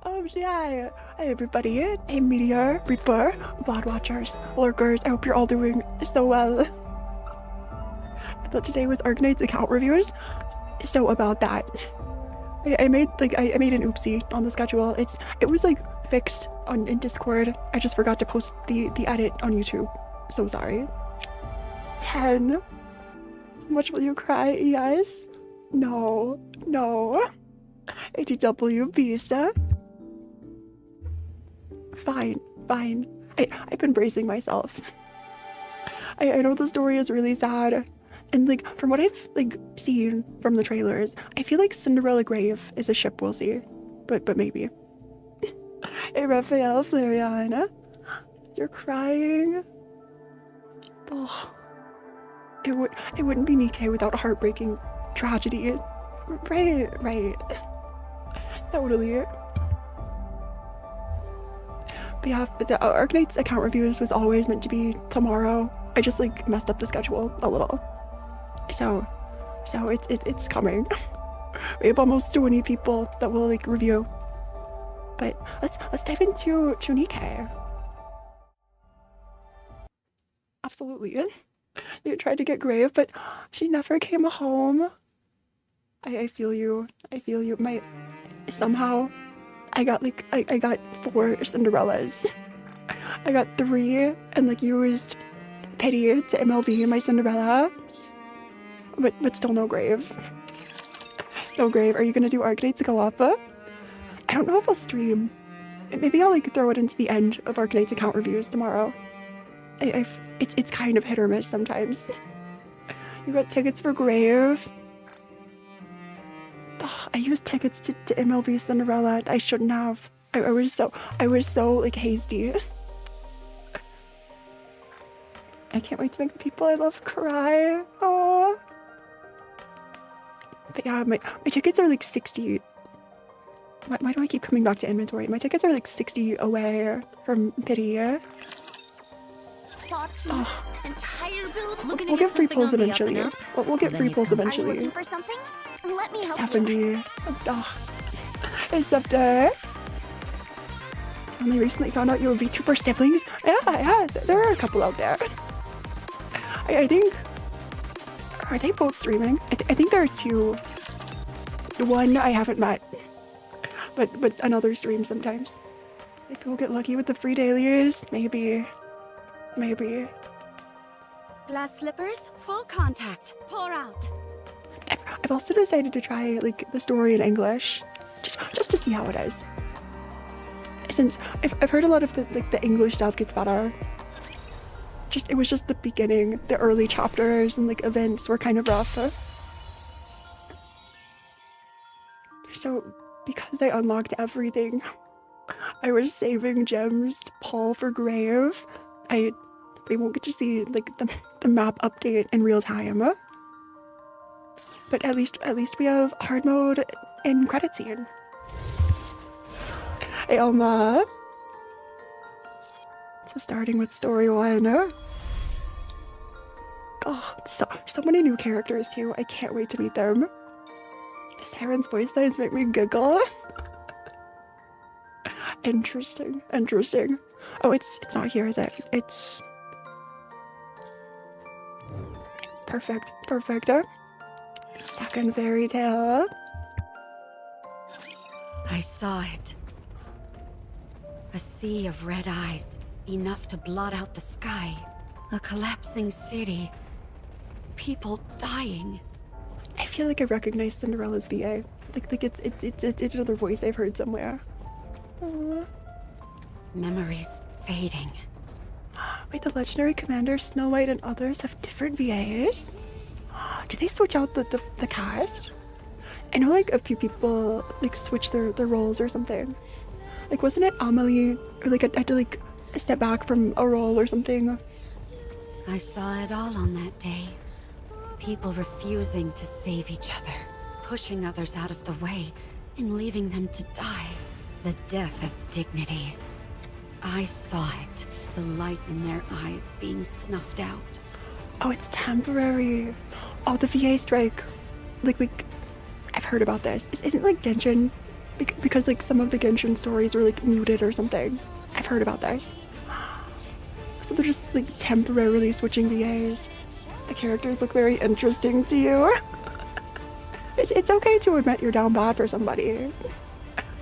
Yeah. Hey, everybody. Hey, Meteor, Reaper, VOD watchers, lurkers. I hope you're all doing so well. I thought today was Arknight's account reviews. So about that, I made an oopsie on the schedule. It was like fixed in Discord. I just forgot to post the edit on YouTube. So sorry. 10. How much will you cry? Yes. No. ATW visa. Fine. I've been bracing myself. I know the story is really sad, and like from what I've like seen from the trailers, I feel like Cinderella grave is a ship we'll see, but maybe. Hey, Raphael, Floriana, you're crying. Oh, it wouldn't be Nikke without a heartbreaking tragedy. Right. Totally. But yeah, the Arknight's account reviews was always meant to be tomorrow. I just like messed up the schedule a little. So it's coming. We have almost 20 people that will like review. But let's dive into Nikke. Absolutely. You tried to get grave, but she never came home. I feel you. Somehow I got 4 Cinderellas. I got 3 and like used pity to MLB my Cinderella. But still no grave. No grave. Are you gonna do Arknights go up? I don't know if I'll stream. Maybe I'll like throw it into the end of Arknight's account reviews tomorrow. It's kind of hit or miss sometimes. You got tickets for grave. Oh, I used tickets to MLB Cinderella. I shouldn't have. I was so like hasty. I can't wait to make the people I love cry. Oh. But yeah, my tickets are like 60. Why do I keep coming back to inventory? My tickets are like 60 away from pity. Oh. We'll get free pulls eventually. We'll get free pulls eventually. Are you looking for something? Let me help 70. you. Oh. Hey, Scepter. Only recently found out you were VTuber siblings. Yeah, there are a couple out there. I think. Are they both streaming? I think there are 2. One I haven't met, but another streams sometimes. Maybe we'll get lucky with the free dailies. Maybe. Glass slippers, full contact. Pour out. I've also decided to try like the story in English, just to see how it is. Since I've heard a lot of the English dub gets better. It was just the beginning, the early chapters and like events were kind of rough. So because I unlocked everything, I was saving gems to pull for grave. We won't get to see like the map update in real time. But at least we have hard mode in credit scene. Hey, Alma. So starting with story 1. Oh, so many new characters too. I can't wait to meet them. Saren's voice lines make me giggle. Interesting. Oh, it's not here, is it? It's perfect. Second fairy tale. I saw it. A sea of red eyes, enough to blot out the sky. A collapsing city. People dying. I feel like I recognize Cinderella's VA. Like it's another voice I've heard somewhere. Aww. Memories fading. Wait, the legendary commander, Snow White, and others have different VAs? Did they switch out the cast? I know like a few people like switch their roles or something. Like wasn't it Amelie or like I had to like step back from a role or something? I saw it all on that day. People refusing to save each other, pushing others out of the way, and leaving them to die. The death of dignity. I saw it, the light in their eyes being snuffed out. Oh, it's temporary. Oh, the VA strike. Like I've heard about this. Isn't like Genshin Because like some of the Genshin stories were like muted or something. I've heard about this. So they're just like temporarily switching VAs. The characters look very interesting to you. It's okay to admit you're down bad for somebody.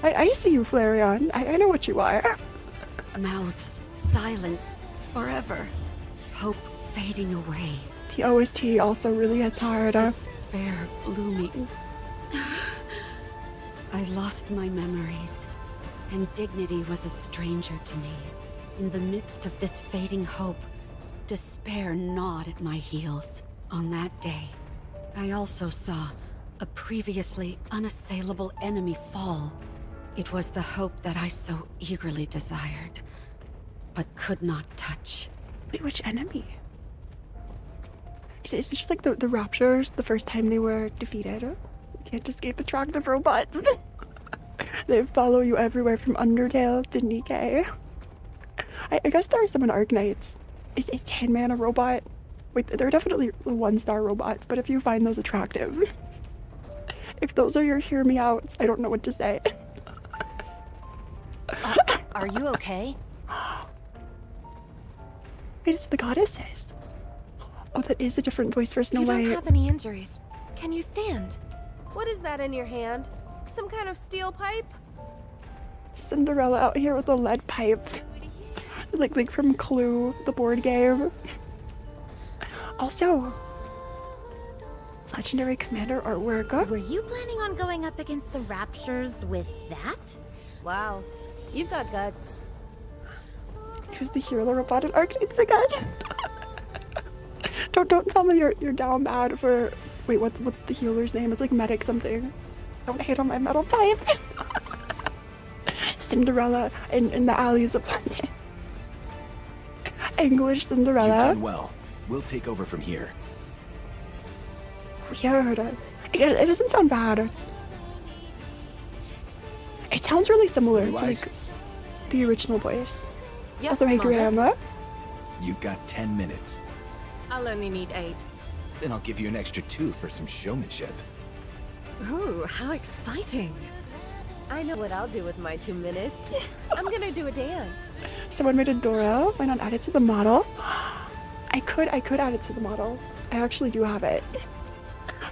I see you, Flareon. I know what you are. Mouths silenced forever. Hope fading away. The OST also really hits hard. Despair blooming. I lost my memories, and dignity was a stranger to me. In the midst of this fading hope, despair gnawed at my heels. On that day, I also saw a previously unassailable enemy fall. It was the hope that I so eagerly desired, but could not touch. Wait, which enemy? Is it just like the Raptures the first time they were defeated? You can't escape attractive robots. They follow you everywhere from Undertale to Nikke. I guess there are some in Arknights. Is Tin Man a robot? Wait, they're definitely 1-star robots, but if you find those attractive, if those are your hear me outs, I don't know what to say. Are you okay? Wait, it's the goddesses. Oh, that is a different voice for Snow You White. don't have any injuries. Can you stand? What is that in your hand? Some kind of steel pipe? Cinderella out here with a lead pipe. Like from Clue, the board game. Also, legendary commander artwork. Were you planning on going up against the Raptures with that? Wow, you've got guts. Who's the hero robot in Arknights again? Don't tell me you're down bad for. Wait, what's the healer's name? It's like medic something. Don't hate on my metal pipe. Cinderella in the alleys of London. English Cinderella. You've done well. We'll take over from here. Weird. It doesn't sound bad. It sounds really similar to like the original voice. Yes, Also, hey, Mother. Grandma. You've got 10 minutes. I'll only need 8. Then I'll give you an extra 2 for some showmanship. Ooh, how exciting. I know what I'll do with my 2 minutes. I'm gonna do a dance. Someone made a Dora. Why not add it to the model? I could add it to the model. I actually do have it.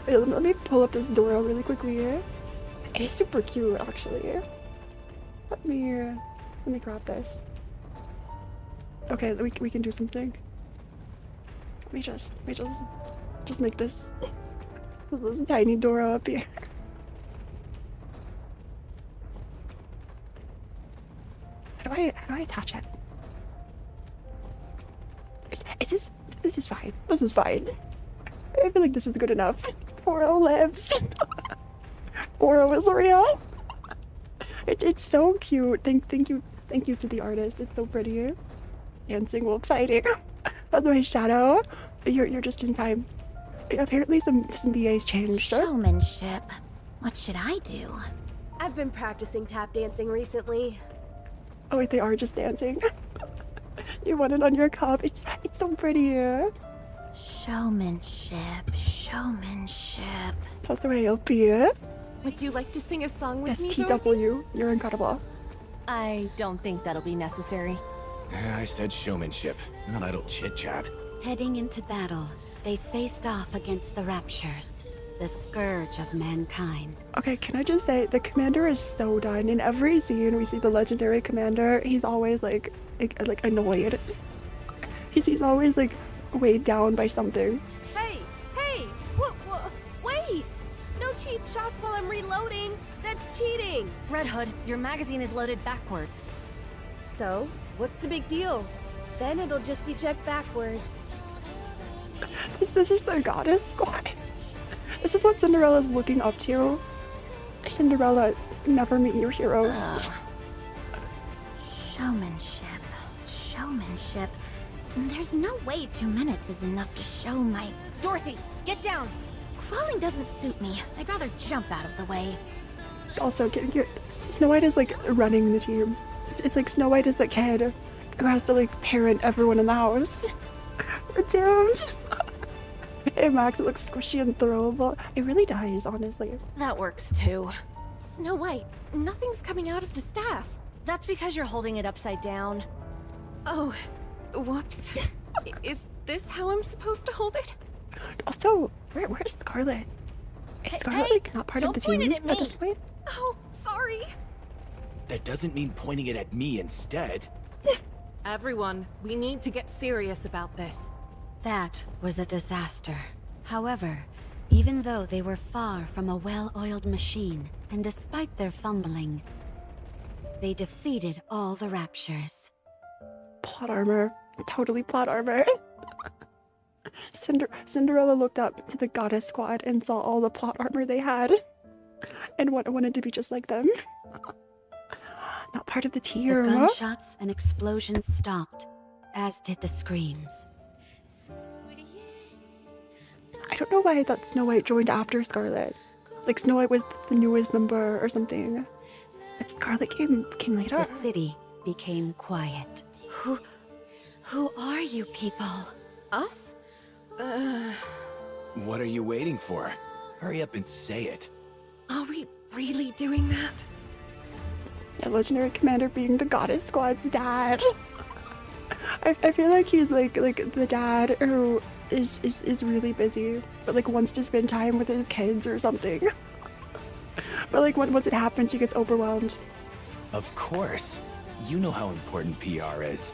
Wait, let me pull up this Dora really quickly here. It is super cute, actually. Let me grab this. Okay, we can do something. Let me just make this tiny Dora up here. How do I attach it? This is fine. This is fine. I feel like this is good enough. Phora lives. Phora is real. It's so cute. Thank you to the artist. It's so pretty. Dancing while fighting. By the way, Shadow, you're just in time. Apparently some VAs changed. Showmanship. What should I do? I've been practicing tap dancing recently. Oh wait, they are just dancing. You want it on your cup. It's so pretty. Showmanship. Showmanship. That's the way it'll be. Would you like to sing a song with me, STW, you're incredible. I don't think that'll be necessary. I said showmanship, not idle chit-chat. Heading into battle, they faced off against the Raptures, the scourge of mankind. Okay, can I just say, the commander is so done. In every scene we see the legendary commander, he's always like annoyed. He's always like weighed down by something. Hey! What? Wait! No cheap shots while I'm reloading! That's cheating! Red Hood, your magazine is loaded backwards. So, what's the big deal? Then it'll just eject backwards. This is the goddess squad. This is what Cinderella's looking up to. Cinderella, never meet your heroes. Showmanship. Showmanship. There's no way 2 minutes is enough to show my... Dorothy, get down! Crawling doesn't suit me. I'd rather jump out of the way. Also, Snow White is like running the team. It's like Snow White is the kid who has to like parent everyone in the house. We're doomed. Hey Max, it looks squishy and throwable. It really does, honestly. That works too. Snow White, nothing's coming out of the staff. That's because you're holding it upside down. Oh, whoops. Is this how I'm supposed to hold it? Also, where's Scarlet? Is Scarlet hey, like not part of the don't point team it at this me. point? Oh, sorry. That doesn't mean pointing it at me instead. Everyone, we need to get serious about this. That was a disaster. However, even though they were far from a well-oiled machine, and despite their fumbling, they defeated all the Raptures. Plot armor. Totally plot armor. Cinderella looked up to the goddess squad and saw all the plot armor they had. And wanted to be just like them. Not part of the The team. gunshots and explosions stopped, as did the screams. I don't know why I thought Snow White joined after Scarlet. Like Snow White was the newest member or something. But Scarlet came later. The city became quiet. Who are you people? Us? What are you waiting for? Hurry up and say it. Are we really doing that? Yeah, Legendary Commander being the goddess squad's dad. I feel like he's like the dad who is really busy, but like wants to spend time with his kids or something. But like once it happens, he gets overwhelmed. Of course. You know how important PR is.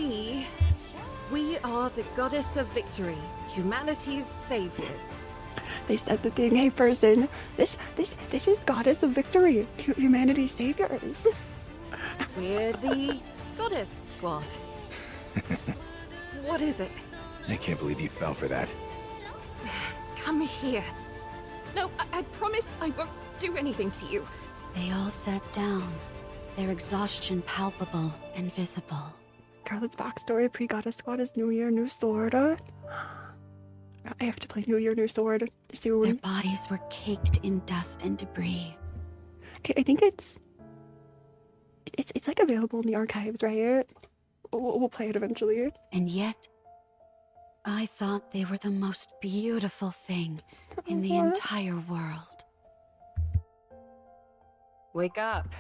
We are the goddess of victory, humanity's saviors. They said the thing, hey person, this is goddess of victory, humanity's saviors. We're the goddess squad. What is it? I can't believe you fell for that. Come here. No, I promise I won't do anything to you. They all sat down, their exhaustion palpable and visible. Scarlet's backstory pre-goddess squad is New Year, New Sword. I have to play New Year, New Sword Their soon. bodies were caked in dust and debris. I think it's like available in the archives, right? We'll play it eventually. And yet, I thought they were the most beautiful thing in the entire world. Wake up.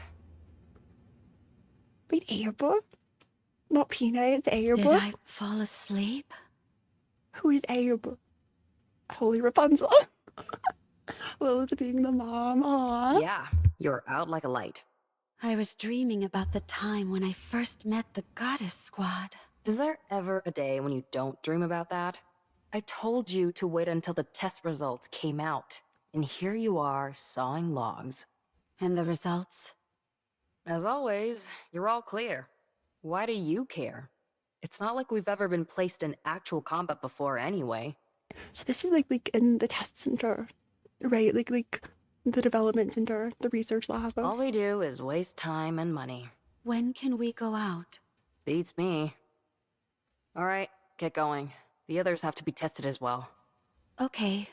Wait, Abe? Not Peanut, it's Abe. Did I fall asleep? Who is Abe? Holy Rapunzel. Lilith being the mom, aww. Yeah, you're out like a light. I was dreaming about the time when I first met the Goddess Squad. Is there ever a day when you don't dream about that? I told you to wait until the test results came out. And here you are, sawing logs. And the results? As always, you're all clear. Why do you care? It's not like we've ever been placed in actual combat before anyway. So this is like in the test center, right? Like the development center, the research lab. All we do is waste time and money. When can we go out? Beats me. Alright, get going. The others have to be tested as well. Okay.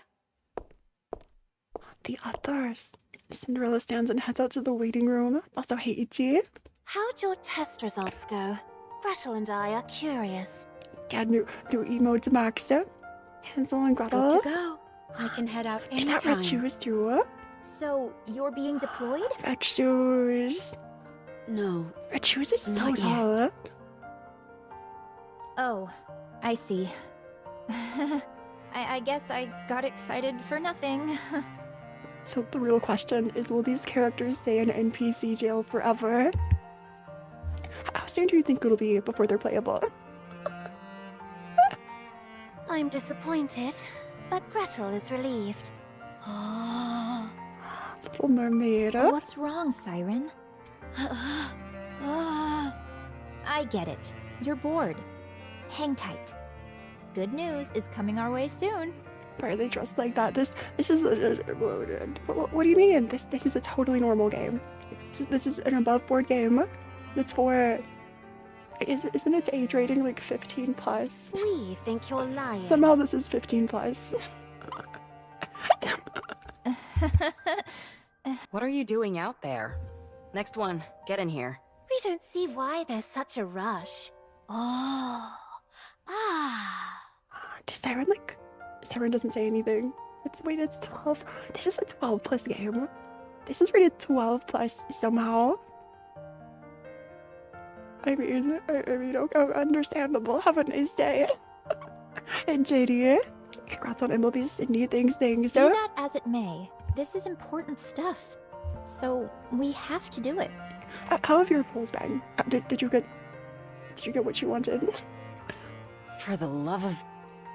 The others. Cinderella stands and heads out to the waiting room. Also, hey, Ichi. How'd your test results go? Gretel and I are curious. Yeah, new emotes maxed. Hansel and Gretel. Good to go. I can head out Is anytime. that Red Shoes too? So, you're being deployed? Red Shoes. No. Red Shoes is so Not yet. tall. Oh, I see. I guess I got excited for nothing. So the real question is, will these characters stay in NPC jail forever? How soon do you think it'll be before they're playable? I'm disappointed, but Gretel is relieved. Little Mermaid. What's wrong, Siren? I get it. You're bored. Hang tight. Good news is coming our way soon. Why are they dressed like that? This is what do you mean? This is a totally normal game. This is an above board game. That's for isn't its age rating like 15 plus? We think you're lying. Somehow this is 15 plus. What are you doing out there? Next one, get in here. We don't see why there's such a rush. Oh. Ah. Does Siren Siren doesn't say anything. It's 12. This is a 12 plus game. This is rated 12 plus somehow. I mean, okay, understandable. Have a nice day. And JD, congrats on MLB Sydney. Thanks. Be that as it may, this is important stuff. So we have to do it. How have your polls been? Did you get what you wanted? For the love of...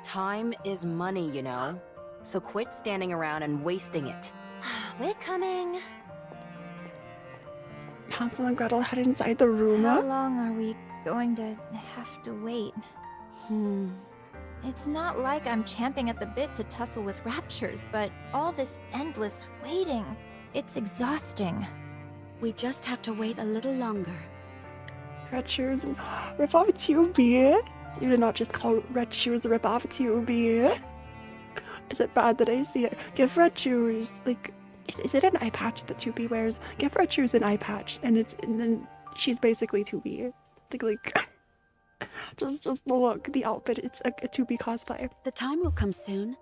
Time is money, you know? So quit standing around and wasting it. We're coming. Hansel and Gretel head inside the room. How long are we going to have to wait? It's not like I'm champing at the bit to tussle with raptures, but all this endless waiting, it's exhausting. We just have to wait a little longer. Red Shoes and rip off Tubi. You did not just call Red Shoes rip off Tubi. Is it bad that I see it? Give Red Shoes, like, is it an eye patch that Tubi wears? Give Red Shoes an eye patch, and then she's basically Tubi. Like just the look, the outfit, it's a Tubi cosplay. The time will come soon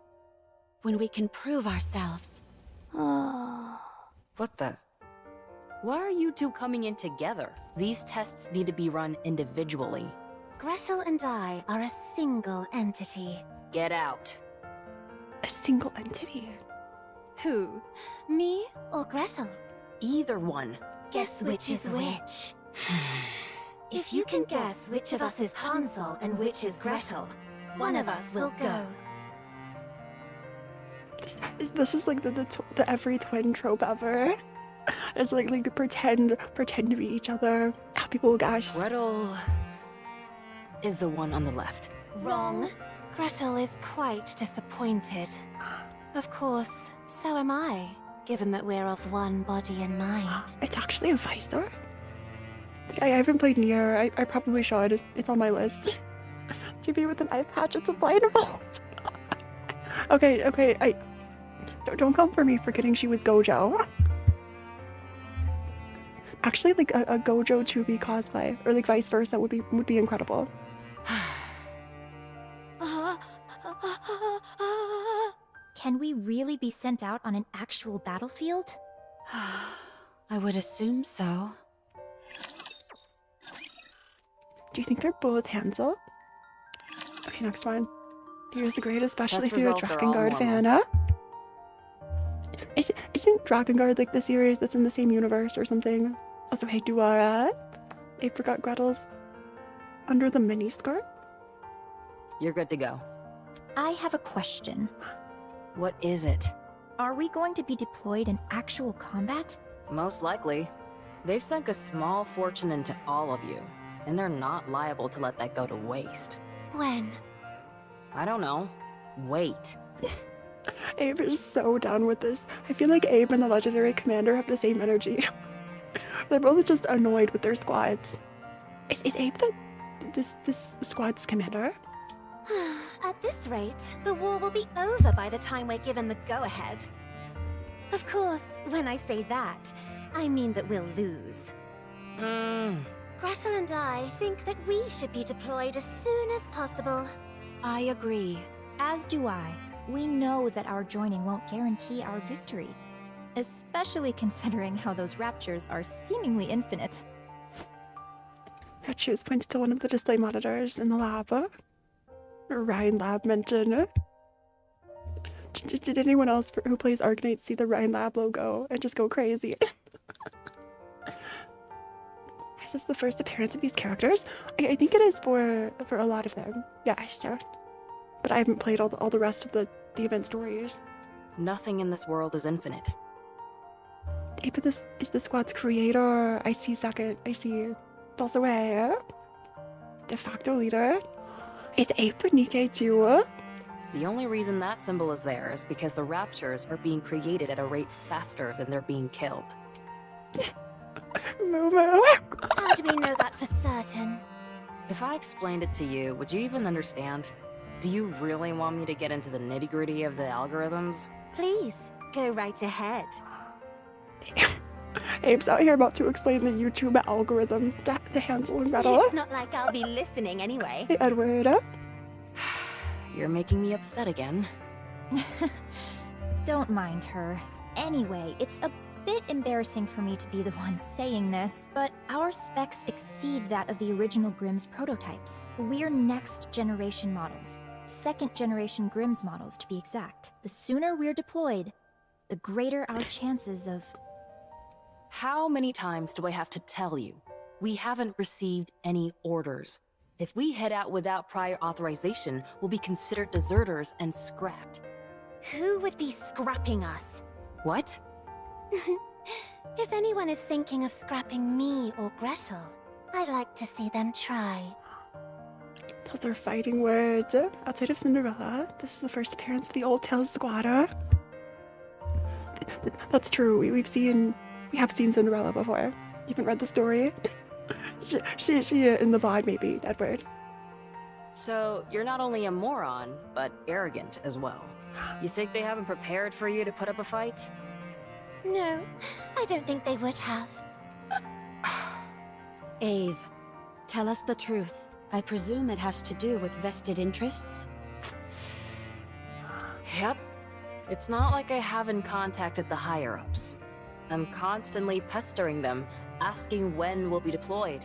when we can prove ourselves. What the... Why are you two coming in together? These tests need to be run individually. Gretel and I are a single entity. Get out. A single entity. Who? Me or Gretel? Either one. Guess which is which. If you can guess which of us is Hansel and which is Gretel, one of us will go. This is like the every twin trope ever. It's like pretend to be each other. People will guess. Gretel is the one on the left. Wrong. Gretel is quite disappointed. Of course, so am I, given that we're of one body and mind. It's actually a Visor? I haven't played Nier. I probably should. It's on my list. To be with an eye patch, it's a blindfold. Okay, don't come for me forgetting she was Gojo. Actually, like a Gojo 2B cosplay, or like vice versa would be incredible. Can we really be sent out on an actual battlefield? I would assume so. Do you think they're both Hansel? Okay, next one. Here's the great, especially Test if you're a results are Drakengard all normal. fan, huh? Isn't Drakengard like the series that's in the same universe or something? Also, hey, I forgot Gretel's under the miniskirt. You're good to go. I have a question. What is it? Are we going to be deployed in actual combat? Most likely. They've sunk a small fortune into all of you, and they're not liable to let that go to waste. When? I don't know. Wait. Abe is so done with this. I feel like Abe and the legendary commander have the same energy. They're both just annoyed with their squads. Is Abe this squad's commander? At this rate, the war will be over by the time we're given the go-ahead. Of course, when I say that, I mean that we'll lose. Gretel and I think that we should be deployed as soon as possible. I agree. As do I. We know that our joining won't guarantee our victory. Especially considering how those raptures are seemingly infinite. Red Shoes points to one of the display monitors in the lab. Rhine Lab mention. Did anyone else who plays Arknight see the Rhine Lab logo and just go crazy? Is this the first appearance of these characters? I think it is for a lot of them. Yeah, sure. But I haven't played all the rest of the event stories. Nothing in this world is infinite. Hey, but this is the squad's creator. I see second. I see Dulceway. De facto leader. Is Ape Nikke too? The only reason that symbol is there is because the raptures are being created at a rate faster than they're being killed. Momo. How do we know that for certain? If I explained it to you, would you even understand? Do you really want me to get into the nitty-gritty of the algorithms? Please, go right ahead. Abe's out here about to explain the YouTube algorithm to Hansel and Gretel. It's not like I'll be listening anyway. Hey, Edward. You're making me upset again. Don't mind her. Anyway, it's a bit embarrassing for me to be the one saying this, but our specs exceed that of the original Grimm's prototypes. We're next generation models. Second generation Grimm's models, to be exact. The sooner we're deployed, the greater our chances of... How many times do I have to tell you? We haven't received any orders. If we head out without prior authorization, we'll be considered deserters and scrapped. Who would be scrapping us? What? If anyone is thinking of scrapping me or Gretel, I'd like to see them try. Those are fighting words. Outside of Cinderella, this is the first appearance of the Old Tales Squadra. That's true. We have seen Cinderella before. You haven't read the story? she in the VOD maybe, Edward. So, you're not only a moron, but arrogant as well. You think they haven't prepared for you to put up a fight? No, I don't think they would have. Ave, tell us the truth. I presume it has to do with vested interests? Yep. It's not like I haven't contacted the higher-ups. I'm constantly pestering them, asking when we'll be deployed.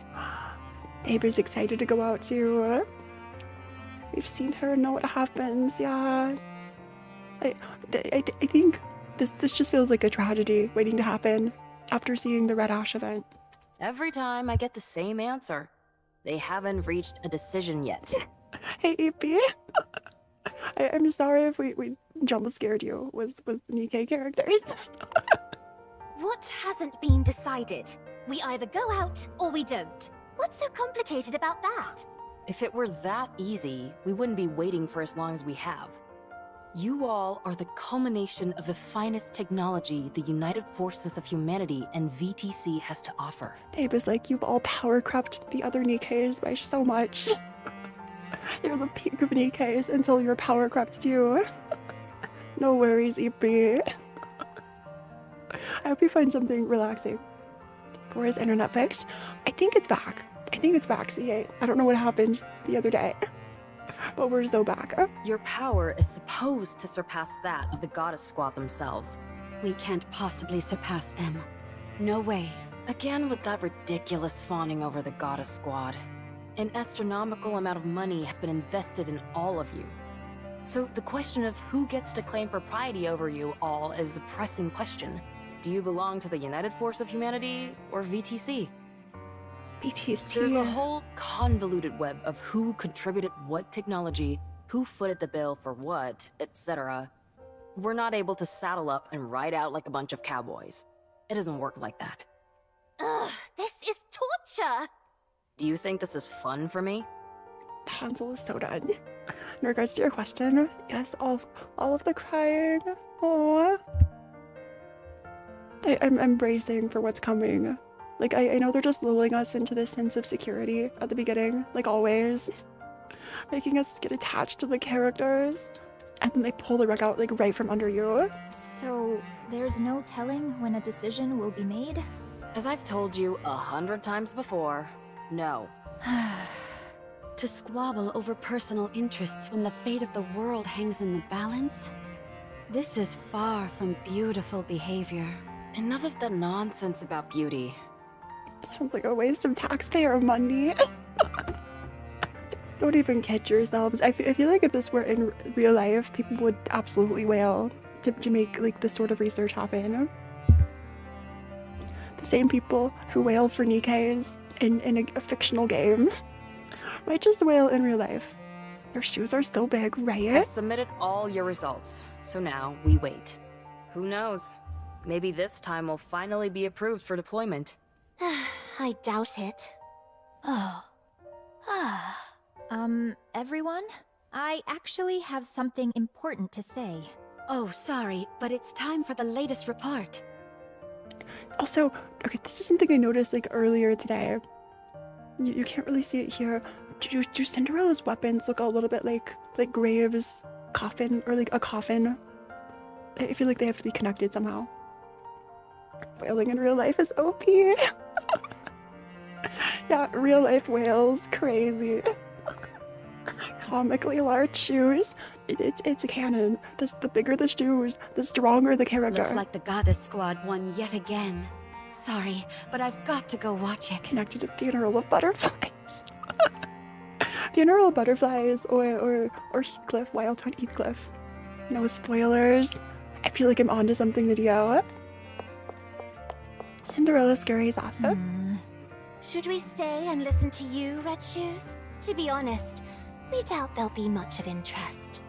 Neighbor's excited to go out too. We've seen her know what happens, yeah. I think this just feels like a tragedy waiting to happen after seeing the Red Ash event. Every time I get the same answer. They haven't reached a decision yet. Hey, EP. I'm sorry if we jump scared you with Nikke characters. What hasn't been decided? We either go out or we don't. What's so complicated about that? If it were that easy, we wouldn't be waiting for as long as we have. You all are the culmination of the finest technology the United Forces of Humanity and VTC has to offer. Neighbor's like, you've all power crept the other Nikkes by so much. You're the peak of Nikkes until you're power crept too. No worries, EP. I hope you find something relaxing. Phora's internet fixed? I think it's back. C8. I don't know what happened the other day. But we're so back. Your power is supposed to surpass that of the Goddess Squad themselves. We can't possibly surpass them. No way. Again with that ridiculous fawning over the Goddess Squad. An astronomical amount of money has been invested in all of you. So the question of who gets to claim propriety over you all is a pressing question. Do you belong to the United Force of Humanity or VTC? BTC. There's a whole convoluted web of who contributed what technology, who footed the bill for what, etc. We're not able to saddle up and ride out like a bunch of cowboys. It doesn't work like that. Ugh, this is torture! Do you think this is fun for me? Hansel is so done. In regards to your question, yes, all of the crying. Aww. I'm bracing for what's coming. Like, I know they're just lulling us into this sense of security at the beginning, like always. Making us get attached to the characters. And then they pull the rug out, like, right from under you. So, there's no telling when a decision will be made? As I've told you 100 times before, no. To squabble over personal interests when the fate of the world hangs in the balance? This is far from beautiful behavior. Enough of the nonsense about beauty. Sounds like a waste of taxpayer money. Don't even kid yourselves. I feel like if this were in real life, people would absolutely wail to make like this sort of research happen. The same people who wail for Nikkes in a fictional game might just wail in real life. Your shoes are so big, right? I've submitted all your results, so now we wait. Who knows? Maybe this time we'll finally be approved for deployment. I doubt it. Oh. Everyone? I actually have something important to say. Oh, sorry, but it's time for the latest report. Also, okay, this is something I noticed like earlier today. You can't really see it here. Do Cinderella's weapons look a little bit like Graves' coffin or like a coffin? I feel like they have to be connected somehow. Wailing in real life is OP. Yeah, real life whales, crazy. Comically large shoes. It's a canon. The bigger the shoes, the stronger the character. Looks like the Goddess Squad won yet again. Sorry, but I've got to go watch it. Connected to Funeral of Butterflies. Funeral of Butterflies or Heathcliff, Wild Hunt Heathcliff. No spoilers. I feel like I'm onto something video. Cinderella scurries off. Should we stay and listen to you, Red Shoes? To be honest, we doubt there'll be much of interest.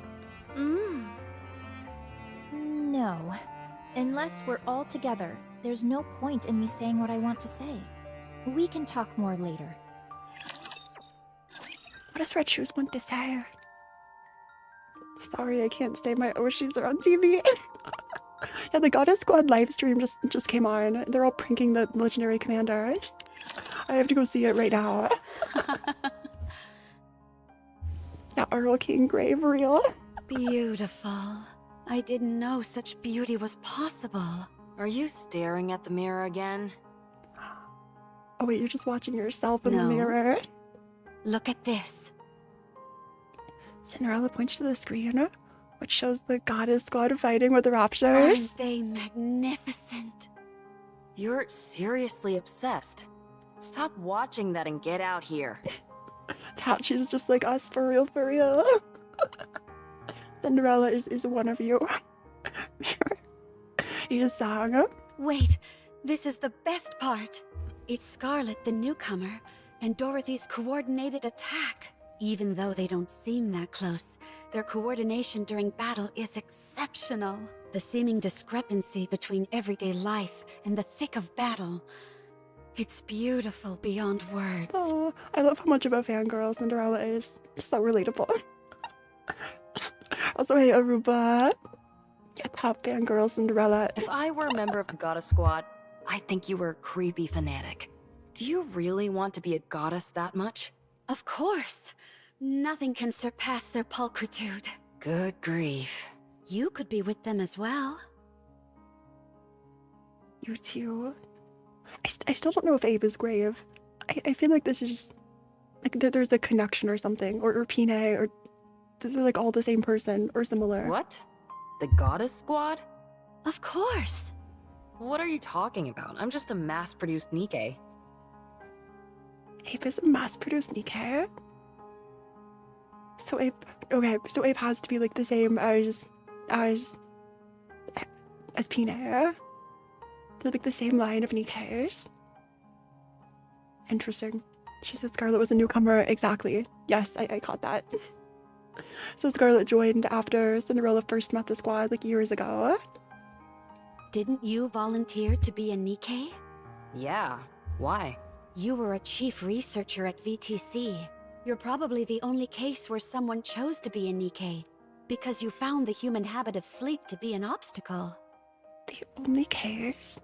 No. Unless we're all together, there's no point in me saying what I want to say. We can talk more later. What does Red Shoes want to say? Sorry, I can't stay. My Oshis are on TV. Yeah, the Goddess Squad live stream just came on. They're all pranking the legendary commander. I have to go see it right now. Yeah, Earl King Grave real. Beautiful. I didn't know such beauty was possible. Are you staring at the mirror again? Oh wait, you're just watching yourself in the No. mirror. Look at this. Cinderella points to the screen, which shows the Goddess Squad fighting with the Raptors. Aren't they magnificent? You're seriously obsessed. Stop watching that and get out here. She's just like us, for real, for real. Cinderella is one of you. Sure. You sang. Wait, this is the best part. It's Scarlet, the newcomer, and Dorothy's coordinated attack. Even though they don't seem that close, their coordination during battle is exceptional. The seeming discrepancy between everyday life and the thick of battle. It's beautiful beyond words. Oh, I love how much of a fangirl Cinderella is. So relatable. Also, hey, Aruba. Yeah, top fangirl Cinderella. If I were a member of the Goddess Squad, I'd think you were a creepy fanatic. Do you really want to be a goddess that much? Of course. Nothing can surpass their pulchritude. Good grief. You could be with them as well. You too. I still don't know if Abe is grave. I feel like this is just like there's a connection or something, or Pine, or they're like all the same person or similar. What? The Goddess Squad? Of course. What are you talking about? I'm just a mass-produced Nikke. Abe is a mass-produced Nikke. So Abe, okay, so Abe has to be like the same as Pine. They're like the same line of Nikkes. Interesting. She said Scarlet was a newcomer. Exactly. Yes, I caught that. So Scarlet joined after Cinderella first met the squad like years ago. Didn't you volunteer to be a Nikke? Yeah. Why? You were a chief researcher at VTC. You're probably the only case where someone chose to be a Nikke, because you found the human habit of sleep to be an obstacle. The only case?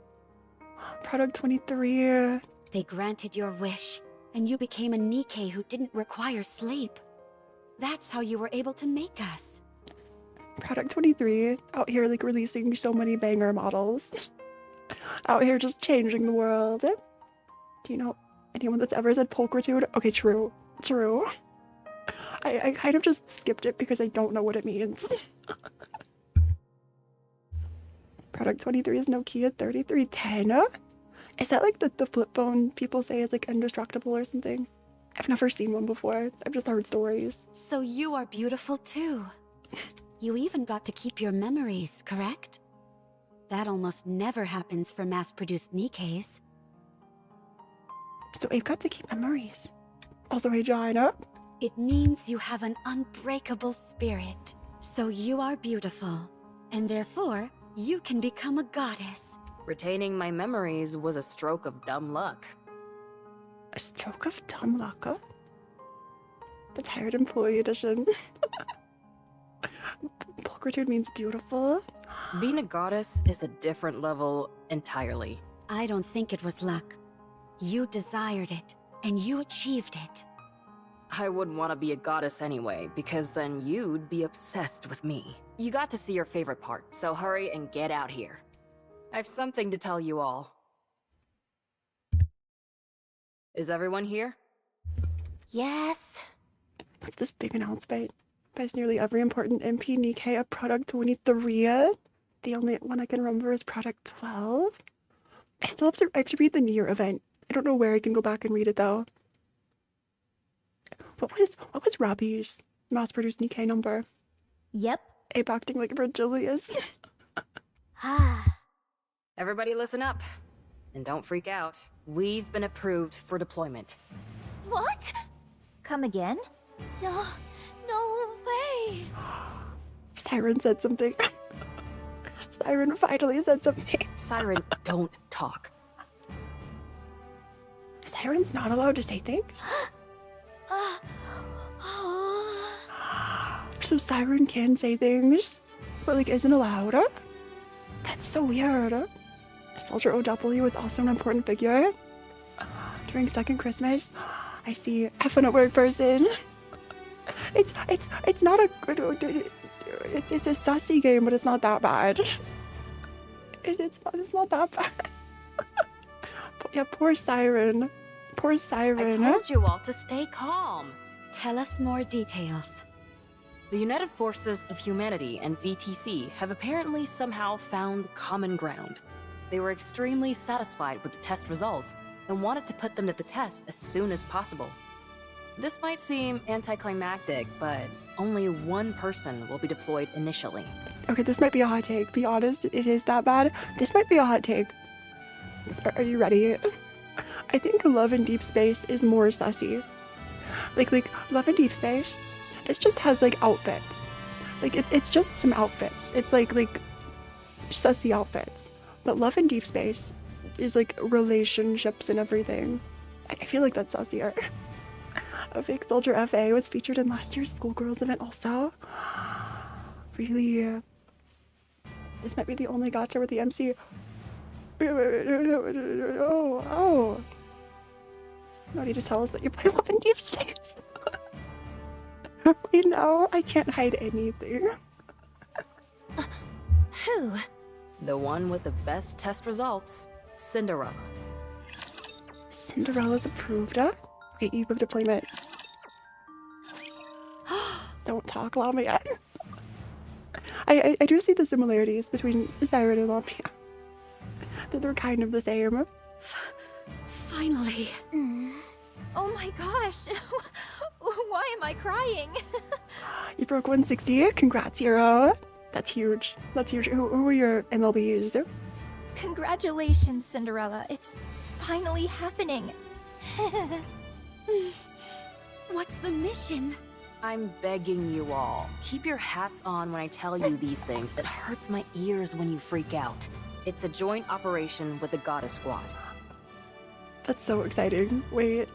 Product 23. They granted your wish, and you became a Nikke who didn't require sleep. That's how you were able to make us. Product 23, out here like releasing so many banger models. Out here just changing the world. Do you know anyone that's ever said pulchritude? Okay, true. True. I kind of just skipped it because I don't know what it means. Product 23 is Nokia 3310. Is that like the flip phone people say is like indestructible or something? I've never seen one before. I've just heard stories. So you are beautiful too. You even got to keep your memories, correct? That almost never happens for mass-produced Nikkes. So Abe got to keep memories. Also, hey, Joanna. It means you have an unbreakable spirit. So you are beautiful, and therefore, you can become a goddess. Retaining my memories was a stroke of dumb luck. A stroke of dumb luck? The Tired Employee Edition. Pulchritude means beautiful. Being a goddess is a different level entirely. I don't think it was luck. You desired it, and you achieved it. I wouldn't want to be a goddess anyway, because then you'd be obsessed with me. You got to see your favorite part, so hurry and get out here. I have something to tell you all. Is everyone here? Yes. What's this big announcement? Buys nearly every important MP Nikke of product 23. The only one I can remember is product 12. I have to read the New Year event. I don't know where I can go back and read it though. What was Robbie's mass-produced Nikke number? Yep. Ape acting like Virgilius. Everybody listen up. And don't freak out. We've been approved for deployment. What? Come again? No, no way. Siren said something. Siren finally said something. Siren, don't talk. Siren's not allowed to say things? So Siren can say things, but like isn't allowed? That's so weird. Soldier OW was also an important figure. During second Christmas, I see effing a word person. It's not a good. It's a sussy game, but it's not that bad. It's not that bad. But yeah, poor Siren. Poor Siren. I told you all to stay calm. Tell us more details. The United Forces of Humanity and VTC have apparently somehow found common ground. They were extremely satisfied with the test results and wanted to put them to the test as soon as possible. This might seem anticlimactic, but only one person will be deployed initially. Okay, this might be a hot take. Be honest, it is that bad. This might be a hot take. Are you ready? I think Love in Deep Space is more sussy. Like Love in Deep Space, this just has like outfits. Like it's just some outfits. It's like sussy outfits. But Love in Deep Space is like relationships and everything. I feel like that's sussier. A fake soldier FA was featured in last year's Schoolgirls event also. Really? This might be the only gacha with the MC. Oh. No need to tell us that you play Love in Deep Space. We know I can't hide anything. Who? The one with the best test results, Cinderella. Cinderella's approved, huh? Okay, eve of deployment. Don't talk, Lamia. I do see the similarities between Siren and Lamia. That they're kind of the same. Finally. Oh my gosh. Why am I crying? You broke 160. Congrats, hero. That's huge. That's huge. Who are your MLBs? Congratulations, Cinderella. It's finally happening. What's the mission? I'm begging you all, keep your hats on when I tell you these things. It hurts my ears when you freak out. It's a joint operation with the Goddess Squad. That's so exciting. Wait.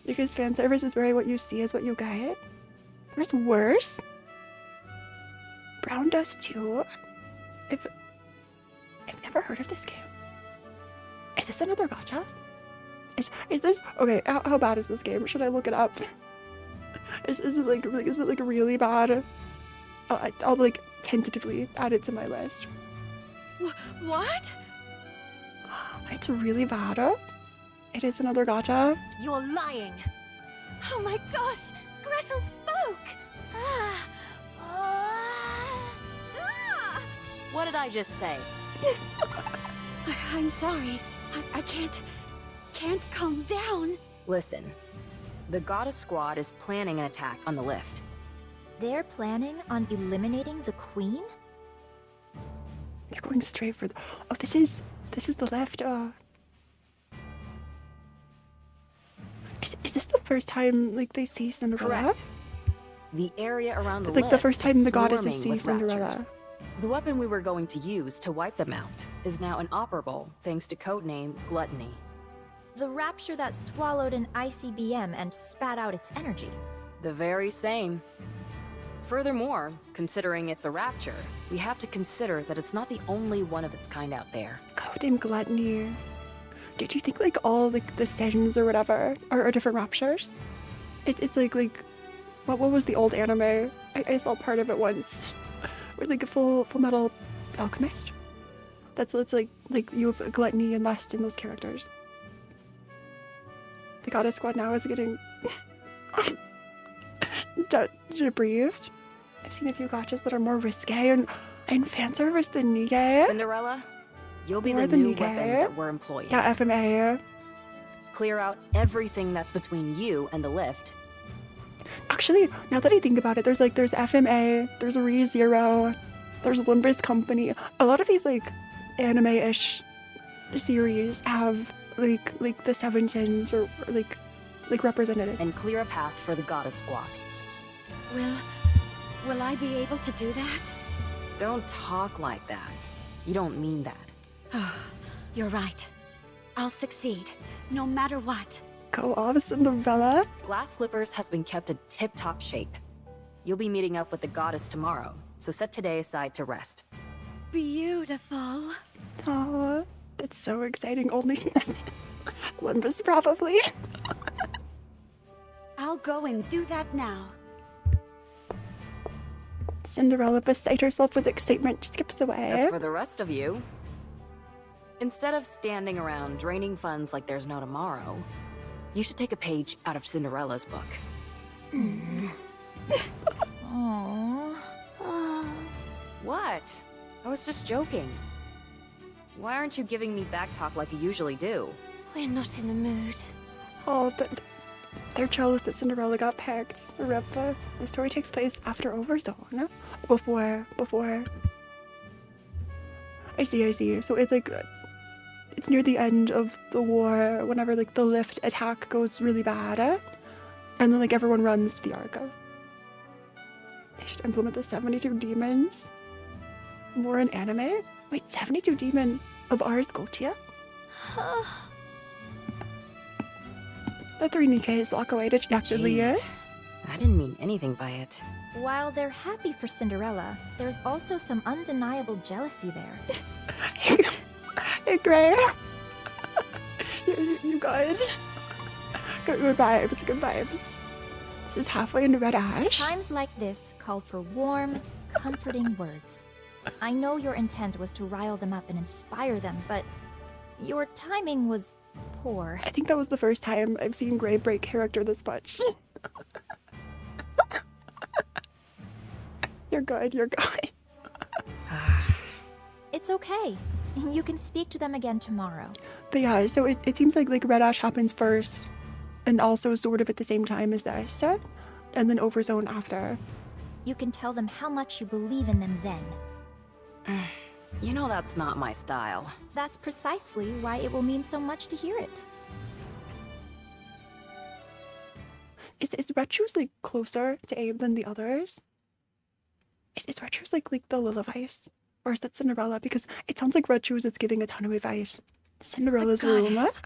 Because fan service is very what you see is what you get. There's worse. Brown Dust 2. I've never heard of this game. Is this another gacha? Is this okay? How bad is this game? Should I look it up? Is it like really bad? I'll like tentatively add it to my list. What? It's really bad. It is another gacha. You're lying. Oh my gosh! Gretel spoke! What did I just say? I'm sorry. I can't calm down. Listen, the Goddess Squad is planning an attack on the lift. They're planning on eliminating the queen? They're going straight for the... Oh, this is the left. Is this the first time like they see Cinderella? Correct. The area around the Like lift the first time is the goddesses swarming see with Cinderella. raptures. The weapon we were going to use to wipe them out is now inoperable thanks to codename Gluttony. The rapture that swallowed an ICBM and spat out its energy. The very same. Furthermore, considering it's a rapture, we have to consider that it's not the only one of its kind out there. Codename Gluttony. Did you think like all like the sins or whatever are different raptures? It's like what was the old anime? I saw part of it once. Where like a full metal alchemist. It's like you have gluttony and lust in those characters. The Goddess Squad now is getting debriefed. I've seen a few gotchas that are more risque and fan service than Nikke. Cinderella, you'll be More the than new Nikke. weapon that we're employing. Yeah, FMA. Clear out everything that's between you and the lift. Actually, now that I think about it, there's FMA, there's ReZero, there's Limbus Company. A lot of these like anime-ish series have like the Seven Sins or like represented. And clear a path for the goddess squad. Will I be able to do that? Don't talk like that. You don't mean that. Oh, you're right. I'll succeed, no matter what. Go off, Cinderella. Glass Slippers has been kept in tip-top shape. You'll be meeting up with the goddess tomorrow, so set today aside to rest. Beautiful. Aw, that's so exciting. Only Limbus probably. I'll go and do that now. Cinderella, beside herself with excitement, skips away. As for the rest of you, instead of standing around draining funds like there's no tomorrow, you should take a page out of Cinderella's book. Aww. What? I was just joking. Why aren't you giving me back talk like you usually do? We're not in the mood. Oh, they're jealous that Cinderella got picked. Rip. The story takes place after Overzone. Before. I see. So it's like, it's near the end of the war, whenever like the lift attack goes really bad. And then like everyone runs to the Arca. They should implement the 72 demons. More in anime? Wait, 72 demon of ours Gotia? The 3 Nikkes walk away dejectedly. Jeez. I didn't mean anything by it. While they're happy for Cinderella, there's also some undeniable jealousy there. Hey, Gray. You good? Good vibes. This is halfway into Red Ash. Times like this called for warm, comforting words. I know your intent was to rile them up and inspire them, but your timing was poor. I think that was the first time I've seen Gray break character this much. You're good. It's okay. You can speak to them again tomorrow. But yeah, so it seems like Red Ash happens first, and also sort of at the same time as this, and then Overzone after. You can tell them how much you believe in them then. You know that's not my style. That's precisely why it will mean so much to hear it. Is Red Shoes like closer to Abe than the others? Is Red Shoes like the Lillivice? Or is that Cinderella? Because it sounds like Red Shoes is giving a ton of advice. Cinderella's The room. goddess.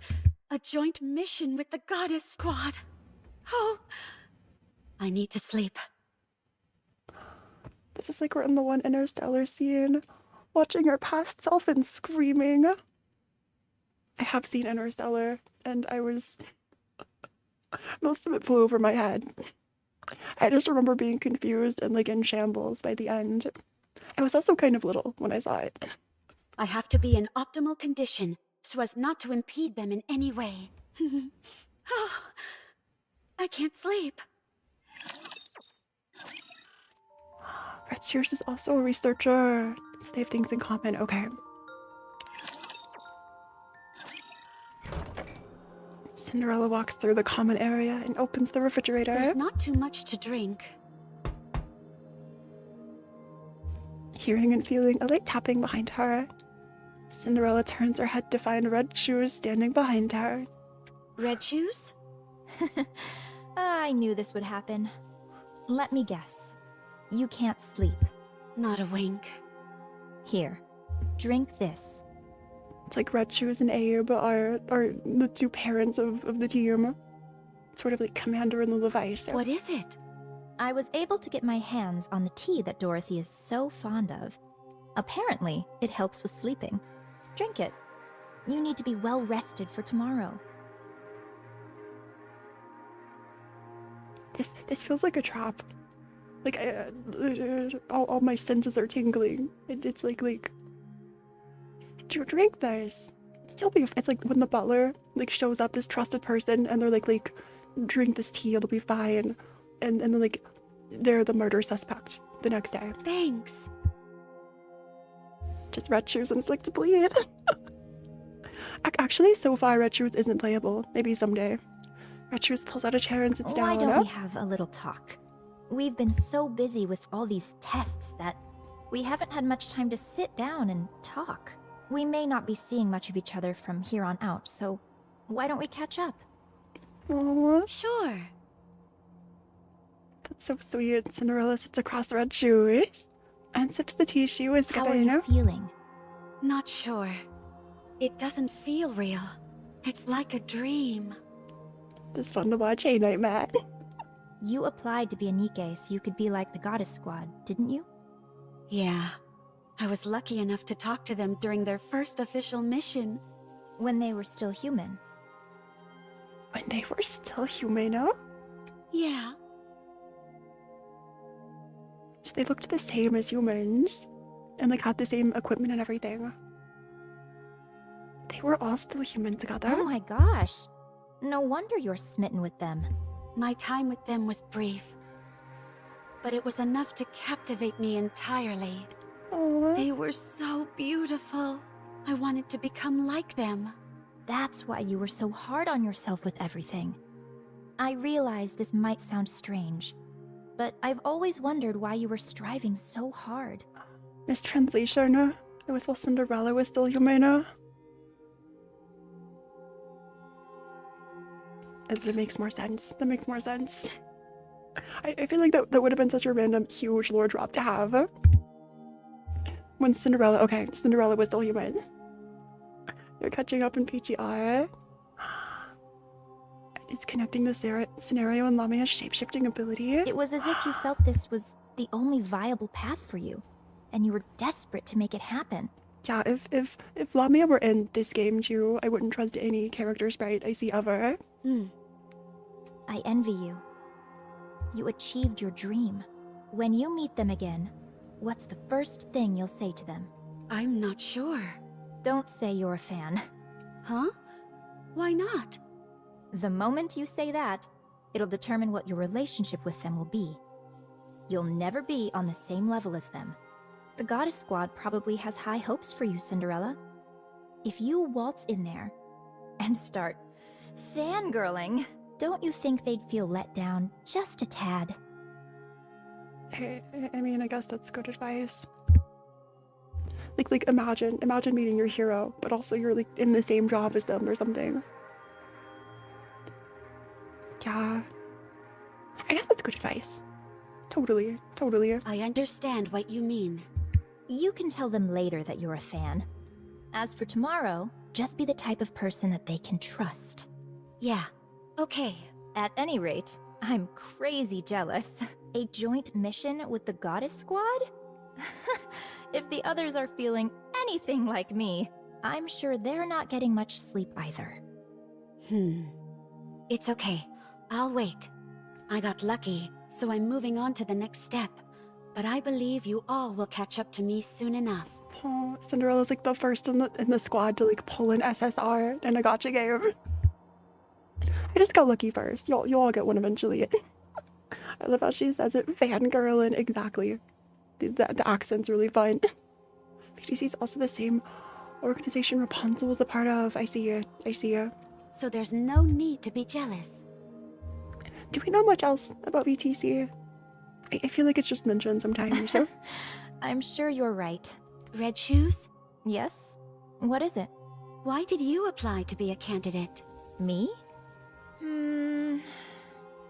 A joint mission with the goddess squad. Oh, I need to sleep. This is like we're in the one Interstellar scene, watching our past self and screaming. I have seen Interstellar, and I was... most of it flew over my head. I just remember being confused and like in shambles by the end. I was also kind of little when I saw it. I have to be in optimal condition so as not to impede them in any way. Oh, I can't sleep. Red Sears is also a researcher, so they have things in common. Okay. Cinderella walks through the common area and opens the refrigerator. There's not too much to drink. Hearing and feeling a light tapping behind her, Cinderella turns her head to find Red Shoes standing behind her. Red Shoes? I knew this would happen. Let me guess. You can't sleep. Not a wink. Here, drink this. It's like Red Shoes and Abe are the two parents of the team. Sort of like Commander and the Levice. What is it? I was able to get my hands on the tea that Dorothy is so fond of. Apparently, it helps with sleeping. Drink it. You need to be well rested for tomorrow. This feels like a trap. Like all my senses are tingling. It's like drink this. You'll be. It's like when the butler like shows up, this trusted person, and they're like drink this tea. It'll be fine. and then like they're the murder suspect the next day. Thanks. Just Red Shoes inflict bleed. Actually, so far Red Shoes isn't playable. Maybe someday. Red Shoes pulls out a chair and sits down. Why don't we have a little talk? We've been so busy with all these tests that we haven't had much time to sit down and talk. We may not be seeing much of each other from here on out, so why don't we catch up? Aww, Sure. that's so sweet. Cinderella sits across Red Shoes and sips the tea she was How are given. you feeling? Not sure. It doesn't feel real. It's like a dream. This fun to watch, hey, Nightmare. You applied to be a Nikke so you could be like the Goddess Squad, didn't you? Yeah. I was lucky enough to talk to them during their first official mission. When they were still human. When they were still human, huh? Yeah. So they looked the same as humans and like had the same equipment and everything. They were all still human together. Oh my gosh. No wonder you're smitten with them. My time with them was brief. But it was enough to captivate me entirely. Aww. They were so beautiful. I wanted to become like them. That's why you were so hard on yourself with everything. I realize this might sound strange, but I've always wondered why you were striving so hard. Mistranslation. It was while Cinderella was still human. That makes more sense. That makes more sense. I feel like that would have been such a random, huge lore drop to have. When Cinderella was still human. You're catching up in PGR. It's connecting the scenario and Lamia's shape-shifting ability. It was as if you felt this was the only viable path for you, and you were desperate to make it happen. Yeah, if Lamia were in this game too, I wouldn't trust any character sprite I see ever. I envy you. You achieved your dream. When you meet them again, what's the first thing you'll say to them? I'm not sure. Don't say you're a fan. Huh? Why not? The moment you say that, it'll determine what your relationship with them will be. You'll never be on the same level as them. The Goddess Squad probably has high hopes for you, Cinderella. If you waltz in there and start fangirling, don't you think they'd feel let down just a tad? I mean, I guess that's good advice. Like imagine meeting your hero, but also you're like in the same job as them or something. Yeah. I guess that's good advice. Totally. I understand what you mean. You can tell them later that you're a fan. As for tomorrow, just be the type of person that they can trust. Yeah. Okay. At any rate, I'm crazy jealous. A joint mission with the Goddess Squad? If the others are feeling anything like me, I'm sure they're not getting much sleep either. It's okay. I'll wait. I got lucky, so I'm moving on to the next step. But I believe you all will catch up to me soon enough. Oh, Cinderella's like the first in the squad to like pull an SSR in a gacha game. I just got lucky first. You'll all get one eventually. I love how she says it, fangirl, and exactly. The accent's really fun. BTC is also the same organization Rapunzel was a part of. I see you. So there's no need to be jealous. Do we know much else about VTC? I feel like it's just mentioned sometimes. So. I'm sure you're right. Red Shoes? Yes? What is it? Why did you apply to be a candidate? Me?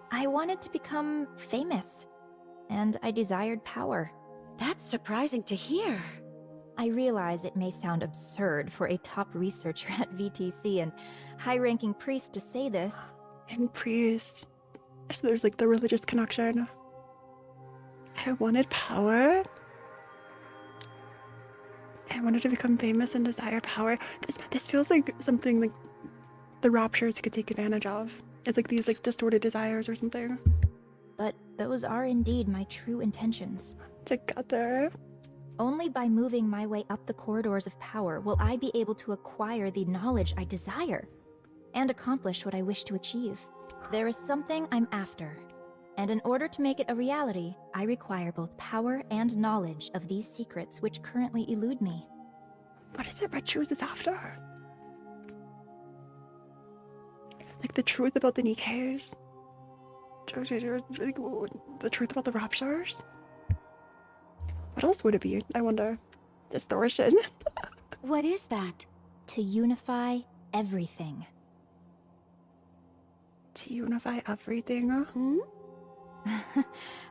I wanted to become famous, and I desired power. That's surprising to hear. I realize it may sound absurd for a top researcher at VTC and high-ranking priest to say this. And priest. So there's like the religious connection. I wanted power. I wanted to become famous and desire power. This feels like something like the Raptures could take advantage of. It's like these like distorted desires or something. But those are indeed my true intentions. Together. Only by moving my way up the corridors of power will I be able to acquire the knowledge I desire and accomplish what I wish to achieve. There is something I'm after. And in order to make it a reality, I require both power and knowledge of these secrets which currently elude me. What is it Red Shoes is after? Like the truth about the Nikkes? The truth about the Raptures? What else would it be? I wonder. Distortion. What is that? To unify everything. To unify everything? Hmm?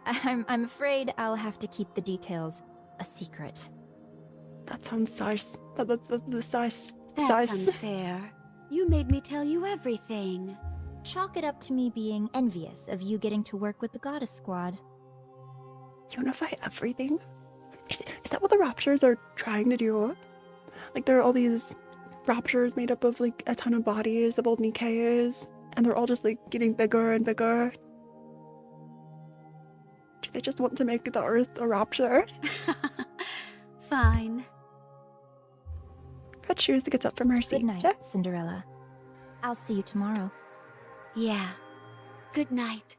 I'm afraid I'll have to keep the details a secret. That sounds sus. The sus. That's Sus. unfair. You made me tell you everything. Chalk it up to me being envious of you getting to work with the Goddess Squad. Unify everything? Is that what the Raptures are trying to do? Like there are all these Raptures made up of like a ton of bodies of old Nikkes, and they're all just like getting bigger and bigger. Do they just want to make the Earth a Rapture? Fine. Red Shoes gets up from her seat. Good night, Cinderella. I'll see you tomorrow. Yeah. Good night.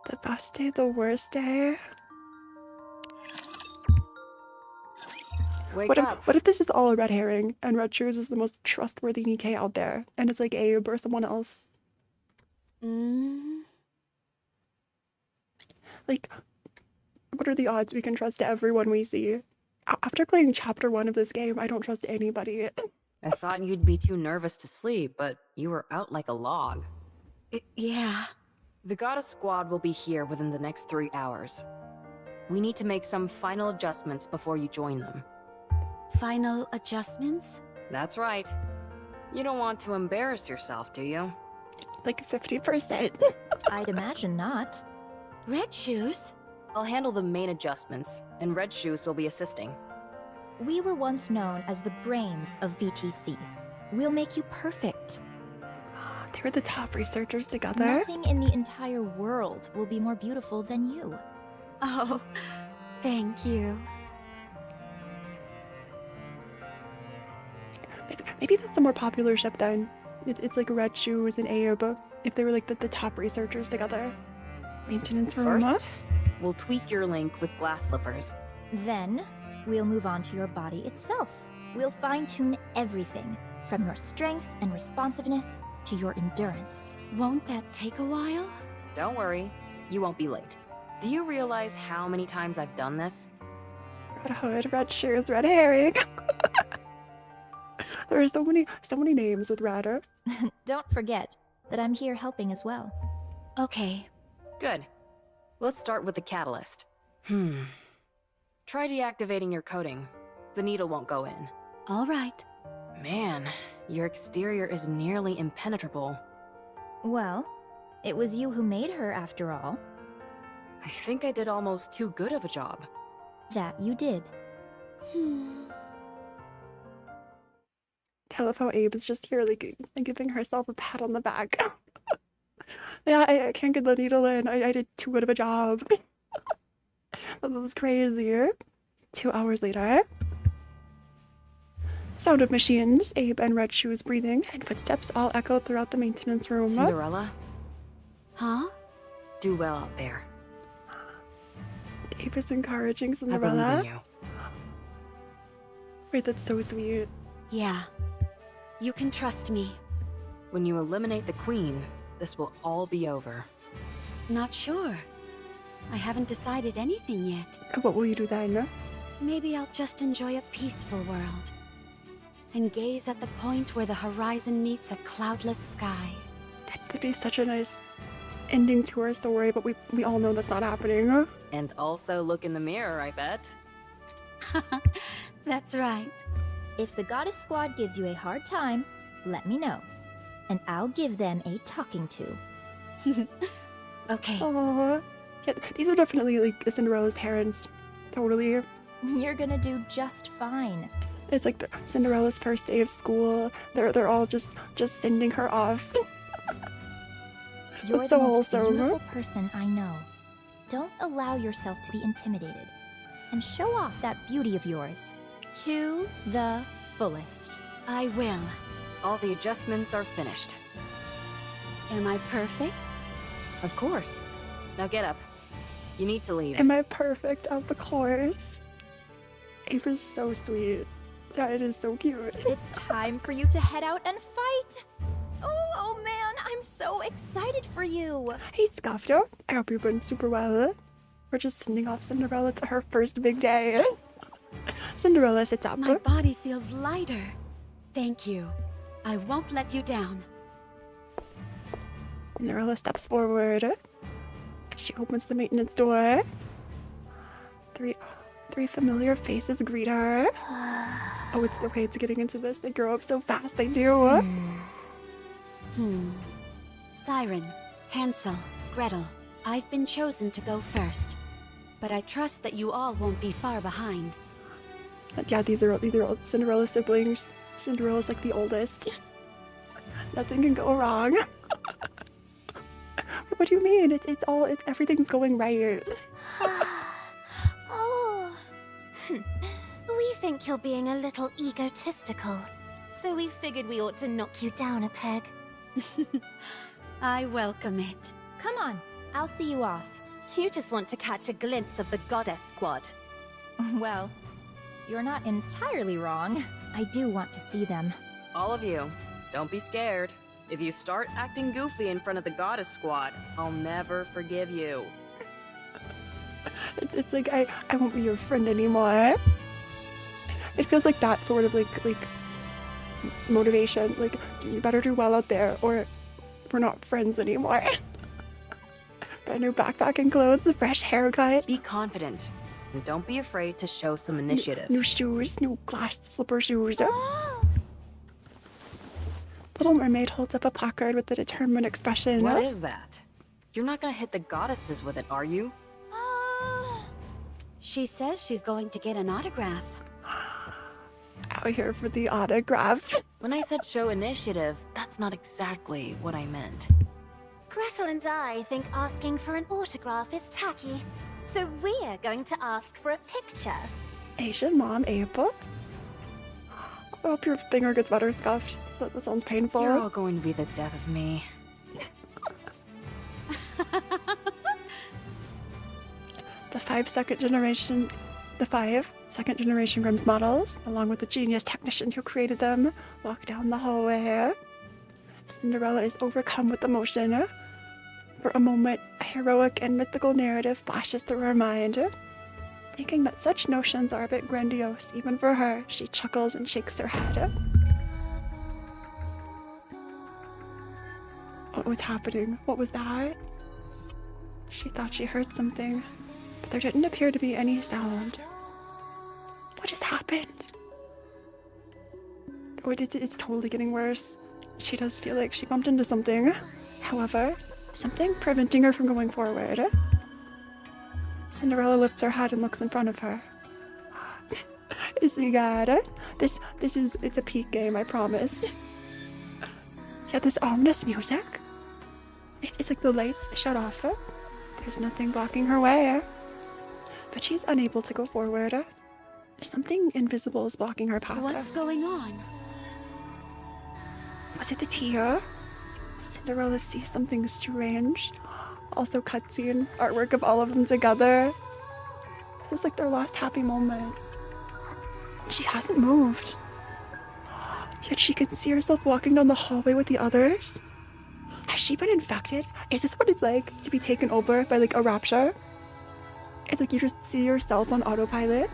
The best day, the worst day. Wake up. What if this is all a red herring and Red Shoes is the most trustworthy Nikke out there and it's like Abe or someone else? Like, what are the odds we can trust everyone we see? After playing chapter 1 of this game, I don't trust anybody. I thought you'd be too nervous to sleep, but you were out like a log. Yeah. The Goddess Squad will be here within the next 3 hours. We need to make some final adjustments before you join them. Final adjustments? That's right. You don't want to embarrass yourself, do you? Like 50%. I'd imagine not. Red Shoes? I'll handle the main adjustments, and Red Shoes will be assisting. We were once known as the brains of VTC. We'll make you perfect. They were the top researchers together. Nothing in the entire world will be more beautiful than you. Oh, thank you. Maybe that's a more popular ship then. It's like Red Shoes and Abe, if they were like the top researchers together. Maintenance room. First, we'll tweak your link with glass slippers. Then, we'll move on to your body itself. We'll fine-tune everything, from your strength and responsiveness to your endurance. Won't that take a while? Don't worry, you won't be late. Do you realize how many times I've done this? Red Hood, Red Shoes, Red Herring. There are so many names with Red. Don't forget that I'm here helping as well. Okay. Good. Let's start with the catalyst. Try deactivating your coating. The needle won't go in. All right. Man, your exterior is nearly impenetrable. Well, it was you who made her after all. I think I did almost too good of a job. That you did. I love how Abe is just here, like, giving herself a pat on the back. Yeah, I can't get the needle in. I did too good of a job. That was crazy. 2 hours later. Sound of machines, Abe and Red Shoes breathing, and footsteps all echo throughout the maintenance room. Cinderella, Huh? do well out there. Abe is encouraging I believe Cinderella. in you. Wait, that's so sweet. Yeah. You can trust me. When you eliminate the queen, this will all be over. Not sure. I haven't decided anything yet. What will you do then? Maybe I'll just enjoy a peaceful world. And gaze at the point where the horizon meets a cloudless sky. That'd be such a nice ending to our story, but we all know that's not happening. And also look in the mirror, I bet. That's right. If the Goddess Squad gives you a hard time, let me know. And I'll give them a talking to. Okay. Aww. Yeah, these are definitely like Cinderella's parents. Totally. You're gonna do just fine. It's like Cinderella's first day of school. They're all just sending her off. You're That's the so most wholesome. beautiful person I know. Don't allow yourself to be intimidated. And show off that beauty of yours. To the fullest. I will. All the adjustments are finished. Am I perfect? Of course. Now get up. You need to leave. Am I perfect? Of course. Ava's so sweet. Yeah, it is so cute. It's time for you to head out and fight. Oh man, I'm so excited for you. Hey, Scafto. I hope you're doing super well. We're just sending off Cinderella to her first big day. Cinderella sits up. My body feels lighter. Thank you. I won't let you down. Cinderella steps forward. She opens the maintenance door. Three familiar faces greet her. Oh, it's okay. It's getting into this. They grow up so fast. They do. Siren, Hansel, Gretel, I've been chosen to go first. But I trust that you all won't be far behind. But yeah, these are all Cinderella siblings. Cinderella's like the oldest. Nothing can go wrong. What do you mean? Everything's going right. Oh. We think you're being a little egotistical. So we figured we ought to knock you down a peg. I welcome it. Come on, I'll see you off. You just want to catch a glimpse of the goddess squad. Well, you're not entirely wrong. I do want to see them. All of you, don't be scared. If you start acting goofy in front of the goddess squad, I'll never forgive you. It's like I won't be your friend anymore. It feels like that sort of like motivation. Like, you better do well out there, or we're not friends anymore. Brand new backpack and clothes, a fresh haircut. Be confident, and don't be afraid to show some initiative. New shoes, new glass slipper shoes. Little Mermaid holds up a placard with a determined expression. What is that? You're not gonna hit the goddesses with it, are you? She says she's going to get an autograph. Out here for the autograph. When I said show initiative, that's not exactly what I meant. Gretel and I think asking for an autograph is tacky. So we're going to ask for a picture. Asian mom, April. I hope your finger gets better scuffed. That sounds painful. You're all going to be the death of me. The five second generation Grimm's models, along with the genius technician who created them, walk down the hallway. Cinderella is overcome with emotion. For a moment, a heroic and mythical narrative flashes through her mind. Thinking that such notions are a bit grandiose, even for her, she chuckles and shakes her head. What was happening? What was that? She thought she heard something, but there didn't appear to be any sound. What just happened? Oh, it's totally getting worse. She does feel like she bumped into something. However, something preventing her from going forward. Cinderella lifts her head and looks in front of her. See, God, it's a peak game, I promise. Yeah, this ominous music. It's like the lights shut off. There's nothing blocking her way. But she's unable to go forward. Something invisible is blocking her path. What's going on? Was it the tear? Cinderella sees something strange. Also cutscene, artwork of all of them together. This is like their last happy moment. She hasn't moved. Yet she can see herself walking down the hallway with the others. Has she been infected? Is this what it's like to be taken over by like a rapture? It's like you just see yourself on autopilot.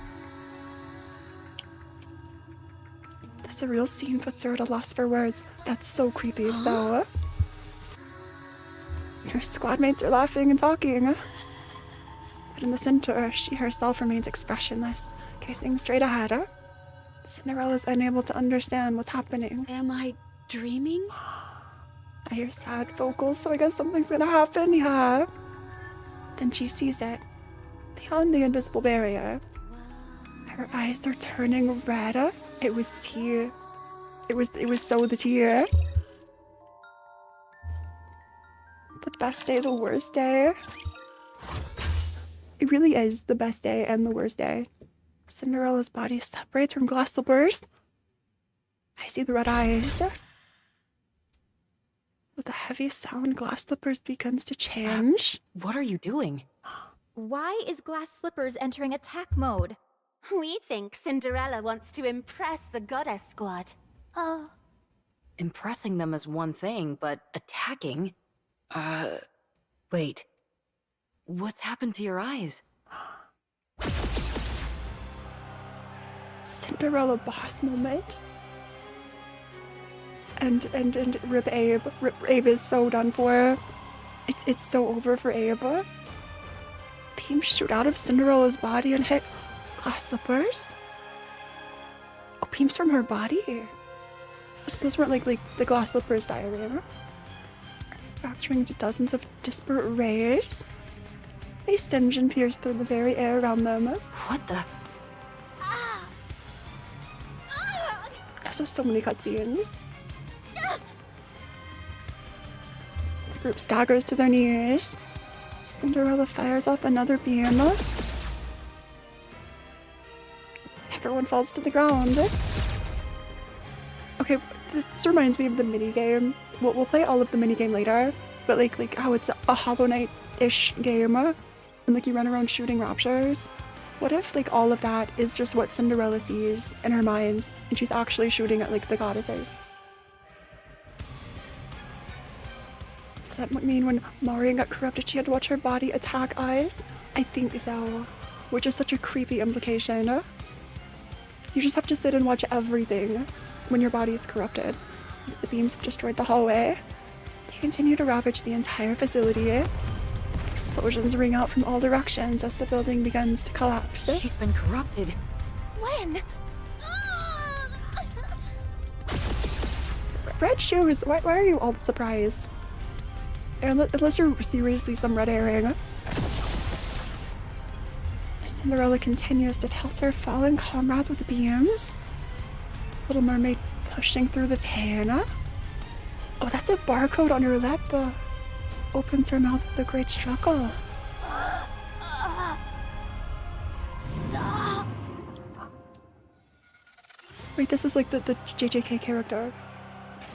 The surreal scene puts her at a loss for words. That's so creepy. So her squad mates are laughing and talking. But in the center, she herself remains expressionless, gazing straight ahead. Cinderella's unable to understand what's happening. Am I dreaming? I hear sad vocals, so I guess something's gonna happen, yeah. Then she sees it. Beyond the invisible barrier. Her eyes are turning red. It was tear. It was so the tear. The best day, the worst day. It really is the best day and the worst day. Cinderella's body separates from glass slippers. I see the red eyes. With a heavy sound, Glass Slippers begins to change. What are you doing? Why is Glass Slippers entering attack mode? We think Cinderella wants to impress the goddess squad. Impressing them is one thing, but attacking? Wait. What's happened to your eyes? Cinderella boss moment. And Rip Abe. Rip Abe is so done for. It's so over for Abe. Beams shoot out of Cinderella's body and hit Glass Slippers. Oh, beams from her body. So those weren't like the Glass Slippers diorama. Fracturing to dozens of disparate rays. They singe and pierce through the very air around them. What the? There's so many cutscenes. The group staggers to their knees. Cinderella fires off another beam. Everyone falls to the ground. Okay, this reminds me of the minigame. We'll play all of the minigame later, but like how it's a Hollow Knight-ish game, and like you run around shooting raptures. What if like all of that is just what Cinderella sees in her mind, and she's actually shooting at like the goddesses? Does that mean when Marion got corrupted, she had to watch her body attack eyes? I think so. Which is such a creepy implication. You just have to sit and watch everything when your body is corrupted. As the beams have destroyed the hallway, they continue to ravage the entire facility. Explosions ring out from all directions as the building begins to collapse. She's been corrupted. When? Red shoes? Why are you all surprised? Unless you're seriously some red herring. Cinderella continues to pelt her fallen comrades with the beams. Little Mermaid pushing through the pain. Oh, that's a barcode on her lip. Opens her mouth with a great struggle. Stop! Wait, this is like the JJK character.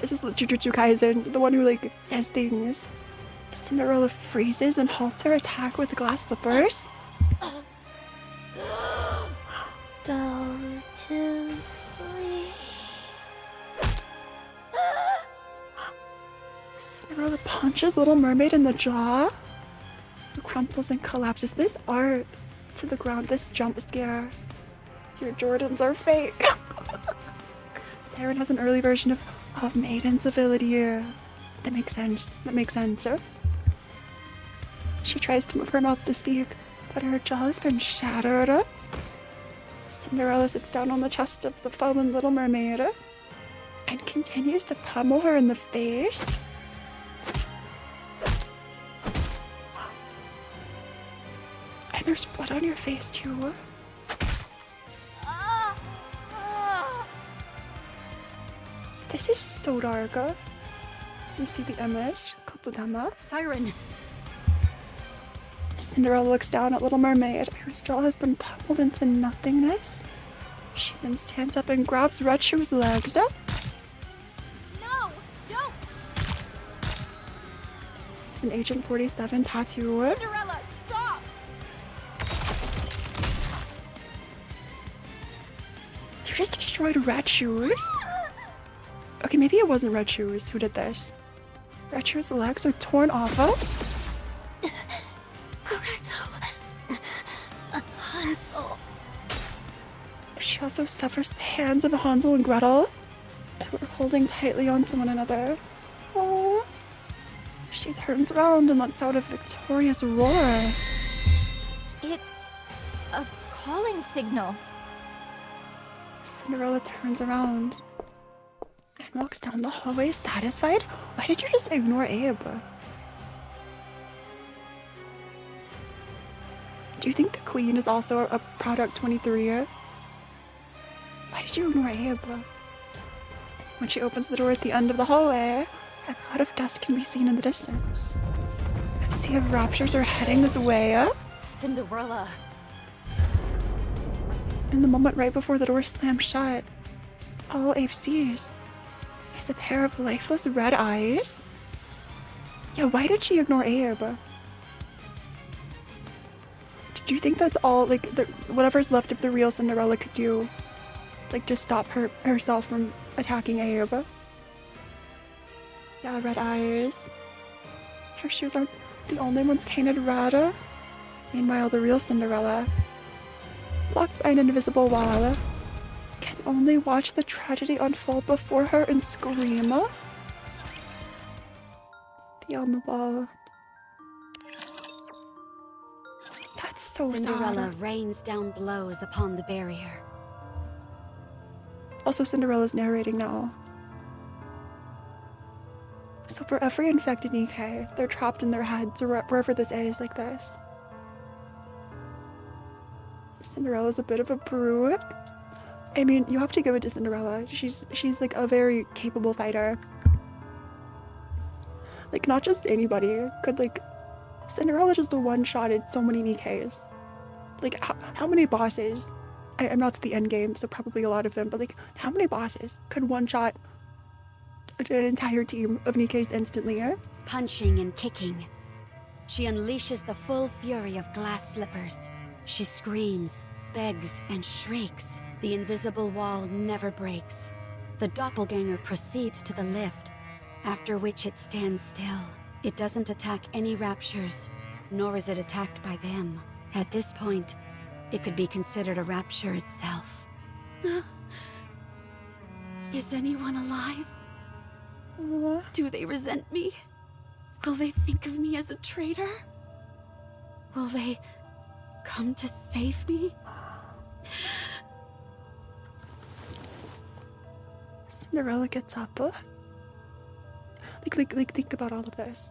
This is the Jujutsu Kaisen, the one who like says things. Cinderella freezes and halts her attack with the Glass Slippers. Go to sleep. Cinderella punches Little Mermaid in the jaw. Who crumples and collapses. This art to the ground, this jump scare. Your Jordans are fake. Siren has an early version of Maiden's ability here. That makes sense. That makes sense. She tries to move her mouth to speak, but her jaw has been shattered. Cinderella sits down on the chest of the fallen Little Mermaid and continues to pummel her in the face. And there's blood on your face too. This is so dark. You see the image? Siren! Cinderella looks down at Little Mermaid, whose jaw has been pummeled into nothingness. She then stands up and grabs Red Shoe's legs. No! Don't! It's an Agent 47 tattoo. Cinderella, stop! You just destroyed Red Shoes? Okay, maybe it wasn't Red Shoes who did this. Red Shoes' legs are torn off of. Gretel. Hansel. She also severs the hands of Hansel and Gretel, who are holding tightly onto one another. Aww. She turns around and lets out a victorious roar. It's a calling signal. Cinderella turns around and walks down the hallway satisfied. Why did you just ignore Abe? Do you think the Queen is also a Product 23? Why did you ignore Abe? When she opens the door at the end of the hallway, a cloud of dust can be seen in the distance. A sea of raptures are heading this way. Cinderella! In the moment right before the door slams shut, all Abe sees is a pair of lifeless red eyes Yeah, why did she ignore Abe? Do you think that's all, like, whatever's left of the real Cinderella could do? Like, just stop herself from attacking Abe? Yeah, red eyes. Her shoes aren't the only ones painted red. Meanwhile, the real Cinderella, blocked by an invisible wall, can only watch the tragedy unfold before her and scream. Beyond the wall. That's so Cinderella sad. rains down blows upon the barrier. Also, Cinderella's narrating now. So for every infected Nikke, they're trapped in their heads or wherever this is like this. Cinderella's a bit of a brute. I mean, you have to give it to Cinderella. She's like a very capable fighter. Like, not just anybody could, like, Cinderella just one-shotted so many Nikkes. Like, how many bosses? I'm not to the end game, so probably a lot of them, but like, how many bosses could one-shot an entire team of Nikkes instantly, eh? Punching and kicking. She unleashes the full fury of glass slippers. She screams, begs, and shrieks. The invisible wall never breaks. The doppelganger proceeds to the lift, after which it stands still. It doesn't attack any raptures, nor is it attacked by them. At this point, it could be considered a rapture itself. Is anyone alive? Do they resent me? Will they think of me as a traitor? Will they come to save me? Cinderella gets up. Like, think about all of this.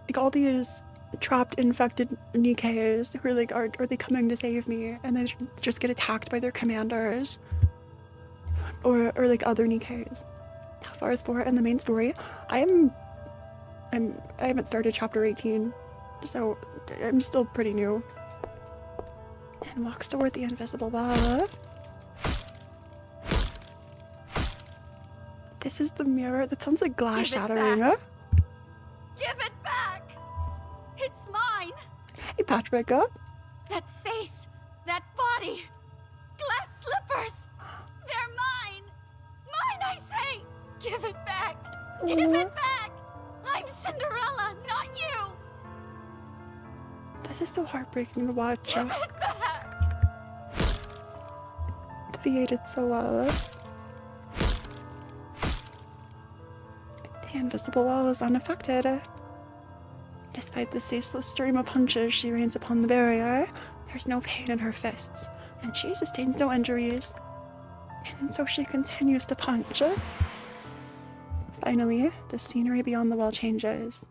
Like, all these trapped, infected Nikkes who are like, are they coming to save me? And they just get attacked by their commanders. Or like other Nikkes. How far is Phora in the main story? I haven't started chapter 18, so I'm still pretty new. And walks toward the invisible wall. This is the mirror. That sounds like glass shattering. Huh? Give it back! It's mine! Hey, Patrick. That face! That body! Glass slippers! They're mine! Mine, I say! Give it back! Give it back! I'm Cinderella, not you! This is so heartbreaking to watch. Give it back! The VA did so well. The invisible wall is unaffected. Despite the ceaseless stream of punches she rains upon the barrier, there's no pain in her fists, and she sustains no injuries. And so she continues to punch. Finally, the scenery beyond the wall changes.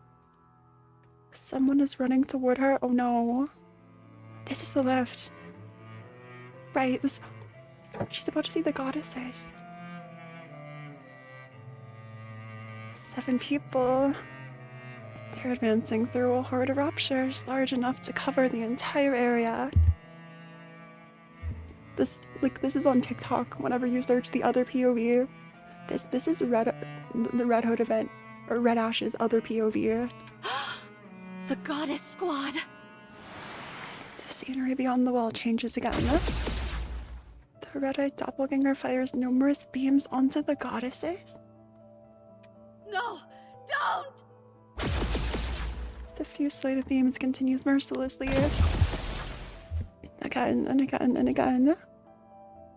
Someone is running toward her. Oh no. This is the lift. Right, she's about to see the goddesses. 7 people. They're advancing through a horde of raptures large enough to cover the entire area. This is on TikTok. Whenever you search the other POV, this is the Red Hood event, or Red Ash's other POV. The goddess squad! The scenery beyond the wall changes again. The red-eyed doppelganger fires numerous beams onto the goddesses. No! Don't! The fusillade of beams continues mercilessly. Again and again and again.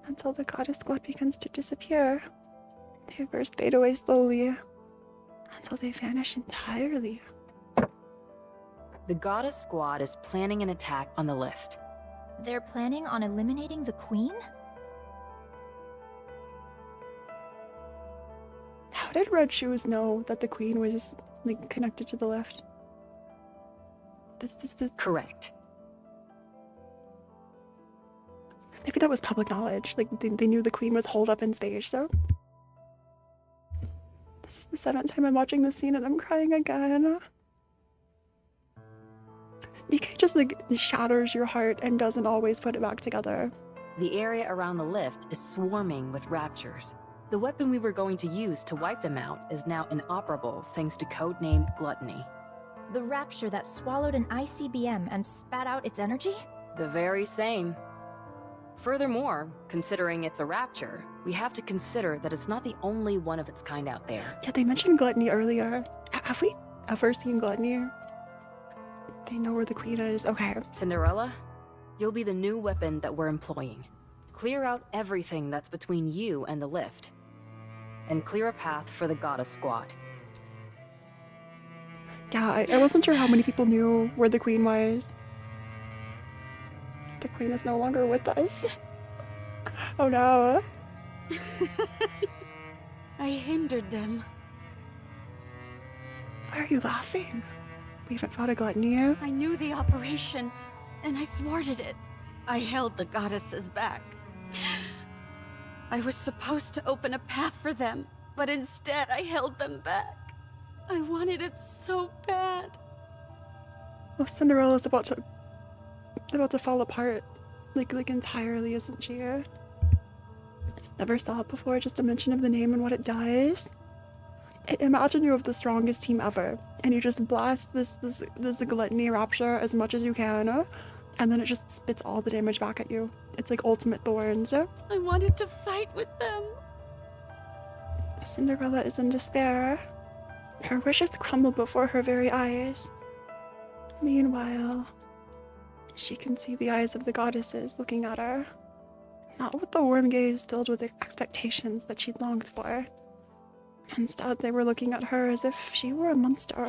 Until the goddess squad begins to disappear. They first fade away slowly. Until they vanish entirely. The goddess squad is planning an attack on the lift. They're planning on eliminating the queen? How did Red Shoes know that the queen was, like, connected to the lift? This. Correct. Maybe that was public knowledge. Like, they knew the queen was holed up in space, so... This is the 7th time I'm watching this scene and I'm crying again. Nikke just, like, shatters your heart and doesn't always put it back together. The area around the lift is swarming with raptures. The weapon we were going to use to wipe them out is now inoperable thanks to codename Gluttony. The rapture that swallowed an ICBM and spat out its energy? The very same. Furthermore, considering it's a rapture, we have to consider that it's not the only one of its kind out there. Yeah, they mentioned gluttony earlier. Have we ever seen gluttony? They know where the queen is. Okay. Cinderella, you'll be the new weapon that we're employing. Clear out everything that's between you and the lift. And clear a path for the goddess squad. Yeah, I wasn't sure how many people knew where the queen was. The queen is no longer with us. Oh no. I hindered them. Why are you laughing? We haven't fought a gluttony yet. I knew the operation, and I thwarted it. I held the goddesses back. I was supposed to open a path for them, but instead I held them back. I wanted it so bad. Oh, Cinderella's about to fall apart. Like entirely, isn't she? Never saw it before, just a mention of the name and what it does. Imagine you have the strongest team ever, and you just blast this gluttony rapture as much as you can, and then it just spits all the damage back at you. It's like ultimate thorns. I wanted to fight with them. Cinderella is in despair. Her wishes crumble before her very eyes. Meanwhile, she can see the eyes of the goddesses looking at her. Not with the warm gaze filled with expectations that she'd longed for. Instead, they were looking at her as if she were a monster.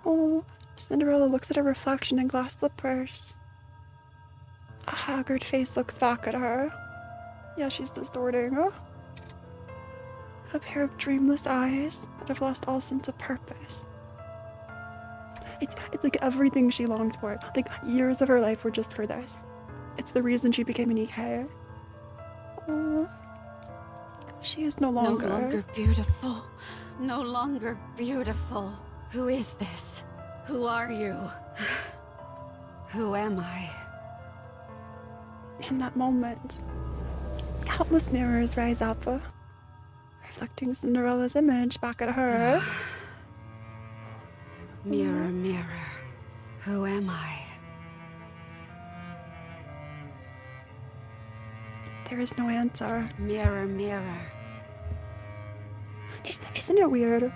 Oh, Cinderella looks at her reflection in glass slippers. A haggard face looks back at her. Yeah, she's distorting. A pair of dreamless eyes that have lost all sense of purpose. It's like everything she longed for. Like, years of her life were just for this. It's the reason she became a Nikke. Oh, she is no longer... No longer beautiful. No longer beautiful. Who is this? Who are you? Who am I? In that moment, countless mirrors rise up, reflecting Cinderella's image back at her. Mirror, mirror, who am I? There is no answer. Mirror, mirror. Isn't it weird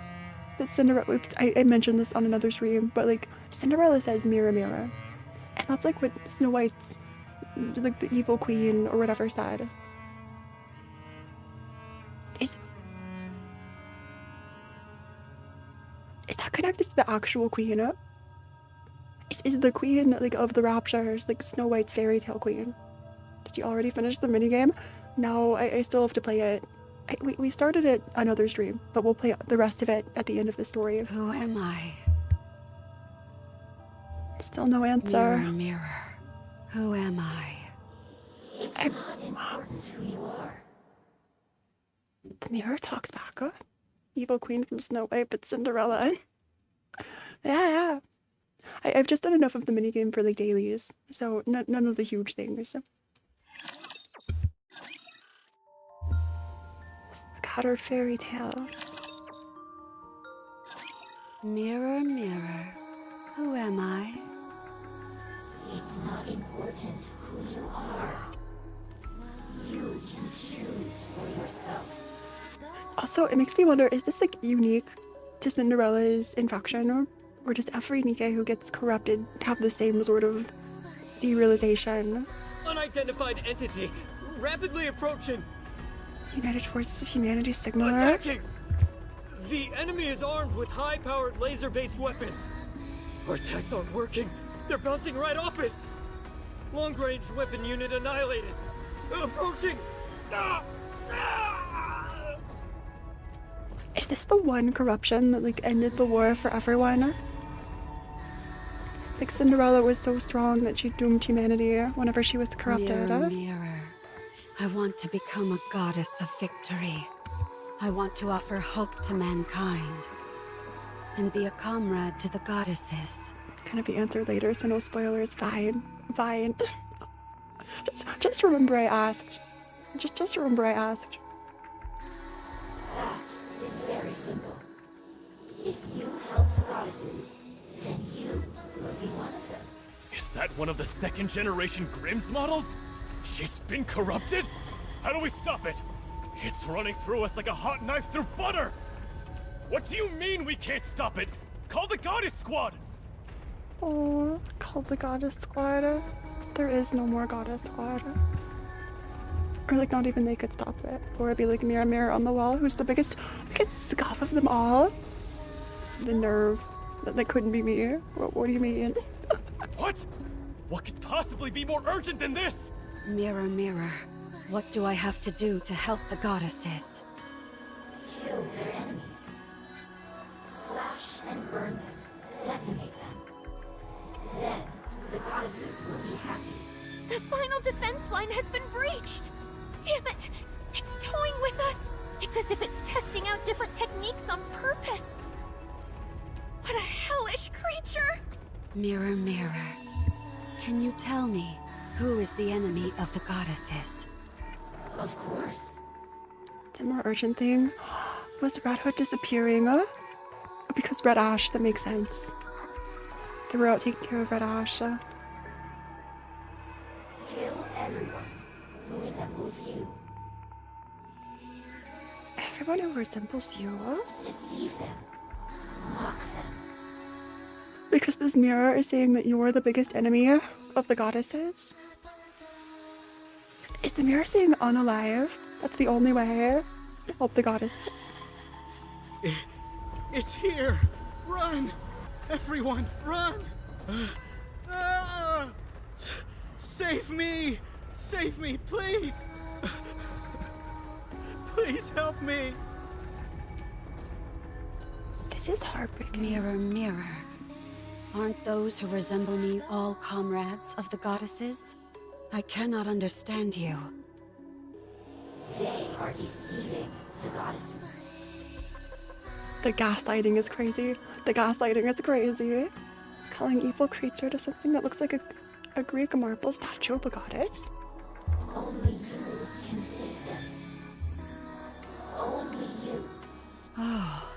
that Cinderella... I mentioned this on another stream, but like, Cinderella says mirror, mirror. And that's like what Snow White's, like the evil queen or whatever said. Is that connected to the actual queen? Is the queen like of the raptures like Snow White's fairy tale queen? Did you already finish the minigame? No, I still have to play it. We started it another stream, but we'll play the rest of it at the end of the story. Who am I? Still no answer. Mirror, mirror, who am I? It's not important who you are. The mirror talks back, huh? Evil queen from Snow White, but Cinderella. Yeah. I've just done enough of the minigame for like dailies, so none of the huge things. Scattered fairy tale. Mirror, mirror, who am I? It's not important who you are. You can choose for yourself. Also, it makes me wonder, is this like unique to Cinderella's infection, or does every Nikke who gets corrupted have the same sort of derealization? Unidentified entity, rapidly approaching. United Forces of Humanity signal attacking. The enemy is armed with high-powered laser-based weapons. Our attacks aren't working. They're bouncing right off it. Long-range weapon unit annihilated. Approaching. Is this the one corruption that like ended the war for everyone? Like Cinderella was so strong that she doomed humanity whenever she was corrupted. Mirror, mirror, I want to become a goddess of victory. I want to offer hope to mankind and be a comrade to the goddesses. Gonna be answered later, so no spoilers. Fine. Just remember I asked. Just remember I asked. That is very simple. If you help the goddesses, then you will be one of them. Is that one of the second-generation Grimm's models? She's been corrupted? How do we stop it? It's running through us like a hot knife through butter! What do you mean we can't stop it? Call the Goddess Squad! Oh, called the Goddess Squad. There is no more Goddess Squad. Or like not even they could stop it. Or it'd be like mirror, mirror on the wall. Who's the biggest scoff of them all? The nerve. That couldn't be me. What do you mean? What? What could possibly be more urgent than this? Mirror, mirror, what do I have to do to help the goddesses? Kill their enemies. Slash and burn them. Decimate them. Then, the goddesses will be happy. The final defense line has been breached! Damn it! It's toying with us! It's as if it's testing out different techniques on purpose! What a hellish creature! Mirror, mirror, can you tell me who is the enemy of the goddesses? Of course. The more urgent thing was Red Hood disappearing. Because Red Ash, that makes sense. They were out taking care of Red Ash. Kill everyone who resembles you. Everyone who resembles you? Deceive them. Mock them. Because this mirror is saying that you're the biggest enemy of the goddesses? Is the mirror saying unalive? That's the only way to help the goddesses. It's here! Run! Everyone, run! Save me! Save me, please! Please help me! This is heartbreaking. Mirror, mirror, aren't those who resemble me all comrades of the goddesses? I cannot understand you. They are deceiving the goddesses. The gaslighting is crazy. The gaslighting is crazy. Calling evil creature to something that looks like a Greek marble statue of a goddess. Only you can save them. Only you. Oh,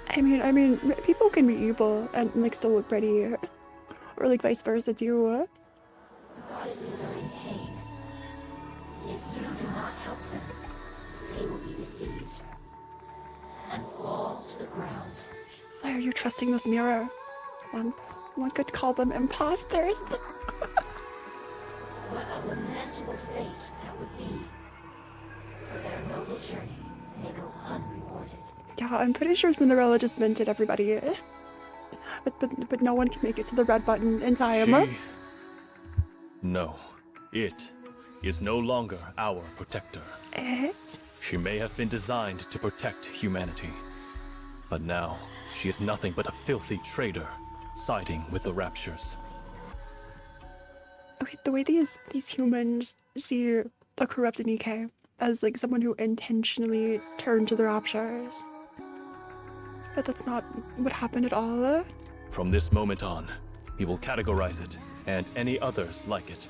I mean, people can be evil and like still look pretty, or like vice versa too. The goddesses are in pain. If you do not help them, they will be deceived and fall to the ground. Why are you trusting this mirror? One could call them imposters. What a lamentable fate that would be. For their noble journey may go unrewarded. Yeah, I'm pretty sure Cinderella just minted everybody. But no one can make it to the red button in time. No. It is no longer our protector. It? She may have been designed to protect humanity. But now, she is nothing but a filthy traitor, siding with the Raptures. Okay, the way these humans see the corrupted Nikke as like someone who intentionally turned to the Raptures. But that's not what happened at all. From this moment on, we will categorize it, and any others like it,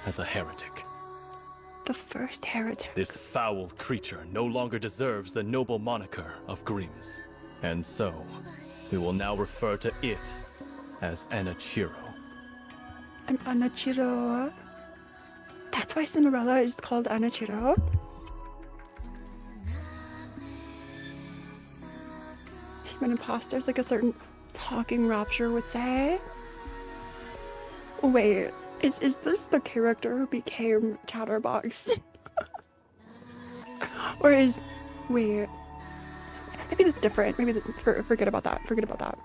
as a heretic. The first heretic. This foul creature no longer deserves the noble moniker of Grimm's. And so, we will now refer to it as Anachiro. An Anachiro. That's why Cinderella is called Anachiro. Human imposters, like a certain talking rapture would say. Wait, is this the character who became Chatterbox? Or is... Wait. Maybe that's different. Maybe forget about that. Forget about that.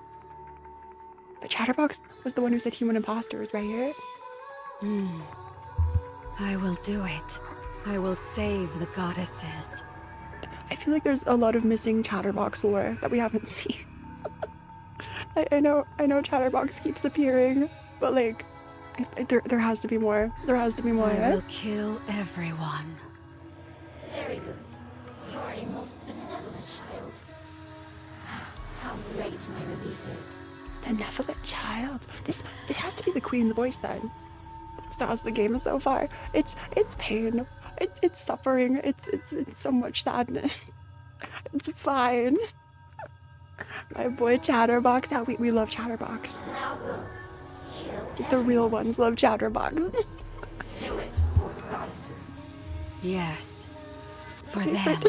But Chatterbox was the one who said human imposters, right? I will do it. I will save the goddesses. I feel like there's a lot of missing Chatterbox lore that we haven't seen. I know Chatterbox keeps appearing, but like, there has to be more. There has to be more. I will kill everyone. Very good. You are a most benevolent child. How great my relief is. Benevolent child. This has to be the Queen's voice then. So as the game is so far, it's pain. It's suffering. It's so much sadness. It's fine. My boy Chatterbox. How we love Chatterbox. Now go. Kill The real ones love Chatterbox. Do it for the goddesses. Yes. For Waiting them.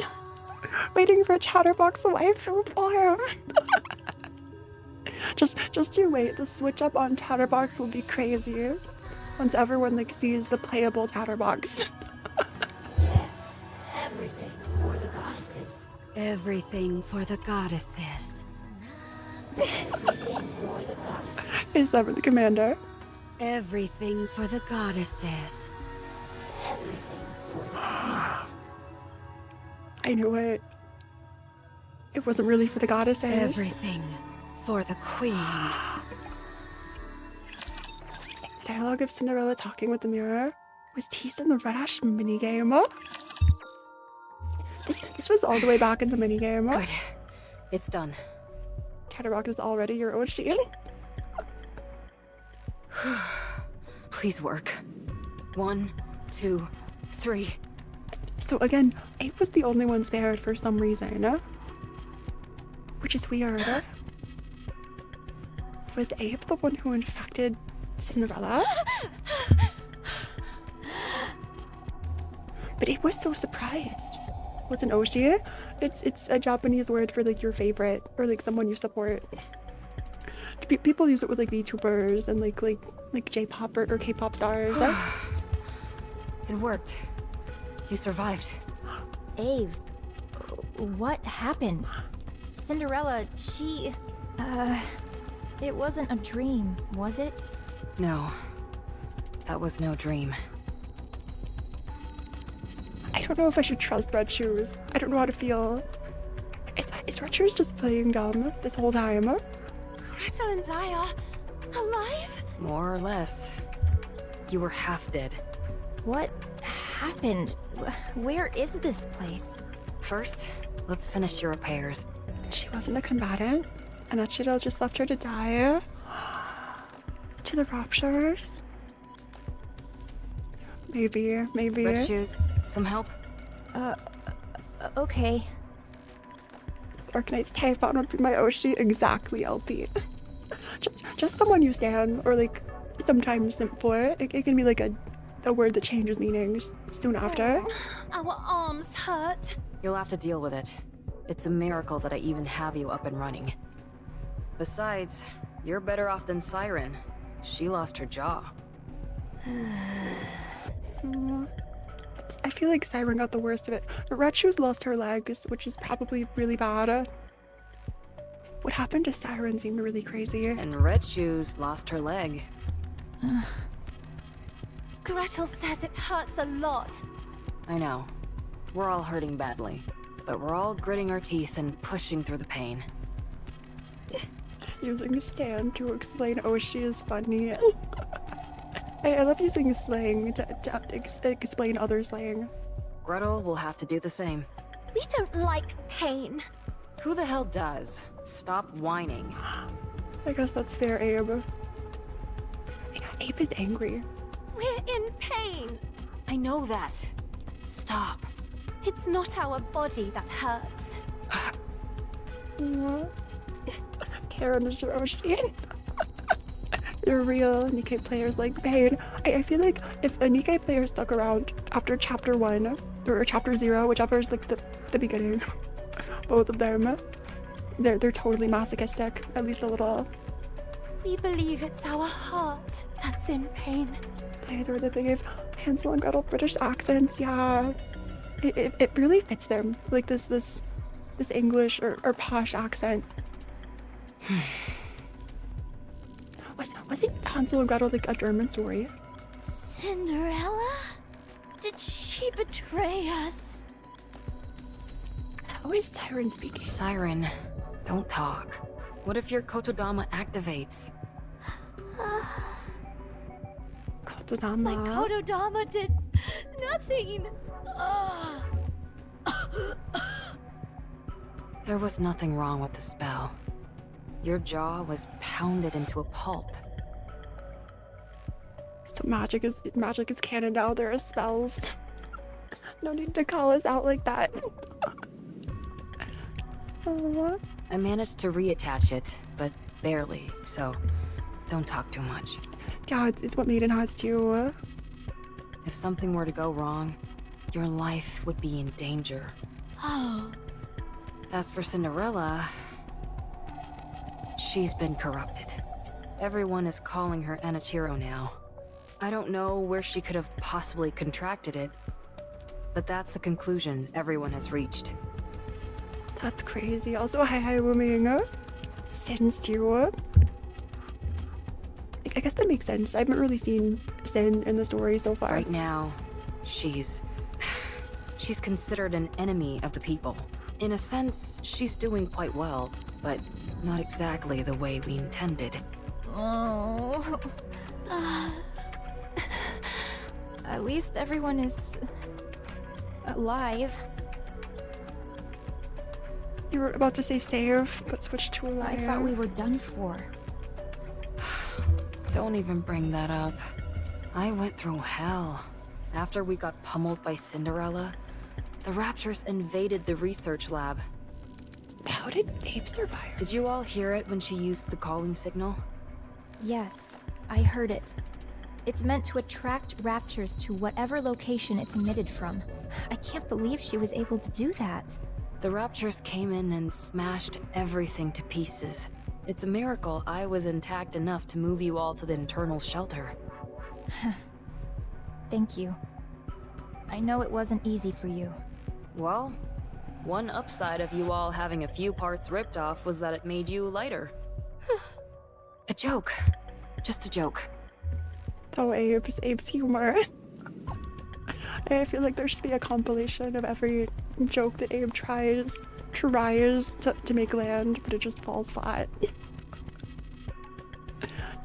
Waiting for Chatterbox wife to reform. Just you wait. The switch up on Chatterbox will be crazy. Once everyone like sees the playable Chatterbox. Yes, everything for the goddesses. Everything for the goddesses. Everything for the goddesses. Is ever the commander. Everything for the goddesses. Everything for the I knew it. It wasn't really for the goddesses. Everything for the queen. Dialogue of Cinderella talking with the mirror was teased in the Red Ash minigame. This was all the way back in the minigame. Good. It's done. Chatterbox is already your Ocean. Please work. 1, 2, 3. So again, Ape was the only one spared for some reason. Which is weird. Was Ape the one who infected Cinderella? But Ape was so surprised. What's an Oshi? It's a Japanese word for like your favorite or like someone you support. People use it with like VTubers and like J-pop or K-pop stars. It worked. You survived. Ave, what happened? Cinderella, she... it wasn't a dream, was it? No. That was no dream. I don't know if I should trust Red Shoes. I don't know how to feel. Is Red Shoes just playing dumb this whole time? Gretel and I are alive? More or less. You were half dead. What happened? Where is this place? First, let's finish your repairs. She wasn't a combatant, and Achiro just left her to die. To the Raptures? Maybe. Red Shoes, some help? Okay. Arknight's Typhon would be my Oshi exactly, LP. just someone you stand, or like sometimes simp for. It can be like a word that changes meanings soon after. Our arms hurt. You'll have to deal with it. It's a miracle that I even have you up and running. Besides, you're better off than Siren. She lost her jaw. I feel like Siren got the worst of it. Red Shoes lost her legs, which is probably really bad. What happened to Siren seemed really crazy. And Red Shoes lost her leg. Gretel says it hurts a lot. I know. We're all hurting badly. But we're all gritting our teeth and pushing through the pain. Using Stan to explain Oshi is funny. I love using slang to explain other slang. Gretel will have to do the same. We don't like pain. Who the hell does? Stop whining. I guess that's fair, Abe. Abe is angry. We're in pain. I know that. Stop. It's not our body that hurts. Karen is your Oshi. You're real. Nikke players like pain. I feel like if a Nikke player stuck around after chapter 1 or chapter 0, whichever is like the beginning, both of them, they're totally masochistic, at least a little. We believe it's our heart that's in pain. Players where they gave Hansel and Gretel British accents, yeah. It really fits them, like this English or posh accent. Wasn't Hansel and Gretel like a German story? Cinderella? Did she betray us? How is Siren speaking? Siren, don't talk. What if your Kotodama activates? Kotodama? My Kotodama did nothing. There was nothing wrong with the spell. Your jaw was pounded into a pulp. So magic is canon now. There are spells. No need to call us out like that. Oh, I managed to reattach it, but barely, so don't talk too much. yeah, it's what Maiden has too. If something were to go wrong, your life would be in danger. Oh. As for Cinderella, she's been corrupted. Everyone is calling her Anichiro now. I don't know where she could have possibly contracted it, but that's the conclusion everyone has reached. That's crazy. Also, hi, woman. Sin's too. I guess that makes sense. I haven't really seen Sin in the story so far. Right now, she's considered an enemy of the people. In a sense, she's doing quite well, but not exactly the way we intended. Oh. At least everyone is alive. You were about to say save, but switched to alive. I thought we were done for. Don't even bring that up. I went through hell. After we got pummeled by Cinderella, the Raptures invaded the research lab. How did Abe survive? Did you all hear it when she used the calling signal? Yes, I heard it. It's meant to attract raptures to whatever location it's emitted from. I can't believe she was able to do that. The Raptures came in and smashed everything to pieces. It's a miracle I was intact enough to move you all to the internal shelter. Thank you. I know it wasn't easy for you. Well, one upside of you all having a few parts ripped off was that it made you lighter. A joke. Just a joke. Oh, Abe's humor. I feel like there should be a compilation of every joke that Abe tries to make land, but it just falls flat.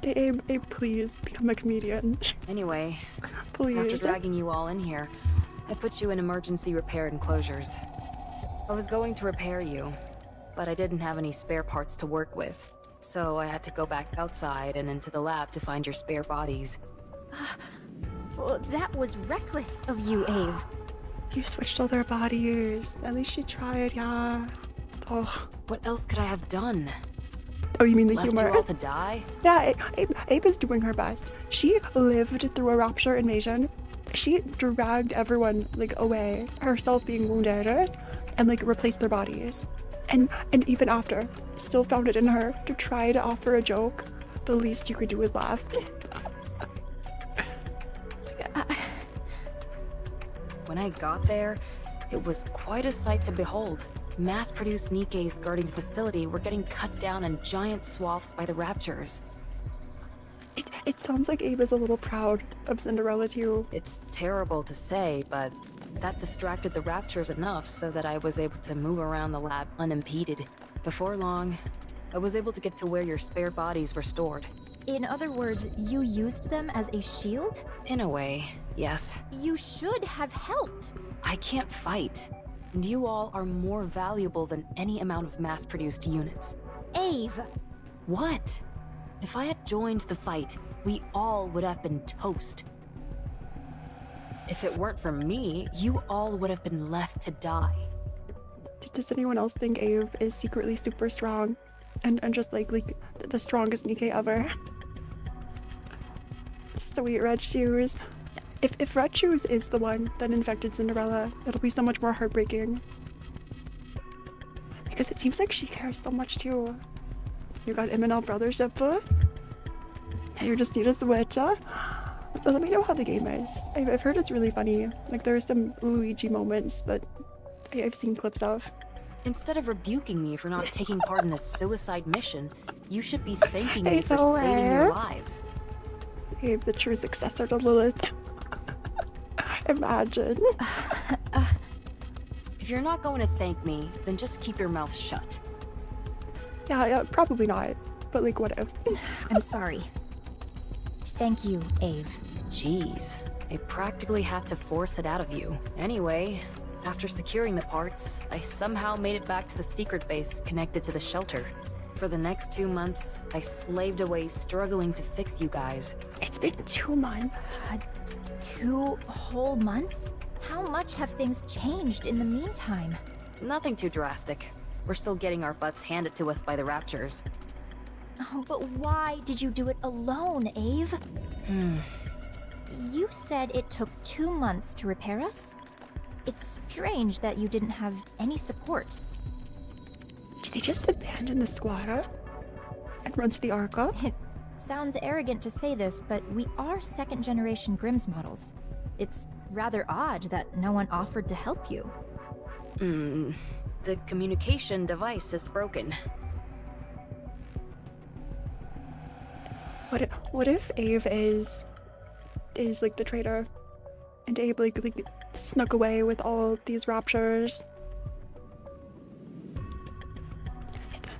Abe, please become a comedian. Anyway, please. After dragging you all in here, I put you in emergency repair enclosures. I was going to repair you, but I didn't have any spare parts to work with. So I had to go back outside and into the lab to find your spare bodies. Well, that was reckless of you, Ave. You switched all their bodies. At least she tried, yeah. Oh. What else could I have done? Oh, you mean the Left humor? you all to die? Yeah, Abe is doing her best. She lived through a rapture invasion. She dragged everyone, like, away, herself being wounded, and, like, replaced their bodies. And even after, still found it in her to try to offer a joke. The least you could do is laugh. When I got there, it was quite a sight to behold. Mass-produced Nikkes guarding the facility were getting cut down in giant swaths by the Raptures. It sounds like Abe is a little proud of Cinderella too. It's terrible to say, but that distracted the Raptures enough so that I was able to move around the lab unimpeded. Before long, I was able to get to where your spare bodies were stored. In other words, you used them as a shield? In a way, yes. You should have helped. I can't fight, and you all are more valuable than any amount of mass-produced units. Ave! What? If I had joined the fight, we all would have been toast. If it weren't for me, you all would have been left to die. Does anyone else think Abe is secretly super strong? And just like the strongest Nikke ever? Sweet Red Shoes. If Red Shoes is the one that infected Cinderella, it'll be so much more heartbreaking. Because it seems like she cares so much too. You got M&L brothership, and you just need a switch, Let me know how the game is. I've heard it's really funny. Like, there are some Luigi moments that I've seen clips of. Instead of rebuking me for not taking part in a suicide mission, you should be thanking me for saving your lives. Abe, the true successor to Lilith. Imagine. If you're not going to thank me, then just keep your mouth shut. Yeah, probably not. But like, what if? I'm sorry. Thank you, Ave. Jeez, I practically had to force it out of you. Anyway, after securing the parts, I somehow made it back to the secret base connected to the shelter. For the next 2 months, I slaved away struggling to fix you guys. It's been 2 months. 2 whole months? How much have things changed in the meantime? Nothing too drastic. We're still getting our butts handed to us by the Raptures. Oh, but why did you do it alone, Ave? You said it took 2 months to repair us? It's strange that you didn't have any support. Did they just abandon the squad and run to the Arca? It sounds arrogant to say this, but we are second-generation Grimm's models. It's rather odd that no one offered to help you. The communication device is broken. What if Ave is like the traitor, and Abe like snuck away with all these raptures?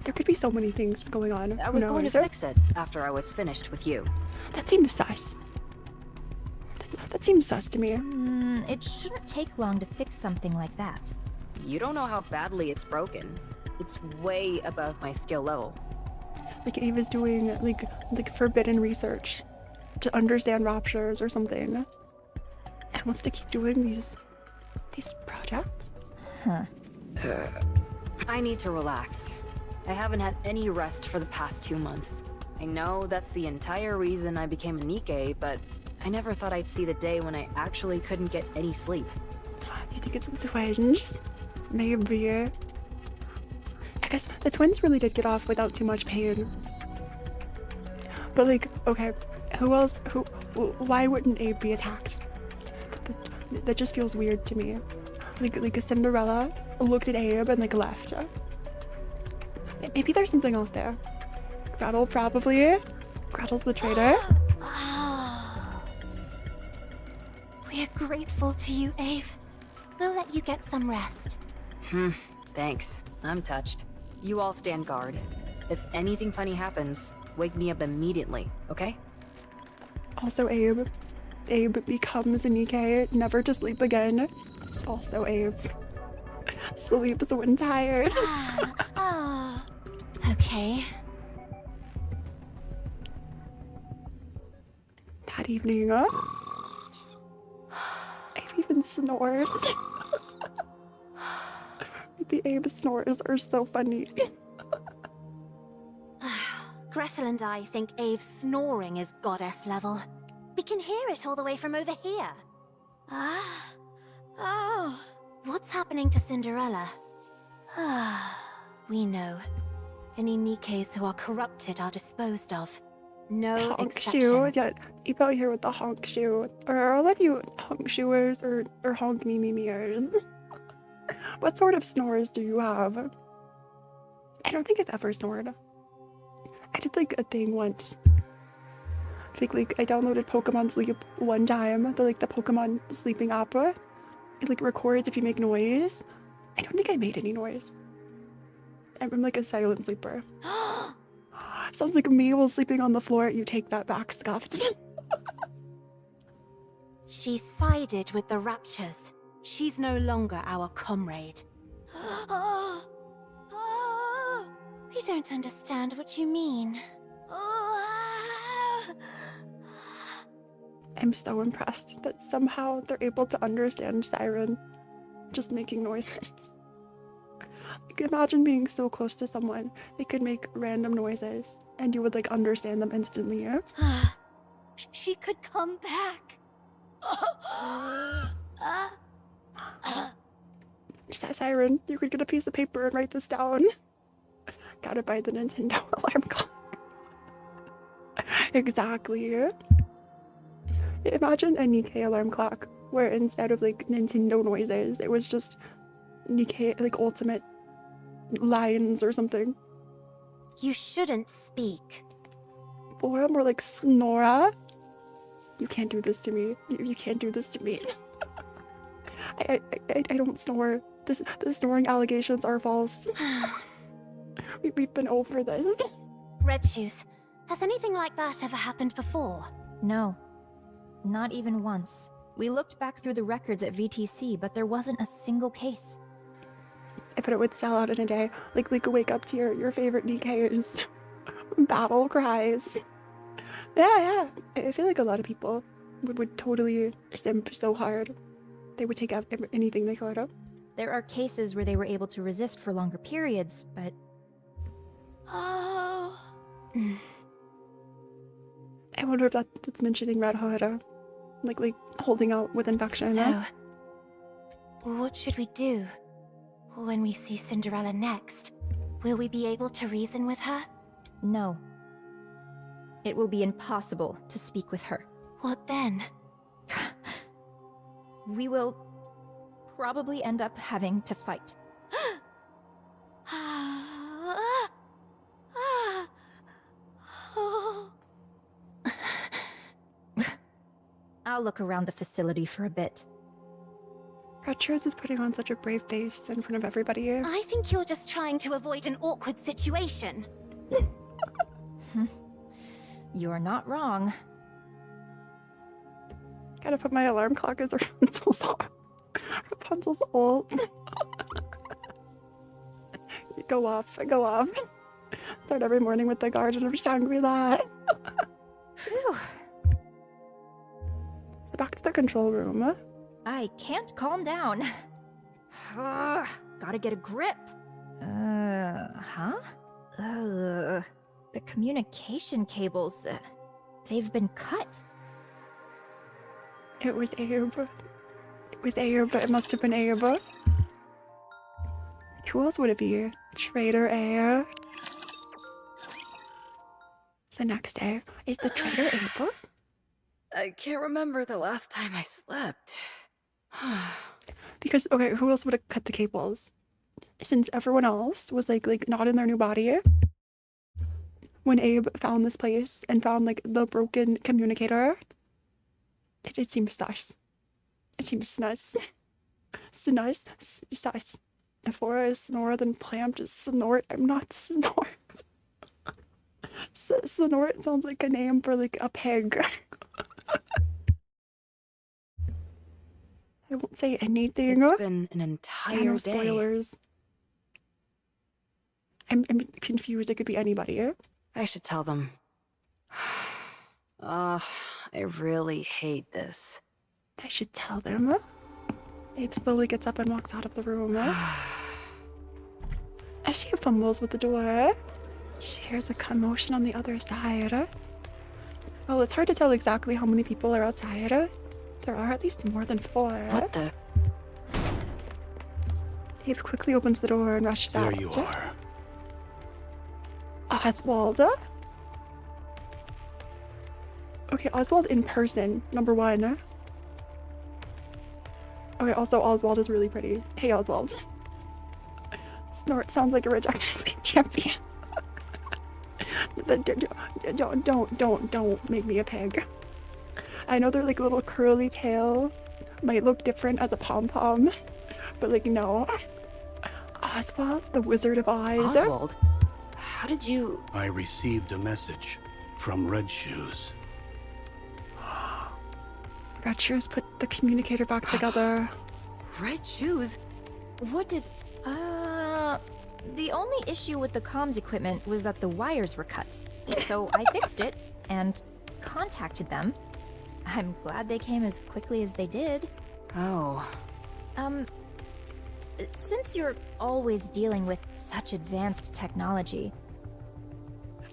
There could be so many things going on. I was going to fix it after I was finished with you. That seems sus. That seems sus to me. It shouldn't take long to fix something like that. You don't know how badly it's broken. It's way above my skill level. Like Ava's doing like forbidden research to understand raptures or something, and wants to keep doing these projects. I need to relax. I haven't had any rest for the past 2 months. I know that's the entire reason I became a Nikke, but I never thought I'd see the day when I actually couldn't get any sleep. You think it's the twins? Maybe. I guess the twins really did get off without too much pain. But like, okay, who else? Why wouldn't Abe be attacked? That just feels weird to me. Like a Cinderella looked at Abe and like left. Maybe there's something else there. Gretel, probably. Gretel's the traitor. We're grateful to you, Ave. We'll let you get some rest. Thanks. I'm touched. You all stand guard. If anything funny happens, wake me up immediately, okay? Also, Abe becomes a Nikke, never to sleep again. Also, Abe sleeps when tired. Okay. That evening, Abe even snores. The Abe snores are so funny. Gretel and I think Ave's snoring is goddess level. We can hear it all the way from over here. Oh. What's happening to Cinderella? We know. Any Nikkes who are corrupted are disposed of. No Honk exceptions. shoe. Yeah, Abe out here with the honk shoe. Or all of you honk shoers or honk me-me-meers. What sort of snores do you have? I don't think I've ever snored. I did like a thing once. Like I downloaded Pokemon Sleep one time. The Pokemon sleeping opera. It like records if you make noise. I don't think I made any noise. I'm like a silent sleeper. Sounds like me while sleeping on the floor. You take that back, scuffed. She sided with the Raptures. She's no longer our comrade. We don't understand what you mean. I'm so impressed that somehow they're able to understand Siren just making noises. Like, imagine being so close to someone, they could make random noises and you would like understand them instantly. Yeah? She could come back. Siren, you could get a piece of paper and write this down. Gotta buy the Nintendo alarm clock. Exactly. Imagine a Nikke alarm clock where instead of like Nintendo noises, it was just Nikke, like ultimate lines or something. You shouldn't speak. Or more like Snora. You can't do this to me. You can't do this to me. I don't snore. The snoring allegations are false. We've been over this. Red Shoes, has anything like that ever happened before? No. Not even once. We looked back through the records at VTC, but there wasn't a single case. I bet it would sell out in a day. Like wake up to your favorite Nikke's battle cries. Yeah. I feel like a lot of people would totally simp so hard. They would take anything they could. There are cases where they were able to resist for longer periods, but... Oh. I wonder if that's mentioning Red Hood, like holding out with infection. So, what should we do? When we see Cinderella next, will we be able to reason with her? No. It will be impossible to speak with her. What then? We will probably end up having to fight. I'll look around the facility for a bit. Retros is putting on such a brave face in front of everybody. I think you're just trying to avoid an awkward situation. You're not wrong. Gotta put my alarm clock as Rapunzel's on. Rapunzel's old. Go off. Start every morning with the Garden of Shangri-La. Phew. So back to the control room. I can't calm down. Gotta get a grip. Huh? The communication cables, they've been cut. It was Abe. It must have been Abe. Who else would it be? Traitor Abe. The next day. Is the traitor Abe? I can't remember the last time I slept. Because, okay, who else would have cut the cables? Since everyone else was like not in their new body. When Abe found this place and found the broken communicator, it seems sus. It seems sus. Sus. If Phora is snore, then Plam just snort. I'm not snort. Snort sounds like a name for a pig. I won't say anything. It's been an entire no day. Spoilers. I'm confused. It could be anybody. I should tell them. I really hate this. I should tell them. Abe slowly gets up and walks out of the room. As she fumbles with the door, she hears a commotion on the other side. Well, it's hard to tell exactly how many people are outside. There are at least more than 4. What the? Abe quickly opens the door and rushes out. There you are. Oswald. Okay, Oswald in person, number 1. Okay, also Oswald is really pretty. Hey, Oswald. Snort sounds like a rejected league champion. Don't make me a pig. I know their little curly tail might look different as a pom-pom, but no. Oswald, the Wizard of Oz. Oswald? How did you... I received a message from Red Shoes. Red Shoes put the communicator back together. Red Shoes? What did... The only issue with the comms equipment was that the wires were cut. So I fixed it and contacted them. I'm glad they came as quickly as they did. Oh. Since you're always dealing with such advanced technology...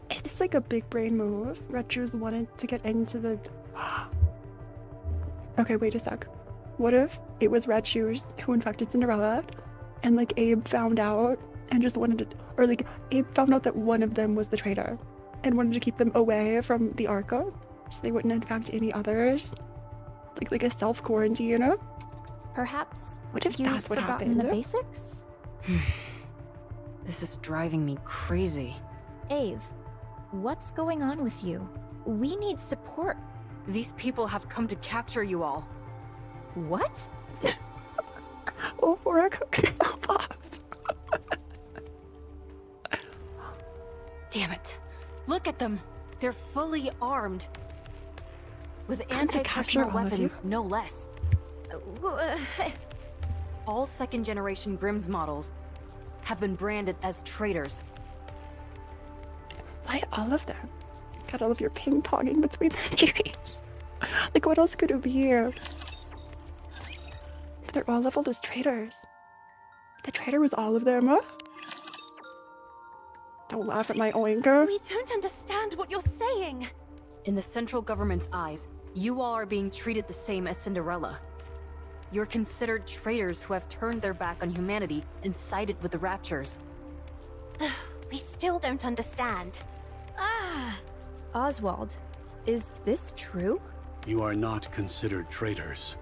Is this a big brain move? Red Shoes wanted to get into the... Okay, wait a sec. What if it was Red Shoes who infected Cinderella and Abe found out and just wanted to... Or Abe found out that one of them was the traitor and wanted to keep them away from the Arca so they wouldn't infect any others? Like a self-quarantine? Perhaps what if you've that's what forgotten happened? the basics? This is driving me crazy. Ave, what's going on with you? We need support. These people have come to capture you all. What? Oh, Phora cooks himself off. Damn it. Look at them. They're fully armed. With anti-personnel weapons, no less. All second-generation Grimm's models have been branded as traitors. Why all of them? Got all of your ping-ponging between the theories. What else could it be? They're all leveled as traitors. The traitor was all of them. Don't laugh at my oinker. We don't understand what you're saying. In the central government's eyes, you all are being treated the same as Cinderella. You're considered traitors who have turned their back on humanity and sided with the Raptures. We still don't understand. Oswald, is this true? You are not considered traitors.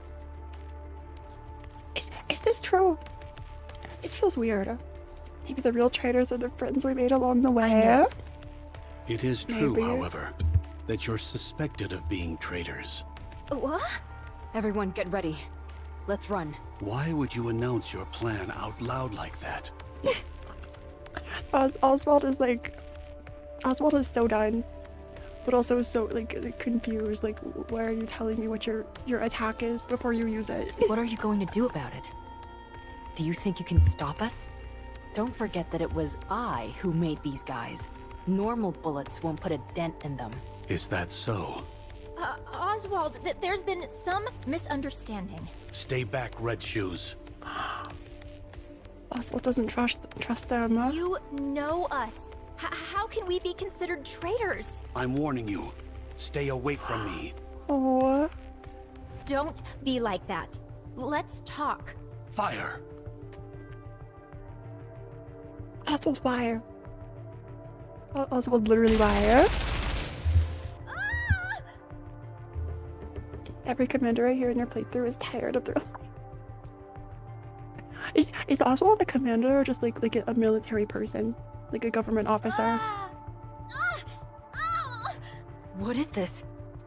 Is this true? It feels weird. Maybe the real traitors are the friends we made along the way. It is true, Maybe. however, that you're suspected of being traitors. What? Everyone get ready. Let's run. Why would you announce your plan out loud like that? Oswald is so done, but also so like confused. Like, why are you telling me what your attack is before you use it? What are you going to do about it? Do you think you can stop us? Don't forget that it was I who made these guys. Normal bullets won't put a dent in them. Is that so? Oswald, there's been some misunderstanding. Stay back, Red Shoes. Oswald doesn't trust them. You know us. How can we be considered traitors? I'm warning you. Stay away from me. Oh. Don't be like that. Let's talk. Fire! Oswald, why? Oswald, literally, why? Every commander I hear in your playthrough is tired of their life. Is Oswald a commander or just like a military person? Like a government officer? What is this?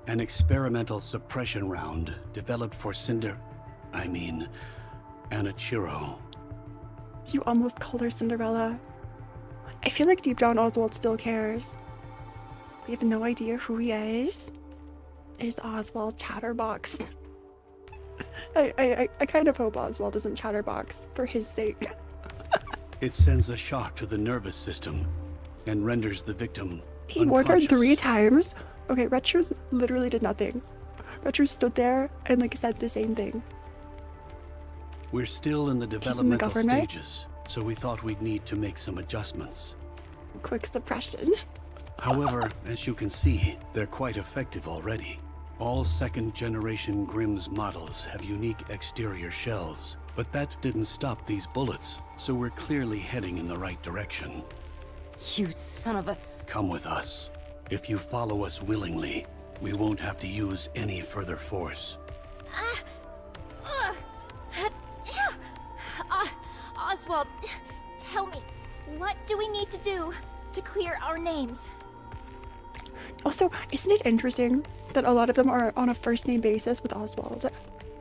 An experimental suppression round developed for Anichiro. You almost called her Cinderella. I feel like deep down Oswald still cares. We have no idea who he is. Is Oswald Chatterbox? I kind of hope Oswald isn't Chatterbox for his sake. It sends a shock to the nervous system and renders the victim He warned her 3 unconscious. times. Okay, Red Shoes literally did nothing. Red Shoes stood there and said the same thing. We're still in the in the developmental government? stages, so we thought we'd need to make some adjustments. Quick suppression. However, as you can see, they're quite effective already. All second-generation Grimm's models have unique exterior shells, but that didn't stop these bullets, so we're clearly heading in the right direction. You son of a... Come with us. If you follow us willingly, we won't have to use any further force. Oswald, tell me, what do we need to do to clear our names? Also, isn't it interesting that a lot of them are on a first-name basis with Oswald?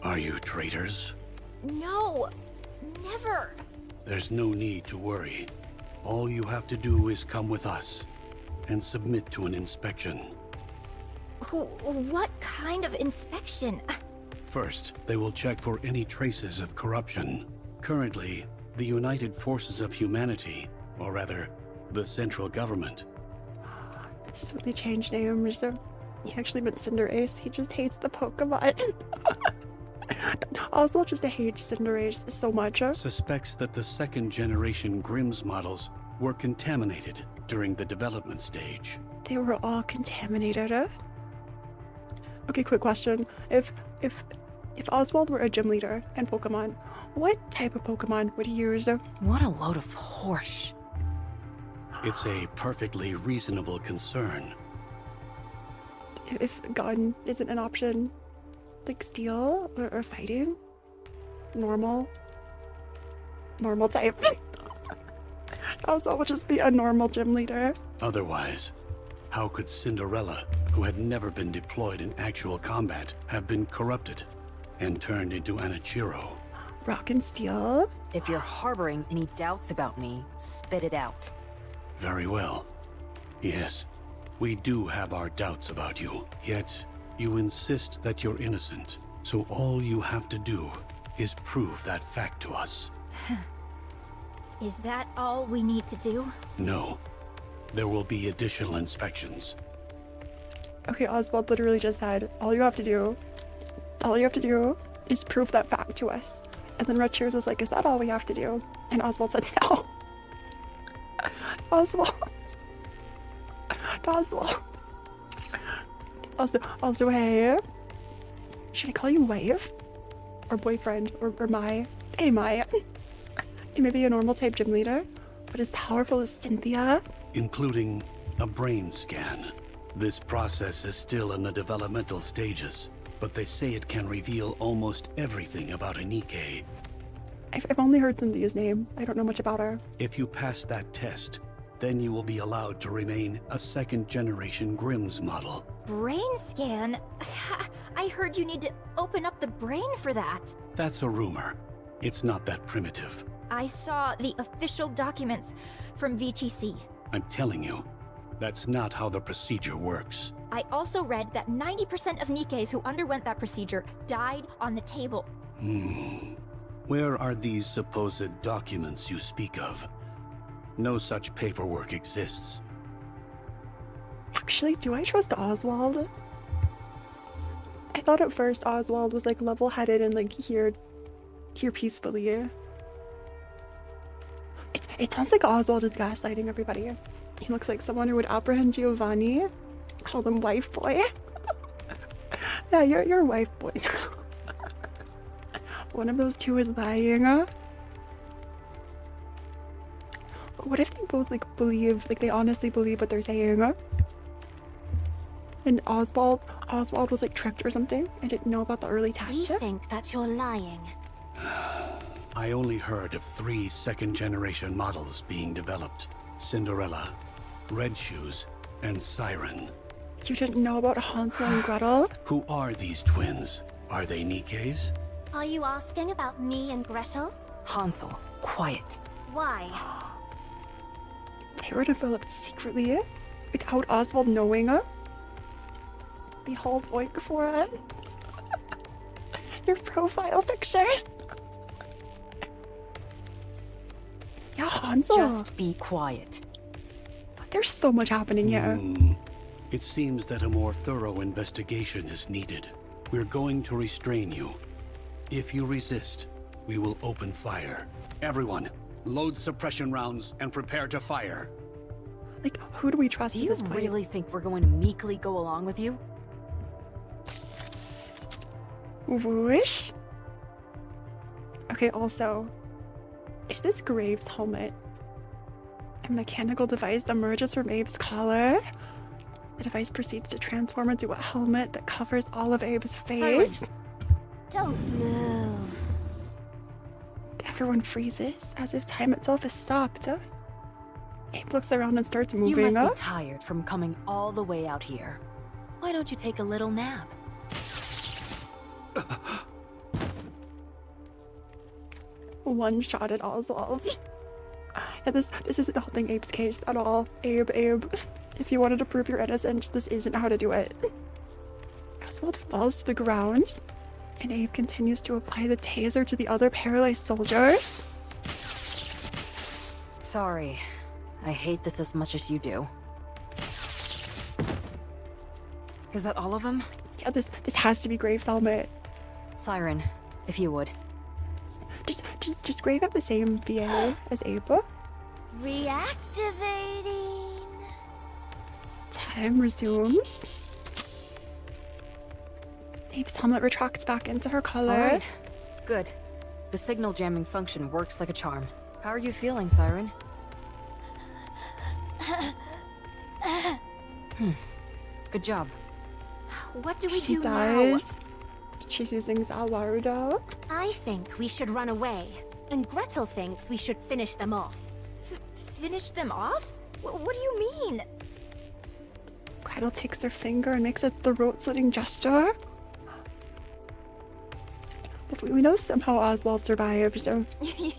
Are you traitors? No, never. There's no need to worry. All you have to do is come with us and submit to an inspection. What kind of inspection? First, they will check for any traces of corruption. Currently, the United Forces of Humanity, or rather, the central government. This is when they changed names. He actually meant Cinderace. He just hates the Pokemon. Oswald just hates Cinderace so much. Suspects that the second-generation Grimm's models were contaminated during the development stage. They were all contaminated. Okay, quick question. If Oswald were a gym leader in Pokemon, what type of Pokemon would he use? What a load of horse. It's a perfectly reasonable concern. If gun isn't an option, like steel or fighting? Normal type. Oswald would just be a normal gym leader. Otherwise, how could Cinderella, who had never been deployed in actual combat, have been corrupted and turned into Anichiro? Rock and steel? If you're harboring any doubts about me, spit it out. Very well. Yes, we do have our doubts about you, yet you insist that you're innocent. So all you have to do is prove that fact to us. Is that all we need to do? No. There will be additional inspections. Okay, Oswald literally just said, all you have to do is prove that fact to us. And then Red Shoes was like, is that all we have to do? And Oswald said no. Oswald. Also, hey. Should I call you wife? Or boyfriend? Or my? Hey, my. Maybe a normal type gym leader, but as powerful as Cynthia? Including a brain scan. This process is still in the developmental stages, but they say it can reveal almost everything about a Nikke. I've only heard Cynthia's name. I don't know much about her. If you pass that test, then you will be allowed to remain a second-generation Grimm's model. Brain scan? I heard you need to open up the brain for that. That's a rumor. It's not that primitive. I saw the official documents from VTC. I'm telling you, that's not how the procedure works. I also read that 90% of Nikkes who underwent that procedure died on the table. Where are these supposed documents you speak of? No such paperwork exists. Actually, do I trust Oswald? I thought at first Oswald was like level-headed and like here peacefully. It sounds like Oswald is gaslighting everybody. He looks like someone who would apprehend Giovanni, call them wife boy. Yeah, you're wife boy. One of those two is lying. What if they both like believe, like they honestly believe what they're saying? And Oswald was like tricked or something and didn't know about the early test. We think that you're lying. I only heard of 3 second-generation models being developed. Cinderella, Red Shoes, and Siren. You didn't know about Hansel and Gretel? Who are these twins? Are they Nikkes? Are you asking about me and Gretel? Hansel, quiet. Why? They were developed secretly, without Oswald knowing. Behold, oink Phora. Your profile picture. Yeah, Hansel. Just be quiet. There's so much happening here. It seems that a more thorough investigation is needed. We're going to restrain you. If you resist, we will open fire. Everyone, load suppression rounds and prepare to fire. Like, who do we trust Do at you this point? really think we're going to meekly go along with you? Whoosh. Okay, also, is this Graves' helmet? A mechanical device emerges from Abe's collar. The device proceeds to transform into a helmet that covers all of Abe's face. Siren. Don't move. Everyone freezes, as if time itself has stopped. Abe looks around and starts moving. You must be tired from coming all the way out here. Why don't you take a little nap? One shot at Oswald. Yeah, this isn't helping Abe's case at all. Abe, if you wanted to prove your innocence, this isn't how to do it. Oswald falls to the ground, and Abe continues to apply the taser to the other paralyzed soldiers. Sorry. I hate this as much as you do. Is that all of them? Yeah, this has to be Graves' helmet. Siren, if you would. Just Grave have the same VA as Abe. Reactivating. Time resumes. Abe's helmet retracts back into her color. Alright. Good. The signal jamming function works like a charm. How are you feeling, Siren? Good job. What do we She do does. She's using Zawardo. I think we should run away. And Gretel thinks we should finish them off. Finish them off? What do you mean? Gretel takes her finger and makes a throat-slitting gesture. But we know somehow Oswald survived, so...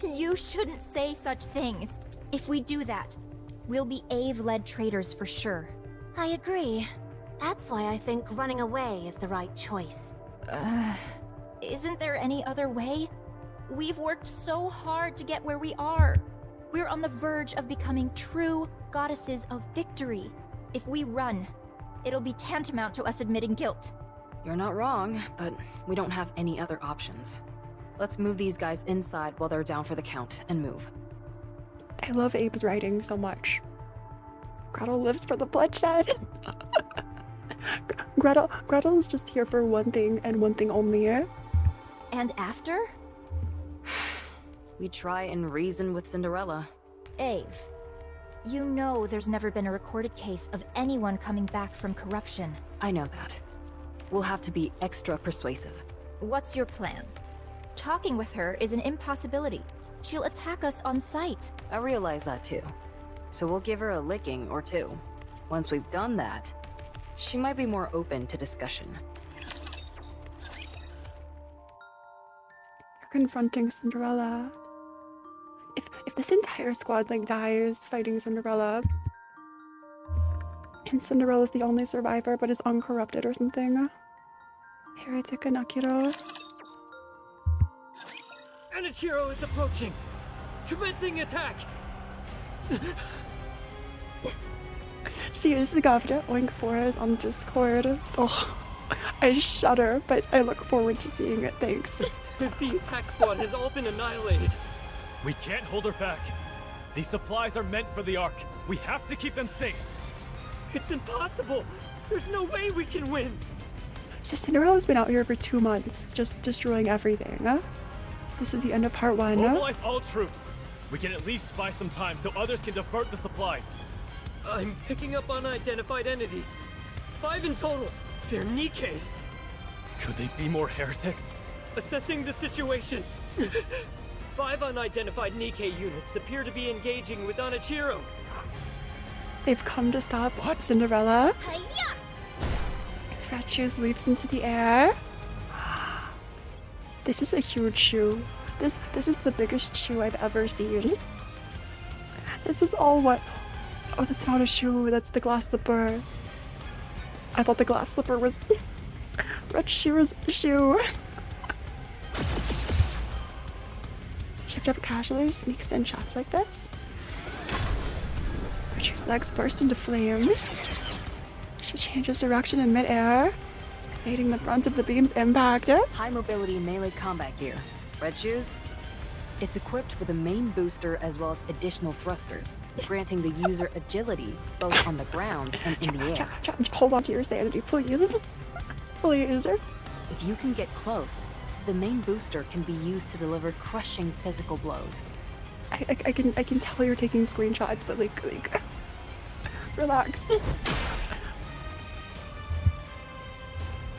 You shouldn't say such things. If we do that, we'll be Ave-led traitors for sure. I agree. That's why I think running away is the right choice. Isn't there any other way? We've worked so hard to get where we are. We're on the verge of becoming true goddesses of victory. If we run, it'll be tantamount to us admitting guilt. You're not wrong, but we don't have any other options. Let's move these guys inside while they're down for the count, and move. I love Abe's writing so much. Gretel lives for the bloodshed. Gretel is just here for one thing and one thing only. And after? We try and reason with Cinderella. Ave, you know there's never been a recorded case of anyone coming back from corruption. I know that. We'll have to be extra persuasive. What's your plan? Talking with her is an impossibility. She'll attack us on sight. I realize that too. So we'll give her a licking or two. Once we've done that, she might be more open to discussion. You're confronting Cinderella. If this entire squad like dies fighting Cinderella, and Cinderella's the only survivor but is uncorrupted or something. Heretic and Akira. Anichiro is approaching! Commencing attack! Seriously, Gavda, oink Phora on Discord. Oh, I shudder, but I look forward to seeing it, thanks. The attack squad has all been annihilated. We can't hold her back. These supplies are meant for the Ark. We have to keep them safe. It's impossible! There's no way we can win! So Cinderella's been out here for 2 months, just destroying everything, huh? This is the end of part 1. Mobilize all troops. We can at least buy some time so others can divert the supplies. I'm picking up unidentified entities. 5 in total. They're Nikkes. Could they be more heretics? Assessing the situation. 5 unidentified Nikke units appear to be engaging with Anichiro. They've come to stop Cinderella. Hi-ya! Red Shoes leaps into the air. This is a huge shoe. This is the biggest shoe I've ever seen. This is all what... Oh, that's not a shoe. That's the glass slipper. I thought the glass slipper was... Red Shoes' shoe. Chipped up casually sneaks in shots like this. Red Shoes' legs burst into flames. She changes direction in midair, evading the brunt of the beam's impact. High mobility melee combat gear. Red Shoes? It's equipped with a main booster as well as additional thrusters, granting the user agility both on the ground and in the air. Hold on to your sanity, please. Please. If you can get close, the main booster can be used to deliver crushing physical blows. I can tell you're taking screenshots, but like relax.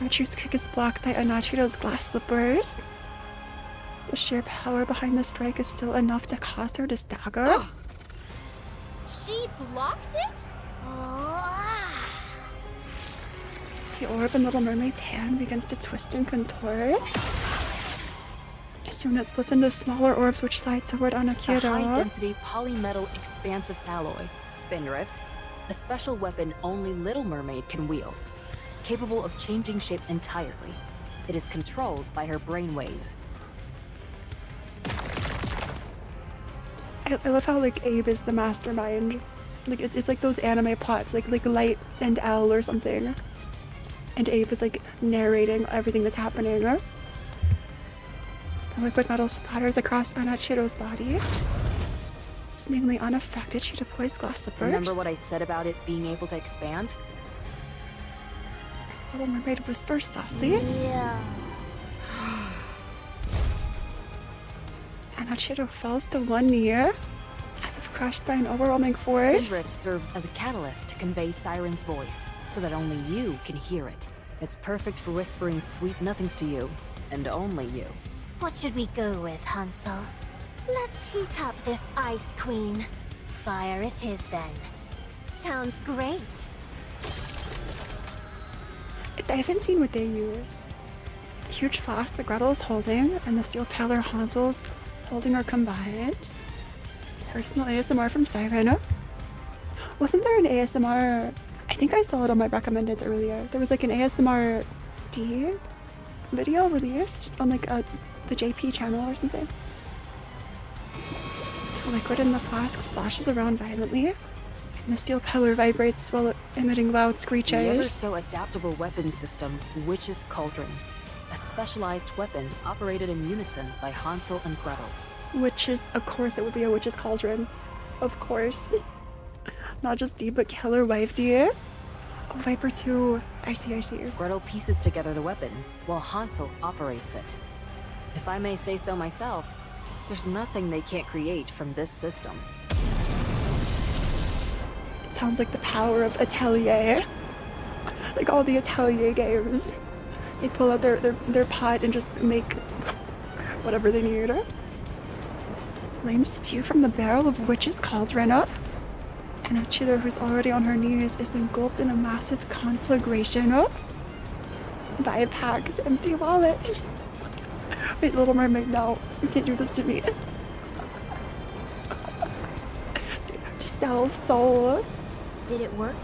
Archer's kick is blocked by Anachiro's glass slippers. The sheer power behind the strike is still enough to cause her to stagger. She blocked it? The orb in Little Mermaid's hand begins to twist and contort. Soon it splits into smaller orbs which fly toward Anakira. A high-density polymetal expansive alloy, Spindrift, a special weapon only Little Mermaid can wield, capable of changing shape entirely. It is controlled by her brainwaves. I love how like Abe is the mastermind. Like it's like those anime plots, like Light and L or something. And Abe is like narrating everything that's happening. The liquid metal splatters across Anachiro's body. Seemingly unaffected, she deploys glass slippers. Remember what I said about it being able to expand? Little Mermaid whispers softly. Yeah. Anachiro falls to one knee, as if crushed by an overwhelming force. Spindrift serves as a catalyst to convey Siren's voice, so that only you can hear it. It's perfect for whispering sweet nothings to you, and only you. What should we go with, Hansel? Let's heat up this Ice Queen. Fire it is, then. Sounds great. I haven't seen what they use. The huge flask that Gretel is holding and the steel paddler Hansel's holding are combined. Personal ASMR from Siren. Wasn't there an ASMR? I think I saw it on my recommended earlier. There was like an ASMR D video released on like the JP channel or something. The liquid in the flask sloshes around violently, and the steel pillar vibrates while emitting loud The screeches. ever-so-adaptable weapon system, Witch's Cauldron. A specialized weapon operated in unison by Hansel and Gretel. Which is, of course, it would be a witch's cauldron. Of course. Not just D, but killer wife D. Oh, Viper too. I see. Gretel pieces together the weapon, while Hansel operates it. If I may say so myself, there's nothing they can't create from this system. It sounds like the power of Atelier. Like all the Atelier games. They pull out their pot and just make whatever they need. Flames spew from the barrel of Witch's Cauldron. And a cheater who's already on her knees is engulfed in a massive conflagration by a Pack's empty wallet. Wait, Little Mermaid, no. You can't do this to me. Giselle's soul. Did it work?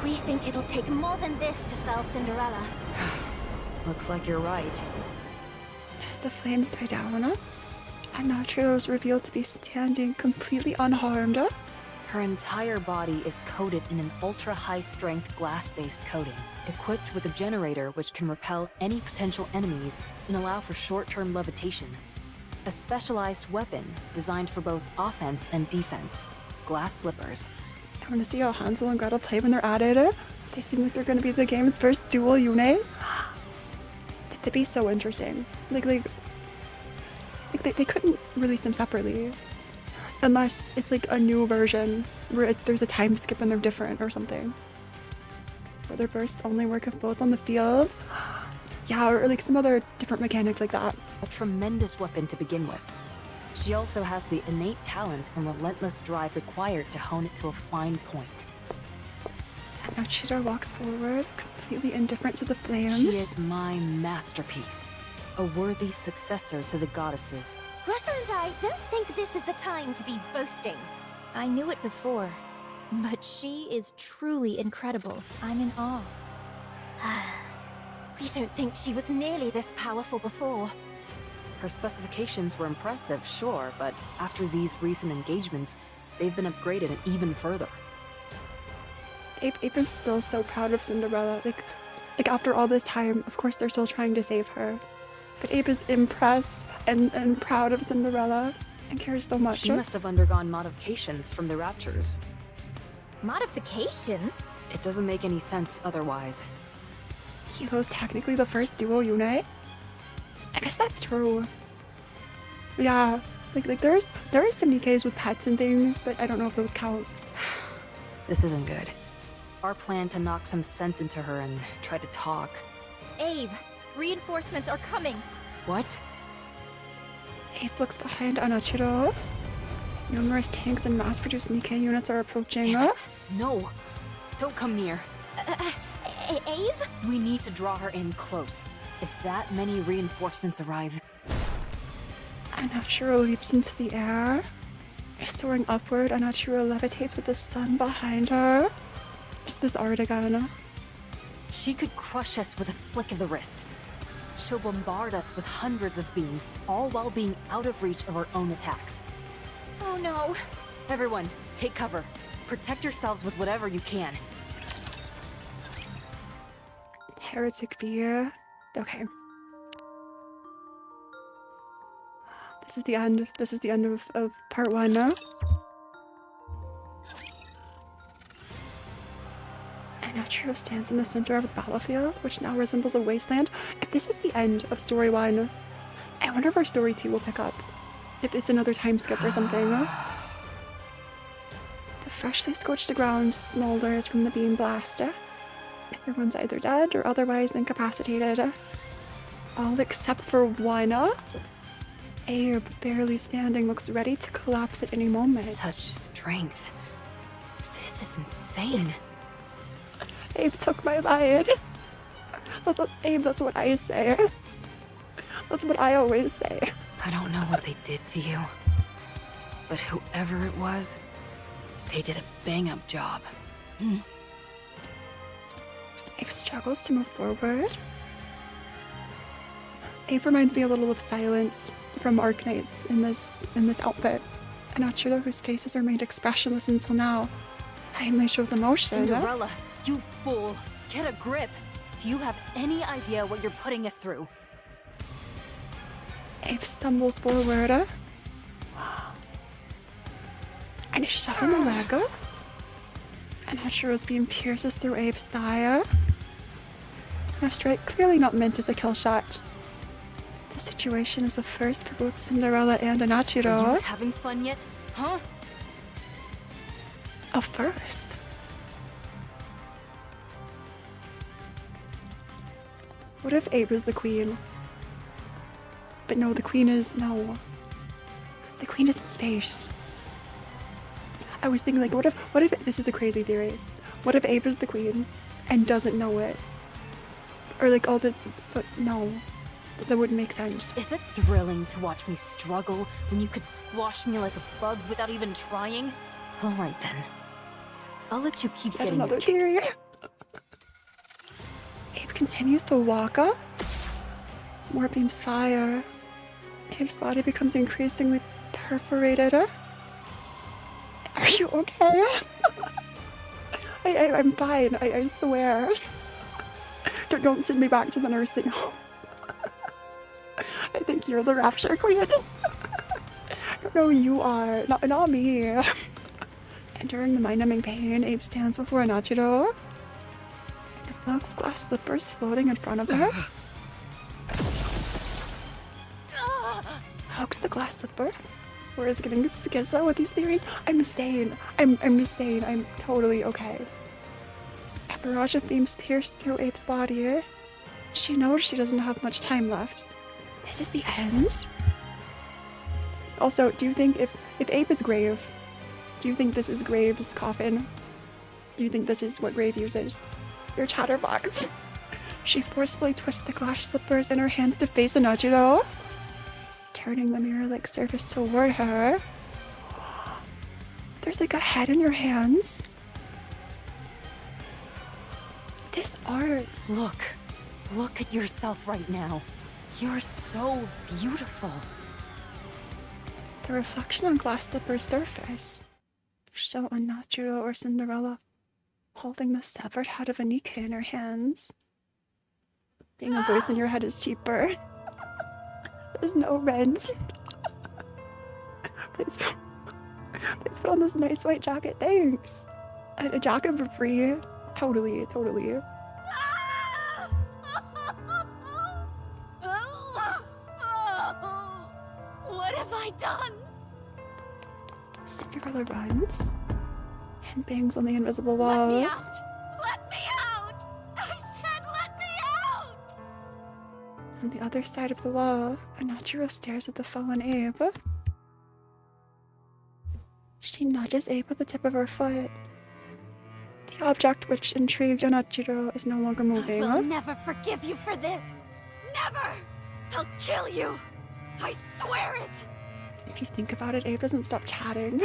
We think it'll take more than this to fell Cinderella. Looks like you're right. As the flames die down, Anatrio is revealed to be standing completely unharmed. Her entire body is coated in an ultra-high-strength glass-based coating, equipped with a generator which can repel any potential enemies and allow for short-term levitation. A specialized weapon designed for both offense and defense. Glass slippers. I want to see how Hansel and Gretel play when they're at it. They seem like they're going to be the game's first dual unit. That'd be so interesting. Like they couldn't release them separately. Unless it's like a new version where there's a time skip and they're different or something. Weather bursts only work if both on the field. Yeah, or like some other different mechanic like that. A tremendous weapon to begin with. She also has the innate talent and relentless drive required to hone it to a fine point. And now Cheetah walks forward, completely indifferent to the flames. She is my masterpiece. A worthy successor to the goddesses. Gretel and I don't think this is the time to be boasting. I knew it before, but she is truly incredible. I'm in awe. We don't think she was nearly this powerful before. Her specifications were impressive, sure, but after these recent engagements, they've been upgraded even further. Ape is still so proud of Cinderella. Like after all this time, of course they're still trying to save her. But Ape is impressed and proud of Cinderella and cares so much. She must have undergone modifications from the Raptures. Modifications? It doesn't make any sense otherwise. Kilo's technically the first duo unit. I guess that's true. Yeah, like there are some Nikkes with pets and things, but I don't know if those count. This isn't good. Our plan to knock some sense into her and try to talk. Ave, reinforcements are coming. What? Ape looks behind Anachiro. Numerous tanks and mass-produced Nikke units are approaching. Damn it. No, don't come near. Ave? We need to draw her in close. If that many reinforcements arrive... Anachiro leaps into the air. Soaring upward, Anachiro levitates with the sun behind her. Just this art again. She could crush us with a flick of the wrist. She'll bombard us with hundreds of beams, all while being out of reach of her own attacks. Oh no. Everyone, take cover. Protect yourselves with whatever you can. Heretic beer. Okay. This is the end. This is the end of part 1 now. Anachiro stands in the center of the battlefield, which now resembles a wasteland. If this is the end of story 1, I wonder where story 2 will pick up. If it's another time skip or something. The freshly scorched ground smolders from the beam blast. Everyone's either dead or otherwise incapacitated. All except for one. Abe, barely standing, looks ready to collapse at any moment. Such strength. This is insane. Abe took my life. Abe, that's what I say. That's what I always say. I don't know what they did to you, but whoever it was, they did a bang-up job. Abe struggles to move forward. Abe reminds me a little of Silence from Arknights in this outfit. Anachiro, whose face has remained expressionless until now, finally shows emotion. Cinderella, you fool! Get a grip! Do you have any idea what you're putting us through? Abe stumbles forward. And a shot in the leg. And Hachiro's beam pierces through Abe's thigh. A strike clearly not meant as a kill shot. The situation is a first for both Cinderella and Are Hachiro. you having fun yet? Huh? A first. What if Abe is the queen? But no, the queen is no. The queen is in space. I was thinking like, what if this is a crazy theory? What if Abe is the queen and doesn't know it? Or like all the, but no, that wouldn't make sense. Is it thrilling to watch me struggle when you could squash me like a bug without even trying? All right then. I'll let you keep Yet getting your another kicks. theory. Abe continues to walk up. More beams fire. Abe's body becomes increasingly perforated. Are you okay? I'm fine. I swear. Don't send me back to the nursing home. I think you're the rapture queen. No, you are. Not me. Entering the mind-numbing pain, Abe stands before Hachiro. It looks glass slippers floating in front of her. Hugs the glass slipper. We're just getting schizo with these theories. I'm sane. I'm sane. I'm totally okay. A barrage of beams pierce through Abe's body. She knows she doesn't have much time left. This is the end? Also, do you think if Abe is Grave, do you think this is Grave's coffin? Do you think this is what Grave uses? Your chatterbox. She forcefully twists the glass slippers in her hands to face Hachiro, turning the mirror-like surface toward her. There's like a head in your hands. This art. Look at yourself right now. You're so beautiful. The reflection on glass slipper's surface show a Hachiro or Cinderella holding the severed head of a Nikke in her hands. Being a voice in your head is cheaper. There's no rent. Please put on this nice white jacket. Thanks. A jacket for free. Totally. What have I done? Cinderella runs and bangs on the invisible wall. Let me out! Let me out! I said let me out! On the other side of the wall, Hachiro stares at the fallen Abe. She nudges Abe with the tip of her foot. The object which intrigued Hachiro is no longer moving. I will never forgive you for this! Never! I'll kill you! I swear it! If you think about it, Abe doesn't stop chatting.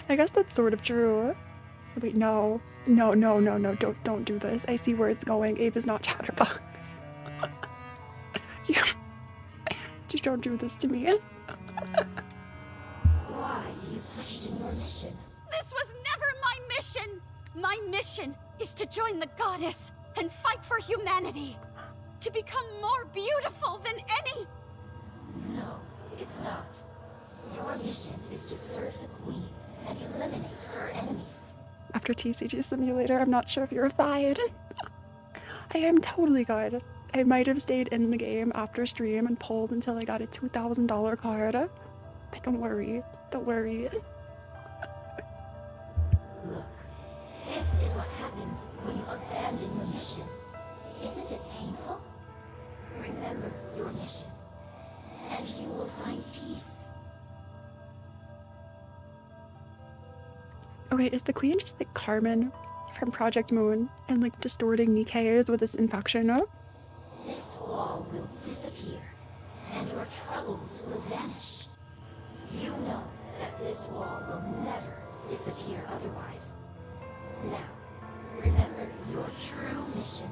I guess that's sort of true. Wait, no, don't do this. I see where it's going. Abe is not chatterbox. You don't do this to me. Why do you question your mission? This was never my mission! My mission is to join the goddess and fight for humanity. To become more beautiful than any... No, it's not. Your mission is to serve the Queen and eliminate her enemies. After TCG Simulator, I'm not sure if you're fine. I am totally good. I might have stayed in the game after stream and pulled until I got a $2,000 card. But don't worry. Look, this is what happens when you abandon your mission. Isn't it painful? Remember your mission, and you will find peace. Okay, is the queen just like Carmen from Project Moon and like distorting Nikke's with this infection? This wall will disappear, and your troubles will vanish. You know that this wall will never disappear otherwise. Now, remember your true mission.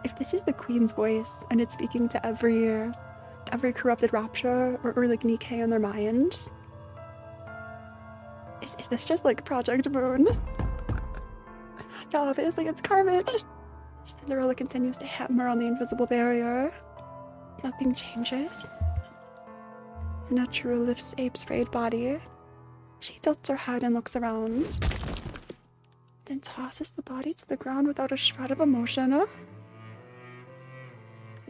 If this is the queen's voice and it's speaking to every corrupted rapture or like Nikke in their minds, is this just like Project Moon? Yeah, obviously it's Carmen. Cinderella continues to hammer on the invisible barrier. Nothing changes. Nachuro lifts Abe's frayed body. She tilts her head and looks around, then tosses the body to the ground without a shred of emotion.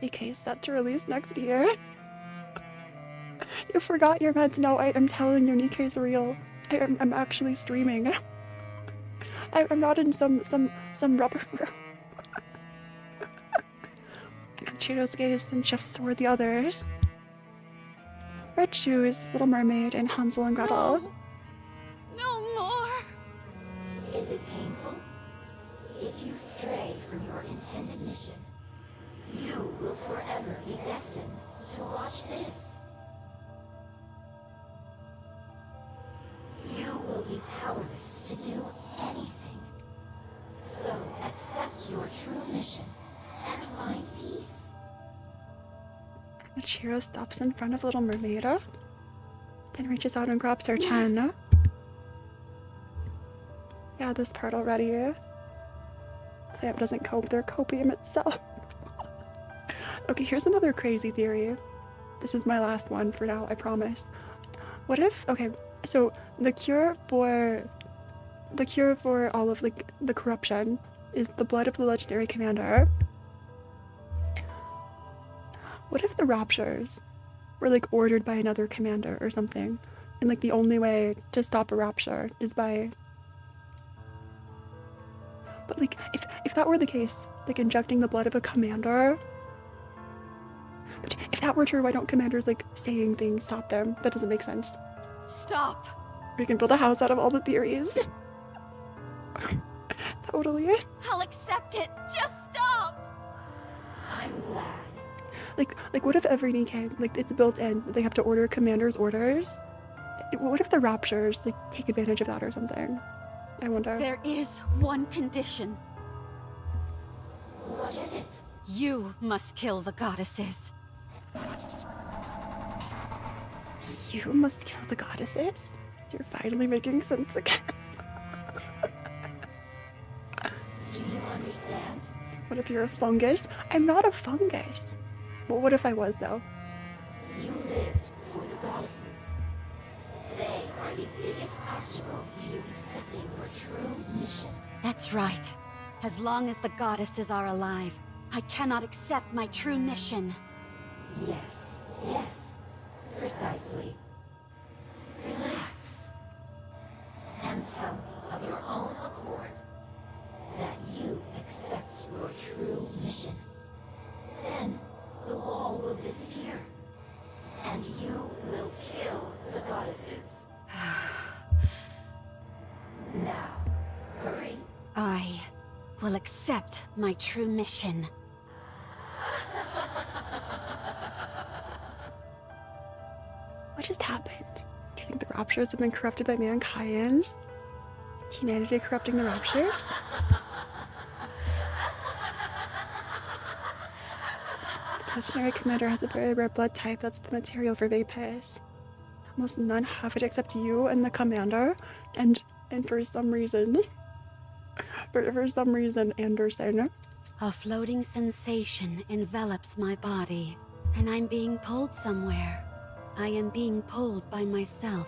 Nikke is set to release next year. You forgot your meds. No, I'm telling you, Nikke's real. I'm actually streaming. I'm not in some rubber room. Nachiro's gaze then shifts toward the others. Red Shoes, Little Mermaid, and Hansel and Gretel. No more! Is it painful? If you stray from your intended mission, you will forever be destined to watch this. You will be powerless to do anything. So accept your true mission and find peace. Nachiro stops in front of Little Mermaid, then reaches out and grabs her chin. Yeah, this part already. Clamp doesn't cope, they're copium itself. Okay, here's another crazy theory. This is my last one for now, I promise. What if, okay, so the cure for all of like the corruption is the blood of the legendary commander. What if the raptures were like ordered by another commander or something, and like the only way to stop a rapture is by, but like if that were the case, like injecting the blood of a commander. But if that were true, why don't commanders like saying things stop them? That doesn't make sense. Stop! We can build a house out of all the theories. Totally. I'll accept it. Just stop! I'm glad. Like what if every Nikke, like it's built in, they have to order commander's orders? What if the raptures like take advantage of that or something? I wonder. There is one condition. What is it? You must kill the goddesses. You must kill the goddesses? You're finally making sense again. Do you understand? What if you're a fungus? I'm not a fungus. Well, what if I was, though? You lived for the goddesses. They are the biggest obstacle to you accepting your true mission. That's right. As long as the goddesses are alive, I cannot accept my true mission. Yes, yes. Precisely. Relax. And tell me of your own accord that you accept your true mission. Then the wall will disappear, and you will kill the goddesses. Now, hurry. I will accept my true mission. What just happened? Do you think the raptures have been corrupted by mankind? Is humanity corrupting the raptures? The legendary commander has a very rare blood type that's the material for Vapus. Almost none have it except you and the commander, and for some reason, for some reason, Anderson. A floating sensation envelops my body, and I'm being pulled somewhere. I am being pulled by myself.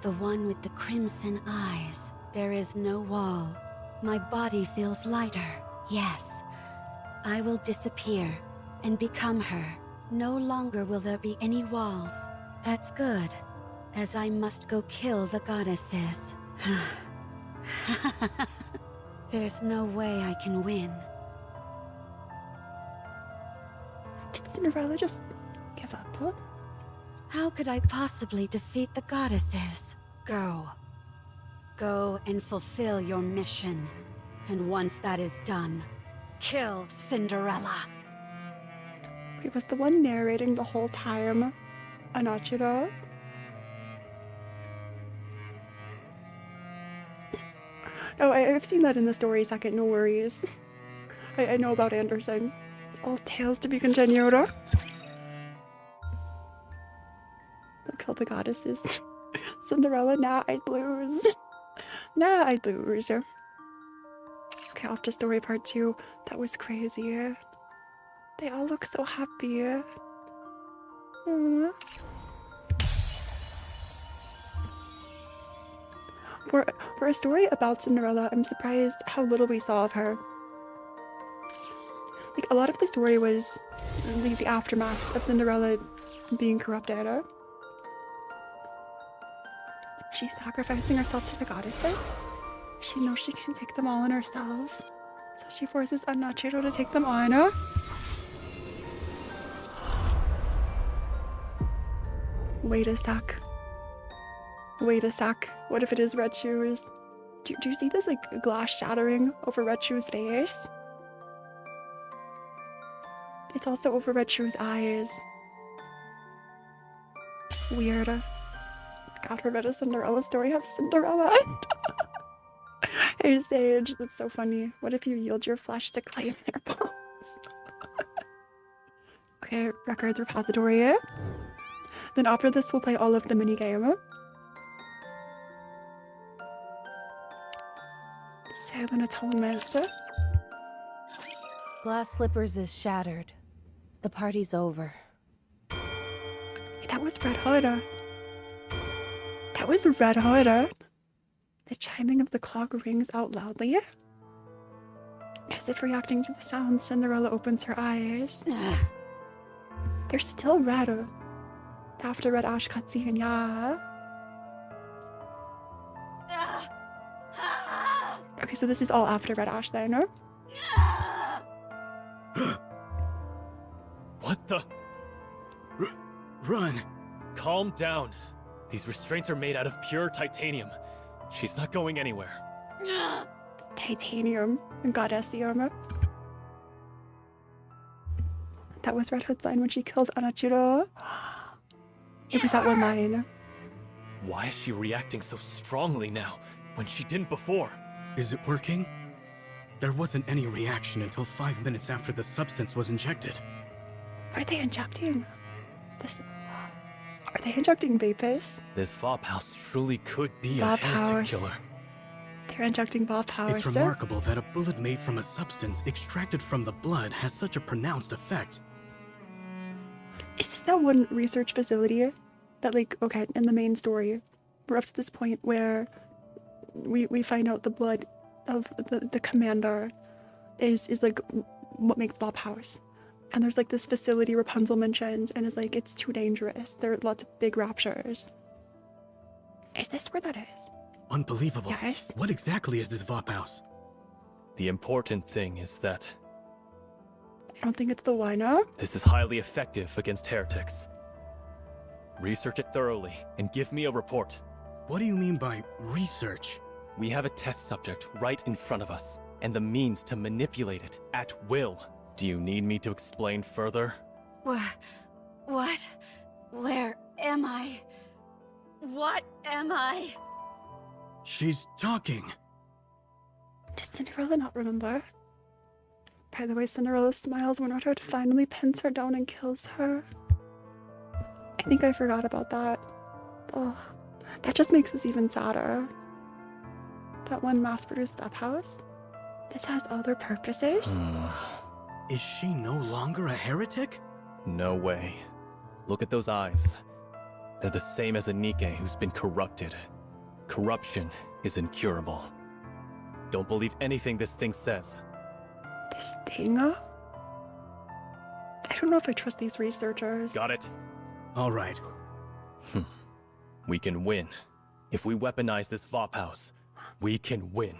The one with the crimson eyes. There is no wall. My body feels lighter. Yes, I will disappear and become her. No longer will there be any walls. That's good, as I must go kill the goddesses. There's no way I can win. Did Cinderella just give up? Huh? How could I possibly defeat the goddesses? Go. Go and fulfill your mission. And once that is done, kill Cinderella. He was the one narrating the whole time. Anachiro. Oh, I've seen that in the story second, no worries. I know about Anderson. All tales to be continued. They'll kill the goddesses. Cinderella, nah, I'd lose. Nah, I'd lose. Okay, off to story part 2. That was crazy. They all look so happy. Aww. For a story about Cinderella, I'm surprised how little we saw of her. Like, a lot of the story was the aftermath of Cinderella being corrupted. She's sacrificing herself to the goddesses. She knows she can't take them all on herself, so she forces Unnatural to take them on. Wait a sec. Wait a sec. What if it is Red Shoes? Do you see this, like, glass shattering over Red Shoes' face? It's also over Red Shoes' eyes. Weird. God, we read a Cinderella story. Have Cinderella. Hey, Sage, that's so funny. What if you yield your flesh to claim their bones? Okay, records repository. Then after this, we'll play all of the minigame. Silent Atonement. Glass Slippers is shattered. The party's over. That was Red Hood. That was Red Hood. The chiming of the clock rings out loudly. As if reacting to the sound, Cinderella opens her eyes. They're still red. After Red Ash cutscene, yeah. Okay, so this is all after Red Ash then, no? What the? Run! Calm down. These restraints are made out of pure titanium. She's not going anywhere. Titanium. Goddessium. That was Red Hood's line when she killed Anachiro. It was that one line. Why is she reacting so strongly now, when she didn't before? Is it working? There wasn't any reaction until 5 minutes after the substance was injected. Are they injecting this? Are they injecting vapors? This Vophouse truly could be a heretic Vophouse. killer. They're injecting Vophouse. It's remarkable that a bullet made from a substance extracted from the blood has such a pronounced effect. Is this that one research facility that, like, okay, in the main story, we're up to this point where we find out the blood of the commander is like what makes Vophouse. And there's like this facility Rapunzel mentions and is like, it's too dangerous. There are lots of big raptures. Is this where that is? Unbelievable. Yes. What exactly is this Vophouse? The important thing is that I don't think it's the one, huh? this is highly effective against heretics. Research it thoroughly and give me a report. What do you mean by research? We have a test subject right in front of us, and the means to manipulate it at will. Do you need me to explain further? What? Where am I? What am I? She's talking. Does Cinderella not remember? By the way, Cinderella smiles when Red Hood finally pins her down and kills her. I think I forgot about that. Oh, that just makes this even sadder. That one mass-produced Vophouse? This has other purposes? Is she no longer a heretic? No way. Look at those eyes. They're the same as a Nikke who's been corrupted. Corruption is incurable. Don't believe anything this thing says. This thing? I don't know if I trust these researchers. Got it? All right. We can win. If we weaponize this Vophouse, we can win.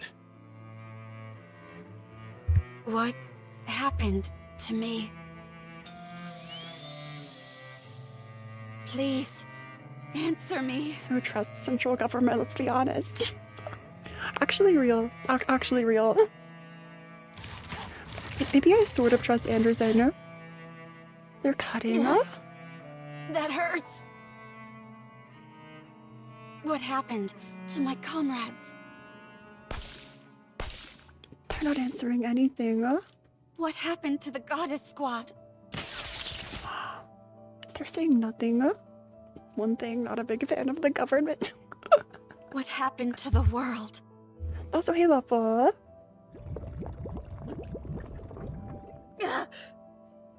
What happened to me? Please, answer me. Who trusts central government, let's be honest. Actually real. Actually real. Maybe I sort of trust Anderson. They're cutting. That hurts. What happened to my comrades? They're not answering anything. What happened to the goddess squad? They're saying nothing. One thing, not a big fan of the government. What happened to the world? Also, hey, Luffa.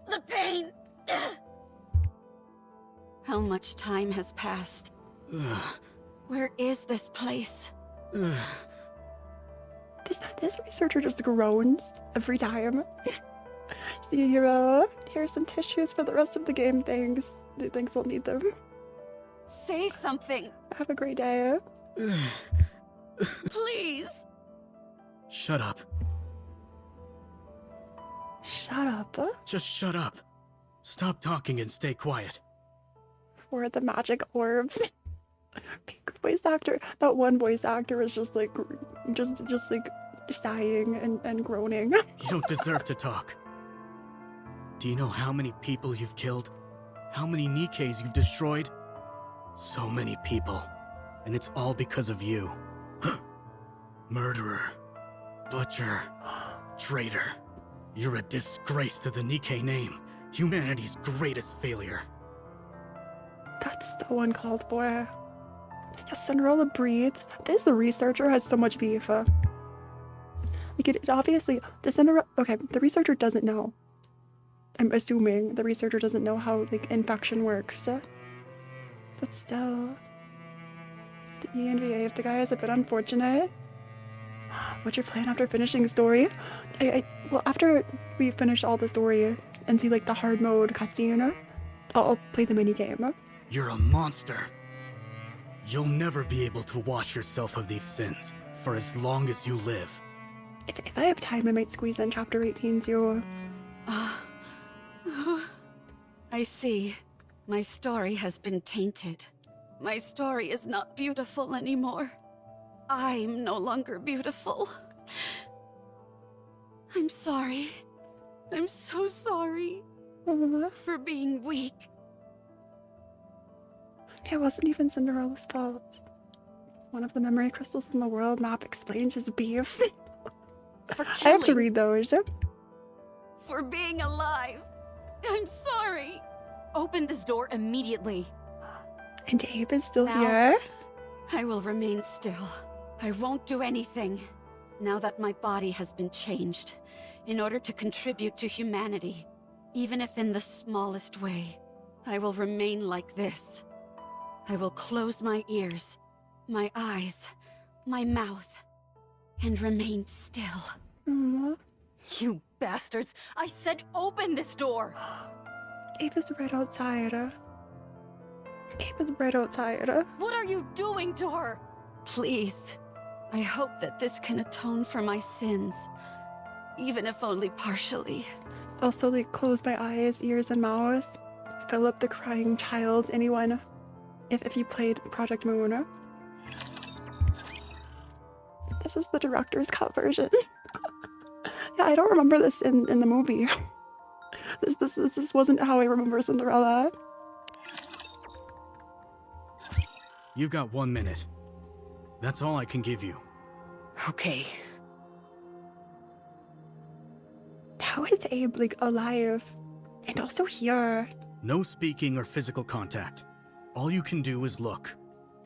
The pain! How much time has passed? Where is this place? This researcher just groans every time. See you, hero. Here's some tissues for the rest of the game. Thanks. Thanks, I'll need them. Say something. Have a great day. Please. Shut up. Shut up. Just shut up. Stop talking and stay quiet. For the magic orb. Voice actor. That one voice actor was just like, just like sighing and groaning. You don't deserve to talk. Do you know how many people you've killed? How many Nikkes you've destroyed? So many people. And it's all because of you. Murderer. Butcher. Traitor. You're a disgrace to the Nikke name. Humanity's greatest failure. That's the one called for. Yeah, Cinderella breathes. This researcher has so much beef. Like it obviously, the researcher doesn't know. I'm assuming the researcher doesn't know how like infection works. But still, the ENVA, if the guy is a bit unfortunate. What's your plan after finishing story? Well, after we finish all the story and see like the hard mode cutscene, I'll play the mini game. You're a monster. You'll never be able to wash yourself of these sins for as long as you live. If I have time, I might squeeze in chapter 18 too. I see. My story has been tainted. My story is not beautiful anymore. I'm no longer beautiful. I'm sorry. I'm so sorry for being weak. It wasn't even Cinderella's fault. One of the memory crystals from the world map explains his beef. I have to read those. For being alive. I'm sorry. Open this door immediately. And Abe is still Now, here? I will remain still. I won't do anything. Now that my body has been changed, in order to contribute to humanity, even if in the smallest way, I will remain like this. I will close my ears, my eyes, my mouth, and remain still. You bastards! I said open this door! Abe is right outside. Abe is right outside. What are you doing to her? Please, I hope that this can atone for my sins, even if only partially. Also, like, close my eyes, ears, and mouth. Fill up the crying child. Anyone? If you played Project Moon. This is the director's cut version. Yeah, I don't remember this in the movie. This wasn't how I remember Cinderella. You've got 1 minute. That's all I can give you. Okay. How is Abe, like, alive? And also here? No speaking or physical contact. All you can do is look.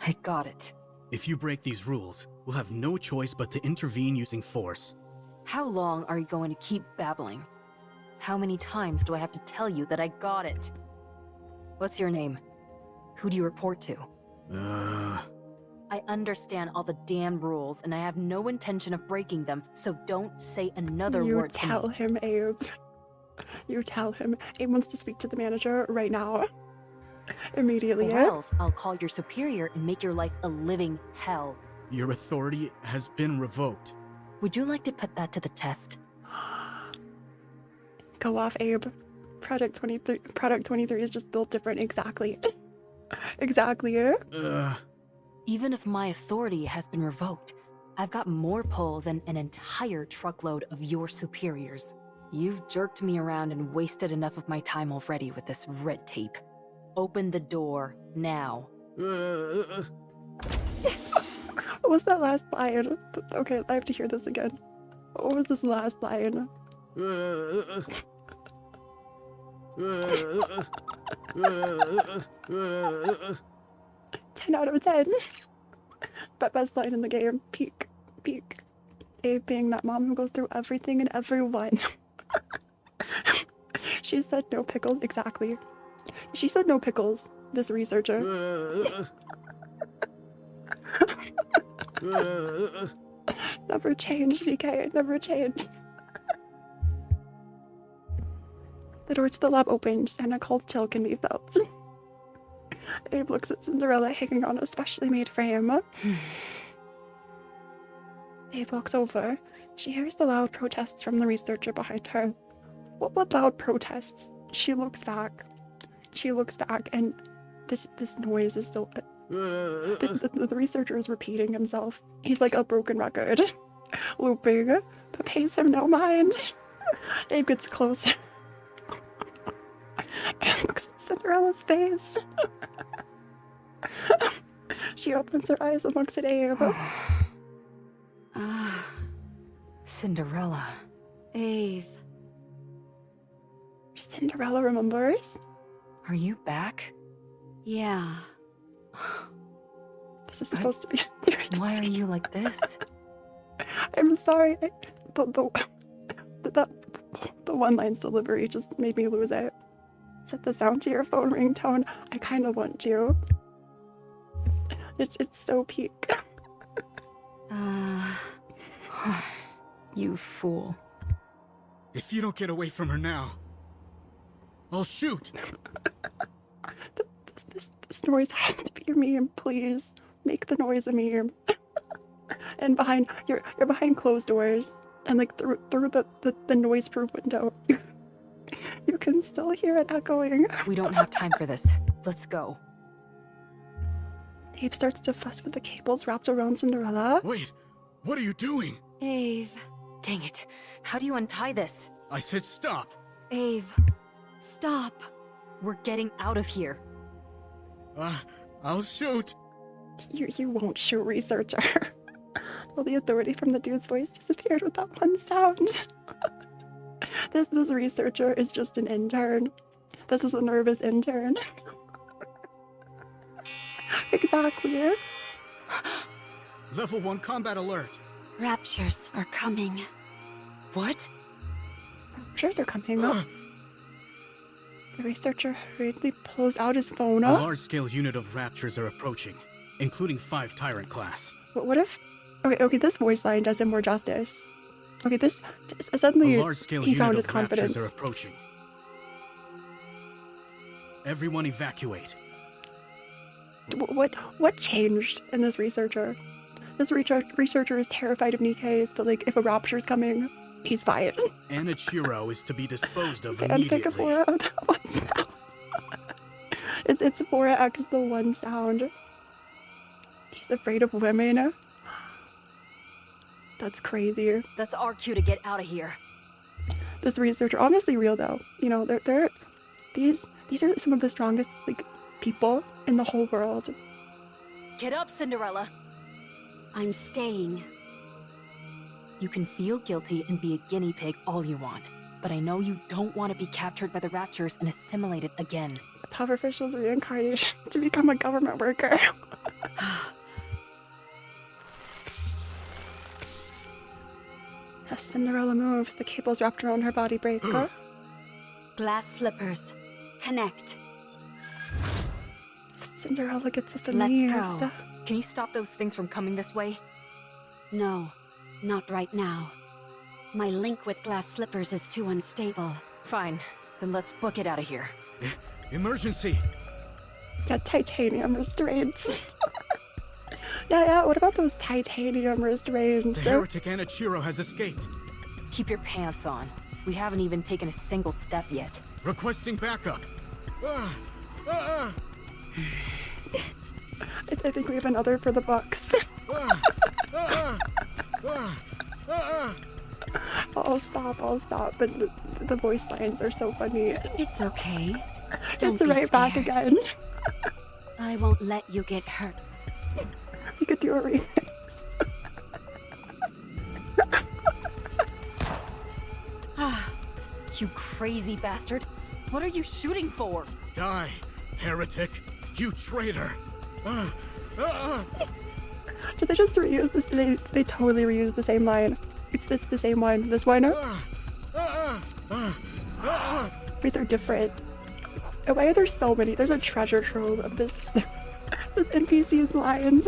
I got it. If you break these rules, we'll have no choice but to intervene using force. How long are you going to keep babbling? How many times do I have to tell you that I got it? What's your name? Who do you report to? I understand all the damn rules, and I have no intention of breaking them, so don't say another word to me. You tell him, Abe. You tell him. Abe wants to speak to the manager right now. Immediately. Or else I'll call your superior and make your life a living hell. Your authority has been revoked. Would you like to put that to the test? Go off, Abe. Product 23 is just built different. Exactly. Exactly. Even if my authority has been revoked, I've got more pull than an entire truckload of your superiors. You've jerked me around and wasted enough of my time already with this red tape. Open the door, now. What was that last line? Okay, I have to hear this again. What was this last line? 10 out of 10. But best line in the game. Peak. Peak. Abe being that mom who goes through everything and everyone. She said no pickles. Exactly. She said no pickles. This researcher. Never change, Nikke. Never change. The door to the lab opens, and a cold chill can be felt. Abe looks at Cinderella hanging on a specially made frame. Abe walks over. She hears the loud protests from the researcher behind her. What loud protests? She looks back. She looks back, and this noise is still... the researcher is repeating himself. He's like a broken record. Looping, but pays him no mind. Abe gets closer. And looks at Cinderella's face. She opens her eyes and looks at Abe. Cinderella. Abe. Cinderella remembers? Are you back? Yeah. This is supposed to be Why are you like this? I'm sorry. The one line's delivery just made me lose it. Set the sound to your phone ringtone. I kind of want you. It's so peak. You fool. If you don't get away from her now, I'll shoot. This noise has to be a meme, please. Make the noise a meme. And you're behind closed doors, and like through the noise-proof window, you can still hear it echoing. We don't have time for this. Let's go. Abe starts to fuss with the cables wrapped around Cinderella. Wait, what are you doing? Abe. Dang it. How do you untie this? I said stop. Abe. Stop. We're getting out of here. I'll shoot. You won't shoot, researcher. All the authority from the dude's voice disappeared with that one sound. This researcher is just an intern. This is a nervous intern. Exactly. Level 1 combat alert. Raptures are coming. What? Raptures are coming up. The researcher hurriedly pulls out his phone. A large-scale unit of raptures are approaching, including 5 Tyrant class. What if... Okay, this voice line does him more justice. Okay, this... Suddenly, a large-scale he unit found of his confidence. raptures are approaching. Everyone evacuate. What changed in this researcher? This researcher is terrified of Nikke's, but like, if a rapture's coming, he's fine. Anichiro is to be disposed of Fanfic immediately. of Phora, that one sound. It's Phora X the one sound. He's afraid of women. That's crazy. That's our cue to get out of here. This researcher, honestly real though. You know, these are some of the strongest like people in the whole world. Get up, Cinderella. I'm staying. You can feel guilty and be a guinea pig all you want, but I know you don't want to be captured by the raptures and assimilated again. A power official's reincarnation to become a government worker. As Cinderella moves, the cables wrapped around her body break. Glass slippers. Connect. Cinderella gets up and Let's leaves. go. Can you stop those things from coming this way? No, not right now. My link with glass slippers is too unstable. Fine, then let's book it out of here. Emergency! Got titanium restraints. Yeah, what about those titanium restraints? The heretic Anichiro has escaped. Keep your pants on. We haven't even taken a single step yet. Requesting backup. I think we have another for the books. I'll stop, but the voice lines are so funny. It's okay. It's right back again. I won't let you get hurt. You could do a remix. You crazy bastard! What are you shooting for? Die, heretic! You traitor! Did they just reuse this? They totally reused the same line. It's the same one. This one? Wait, they're different. And why are there so many? There's a treasure trove of this NPC's lines.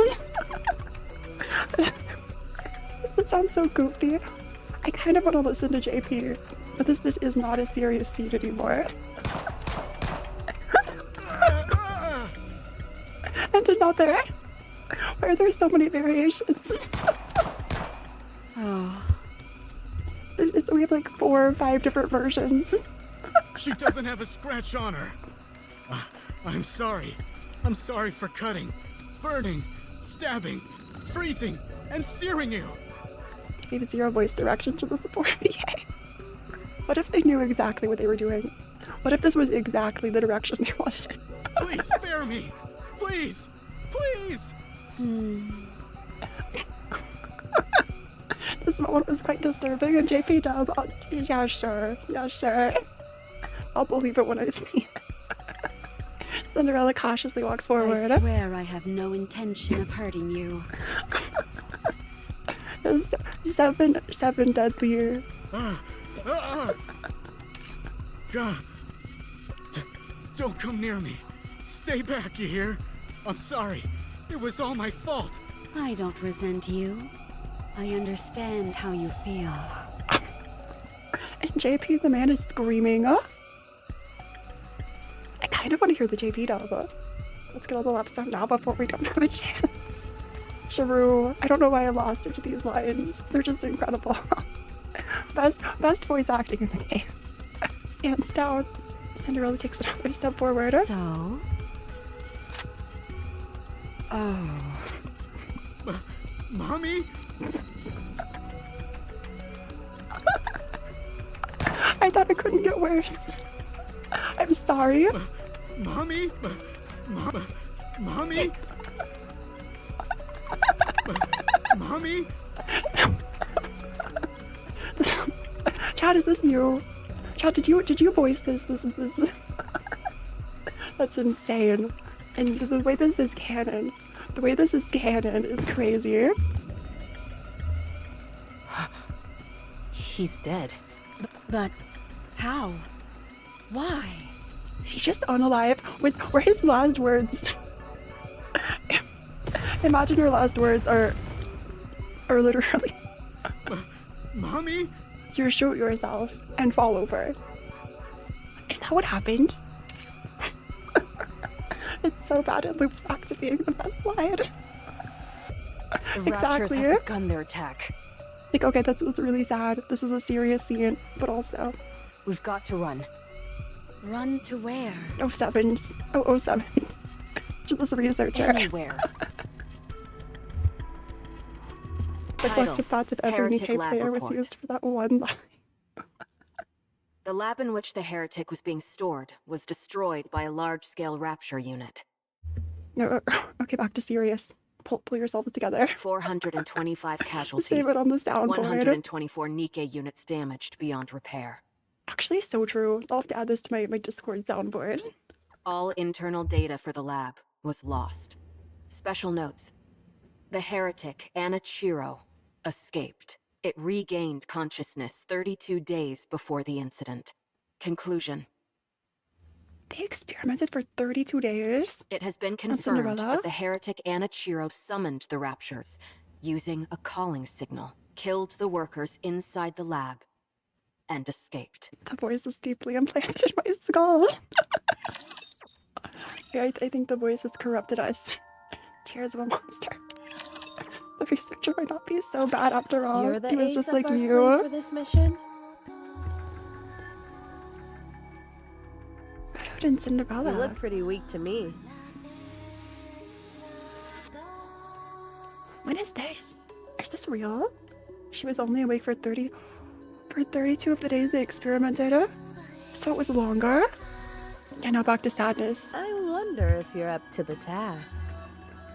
It sounds so goofy. I kind of want to listen to JP, but this is not a serious scene anymore. And another. Why are there so many variations? Oh. We have like 4 or 5 different versions. She doesn't have a scratch on her. I'm sorry. I'm sorry for cutting, burning, stabbing, freezing, and searing you. Gave 0 voice direction to the support VA. What if they knew exactly what they were doing? What if this was exactly the direction they wanted? Please spare me. Please. Please. This moment was quite disturbing, and JP Dub, oh, yeah, sure. I'll believe it when I see it. Cinderella cautiously walks forward. I swear I have no intention of hurting you. There's seven deadly. God. Don't come near me. Stay back, you hear? I'm sorry. It was all my fault. I don't resent you. I understand how you feel. And JP, the man, is screaming. I kind of want to hear the JP dub. Let's get all the left sound now before we don't have a chance. Sharu, I don't know why I lost it to these lines. They're just incredible. Best voice acting in the game. Hands down. Cinderella takes another step forward. So? Oh. Mommy? I thought it couldn't get worse. I'm sorry. Mommy? Mommy? Mommy? Chad, is this you? Chad, did you voice this? This. That's insane. And the way this is canon is crazy. He's dead. But how? Why? Is he just unalive? Were his last words? Imagine your last words are literally. Mommy? You shoot yourself and fall over. Is that what happened? It's so bad it loops back to being the best line. The Exactly. Raptors have begun their attack. Like, okay, that's really sad. This is a serious scene, but also. We've got to run. Run to where? 07s. Oh, 07s. To this researcher. Anywhere. The collective thoughts of every Heretic Nikke lab player was report. used for that one line. The lab in which the heretic was being stored was destroyed by a large-scale rapture unit. No, okay, back to serious. Pull yourselves together. 425 casualties. Save it on the soundboard. 124 Nikke units damaged beyond repair. Actually, so true. I'll have to add this to my Discord soundboard. All internal data for the lab was lost. Special notes. The heretic, Anichiro, escaped. It regained consciousness 32 days before the incident. Conclusion. They experimented for 32 days? It has been On confirmed Cinderella? that the heretic Anichiro summoned the raptures, using a calling signal, killed the workers inside the lab, and escaped. The voice is deeply implanted in my skull. Yeah, I think the voice has corrupted us. Tears of a monster. The researcher might not be so bad after all. You're the He was ace just up like our you. sleeve for this mission? But in Cinderella. You look pretty weak to me. When is this? Is this real? She was only awake for 32 of the days they experimented. So it was longer. And now back to sadness. I wonder if you're up to the task.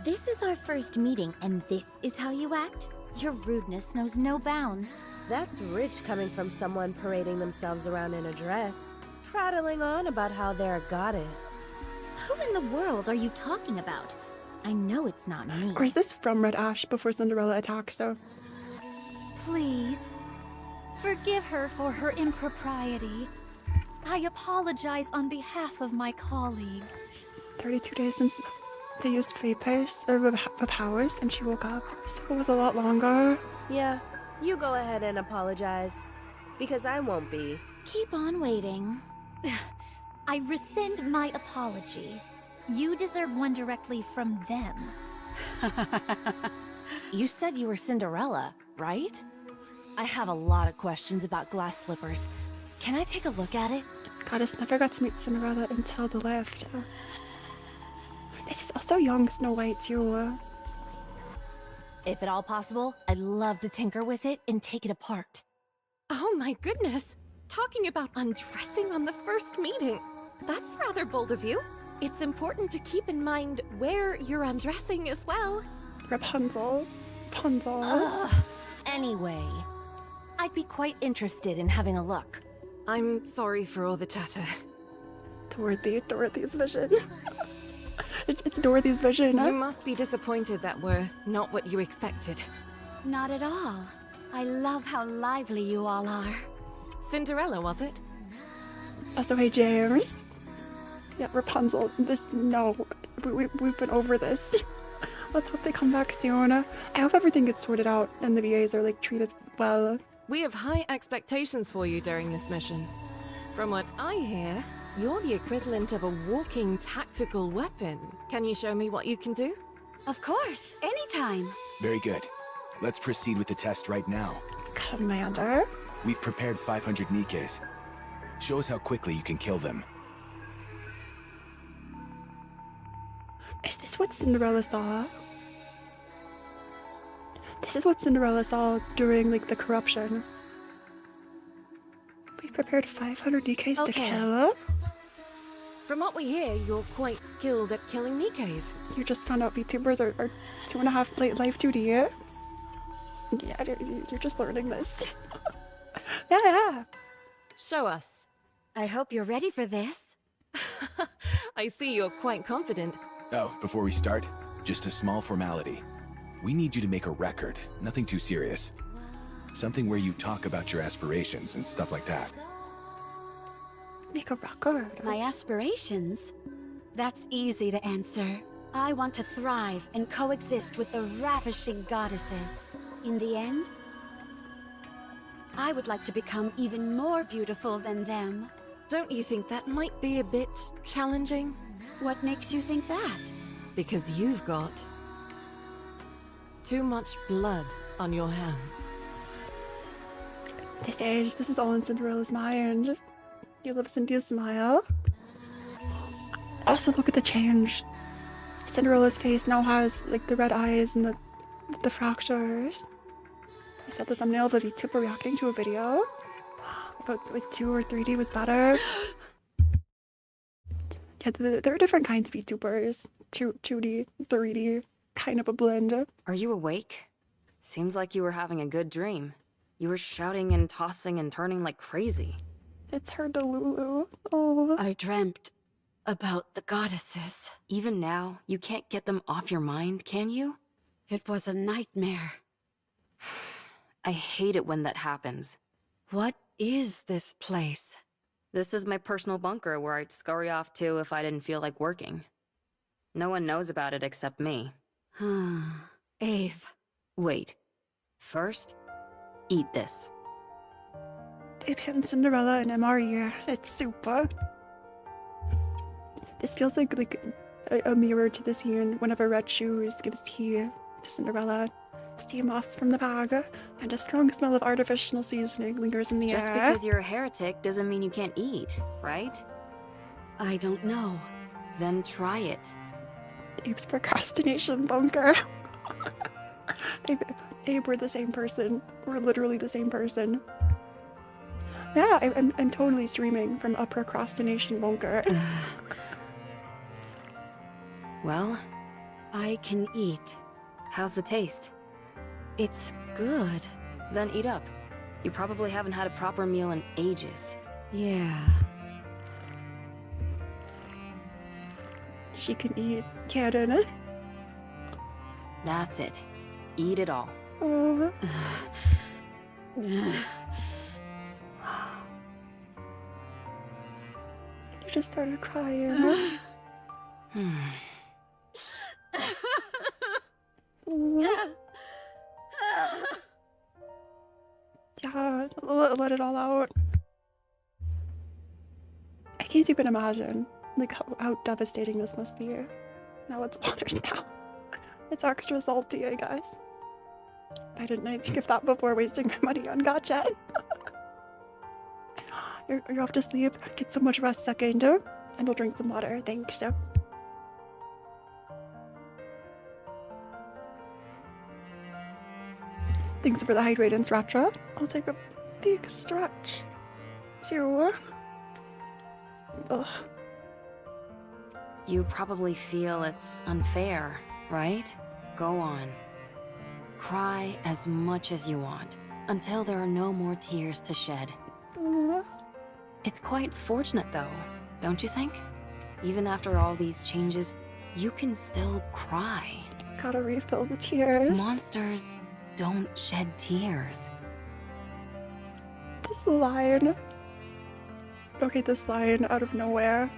This is our first meeting, and this is how you act? Your rudeness knows no bounds. That's rich coming from someone parading themselves around in a dress, prattling on about how they're a goddess. Who in the world are you talking about? I know it's not me. Or is this from Red Ash before Cinderella attacks, though? Please, forgive her for her impropriety. I apologize on behalf of my colleague. 32 days since... they used vapors or powers, and she woke up. So it was a lot longer. Yeah, you go ahead and apologize. Because I won't be. Keep on waiting. I rescind my apology. You deserve one directly from them. You said you were Cinderella, right? I have a lot of questions about glass slippers. Can I take a look at it? Goddess never got to meet Cinderella until the lift. This is also young Snow White too. If at all possible, I'd love to tinker with it and take it apart. Oh my goodness! Talking about undressing on the first meeting. That's rather bold of you. It's important to keep in mind where you're undressing as well. Rapunzel. Anyway, I'd be quite interested in having a look. I'm sorry for all the chatter. Dorothy's vision. it's Dorothy's vision. You must be disappointed that we're not what you expected. Not at all. I love how lively you all are. Cinderella, was it? Also, hey James. Yeah, Rapunzel. No. We've been over this. Let's hope they come back soon. I hope everything gets sorted out and the VAs are like treated well. We have high expectations for you during this mission. From what I hear, you're the equivalent of a walking tactical weapon. Can you show me what you can do? Of course, anytime. Very good. Let's proceed with the test right now. Commander? We've prepared 500 Nikkes. Show us how quickly you can kill them. Is this what Cinderella saw? This is what Cinderella saw during, like, the corruption. We prepared 500 Nikkes to kill? From what we hear, you're quite skilled at killing Nikkes. You just found out VTubers are 2.5 life 2D. Yeah, you're just learning this. Yeah. Show us. I hope you're ready for this. I see you're quite confident. Oh, before we start, just a small formality. We need you to make a record, nothing too serious. Something where you talk about your aspirations and stuff like that. Make a record? My aspirations? That's easy to answer. I want to thrive and coexist with the ravishing goddesses. In the end, I would like to become even more beautiful than them. Don't you think that might be a bit challenging? What makes you think that? Because you've got too much blood on your hands. This is all in Cinderella's mind. You love Cynthia's smile. Also, look at the change. Cinderella's face now has like the red eyes and the fractures. I said the thumbnail of a VTuber reacting to a video, but with 2 or 3D was better. Yeah, there are different kinds of VTubers. 2D, 3D, kind of a blend. Are you awake? Seems like you were having a good dream. You were shouting and tossing and turning like crazy. It's her Delulu. Oh. I dreamt about the goddesses. Even now, you can't get them off your mind, can you? It was a nightmare. I hate it when that happens. What is this place? This is my personal bunker where I'd scurry off to if I didn't feel like working. No one knows about it except me. Ave. Wait. First, eat this. They've hidden Cinderella and MRE. It's super. This feels like a mirror to the scene whenever Red Shoes gives tea to Cinderella. Steam moths from the bag, and a strong smell of artificial seasoning lingers in the air. Just because you're a heretic doesn't mean you can't eat, right? I don't know. Then try it. Abe's procrastination bunker. Abe, we're the same person. We're literally the same person. Yeah, I'm totally streaming from a procrastination bunker. Well? I can eat. How's the taste? It's good. Then eat up. You probably haven't had a proper meal in ages. Yeah. She can eat. Cannon. That's it. Eat it all. Oh. You just started crying. Yeah, let it all out. I can't even imagine, like, how devastating this must be. Now it's watered down. It's extra salty, I guess. Why didn't I think of that before wasting my money on gacha? You're off to sleep. Get so much rest, second, and we'll drink some water. Thanks. Thanks for the hydratants, Ratra. I'll take a big stretch. Zero. Ugh. You probably feel it's unfair, right? Go on. Cry as much as you want, until there are no more tears to shed. It's quite fortunate though, don't you think? Even after all these changes, you can still cry. Gotta refill the tears. Monsters don't shed tears. This line. Okay, this line out of nowhere.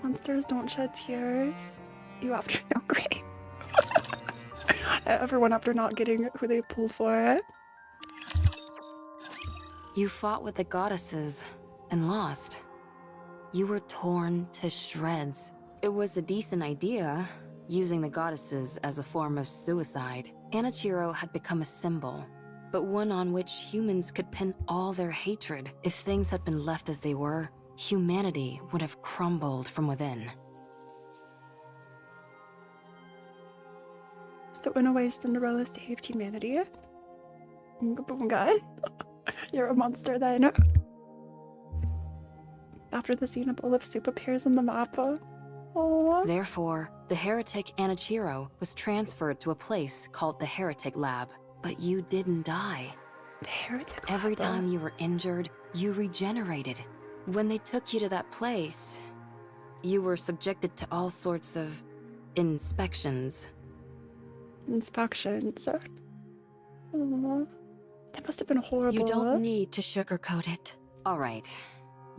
Monsters don't shed tears. You after no great. Everyone after not getting who they pulled for. You fought with the goddesses and lost. You were torn to shreds. It was a decent idea, using the goddesses as a form of suicide. Anichiro had become a symbol, but one on which humans could pin all their hatred. If things had been left as they were, humanity would have crumbled from within. So in a way, Cinderella saved humanity. God. You're a monster then. After the scene, a bowl of soup appears on the map. Aww. Therefore, the heretic Anichiro was transferred to a place called the Heretic Lab. But you didn't die. The Heretic Lab? Every time you were injured, you regenerated. When they took you to that place, you were subjected to all sorts of inspections. Inspections? Aww. That must have been horrible. You don't need to sugarcoat it. All right.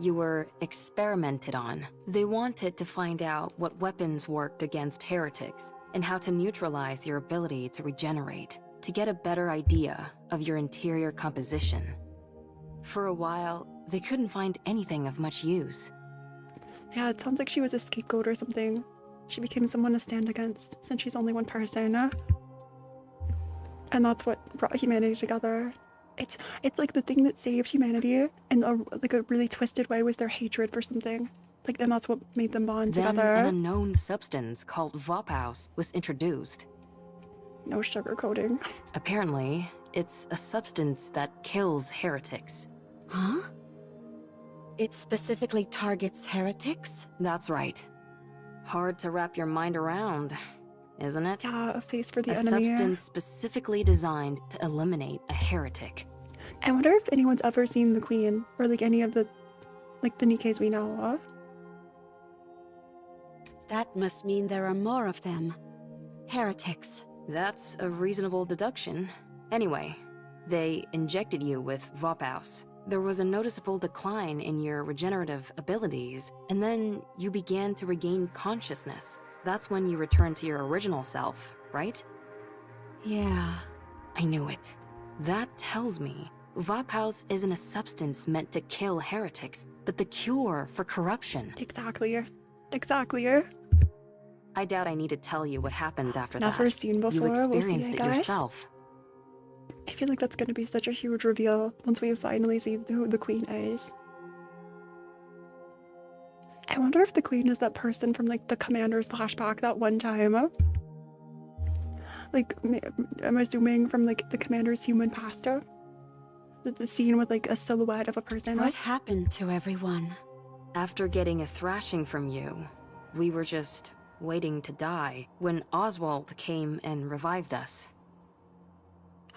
You were experimented on. They wanted to find out what weapons worked against heretics and how to neutralize your ability to regenerate, to get a better idea of your interior composition. For a while, they couldn't find anything of much use. Yeah, it sounds like she was a scapegoat or something. She became someone to stand against, since she's only one person. And that's what brought humanity together. It's like the thing that saved humanity in a really twisted way was their hatred for something. Like, and that's what made them bond Then together. an unknown substance called Vophouse was introduced. No sugarcoating. Apparently, it's a substance that kills heretics. Huh? It specifically targets heretics? That's right. Hard to wrap your mind around, isn't it? Yeah, a face for the a enemy. Substance specifically designed to eliminate a heretic. I wonder if anyone's ever seen the Queen, or like any of the Nikkes we know of. That must mean there are more of them. Heretics. That's a reasonable deduction. Anyway, they injected you with Vophouse. There was a noticeable decline in your regenerative abilities, and then you began to regain consciousness. That's when you returned to your original self, right? Yeah. I knew it. That tells me Vophouse isn't a substance meant to kill heretics, but the cure for corruption. Exactly. Exactly. I doubt I need to tell you what happened after that. Never seen before. You We'll experienced see, it guys. yourself. I feel like that's going to be such a huge reveal once we finally see who the Queen is. I wonder if the Queen is that person from like the Commander's flashback that one time. Like, I'm assuming from like the Commander's human pasta. The scene with like a silhouette of a person. What happened to everyone? After getting a thrashing from you, we were just waiting to die when Oswald came and revived us.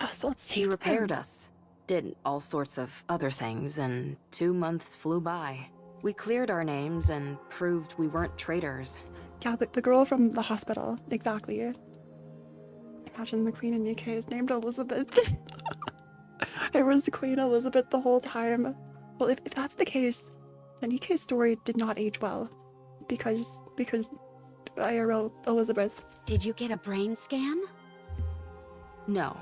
Oswald saved He repaired them. us, did all sorts of other things, and 2 months flew by. We cleared our names and proved we weren't traitors. Yeah, the girl from the hospital. Exactly. Imagine the Queen in Nikke is named Elizabeth. It was Queen Elizabeth the whole time. Well, if that's the case, then Nikke's story did not age well. Because IRL Elizabeth. Did you get a brain scan? No.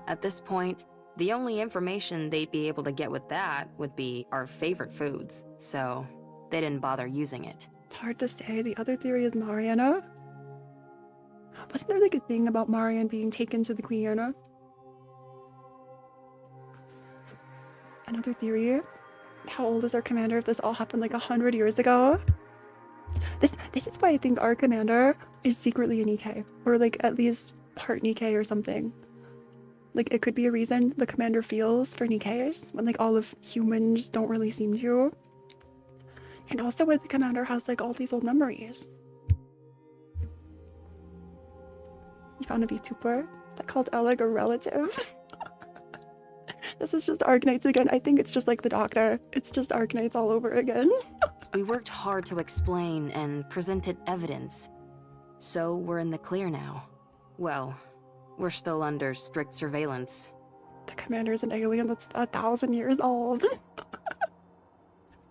At this point, the only information they'd be able to get with that would be our favorite foods, so they didn't bother using it. Hard to say. The other theory is Mariana. Wasn't there like a thing about Marian being taken to the Queen? Another theory. How old is our commander if this all happened like 100 years ago? This is why I think our commander is secretly a Nikke, or like at least part Nikke or something. Like it could be a reason the commander feels for Nikkes when like all of humans don't really seem to. And also why the commander has like all these old memories. You found a VTuber that called Oleg a relative. This is just Arknights again. I think it's just like the Doctor. It's just Arknights all over again. We worked hard to explain and presented evidence. So we're in the clear now. Well, we're still under strict surveillance. The commander's an alien that's 1,000 years old.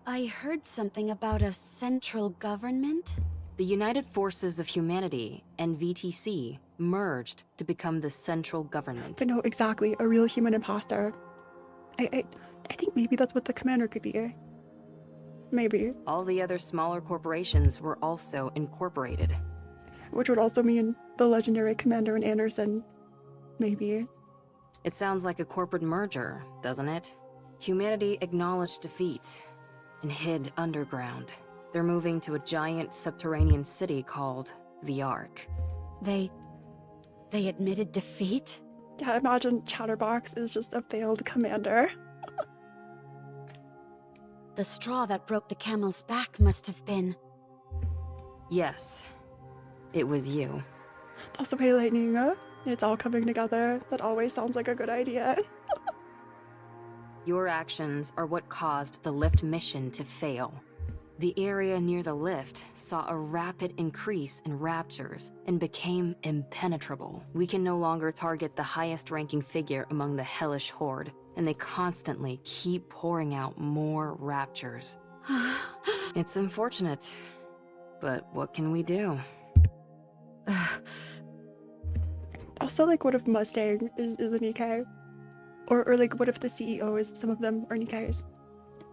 I heard something about a central government. The United Forces of Humanity and VTC merged to become the central government. To know exactly, a real human imposter. I think maybe that's what the commander could be. Maybe. All the other smaller corporations were also incorporated. Which would also mean the legendary commander in Anderson. Maybe. It sounds like a corporate merger, doesn't it? Humanity acknowledged defeat and hid underground. They're moving to a giant subterranean city called the Ark. They admitted defeat? Yeah, imagine Chatterbox is just a failed commander. The straw that broke the camel's back must have been... Yes. It was you. Also, hey, Lightning, it's all coming together. That always sounds like a good idea. Your actions are what caused the lift mission to fail. The area near the lift saw a rapid increase in raptures and became impenetrable. We can no longer target the highest-ranking figure among the hellish horde, and they constantly keep pouring out more raptures. It's unfortunate, but what can we do? Also, like, what if Mustang is a Nikke? Or like, what if the CEOs, some of them are Nikkes?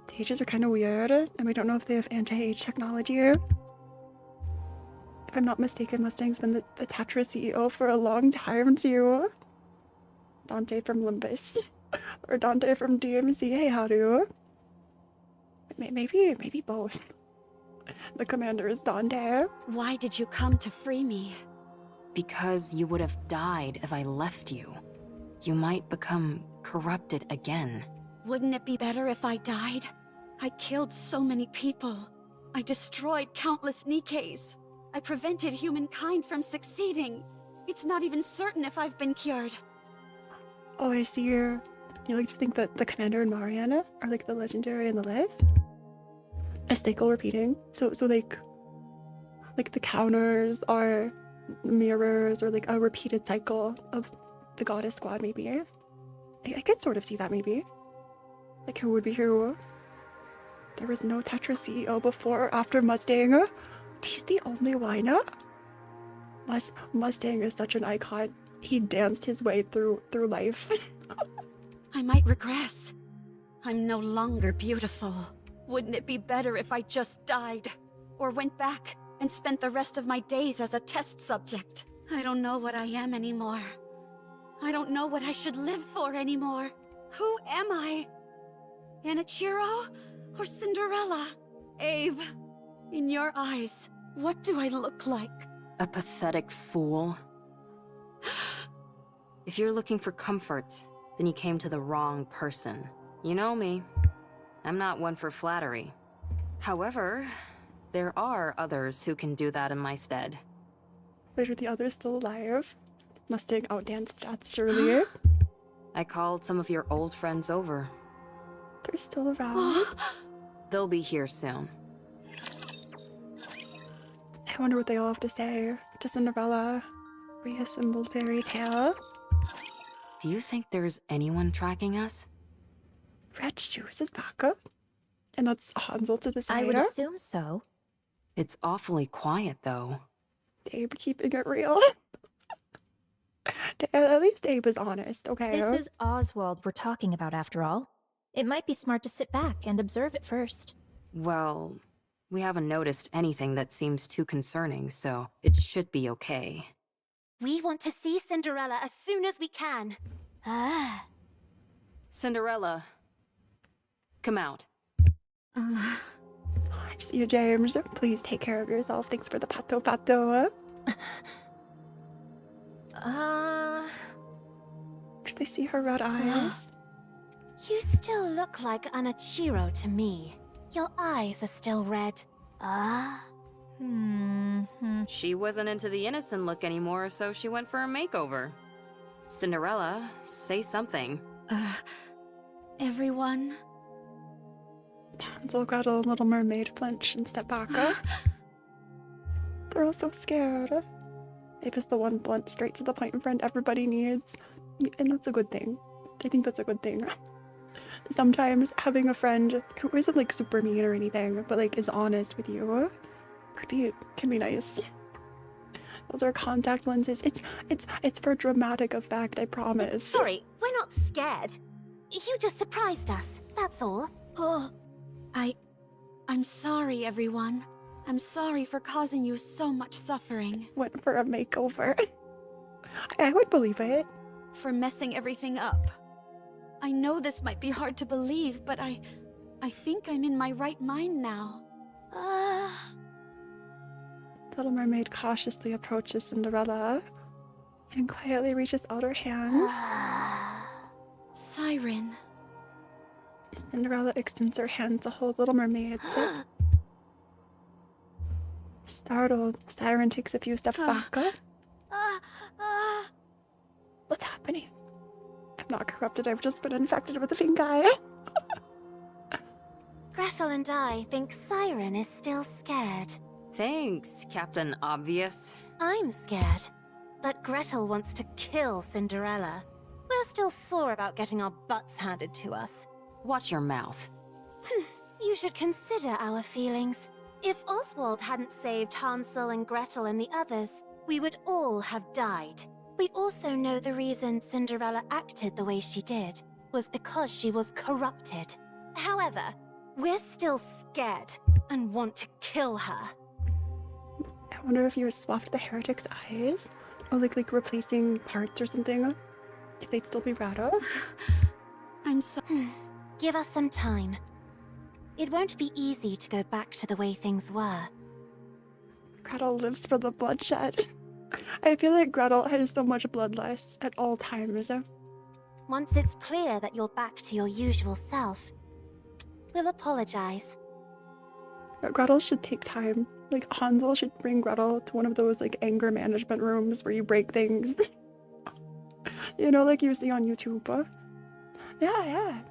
The ages are kind of weird, and we don't know if they have anti-age technology. If I'm not mistaken, Mustang's been the Tetra CEO for a long time, too. Dante from Limbus. Or Dante from DMC, hey, how do? Maybe both. The commander is Dante. Why did you come to free me? Because you would have died if I left you. You might become corrupted again. Wouldn't it be better if I died? I killed so many people. I destroyed countless Nikkes. I prevented humankind from succeeding. It's not even certain if I've been cured. Oh, I see you like to think that the commander and Mariana are like the legendary and the Lith? A cycle repeating. So like the counters are mirrors, or like a repeated cycle of the goddess squad, maybe. I could sort of see that, maybe. Like, who would be who? There was no Tetra CEO before or after Mustang. He's the only one. Mustang is such an icon. He danced his way through life. I might regress. I'm no longer beautiful. Wouldn't it be better if I just died? Or went back and spent the rest of my days as a test subject? I don't know what I am anymore. I don't know what I should live for anymore. Who am I? Anichiro? Or Cinderella? Ave, in your eyes, what do I look like? A pathetic fool. If you're looking for comfort, then you came to the wrong person. You know me. I'm not one for flattery. However, there are others who can do that in my stead. Wait, are the others still alive? Mustang outdanced death, surely. I called some of your old friends over. They're still around. They'll be here soon. I wonder what they all have to say to Cinderella. Reassembled fairy tale. Do you think there's anyone tracking us? Red Shoes is back up. And that's Hansel to the side. I would assume so. It's awfully quiet, though. They were keeping it real. At least Abe is honest, okay? This is Oswald we're talking about, after all. It might be smart to sit back and observe it first. Well, we haven't noticed anything that seems too concerning, so it should be okay. We want to see Cinderella as soon as we can. Ah. Cinderella, come out. I see you, James. Please take care of yourself. Thanks for the pato. Did they see her red eyes? You still look like Anachiro to me. Your eyes are still red. She wasn't into the innocent look anymore, so she went for a makeover. Cinderella, say something. Everyone? Hansel, Gretel, and Little Mermaid flinch and step back. They're all so scared. Abe is the one blunt, straight to the point friend everybody needs. And that's a good thing. I think that's a good thing. Sometimes having a friend who isn't like super mean or anything, but like is honest with you can be nice. Those are contact lenses. It's for dramatic effect, I promise. Sorry, we're not scared. You just surprised us, that's all. Oh, I'm sorry, everyone. I'm sorry for causing you so much suffering. Went for a makeover. I would believe it. For messing everything up. I know this might be hard to believe, but I think I'm in my right mind now. Little Mermaid cautiously approaches Cinderella and quietly reaches out her hands. Siren. Cinderella extends her hand to hold Little Mermaid. Startled, Siren takes a few steps back. What's happening? I'm not corrupted, I've just been infected with the fungi. Gretel and I think Siren is still scared. Thanks, Captain Obvious. I'm scared, but Gretel wants to kill Cinderella. We're still sore about getting our butts handed to us. Watch your mouth. You should consider our feelings. If Oswald hadn't saved Hansel and Gretel and the others, we would all have died. We also know the reason Cinderella acted the way she did was because she was corrupted. However, we're still scared and want to kill her. I wonder if you swapped the heretic's eyes, or like replacing parts or something, if they'd still be rattled. I'm so... Give us some time. It won't be easy to go back to the way things were. Gretel lives for the bloodshed. I feel like Gretel has so much bloodlust at all times. Once it's clear that you're back to your usual self, we'll apologize. Gretel should take time. Like, Hansel should bring Gretel to one of those, like, anger management rooms where you break things. You know, like you see on YouTube. Yeah.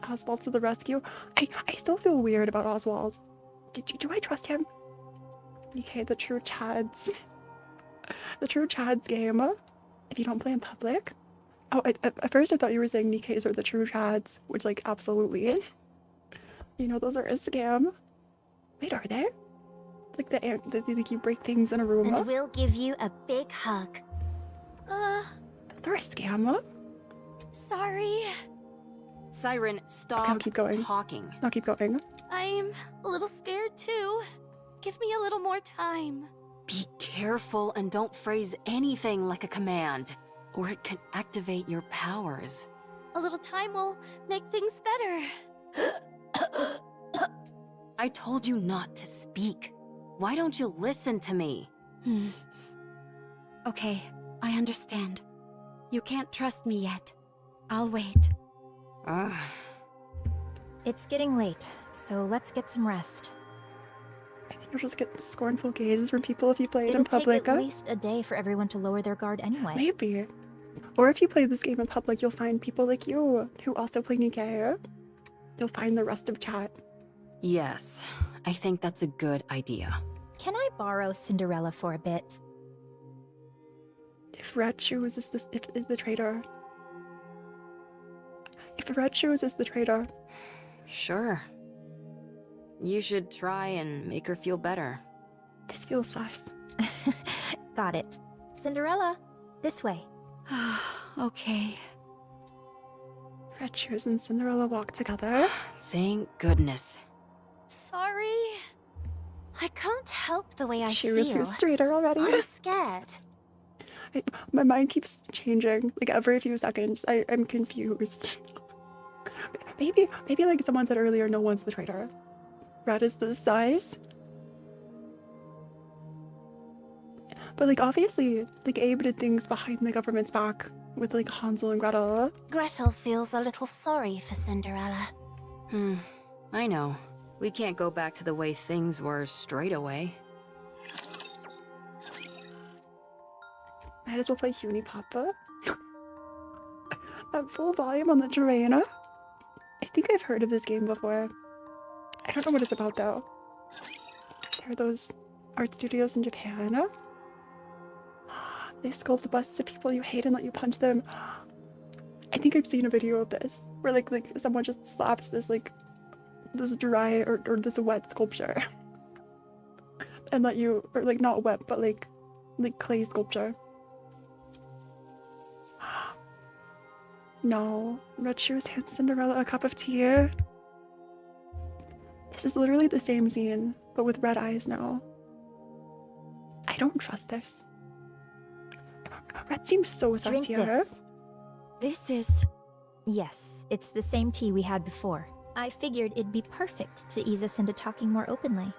Oswald to the rescue. I still feel weird about Oswald. Do I trust him? Nikke, the true Chads. The true Chads game. If you don't play in public. Oh, at first I thought you were saying Nikke's are the true Chads, which, like, absolutely is. You know, those are a scam. Wait, are they? Like like you break things in a room. And we'll give you a big hug. Those are a scam. Sorry. Siren, stop Okay, I'll keep going. talking. I'll keep going. I'm a little scared too. Give me a little more time. Be careful and don't phrase anything like a command, or it can activate your powers. A little time will make things better. I told you not to speak. Why don't you listen to me? Okay, I understand. You can't trust me yet. I'll wait. It's getting late, so let's get some rest. I think you'll just get scornful gazes from people if you play it It'll in public. take at least a day for everyone to lower their guard anyway. Maybe. Or if you play this game in public, you'll find people like you who also play Nikke. You'll find the rest of chat. Yes, I think that's a good idea. Can I borrow Cinderella for a bit? If Red Shoes is the traitor. If Red Shoes is the traitor. Sure. You should try and make her feel better. This feels sus. Got it. Cinderella, this way. Okay. Red Shoes and Cinderella walk together. Thank goodness. Sorry. I can't help the way I Shoes feel. who's straighter already. I'm scared. My mind keeps changing, like every few seconds. I'm confused. maybe like someone said earlier, no one's the traitor. Red is the size. But like obviously, like Abe did things behind the government's back with like Hansel and Gretel. Gretel feels a little sorry for Cinderella. I know. We can't go back to the way things were straight away. Might as well play Huni Papa. At full volume on the terrain. I think I've heard of this game before. I don't know what it's about though. There are those art studios in Japan. They sculpt busts of people you hate and let you punch them. I think I've seen a video of this where like someone just slaps this this dry or this wet sculpture and let you, or like not wet but like clay sculpture. No, Red Shoes hands Cinderella a cup of tea. This is literally the same scene, but with red eyes now. I don't trust this. Red seems so sus Drink here. this. This is... Yes, it's the same tea we had before. I figured it'd be perfect to ease us into talking more openly.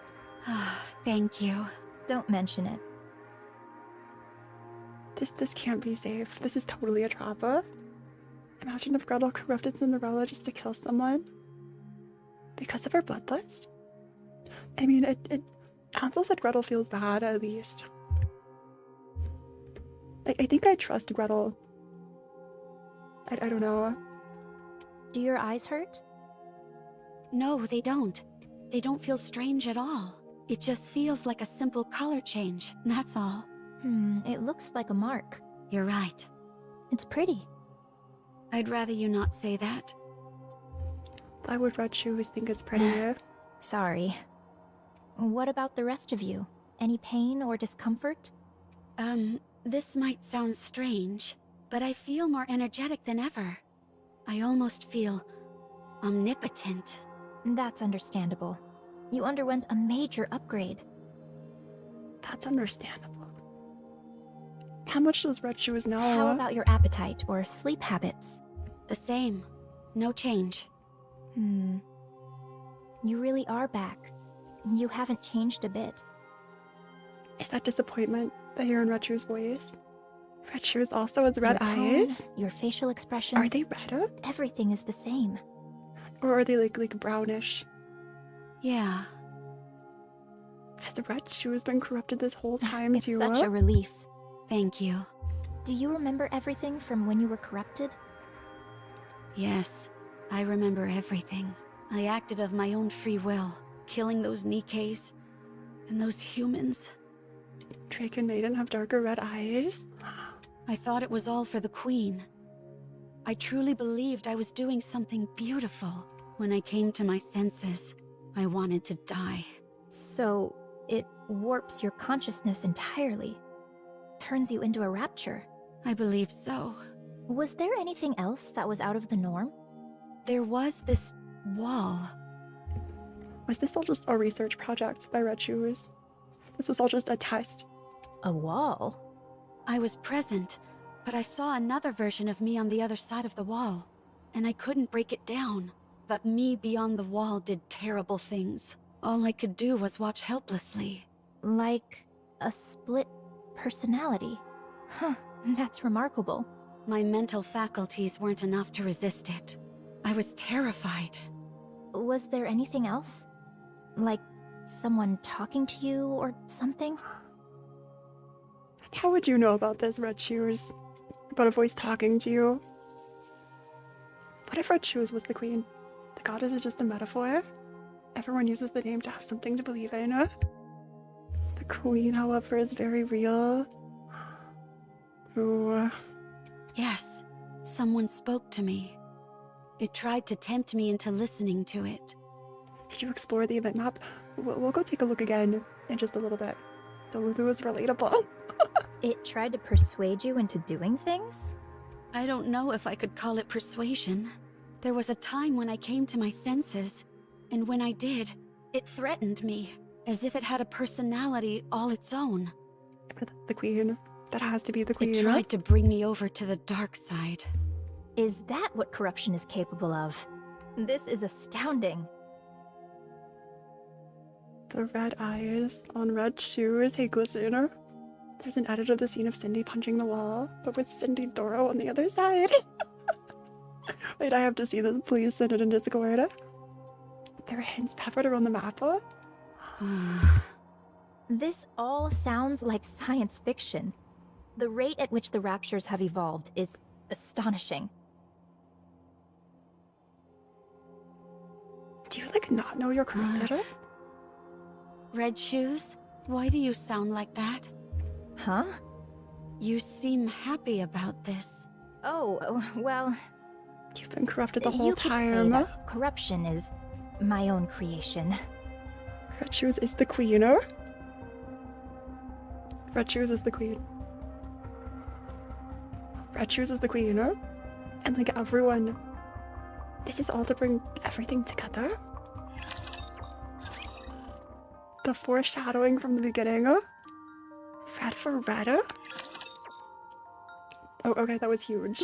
Thank you. Don't mention it. This can't be safe. This is totally a trap. Imagine if Gretel corrupted Cinderella just to kill someone. Because of her bloodlust? I mean, Hansel said Gretel feels bad, at least. I think I trust Gretel. I don't know. Do your eyes hurt? No, they don't. They don't feel strange at all. It just feels like a simple color change, that's all. It looks like a mark. You're right. It's pretty. I'd rather you not say that. Why would Red Shoes think it's pretty? Sorry. What about the rest of you? Any pain or discomfort? This might sound strange, but I feel more energetic than ever. I almost feel omnipotent. That's understandable. You underwent a major upgrade. That's understandable. How much does Red Shoes know? How about your appetite or sleep habits? The same. No change. You really are back. You haven't changed a bit. Is that disappointment that I hear in Red Shoes' voice? Red Shoes also has red Your tone, eyes? your facial expressions. Are they red? Everything is the same. Or are they like brownish? Yeah. Has the Red Shoes been corrupted this whole time It's too? such a relief. Thank you. Do you remember everything from when you were corrupted? Yes, I remember everything. I acted of my own free will, killing those Nikkes and those humans. Drake and Maiden have darker red eyes? I thought it was all for the Queen. I truly believed I was doing something beautiful. When I came to my senses, I wanted to die. So, it warps your consciousness entirely. Turns you into a rapture. I believe so. Was there anything else that was out of the norm? There was this wall. Was this all just a research project by Red Shoes? This was all just a test. A wall? I was present, but I saw another version of me on the other side of the wall, and I couldn't break it down. That me beyond the wall did terrible things. All I could do was watch helplessly. Like a split personality. Huh, that's remarkable. My mental faculties weren't enough to resist it. I was terrified. Was there anything else? Like someone talking to you or something? How would you know about this, Red Shoes? About a voice talking to you? What if Red Shoes was the queen? The goddess is just a metaphor? Everyone uses the name to have something to believe in. The queen, however, is very real. Ooh. Yes, someone spoke to me. It tried to tempt me into listening to it. Did you explore the event map? We'll go take a look again in just a little bit. The Lulu is relatable. It tried to persuade you into doing things? I don't know if I could call it persuasion. There was a time when I came to my senses, and when I did, it threatened me, as if it had a personality all its own. But the queen. That has to be the queen. It tried to bring me over to the dark side. Is that what corruption is capable of? This is astounding. The red eyes on red shoes. Hey, Glistener. There's an edit of the scene of Cindy punching the wall, but with Cindy Doro on the other side. Wait, I have to see this. Please send it in Discord. There are hints peppered around the map. This all sounds like science fiction. The rate at which the Raptures have evolved is astonishing. Do you, like, not know you're corrupted? Red shoes? Why do you sound like that? Huh? You seem happy about this. Oh, well... You've been corrupted the whole you could time. say that corruption is my own creation. Red Shoes is the queen. Red Shoes is the queen. Red Shoes is the queen. And like everyone, this is all to bring everything together. The foreshadowing from the beginning. Red for red. Oh, okay, that was huge.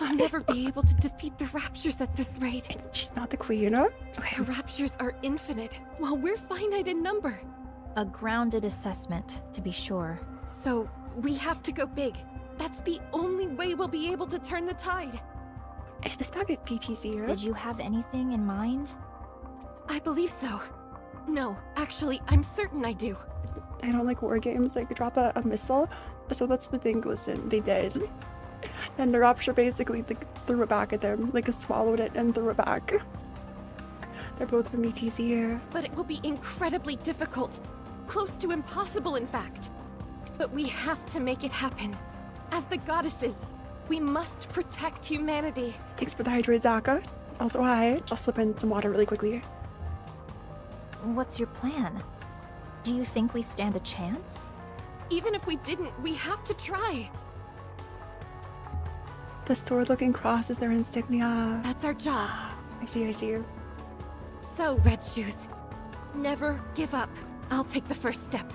I'll never be able to defeat the Raptures at this rate. She's not the queen. Okay. The Raptures are infinite, while we're finite in number. A grounded assessment, to be sure. So, we have to go big. That's the only way we'll be able to turn the tide. Is this back at PTC? Did you have anything in mind? I believe so. No, actually, I'm certain I do. I don't like war games, like drop a missile. So that's the thing, listen, they did. And the Rapture basically threw it back at them, like swallowed it and threw it back. They're both from ETC here. But it will be incredibly difficult. Close to impossible, in fact. But we have to make it happen. As the goddesses, we must protect humanity. Thanks for the hydrate, Zaka. Also, hi. I'll slip in some water really quickly. What's your plan? Do you think we stand a chance? Even if we didn't, we have to try. The sword-looking cross is their insignia. That's our job. I see. So, Red Shoes, never give up. I'll take the first step.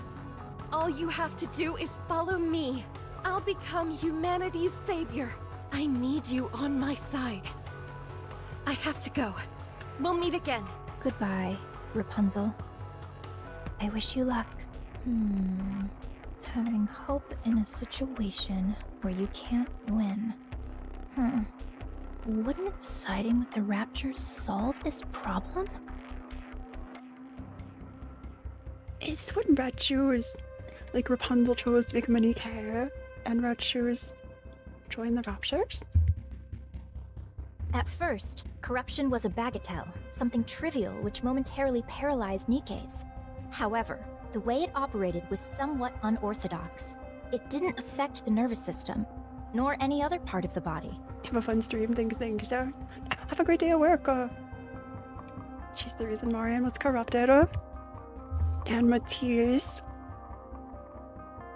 All you have to do is follow me. I'll become humanity's savior. I need you on my side. I have to go. We'll meet again. Goodbye, Rapunzel. I wish you luck. Having hope in a situation where you can't win. Wouldn't siding with the Raptures solve this problem? Is this what Red Shoes, like Rapunzel chose to become a Nikke, and Red Shoes joined the Raptures? At first, corruption was a bagatelle, something trivial which momentarily paralyzed Nikkes. However, the way it operated was somewhat unorthodox. It didn't affect the nervous system, nor any other part of the body. Have a fun stream, thanks. Have a great day at work. She's the reason Marian was corrupted. And Matthias.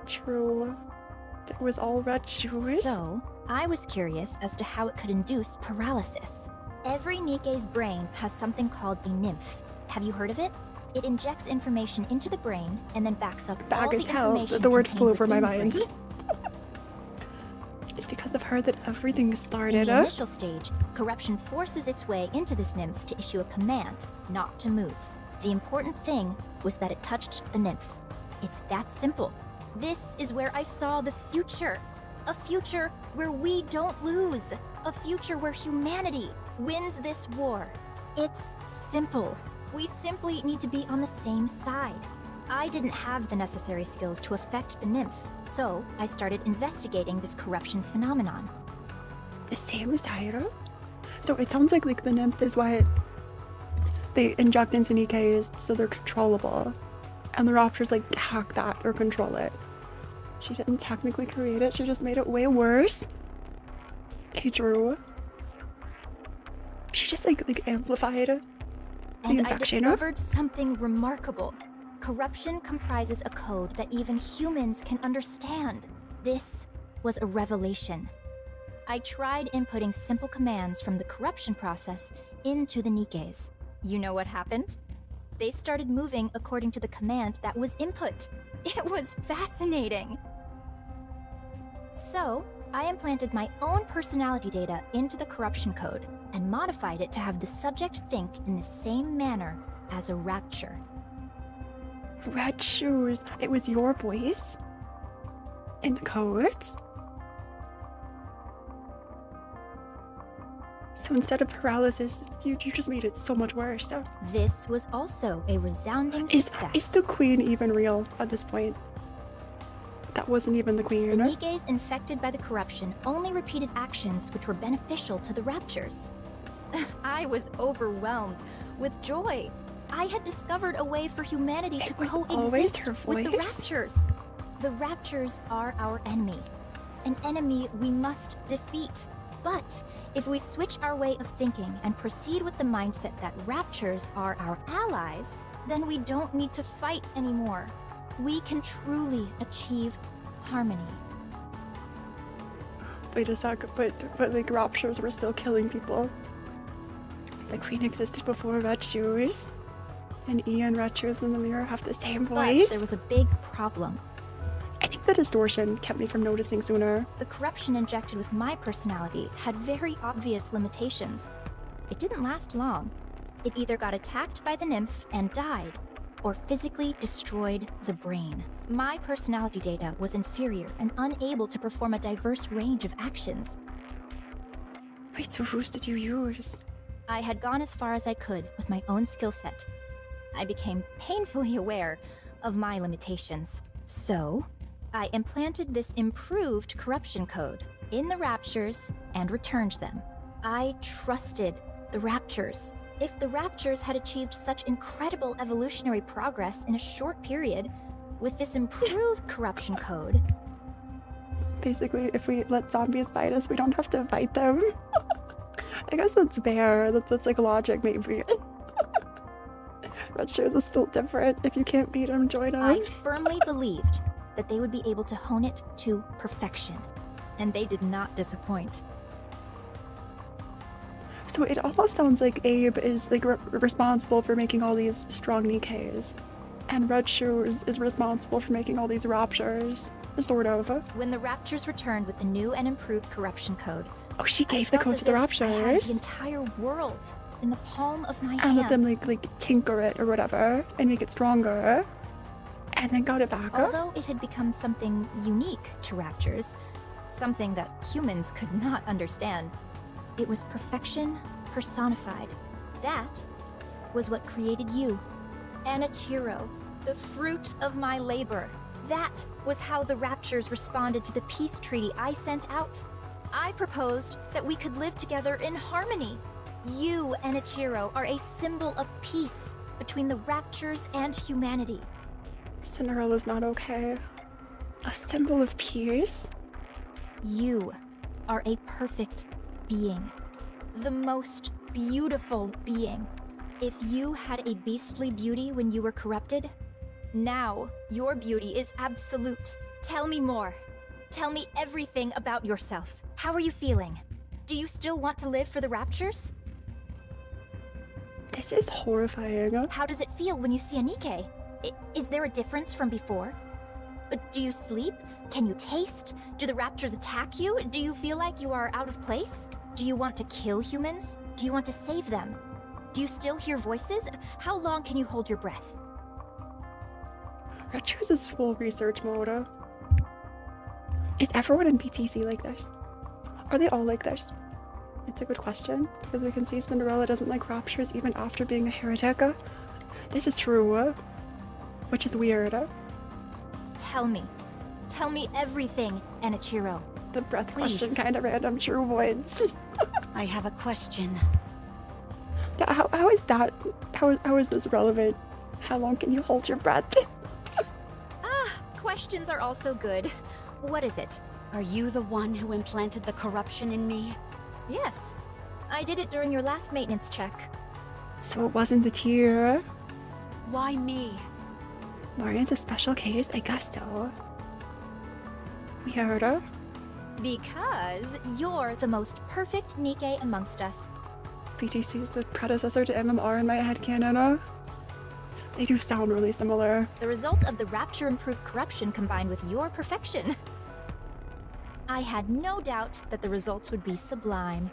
True. It was all Red Shoes. So, I was curious as to how it could induce paralysis. Every Nikke's brain has something called a nymph. Have you heard of it? It injects information into the brain and then backs up all the information. The word flew over my contained mind. It's because of her that everything started. In the initial stage, corruption forces its way into this nymph to issue a command not to move. The important thing was that it touched the nymph. It's that simple. This is where I saw the future. A future where we don't lose. A future where humanity wins this war. It's simple. We simply need to be on the same side. I didn't have the necessary skills to affect the nymph, so I started investigating this corruption phenomenon. The same side? So it sounds like the nymph is what they inject into Nikkes so they're controllable. And the Raptors hack that or control it. She didn't technically create it, she just made it way worse. Hey Drew. She just amplified the And I infection. discovered something remarkable. Corruption comprises a code that even humans can understand. This was a revelation. I tried inputting simple commands from the corruption process into the Nikkes. You know what happened? They started moving according to the command that was input. It was fascinating. So, I implanted my own personality data into the corruption code and modified it to have the subject think in the same manner as a rapture. Red shoes. It was your voice? In the code? So instead of paralysis, you just made it so much worse. This was also a resounding success. Is the queen even real at this point? That wasn't even the queen. The Nikkes infected by the corruption only repeated actions which were beneficial to the raptures. I was overwhelmed with joy. I had discovered a way for humanity to coexist with the raptures. The raptures are our enemy. An enemy we must defeat. But if we switch our way of thinking and proceed with the mindset that raptures are our allies, then we don't need to fight anymore. We can truly achieve harmony. Wait a sec, but like raptures were still killing people. The queen existed before Red Shoes, and Ian Red Shoes in the mirror have the same voice. But there was a big problem. I think the distortion kept me from noticing sooner. The corruption injected with my personality had very obvious limitations. It didn't last long. It either got attacked by the nymph and died, or physically destroyed the brain. My personality data was inferior and unable to perform a diverse range of actions. Wait, so whose did you use? I had gone as far as I could with my own skill set. I became painfully aware of my limitations. So, I implanted this improved corruption code in the raptures and returned them. I trusted the raptures. If the raptures had achieved such incredible evolutionary progress in a short period, with this improved corruption code... Basically, if we let zombies bite us, we don't have to fight them. I guess that's fair. That's like logic, maybe. Red Shoes is built different. If you can't beat them, join them. I firmly believed that they would be able to hone it to perfection, and they did not disappoint. So it almost sounds like Abe is like responsible for making all these strong Nikkes, and Red Shoes is responsible for making all these raptures, sort of. When the raptures returned with the new and improved corruption code, oh, she gave the code to the raptures. I had the entire world in the palm of my hand. And let them like tinker it or whatever and make it stronger, and then got it back. Although it had become something unique to raptures, something that humans could not understand, it was perfection personified. That was what created you, Anichiro, the fruit of my labor. That was how the raptures responded to the peace treaty I sent out. I proposed that we could live together in harmony. You, Anichiro, are a symbol of peace between the raptures and humanity. Cinderella's not okay. A symbol of peace? You are a perfect being. The most beautiful being. If you had a beastly beauty when you were corrupted, now your beauty is absolute. Tell me more. Tell me everything about yourself. How are you feeling? Do you still want to live for the raptures? This is horrifying. How does it feel when you see a Nikke? Is there a difference from before? Do you sleep? Can you taste? Do the raptures attack you? Do you feel like you are out of place? Do you want to kill humans? Do you want to save them? Do you still hear voices? How long can you hold your breath? Red Shoes is full research mode. Is everyone in BTC like this? Are they all like this? It's a good question, because we can see Cinderella doesn't like raptures even after being a heretic. This is true, which is weird. Tell me. Tell me everything, Anichiro. The breath Please. question kind of random, true voids. I have a question. How is that? How is this relevant? How long can you hold your breath? Questions are also good. What is it? Are you the one who implanted the corruption in me? Yes. I did it during your last maintenance check. So it wasn't the tear? Why me? Marian's a special case? I guess so. Weird. Because you're the most perfect Nikke amongst us. BTC is the predecessor to MMR in my headcanon. They do sound really similar. The result of the rapture-improved corruption combined with your perfection. I had no doubt that the results would be sublime.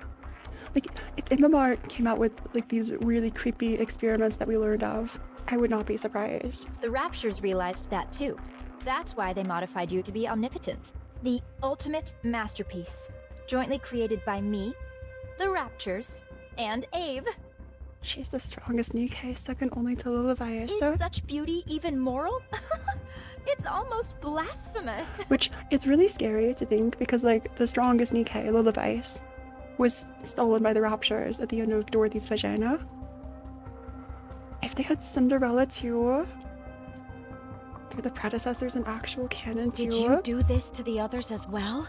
Like, if MMR came out with like these really creepy experiments that we learned of, I would not be surprised. The Raptures realized that too. That's why they modified you to be omnipotent. The ultimate masterpiece, jointly created by me, the Raptures, and Ave. She's the strongest Nikke, second only to Lilith. Is such beauty even moral? It's almost blasphemous. Which is really scary to think because, like, the strongest Nikke, Lilith, was stolen by the Raptures at the end of Dorothy's vagina. If they had Cinderella too, they're the predecessors in actual canon too. Did you do this to the others as well?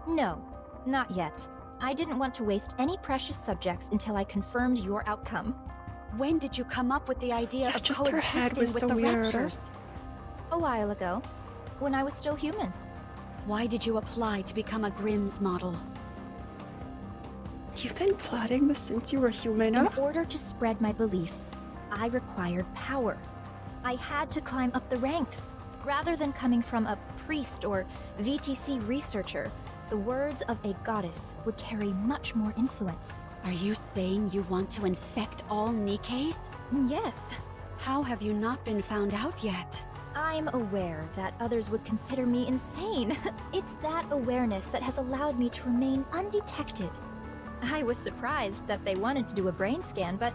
No, not yet. I didn't want to waste any precious subjects until I confirmed your outcome. When did you come up with the idea of just her head was coexisting with so the weird. Raptures? A while ago, when I was still human. Why did you apply to become a Grimm's model? You've been plotting this since you were human. In order to spread my beliefs, I required power. I had to climb up the ranks. Rather than coming from a priest or VTC researcher, the words of a goddess would carry much more influence. Are you saying you want to infect all Nikkes? Yes. How have you not been found out yet? I'm aware that others would consider me insane. It's that awareness that has allowed me to remain undetected. I was surprised that they wanted to do a brain scan, but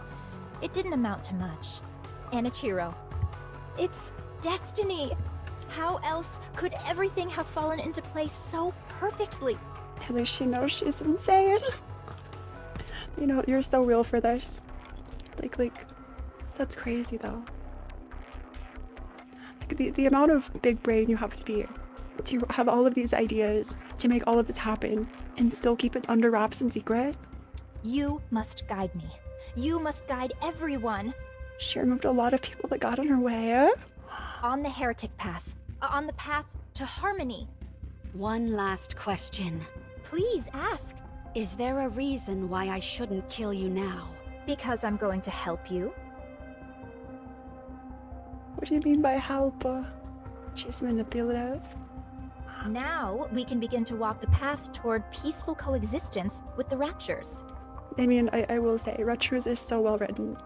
it didn't amount to much. Anichiro, it's destiny. How else could everything have fallen into place so perfectly? At least she knows she's insane. You know, you're so real for this. Like, that's crazy though. Like the amount of big brain you have to be to have all of these ideas, to make all of this happen, and still keep it under wraps and secret. You must guide me. You must guide everyone. She removed a lot of people that got in her way. On the heretic path. On the path to harmony. One last question. Please ask. Is there a reason why I shouldn't kill you now? Because I'm going to help you. What do you mean by help? She's manipulative. Now we can begin to walk the path toward peaceful coexistence with the Raptures. I mean, I will say, Red Shoes is so well written.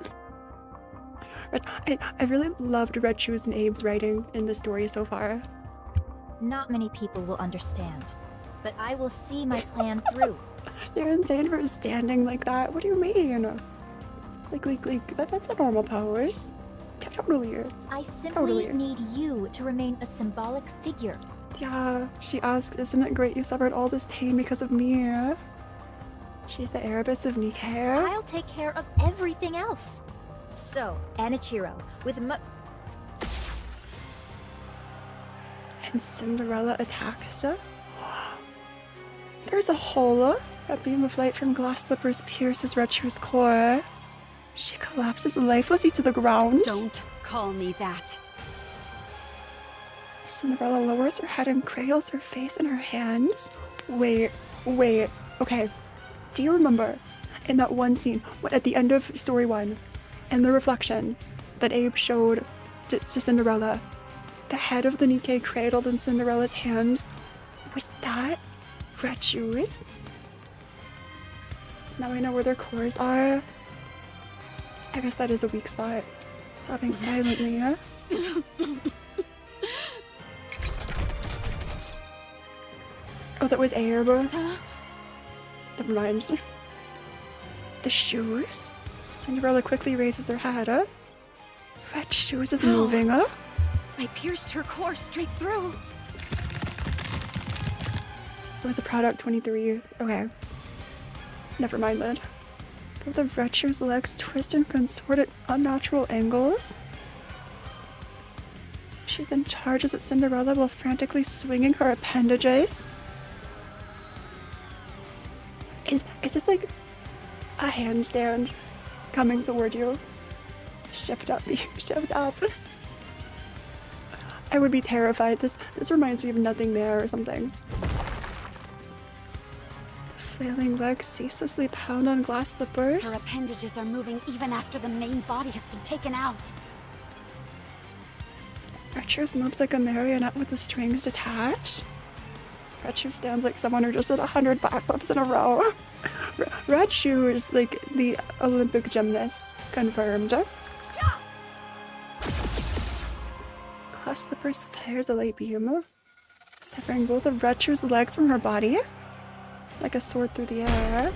I really loved Red Shoes and Abe's writing in the story so far. Not many people will understand, but I will see my plan through. You're insane for standing like that. What do you mean? That's a normal pose. Totally. I simply need you to remain a symbolic figure. Yeah, she asks, isn't it great you suffered all this pain because of me? She's the Erebus of Nikke. I'll take care of everything else. So, Anichiro, with and Cinderella attacks her. There's a hole. A beam of light from glass slippers pierces Red Shoe's core. She collapses lifelessly to the ground. Don't call me that. Cinderella lowers her head and cradles her face in her hands. Wait. Okay. Do you remember in that one scene at the end of story 1, in the reflection that Abe showed to Cinderella, the head of the Nikke cradled in Cinderella's hands? Was that Red Shoes? Now I know where their cores are. I guess that is a weak spot. Sobbing silently, huh? Oh, that was Abe. Never mind. The shoes? Cinderella quickly raises her head, Red Shoes is moving, I pierced her core straight through. It was a product 23. Okay. Never mind then. Both of Red Shoes' legs twist and contort at unnatural angles. She then charges at Cinderella while frantically swinging her appendages. Is this like a handstand coming toward you? Shift up. I would be terrified. This reminds me of Nothing There or something. Flailing legs ceaselessly pound on glass slippers. Her appendages are moving even after the main body has been taken out. Retros moves like a marionette with the strings detached. Retro stands like someone who just did 100 backflips in a row. Red Shoes, like the Olympic gymnast, confirmed. Glass slippers fires a light beam, severing both of Retro's legs from her body, like a sword through the air.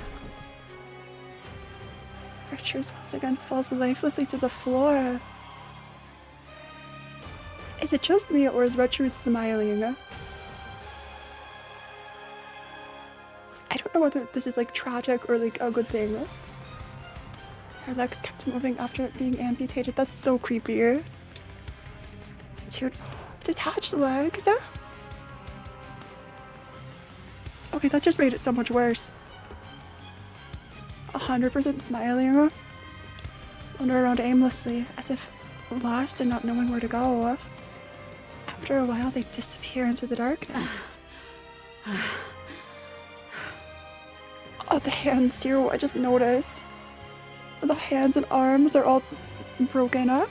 Retros once again falls lifelessly to the floor. Is it just me, or is Retro smiling? I don't know whether this is like tragic or like a good thing. Her legs kept moving after being amputated. That's so creepy. Dude, detached legs? Okay, that just made it so much worse. 100% smiling. Wander around aimlessly, as if lost and not knowing where to go. After a while, they disappear into the darkness. Oh, the hands too, I just noticed. The hands and arms are all broken up.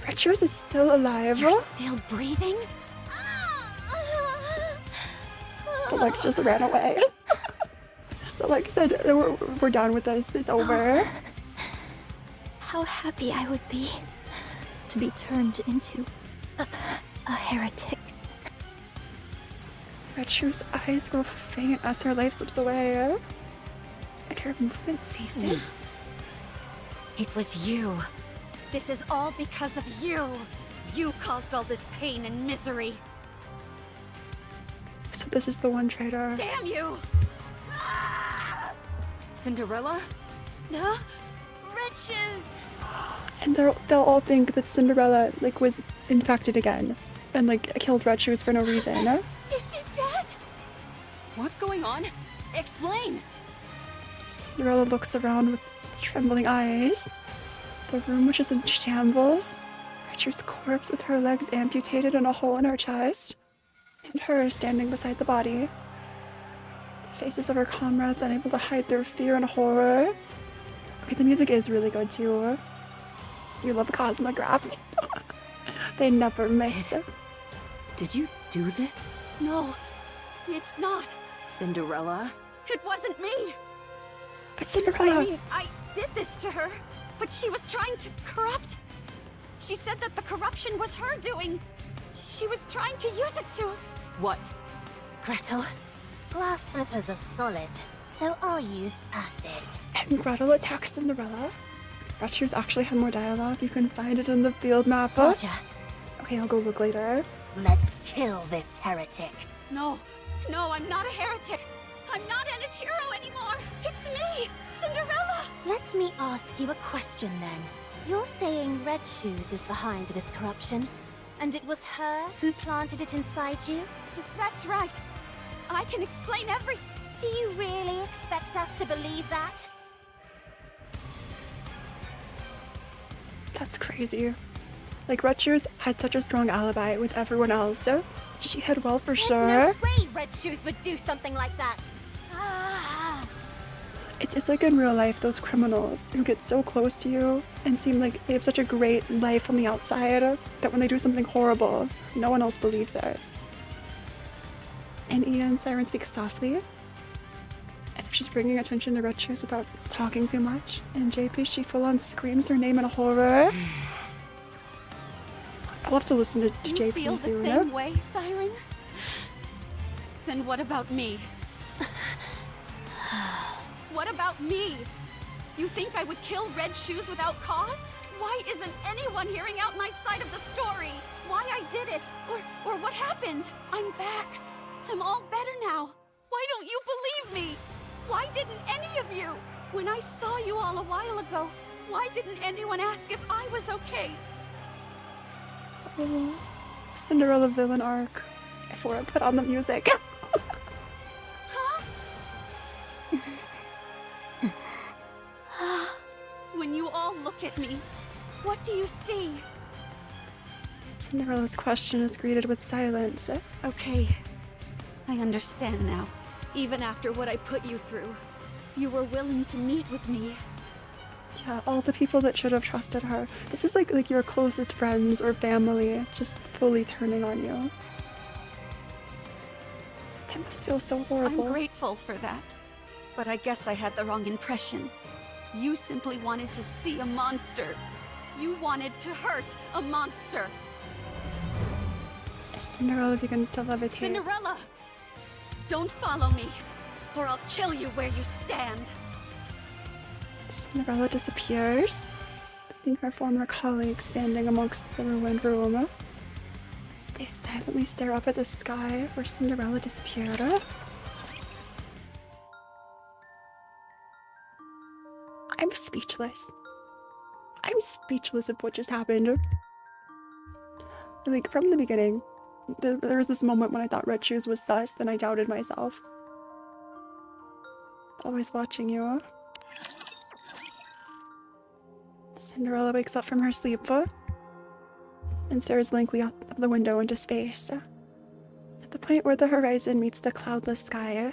Retros is still alive. You're still breathing? The legs just ran away. The legs said, we're done with this, it's over. How happy I would be to be turned into a heretic. Retro's eyes grow faint as her life slips away, and her movement ceases. It was you. This is all because of you. You caused all this pain and misery. So this is the one traitor. Damn you! Cinderella? Red Shoes! And they'll all think that Cinderella like was infected again and like killed Red Shoes for no reason. Is she dead? What's going on? Explain! Cinderella looks around with trembling eyes. The room was just in shambles. Richard's corpse with her legs amputated and a hole in her chest. And her standing beside the body. The faces of her comrades unable to hide their fear and horror. Okay, the music is really good too. You love Cosmograph. They never miss. Did you do this? No, it's not. Cinderella? It wasn't me. But Cinderella... I mean, I did this to her, but she was trying to corrupt. She said that the corruption was her doing. She was trying to use it to... What? Gretel, glass slippers are solid, so I'll use acid. And Gretel attacks Cinderella. Red Shoes actually had more dialogue. You can find it in the field map. Roger. Okay, I'll go look later. Let's kill this heretic. No, I'm not a heretic. I'm not Enichiro anymore. It's me, Cinderella. Let me ask you a question then. You're saying Red Shoes is behind this corruption, and it was her who planted it inside you? That's right. I can explain every... Do you really expect us to believe that? That's crazy. Like, Red Shoes had such a strong alibi with everyone else. She had well for sure. There's no way Red Shoes would do something like that. It's like in real life, those criminals who get so close to you and seem like they have such a great life on the outside that when they do something horrible, no one else believes it. And Ian Siren speaks softly, as if she's bringing attention to Red Shoes without talking too much. And JP, she full-on screams her name in horror. I'll have to listen to JP soon. You feel the same way, Siren? Then what about me? What about me? You think I would kill Red Shoes without cause? Why isn't anyone hearing out my side of the story? Why I did it? Or what happened? I'm back. I'm all better now. Why don't you believe me? Why didn't any of you? When I saw you all a while ago, why didn't anyone ask if I was okay? Oh, Cinderella villain arc. Before I put on the music. When you all look at me, What do you see? Cinderella's question is greeted with silence. Okay. I understand now. Even after what I put you through, you were willing to meet with me. Yeah, all the people that should have trusted her. This is like your closest friends or family just fully turning on you. That must feel so horrible. I'm grateful for that. But I guess I had the wrong impression. You simply wanted to see a monster. You wanted to hurt a monster. Cinderella begins to levitate. Cinderella! Don't follow me, or I'll kill you where you stand. Cinderella disappears, leaving her former colleagues standing amongst the ruined room. They silently stare up at the sky where Cinderella disappeared. I'm speechless. I'm speechless of what just happened. Like, from the beginning, there was this moment when I thought Red Shoes was sus, then I doubted myself. Always watching you. Cinderella wakes up from her sleep and stares blankly out of the window into space. At the point where the horizon meets the cloudless sky,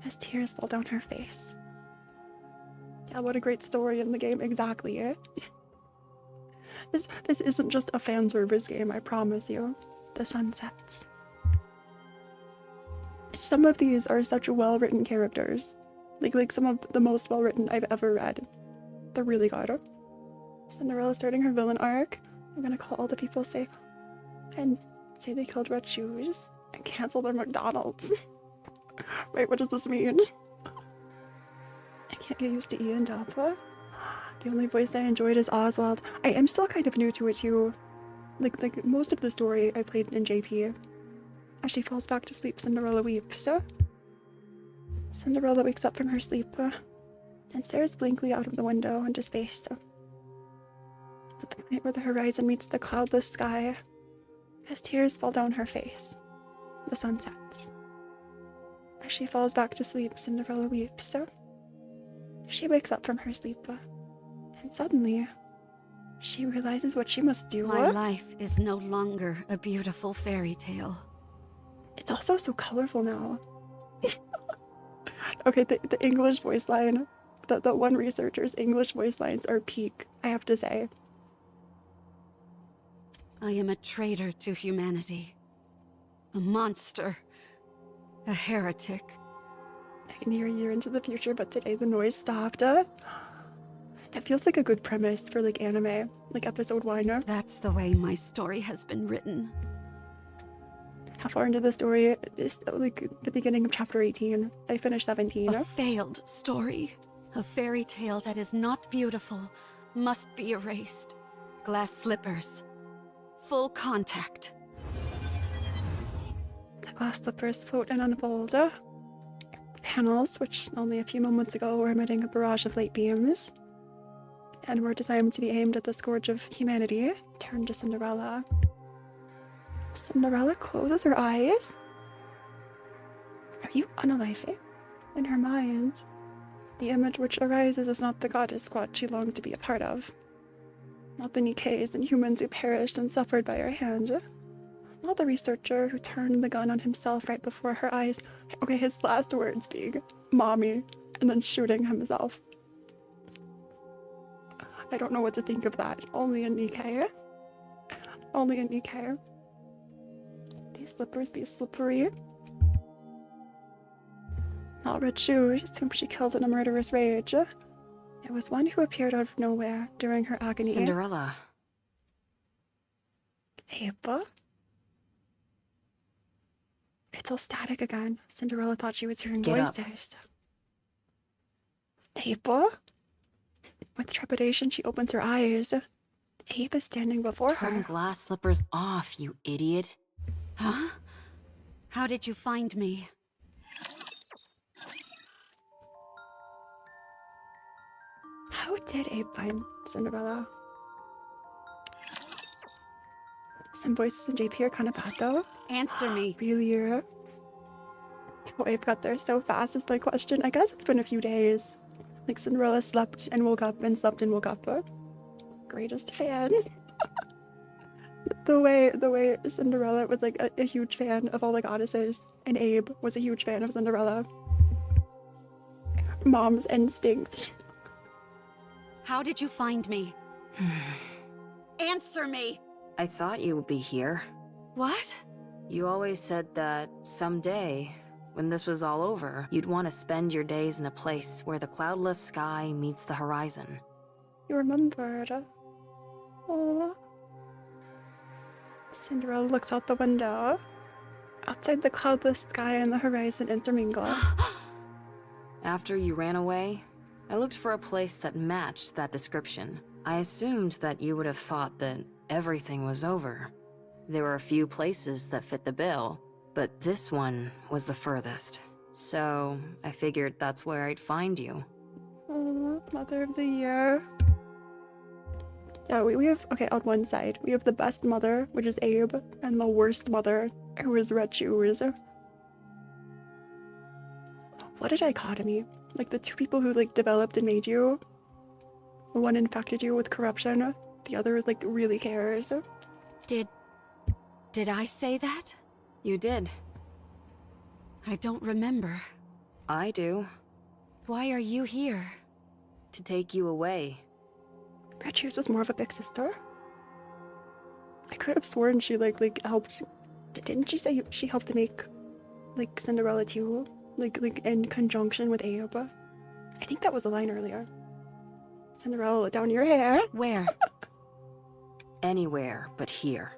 as tears fall down her face. Yeah, what a great story in the game, exactly. This isn't just a fan service game, I promise you. The sun sets. Some of these are such well-written characters. Like some of the most well-written I've ever read. They're really good. Cinderella starting her villain arc. I'm gonna call all the people safe and say they killed Red Shoes and cancel their McDonald's. Wait, what does this mean? I can't get used to Ian Dappa. The only voice I enjoyed is Oswald. I am still kind of new to it too. Like most of the story I played in JP. As she falls back to sleep, Cinderella weeps. Cinderella wakes up from her sleep and stares blankly out of the window into space. At the point where the horizon meets the cloudless sky, as tears fall down her face, the sun sets. As she falls back to sleep, Cinderella weeps. She wakes up from her sleep, and suddenly, she realizes what she must do. My life is no longer a beautiful fairy tale. It's also so colorful now. Okay, the English voice line, the one researcher's English voice lines are peak, I have to say. I am a traitor to humanity. A monster. A heretic. I can hear a year into the future, but today the noise stopped. That feels like a good premise for like anime, like episode 1. That's the way my story has been written. How far into the story? Is like the beginning of chapter 18. I finished 17. A failed story. A fairy tale that is not beautiful must be erased. Glass slippers. Full contact. The glass slippers float and unfold. Panels, which only a few moments ago were emitting a barrage of light beams, and were designed to be aimed at the scourge of humanity, turn to Cinderella. Cinderella closes her eyes. Are you unaliving? In her mind, the image which arises is not the goddess squad she longs to be a part of. Not the Nikkes and humans who perished and suffered by her hand. Not the researcher who turned the gun on himself right before her eyes. Okay, his last words being, "Mommy," and then shooting himself. I don't know what to think of that. Only a Nikke. Only a Nikke. These slippers be slippery. Not Red Shoes, whom she killed in a murderous rage. It was one who appeared out of nowhere during her agony. Cinderella. Ava? It's all static again. Cinderella thought she was hearing voices. Ava? With trepidation, she opens her eyes. Abe is standing before her. Turn glass slippers off, you idiot. Huh? How did you find me? How did Abe find Cinderella? Some voices in JP are kind of bad though. Answer me. Really? Oh, Abe got there so fast is my question. I guess it's been a few days. Like Cinderella slept and woke up and slept and woke up. greatest fan. the way Cinderella was like a huge fan of all the goddesses, and Abe was a huge fan of Cinderella. Mom's instinct. How did you find me? Answer me! I thought you would be here. What? You always said that someday, when this was all over, you'd want to spend your days in a place where the cloudless sky meets the horizon. You remembered. Aww. Cinderella looks out the window. Outside, the cloudless sky and the horizon intermingle. After you ran away, I looked for a place that matched that description. I assumed that you would have thought that everything was over. There were a few places that fit the bill, but this one was the furthest. So I figured that's where I'd find you. Aww, Mother of the Year. Yeah, we have, okay, on one side, we have the best mother, which is Abe, and the worst mother, who is Red Shoes. What a dichotomy. Like, the two people who, like, developed and made you. One infected you with corruption, the other, like, really cares. Did I say that? You did. I don't remember. I do. Why are you here? To take you away. Red Shoes was more of a big sister. I could have sworn she like helped. Didn't she say she helped to make like Cinderella too? Like in conjunction with Abe. I think that was a line earlier. Cinderella, let down your hair. Where? Anywhere but here.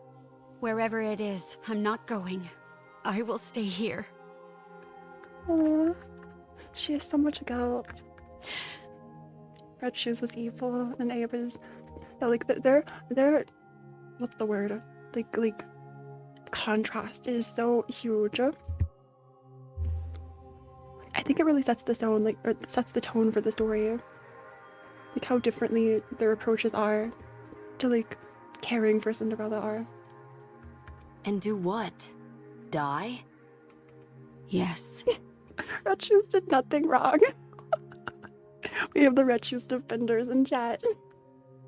Wherever it is, I'm not going. I will stay here. Aww. She has so much guilt. Red Shoes was evil, and Abe is, yeah, like they're what's the word? Like contrast is so huge. I think it really sets the tone, like, or sets the tone for the story. Like how differently their approaches are to like caring for Cinderella are. And do what? Die? Yes. Red Shoes did nothing wrong. We have the Red Shoes defenders in chat.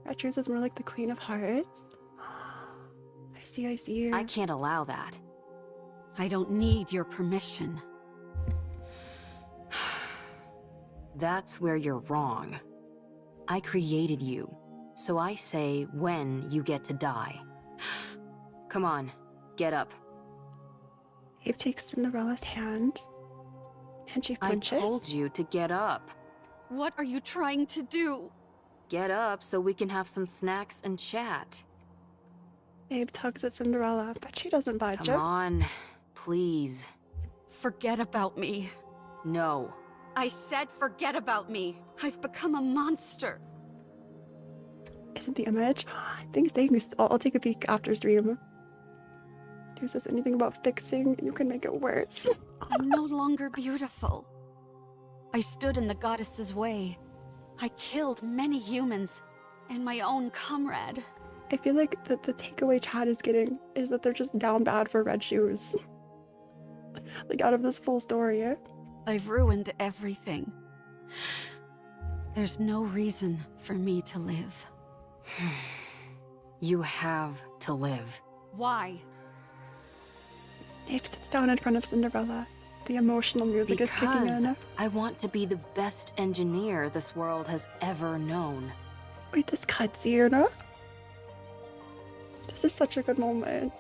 Red Shoes is more like the Queen of Hearts. I see. I can't allow that. I don't need your permission. That's where you're wrong. I created you, so I say when you get to die. Come on, get up. Abe takes Cinderella's hand, and she punches. I told you to get up. What are you trying to do? Get up so we can have some snacks and chat. Abe tugs at Cinderella, but she doesn't budge. Come on, please. Forget about me. No. I said forget about me. I've become a monster. Isn't the image? Thanks. I'll take a peek after stream. Who says anything about fixing? You can make it worse. I'm no longer beautiful. I stood in the goddess's way. I killed many humans and my own comrade. I feel like the takeaway chat is getting is that they're just down bad for Red Shoes. Like out of this full story. I've ruined everything. There's no reason for me to live. You have to live. Why? Abe sits down in front of Cinderella. The emotional music is kicking in. I want to be the best engineer this world has ever known. Wait, this cutscene. This is such a good moment.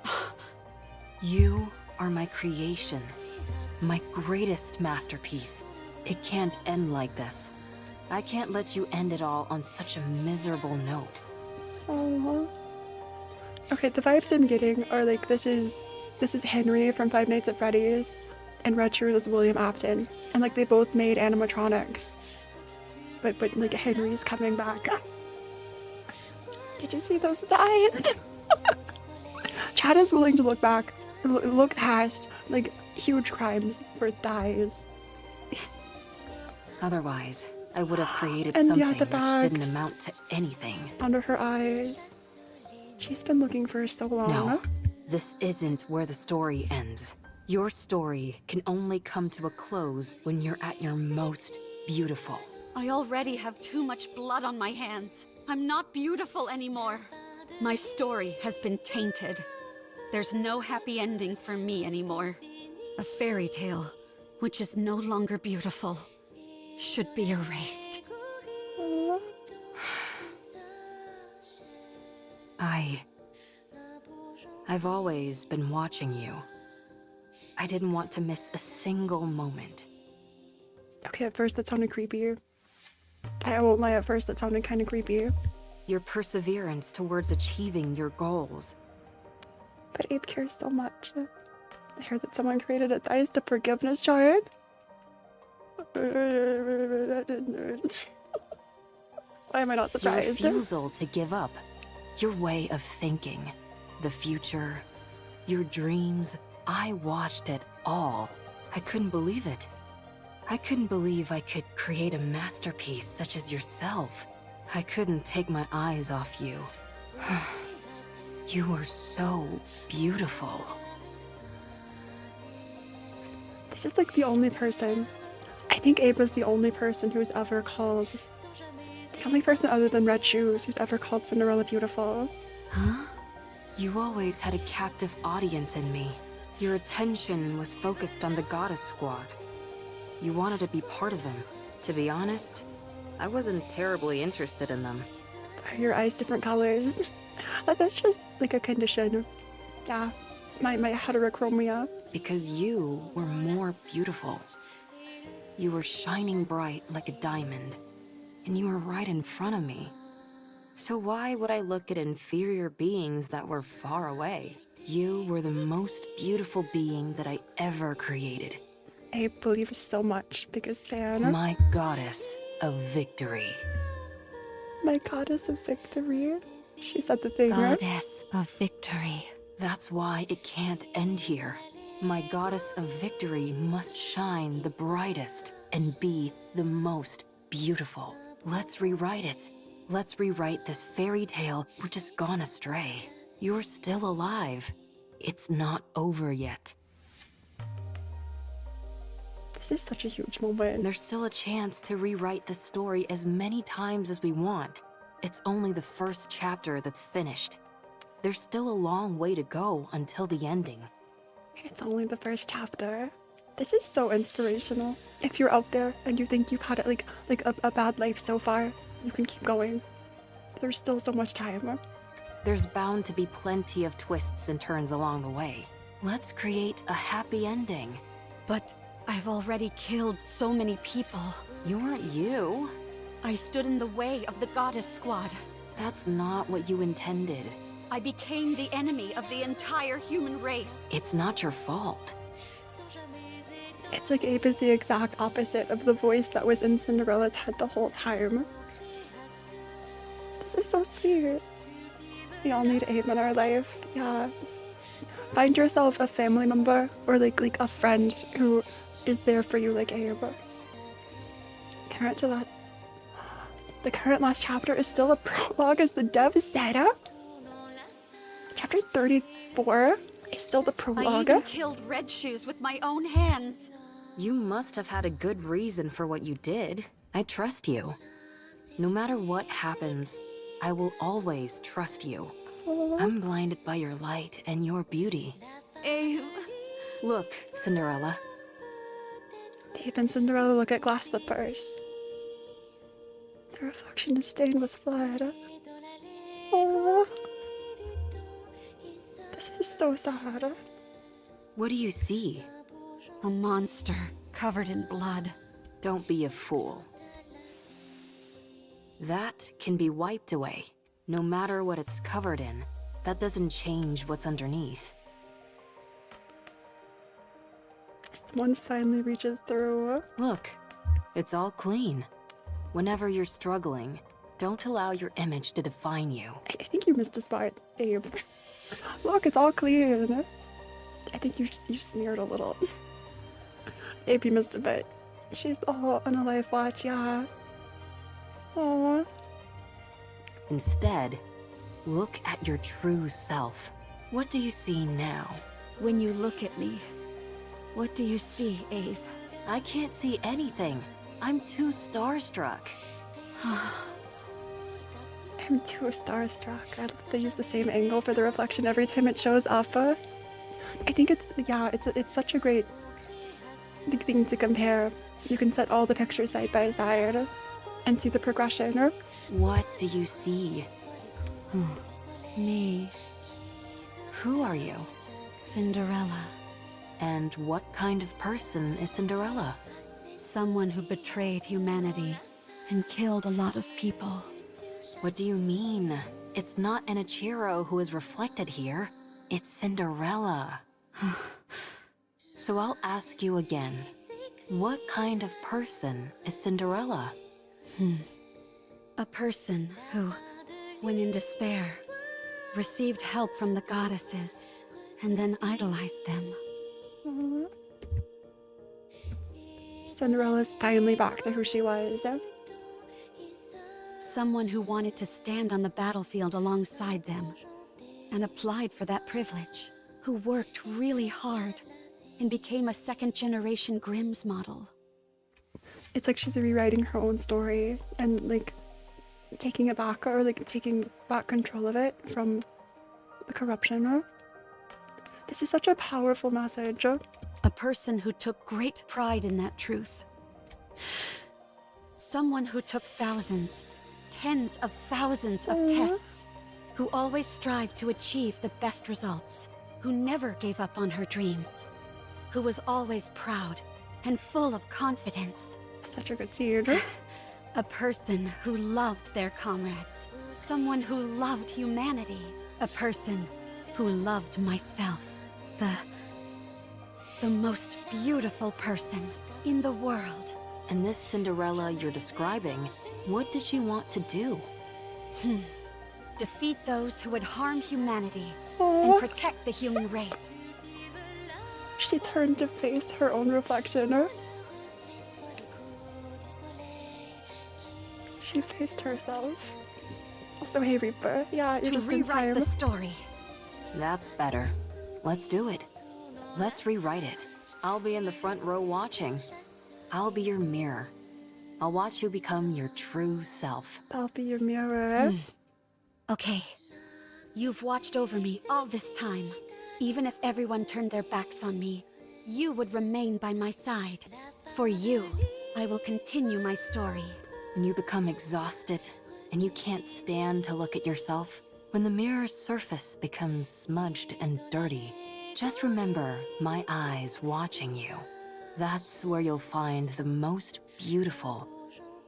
You are my creation. My greatest masterpiece. It can't end like this. I can't let you end it all on such a miserable note. Oh. Okay, the vibes I'm getting are like this is Henry from Five Nights at Freddy's, and Red Shoes is William Afton, and like they both made animatronics. But like Henry's coming back. Did you see those thighs? Chad is willing to look past like huge crimes for thighs. Otherwise, I would have created And something the which didn't bags amount to anything. under her eyes. She's been looking for so long. No, this isn't where the story ends. Your story can only come to a close when you're at your most beautiful. I already have too much blood on my hands. I'm not beautiful anymore. My story has been tainted. There's no happy ending for me anymore. A fairy tale, which is no longer beautiful, should be erased. I've always been watching you. I didn't want to miss a single moment. Okay, at first that sounded creepy. I won't lie, at first that sounded kind of creepy. Your perseverance towards achieving your goals. But Abe cares so much. I heard that someone created a Dice to Forgiveness chart. Why am I not Your surprised? refusal to give up. Your way of thinking. The future. Your dreams. I watched it all. I couldn't believe it. I couldn't believe I could create a masterpiece such as yourself. I couldn't take my eyes off you. You were so beautiful. This is like the only person. I think Abe was the only person who's ever called. The only person other than Red Shoes who's ever called Cinderella beautiful. Huh? You always had a captive audience in me. Your attention was focused on the Goddess Squad. You wanted to be part of them. To be honest, I wasn't terribly interested in them. Are your eyes different colors? That's just like a condition. Yeah, my heterochromia. Because you were more beautiful. You were shining bright like a diamond, and you were right in front of me. So why would I look at inferior beings that were far away? You were the most beautiful being that I ever created. I believe so much because Diana. My goddess of victory. My goddess of victory. She said the thing, right? Goddess of victory. That's why it can't end here. My goddess of victory must shine the brightest and be the most beautiful. Let's rewrite it. Let's rewrite this fairy tale which has gone astray. You're still alive. It's not over yet. This is such a huge moment. There's still a chance to rewrite the story as many times as we want. It's only the first chapter that's finished. There's still a long way to go until the ending. It's only the first chapter. This is so inspirational. If you're out there and you think you've had it like a bad life so far, you can keep going. There's still so much time. There's bound to be plenty of twists and turns along the way. Let's create a happy ending. But I've already killed so many people. You weren't you. I stood in the way of the Goddess Squad. That's not what you intended. I became the enemy of the entire human race. It's not your fault. It's like Abe is the exact opposite of the voice that was in Cinderella's head the whole time. This is so sweet. We all need Abe in our life, yeah. Find yourself a family member or like a friend who is there for you like Abe. Current to that. The current last chapter is still a prologue, as the dev said. Chapter 34 is still the I prologue. even killed Red Shoes with my own hands. You must have had a good reason for what you did. I trust you. No matter what happens, I will always trust you. I'm blinded by your light and your beauty. Abe. Look, Cinderella. Abe and Cinderella look at glass slippers. The reflection is stained with blood. Oh, this is so sad. What do you see? A monster covered in blood. Don't be a fool. That can be wiped away. No matter what it's covered in, that doesn't change what's underneath. Someone finally reaches through. Look, it's all clean. Whenever you're struggling, don't allow your image to define you. I think you missed a spot, Abe. Look, it's all clean. I think you smeared a little. Abe, you missed a bit. She's all on a life watch, yeah. Aww. Instead, look at your true self. What do you see now? When you look at me, what do you see, Abe? I can't see anything. I'm too starstruck. I I'm too starstruck. I love they use the same angle for the reflection every time it shows up. I think it's such a great thing to compare. You can set all the pictures side by side and see the progression. What do you see? Me, Who are you? Cinderella. And what kind of person is Cinderella? Someone who betrayed humanity and killed a lot of people. What do you mean? It's not an Ichiro who is reflected here. It's Cinderella. So I'll ask you again. What kind of person is Cinderella? A person who, when in despair, received help from the goddesses and then idolized them. Cinderella's finally back to who she was. Someone who wanted to stand on the battlefield alongside them and applied for that privilege, who worked really hard and became a second-generation Grimm's model. It's like she's rewriting her own story and like taking it back, or like taking back control of it from the corruption. This is such a powerful message. A person who took great pride in that truth. Someone who took thousands, tens of thousands of tests, who always strived to achieve the best results, who never gave up on her dreams, who was always proud and full of confidence. Such a good scene. A person who loved their comrades, someone who loved humanity, a person who loved myself, the most beautiful person in the world. And this Cinderella you're describing, what did she want to do? Defeat those who would harm humanity and protect the human race. She turned to face her own reflection. She faced herself. Also, hey Reaper, yeah, you're just in time. To rewrite the story. That's better. Let's do it. Let's rewrite it. I'll be in the front row watching. I'll be your mirror. I'll watch you become your true self. I'll be your mirror. Okay. You've watched over me all this time. Even if everyone turned their backs on me, you would remain by my side. For you, I will continue my story. When you become exhausted and you can't stand to look at yourself, when the mirror's surface becomes smudged and dirty, just remember my eyes watching you. That's where you'll find the most beautiful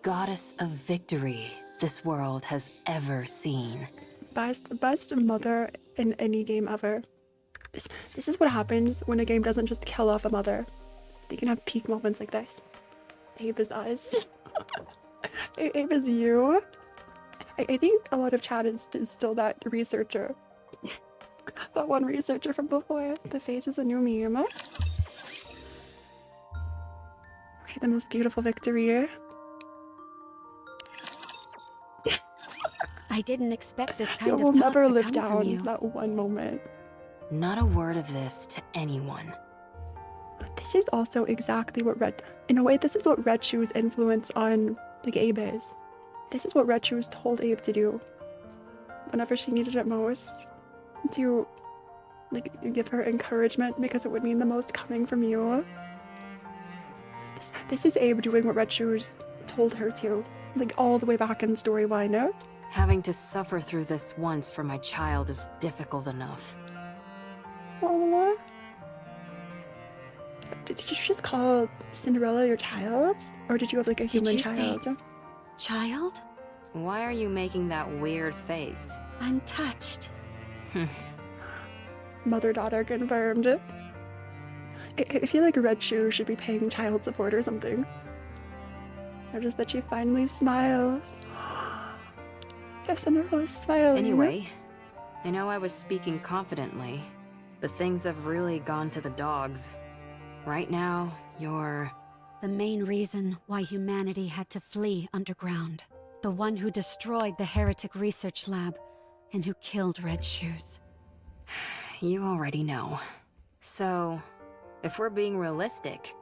goddess of victory this world has ever seen. Best mother in any game ever. This is what happens when a game doesn't just kill off a mother. They can have peak moments like this. Abe is us. Abe is you. I think a lot of chat is still that researcher. That one researcher from before. The face is a new meme. Okay, the most beautiful victory. I didn't expect this kind You'll of talk never to live come from down you. that one moment. Not a word of this to anyone. This is also exactly what in a way, this is what Red Shoe's influence on like Abe is. This is what Red Shoes told Abe to do whenever she needed it most, to like give her encouragement because it would mean the most coming from you. This is Abe doing what Red Shoes told her to, like all the way back in story 1. Having to suffer through this once for my child is difficult enough. Aww. Did you just call Cinderella your child? Or did you have like a human Did you child? say child? Why are you making that weird face? I'm touched. Mother-daughter confirmed. I feel like Red Shoe should be paying child support or something. Or just that she finally smiles. Yes, Cinderella's smiling. Anyway, I know I was speaking confidently, but things have really gone to the dogs. Right now, you're... The main reason why humanity had to flee underground. The one who destroyed the heretic research lab and who killed Red Shoes. You already know. So, if we're being realistic,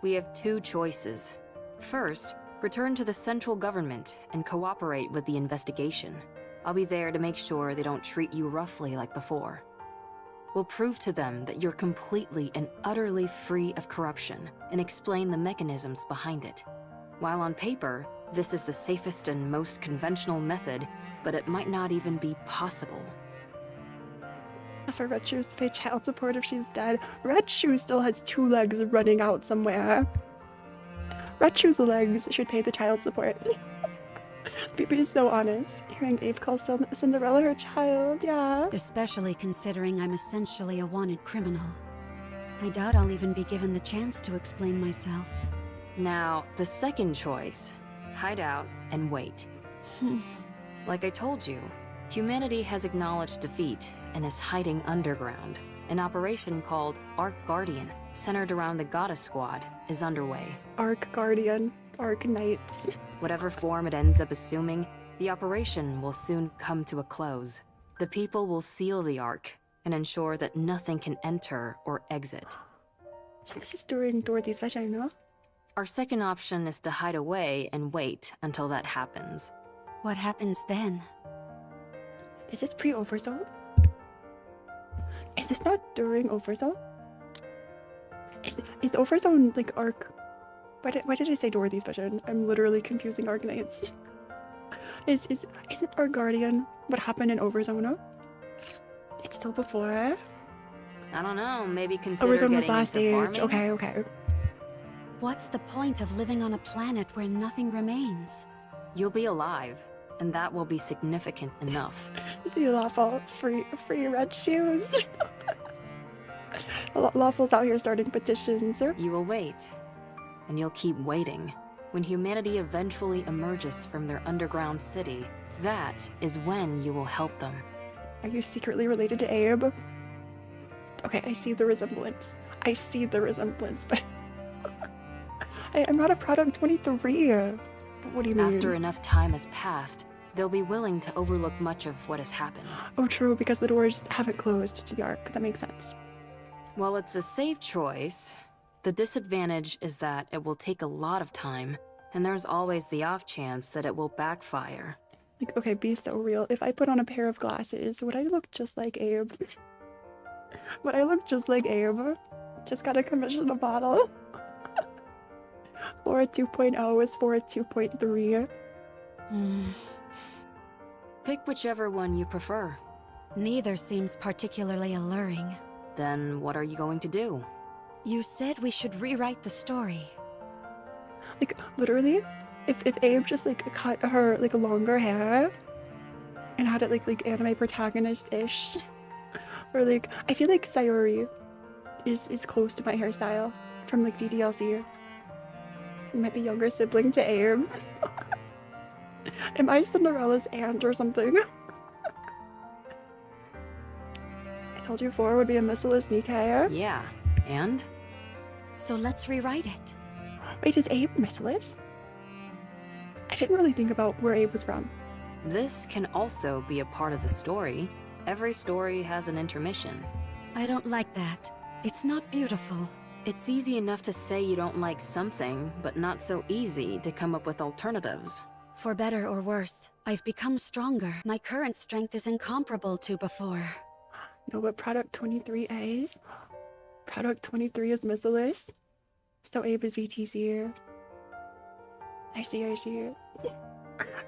we have two choices. First, return to the central government and cooperate with the investigation. I'll be there to make sure they don't treat you roughly like before. We'll prove to them that you're completely and utterly free of corruption and explain the mechanisms behind it. While on paper, this is the safest and most conventional method, but it might not even be possible. For Red Shoes to pay child support if she's dead. Red Shoes still has 2 legs running out somewhere. Red Shoes' legs should pay the child support. Baby is so honest. Hearing Abe call Cinderella her child, yeah. Especially considering I'm essentially a wanted criminal. I doubt I'll even be given the chance to explain myself. Now, the second choice, hide out and wait. Like I told you, humanity has acknowledged defeat and is hiding underground. An operation called Ark Guardian, centered around the Goddess Squad, is underway. Ark Guardian, Ark Knights. Whatever form it ends up assuming, the operation will soon come to a close. The people will seal the Ark and ensure that nothing can enter or exit. So this is during Dorothy's vagina. Our second option is to hide away and wait until that happens. What happens then? Is this pre-Oversoul? Is this not during Oversoul? Is Oversoul like Ark? Why did I say Dorothy's vision? I'm literally confusing Ark Knights. Is it Ark Guardian what happened in Overzone? It's still before. I don't know, maybe consider Overzone was getting last into age. farming? Okay. What's the point of living on a planet where nothing remains? You'll be alive, and that will be significant enough. See Lawful, free Red Shoes. Lawful's out here starting petitions. You will wait, and you'll keep waiting. When humanity eventually emerges from their underground city, that is when you will help them. Are you secretly related to Abe? Okay, I see the resemblance. But I'm not a product 23. What do you mean? After enough time has passed, they'll be willing to overlook much of what has happened. Oh, true, because the doors haven't closed to the Ark. That makes sense. While it's a safe choice, the disadvantage is that it will take a lot of time, and there's always the off chance that it will backfire. Like, okay, be so real. If I put on a pair of glasses, would I look just like Abe? Would I look just like Abe? Just gotta commission a bottle. Phora 2.0 is Phora 2.3. Pick whichever one you prefer. Neither seems particularly alluring. Then what are you going to do? You said we should rewrite the story. Like, literally, if Abe just, like, cut her, like, longer hair and had it, like anime protagonist-ish. Or, like, I feel like Sayori is close to my hairstyle from, like, DDLC. It might be younger sibling to Abe. Am I Cinderella's aunt or something? I told you Phora would be a missiless Nikke. Yeah, and? So let's rewrite it. Wait, is Abe missiless? I didn't really think about where Abe was from. This can also be a part of the story. Every story has an intermission. I don't like that. It's not beautiful. It's easy enough to say you don't like something, but not so easy to come up with alternatives. For better or worse, I've become stronger. My current strength is incomparable to before. No, but Product 23 is? Product 23 is missiless? So Abe is VTC. I see.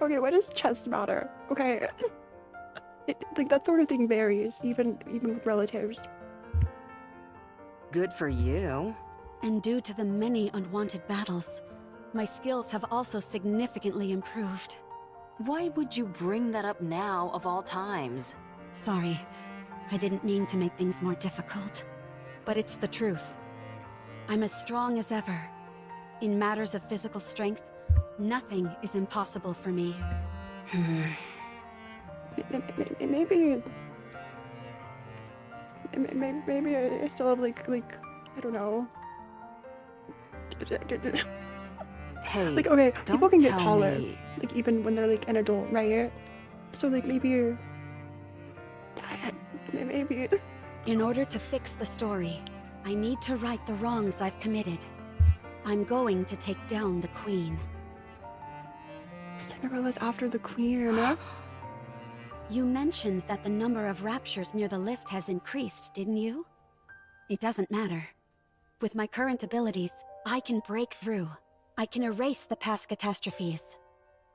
Okay, what does chest matter? Okay. Like, that sort of thing varies, even with relatives. Good for you. And due to the many unwanted battles, my skills have also significantly improved. Why would you bring that up now of all times? Sorry, I didn't mean to make things more difficult. But it's the truth. I'm as strong as ever. In matters of physical strength, nothing is impossible for me. Maybe I still have like I don't know. Hey, like, okay, people can get tell taller, me. like even when they're like an adult, right? So like maybe. In order to fix the story, I need to right the wrongs I've committed. I'm going to take down the Queen. Cinderella's after the Queen, huh? You mentioned that the number of raptures near the lift has increased, didn't you? It doesn't matter. With my current abilities, I can break through. I can erase the past catastrophes.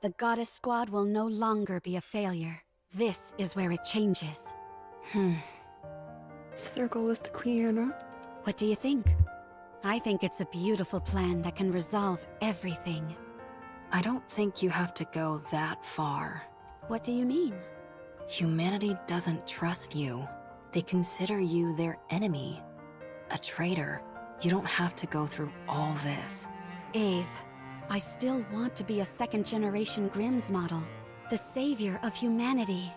The Goddess Squad will no longer be a failure. This is where it changes. So their goal is the queen. What do you think? I think it's a beautiful plan that can resolve everything. I don't think you have to go that far. What do you mean? Humanity doesn't trust you. They consider you their enemy. A traitor. You don't have to go through all this. Ave, I still want to be a second-generation Grimm's model. The savior of humanity.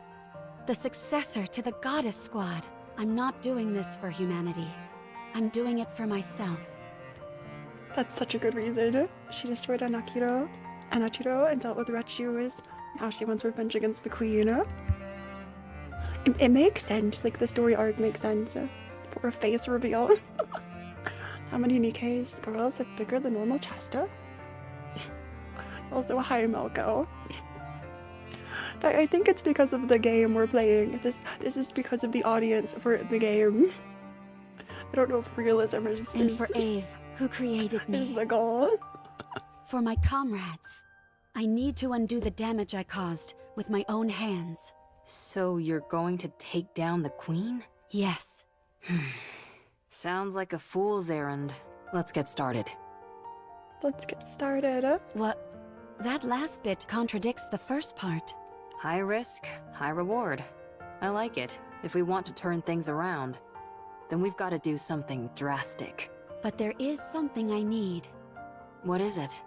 The successor to the Goddess Squad. I'm not doing this for humanity. I'm doing it for myself. That's such a good reason. She destroyed Anachiro and dealt with red shoes. Now she wants revenge against the queen. It makes sense, like the story arc makes sense. For a face reveal. How many Nikkes girls have bigger than normal chest? Also, hi Melko. I think it's because of the game we're playing. This is because of the audience for the game. I don't know if realism is... And for Ave, who created me. Is the goal. For my comrades. I need to undo the damage I caused with my own hands. So you're going to take down the queen? Yes. Sounds like a fool's errand. Let's get started. Let's get started. What? That last bit contradicts the first part. High risk, high reward. I like it. If we want to turn things around, then we've got to do something drastic. But there is something I need. What is it?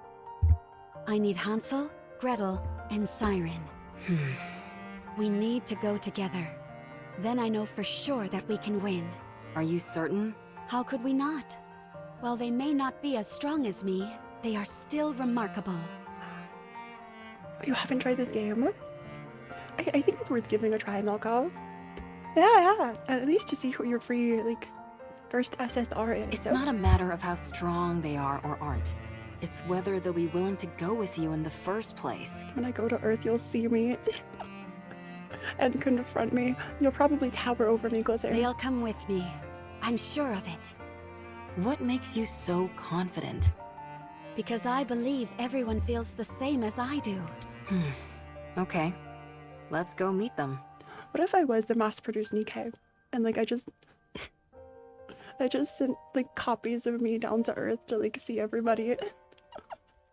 I need Hansel, Gretel, and Siren. We need to go together. Then I know for sure that we can win. Are you certain? How could we not? While they may not be as strong as me, they are still remarkable. You haven't tried this game? I think it's worth giving a try, Melko. Yeah. At least to see who your free, first SSR is. It's not a matter of how strong they are or aren't. It's whether they'll be willing to go with you in the first place. When I go to Earth, you'll see me. And confront me. You'll probably tower over me, Glizzer. They'll come with me. I'm sure of it. What makes you so confident? Because I believe everyone feels the same as I do. Okay. Let's go meet them. What if I was the mass-produced Nikke? And I just sent copies of me down to Earth to see everybody.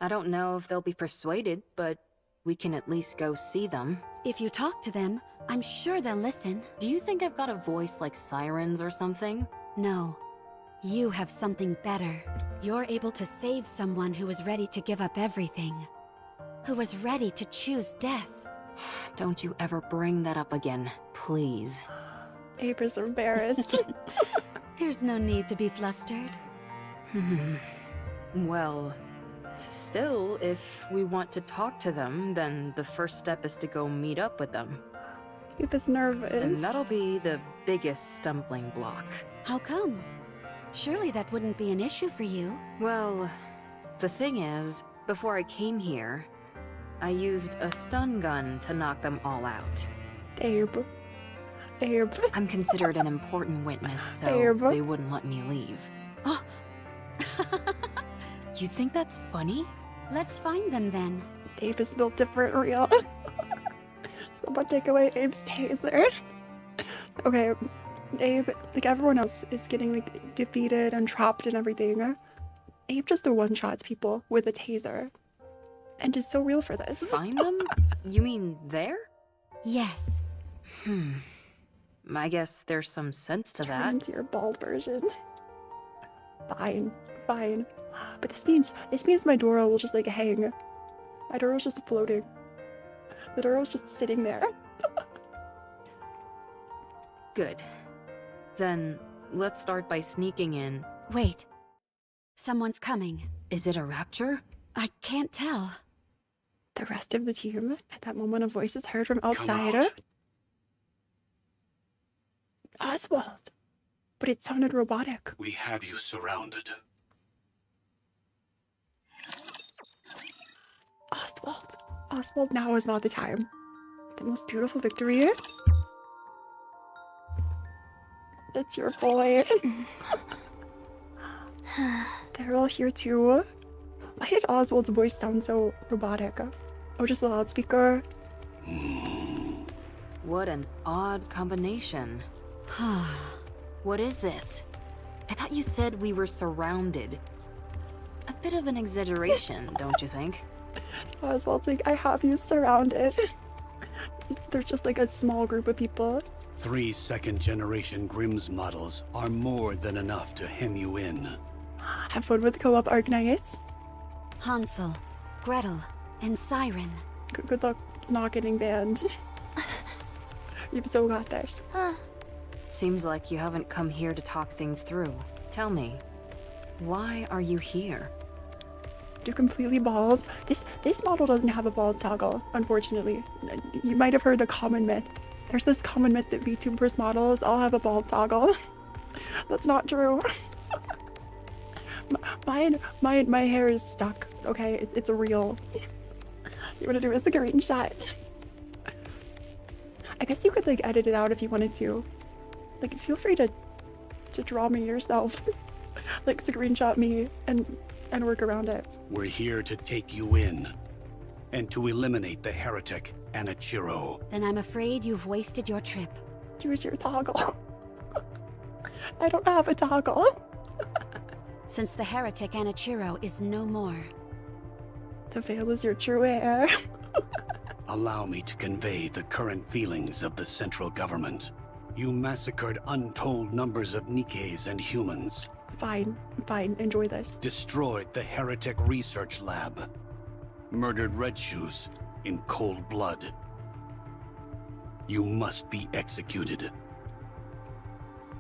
I don't know if they'll be persuaded, but we can at least go see them. If you talk to them, I'm sure they'll listen. Do you think I've got a voice like sirens or something? No. You have something better. You're able to save someone who was ready to give up everything. Who was ready to choose death. Don't you ever bring that up again, please. Abe is embarrassed. There's no need to be flustered. Well, still, if we want to talk to them, then the first step is to go meet up with them. Abe is nervous. And that'll be the biggest stumbling block. How come? Surely that wouldn't be an issue for you. Well, the thing is, before I came here, I used a stun gun to knock them all out. Abe. I'm considered an important witness, so Abe. they wouldn't let me leave. Oh. You think that's funny? Let's find them then. Abe is built different, real. Someone take away Abe's taser. Okay, Abe, everyone else is getting defeated and trapped and everything. Abe just one-shots people with a taser. And is so real for this. Find them? You mean there? Yes. I guess there's some sense to Turn that. into your bald version. Fine. But this means my Dora will just hang. My Dora's just floating. The Dora's just sitting there. Good. Then let's start by sneaking in. Wait. Someone's coming. Is it a rapture? I can't tell. The rest of the team, at that moment, a voice is heard from outside. Oswald. But it sounded robotic. We have you surrounded. Oswald, now is not the time. The most beautiful victory. It's your boy. They're all here too. Why did Oswald's voice sound so robotic? Oh, just the loudspeaker. What an odd combination. What is this? I thought you said we were surrounded. A bit of an exaggeration, don't you think? Oswald's like, I have you surrounded. There's just like a small group of people. 3 second-generation Grimm's models are more than enough to hem you in. Have fun with co-op Arknights. Hansel, Gretel, and Siren. Good luck not getting banned. You've so got this. Seems like you haven't come here to talk things through. Tell me, why are you here? You're completely bald. This model doesn't have a bald toggle, unfortunately. You might have heard a common myth. There's this common myth that VTubers models all have a bald toggle. That's not true. My hair is stuck. Okay, it's real. You want to do a screenshot? I guess you could like edit it out if you wanted to. Like, feel free to draw me yourself. Like, screenshot me and work around it. We're here to take you in, and to eliminate the heretic, Anichiro. Then I'm afraid you've wasted your trip. Use your toggle. I don't have a toggle. Since the heretic Anichiro is no more. The veil is your true heir. Allow me to convey the current feelings of the central government. You massacred untold numbers of Nikkes and humans. Fine, enjoy this. Destroyed the heretic research lab. Murdered Red Shoes in cold blood. You must be executed.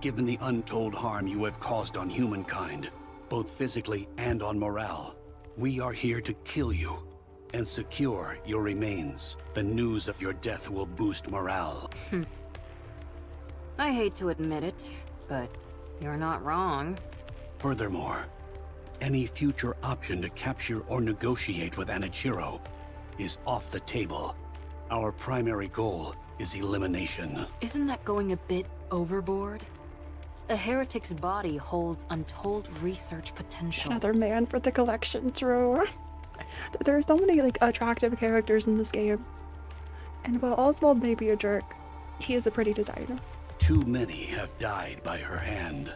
Given the untold harm you have caused on humankind, both physically and on morale, we are here to kill you and secure your remains. The news of your death will boost morale. I hate to admit it, but you're not wrong. Furthermore, any future option to capture or negotiate with Anichiro is off the table. Our primary goal is elimination. Isn't that going a bit overboard? A heretic's body holds untold research potential. Another man for the collection, Drew. There are so many like attractive characters in this game. And while Oswald may be a jerk, he is a pretty designer. Too many have died by her hand.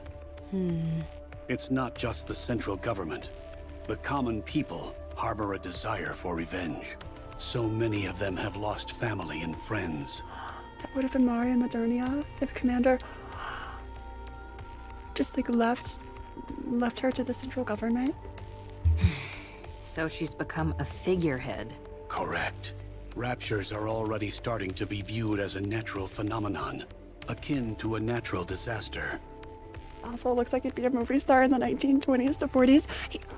It's not just the central government. The common people harbor a desire for revenge. So many of them have lost family and friends. That would have been Mari and Madonia if Commander just like left her to the central government. So she's become a figurehead. Correct. Raptures are already starting to be viewed as a natural phenomenon, akin to a natural disaster. Oswald looks like he'd be a movie star in the 1920s to 40s.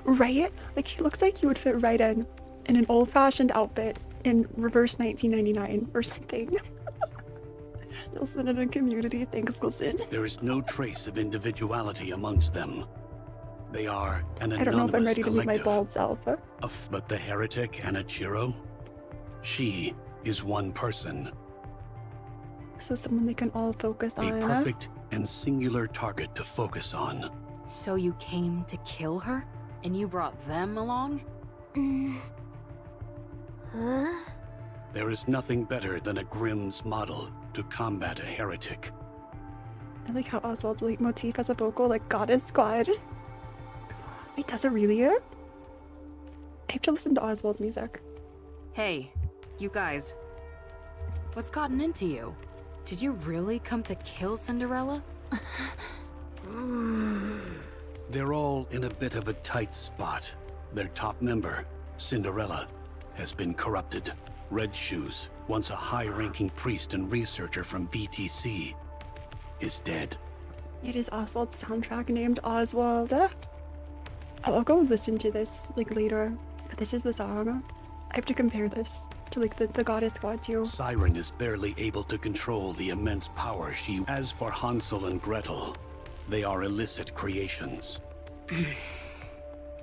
Right? Like, he looks like he would fit right in an old-fashioned outfit in reverse 1999 or something. Listen in a community. Thanks, listen. There is no trace of individuality amongst them. They are an anonymous I don't know if I'm ready to meet my collective. bald self. But the heretic Anichiro? She is one person. So someone they can all focus on. A perfect and singular target to focus on. So you came to kill her? And you brought them along? There is nothing better than a Grimm's model to combat a heretic. I like how Oswald's leitmotif has a vocal like Goddess Squad. Wait, does it really? I have to listen to Oswald's music. Hey, you guys. What's gotten into you? Did you really come to kill Cinderella? They're all in a bit of a tight spot. Their top member, Cinderella, has been corrupted. Red Shoes, once a high-ranking priest and researcher from VTC, is dead. It is Oswald's soundtrack named Oswald. I'll go listen to this like later. But this is the song. I have to compare this to like the Goddess Squad too. Siren is barely able to control the immense power she... As for Hansel and Gretel, they are illicit creations.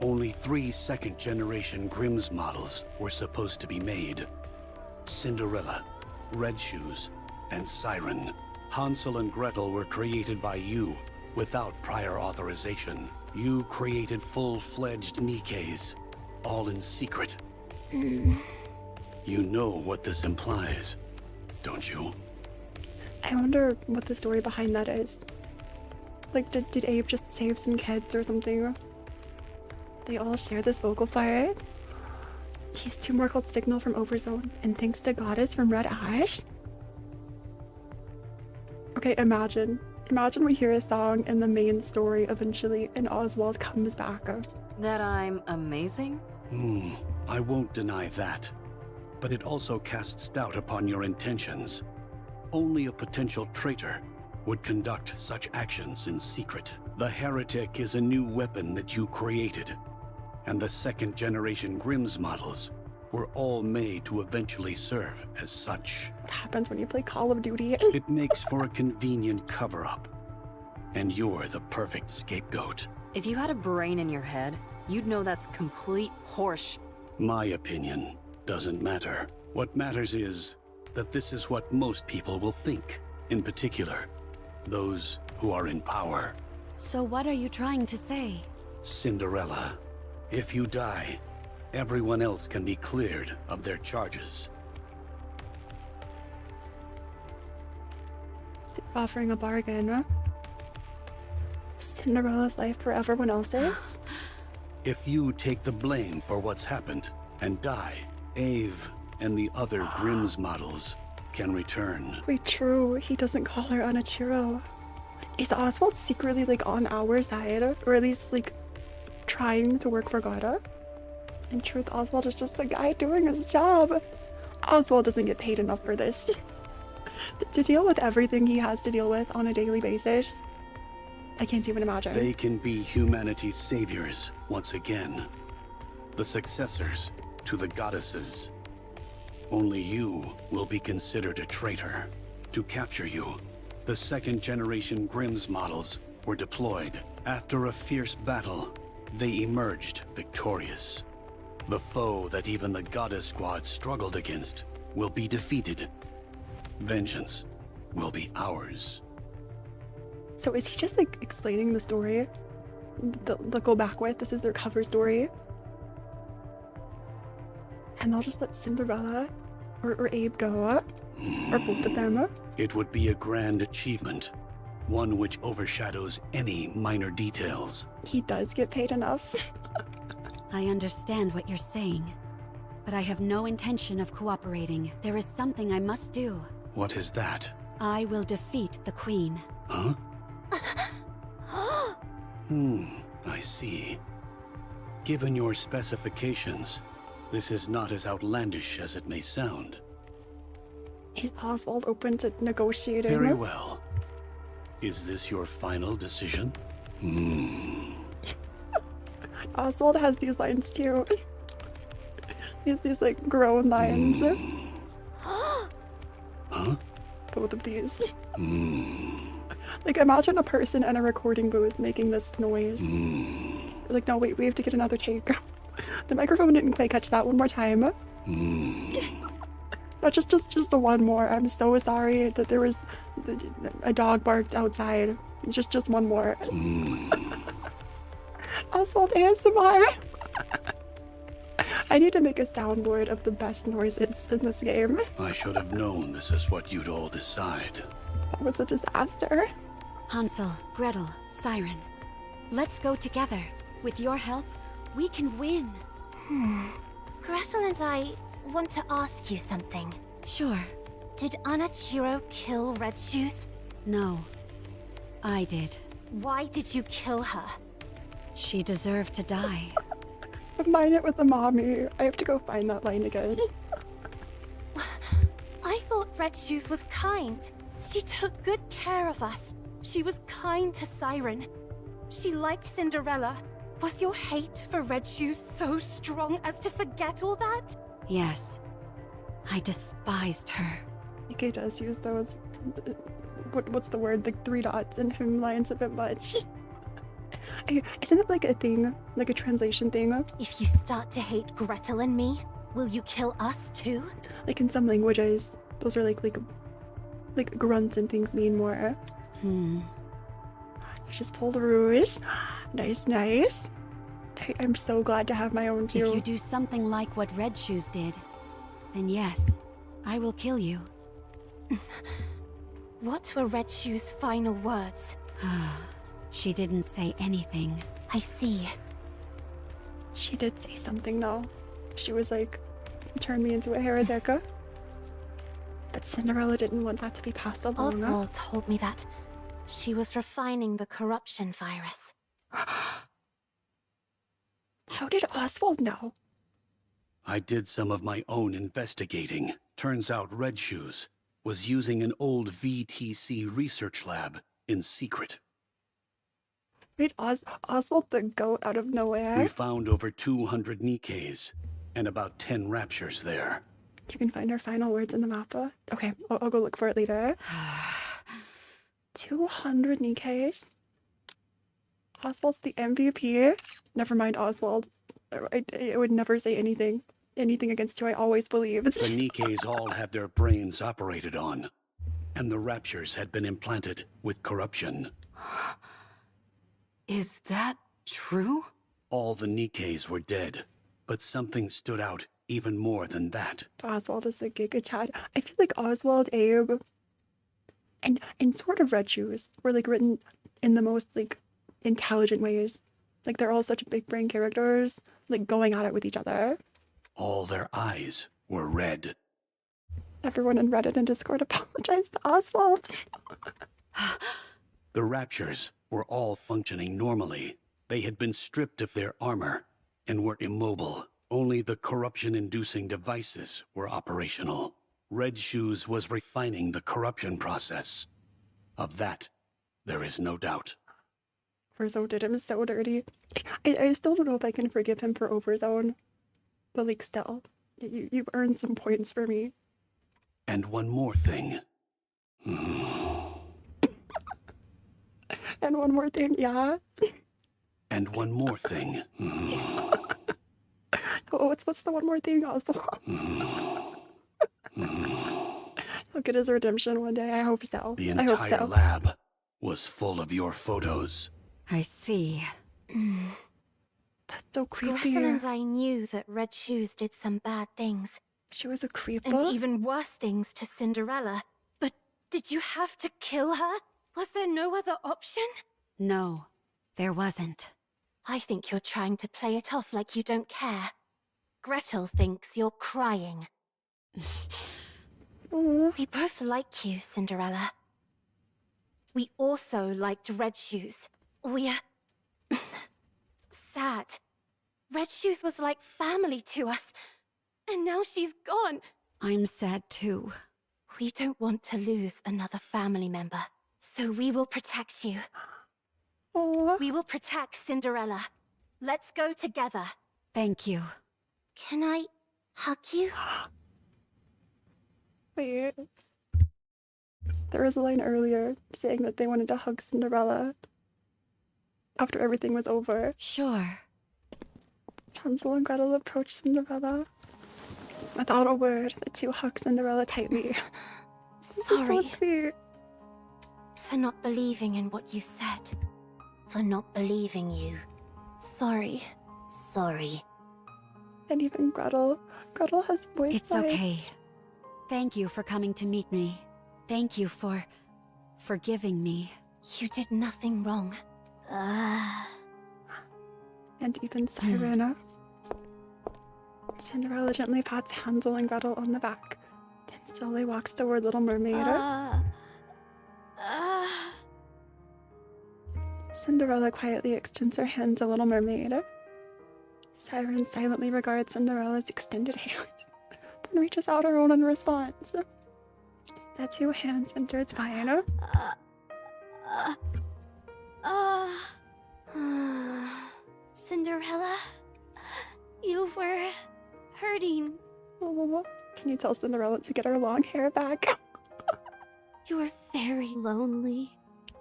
Only 3 second-generation Grimm's models were supposed to be made. Cinderella, Red Shoes, and Siren. Hansel and Gretel were created by you without prior authorization. You created full-fledged Nikkes, all in secret. You know what this implies, don't you? I wonder what the story behind that is. Like, did Abe just save some kids or something? They all share this vocal fire. These two more called Signal from Overzone and Thanks to Goddess from Red Ash. Okay, imagine we hear a song in the main story eventually and Oswald comes back. That I'm amazing? I won't deny that. But it also casts doubt upon your intentions. Only a potential traitor would conduct such actions in secret. The Heretic is a new weapon that you created, and the second-generation Grimm's models were all made to eventually serve as such. What happens when you play Call of Duty? It makes for a convenient cover-up, and you're the perfect scapegoat. If you had a brain in your head, you'd know that's complete horse. My opinion doesn't matter. What matters is that this is what most people will think, in particular, those who are in power. So what are you trying to say? Cinderella, if you die, everyone else can be cleared of their charges. Offering a bargain. Cinderella's life for everyone else's? If you take the blame for what's happened and die, Ave and the other Grimm's models can return. Wait, true. He doesn't call her Anachiro. Is Oswald secretly, like, on our side? Or at least, like, trying to work for Gotta? In truth, Oswald is just a guy doing his job. Oswald doesn't get paid enough for this. to deal with everything he has to deal with on a daily basis. I can't even imagine. They can be humanity's saviors once again. The successors to the goddesses. Only you will be considered a traitor. To capture you, the second-generation Grimm's models were deployed. After a fierce battle, they emerged victorious. The foe that even the Goddess Squad struggled against will be defeated. Vengeance will be ours. So is he just, like, explaining the story? They'll go back with, this is their cover story? And they'll just let Cinderella or Abe go? Or both of them? It would be a grand achievement. One which overshadows any minor details. He does get paid enough. I understand what you're saying, but I have no intention of cooperating. There is something I must do. What is that? I will defeat the Queen. Huh? I see. Given your specifications, this is not as outlandish as it may sound. Is Oswald open to negotiating? Very well. Is this your final decision? Oswald has these lines too. these like grown lines. Huh? Both of these. Like, imagine a person in a recording booth making this noise. Like, no, wait, we have to get another take. The microphone didn't quite catch that. One more time. No, just the one more. I'm so sorry that there was a dog barked outside. Just one more. Oswald ASMR. I need to make a soundboard of the best noises in this game. I should have known this is what you'd all decide. That was a disaster. Hansel, Gretel, Siren. Let's go together. With your help, we can win. Gretel and I want to ask you something. Sure. Did Anachiro kill Red Shoes? No. I did. Why did you kill her? She deserved to die. Combine it with the mommy. I have to go find that line again. I thought Red Shoes was kind. She took good care of us. She was kind to Siren. She liked Cinderella. Was your hate for Red Shoes so strong as to forget all that? Yes. I despised her. Nikke does use those... What's the word? Like 3 dots in him lines a bit much. Isn't it like a thing? Like a translation thing? If you start to hate Gretel and me, will you kill us too? Like in some languages, Those are like grunts and things mean more. Hmm. You just pulled a rouge. Nice, nice. I'm so glad to have my own too. If you do something like what Red Shoes did, then yes, I will kill you. What were Red Shoes' final words? She didn't say anything. I see. She did say something though. She was like, turn me into a heretic. But Cinderella didn't want that to be passed along. Oswald told me that she was refining the corruption virus. How did Oswald know? I did some of my own investigating. Turns out Red Shoes was using an old VTC research lab in secret. Wait, Oswald the goat out of nowhere? We found over 200 Nikkes and about 10 raptures there. You can find our final words in the mappa. Okay, I'll go look for it later. 200 Nikkes? Oswald's the MVP? Never mind Oswald. I would never say anything against you. I always believed. The Nikkes all had their brains operated on, and the raptures had been implanted with corruption. Is that true? All the Nikkes were dead, but something stood out even more than that. Oswald is a Giga Chad. I feel like Oswald, Abe, and sort of Red Shoes were like written in the most like intelligent ways. Like they're all such big brain characters, like going at it with each other. All their eyes were red. Everyone in Reddit and Discord apologized to Oswald. The raptures were all functioning normally. They had been stripped of their armor and were immobile. Only the corruption-inducing devices were operational. Red Shoes was refining the corruption process. Of that, there is no doubt. Overzone did him so dirty. I still don't know if I can forgive him for Overzone. But like still, you've earned some points for me. And one more thing. And one more thing, yeah? And one more thing. What's the one more thing, Oswald? He'll get his redemption one day, I hope so. The I hope so. entire lab was full of your photos. I see. That's so creepy. Gretel and I knew that Red Shoes did some bad things. She was a creeper? And even worse things to Cinderella. But did you have to kill her? Was there no other option? No, there wasn't. I think you're trying to play it off like you don't care. Gretel thinks you're crying. We both like you, Cinderella. We also liked Red Shoes. We're sad. Red Shoes was like family to us, and now she's gone. I'm sad too. We don't want to lose another family member, so we will protect you. Aww. We will protect Cinderella. Let's go together. Thank you. Can I hug you? Wait. There was a line earlier saying that they wanted to hug Cinderella after everything was over. Sure. Hansel and Gretel approached Cinderella. Without a word, the two hug Cinderella tightly. This is so sweet. For not believing in what you said. For not believing you. Sorry. Sorry. And even Gretel has voice It's lines. okay. Thank you for coming to meet me. Thank you for forgiving me. You did nothing wrong. And even Siren. Cinderella gently pats Hansel and Gretel on the back, then slowly walks toward Little Mermaid. Cinderella quietly extends her hand to Little Mermaid. Siren silently regards Cinderella's extended hand, then reaches out her own in response. The two hands intertwine. Cinderella, you were hurting. Oh, can you tell Cinderella to get her long hair back? You were very lonely.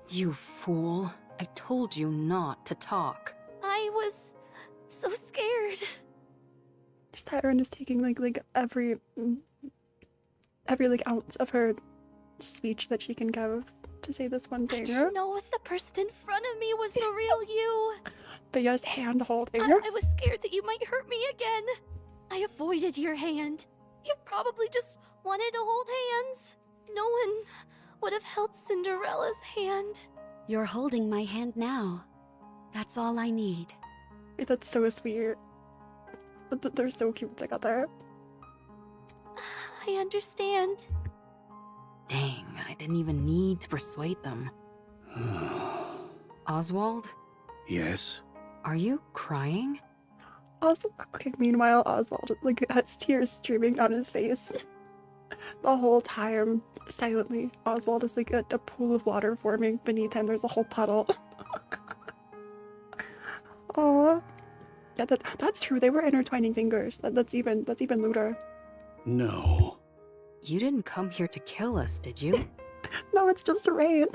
You fool. I told you not to talk. I was so scared. Siren is taking like every every like ounce of her speech that she can give to say this one I thing. didn't know if the person in front of me was the real you. But yes, hand holding. I was scared that you might hurt me again. I avoided your hand. You probably just wanted to hold hands. No one would have held Cinderella's hand. You're holding my hand now. That's all I need. That's so sweet. They're so cute together. I understand. Dang, I didn't even need to persuade them. Oswald? Yes? Are you crying? Okay, meanwhile, Oswald like has tears streaming down his face. The whole time, silently, Oswald is like a pool of water forming beneath him. There's a whole puddle. Oh, yeah, that's true. They were intertwining fingers. That's even looter. No. You didn't come here to kill us, did you? No, it's just a rain.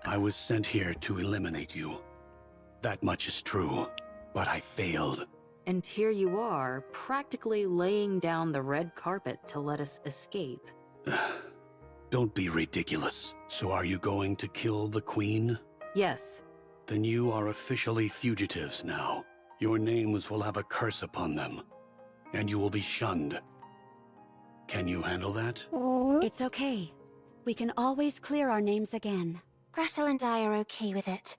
I was sent here to eliminate you. That much is true, but I failed. And here you are, practically laying down the red carpet to let us escape. Don't be ridiculous. So are you going to kill the queen? Yes. Then you are officially fugitives now. Your names will have a curse upon them, and you will be shunned. Can you handle that? It's okay. We can always clear our names again. Gretel and I are okay with it.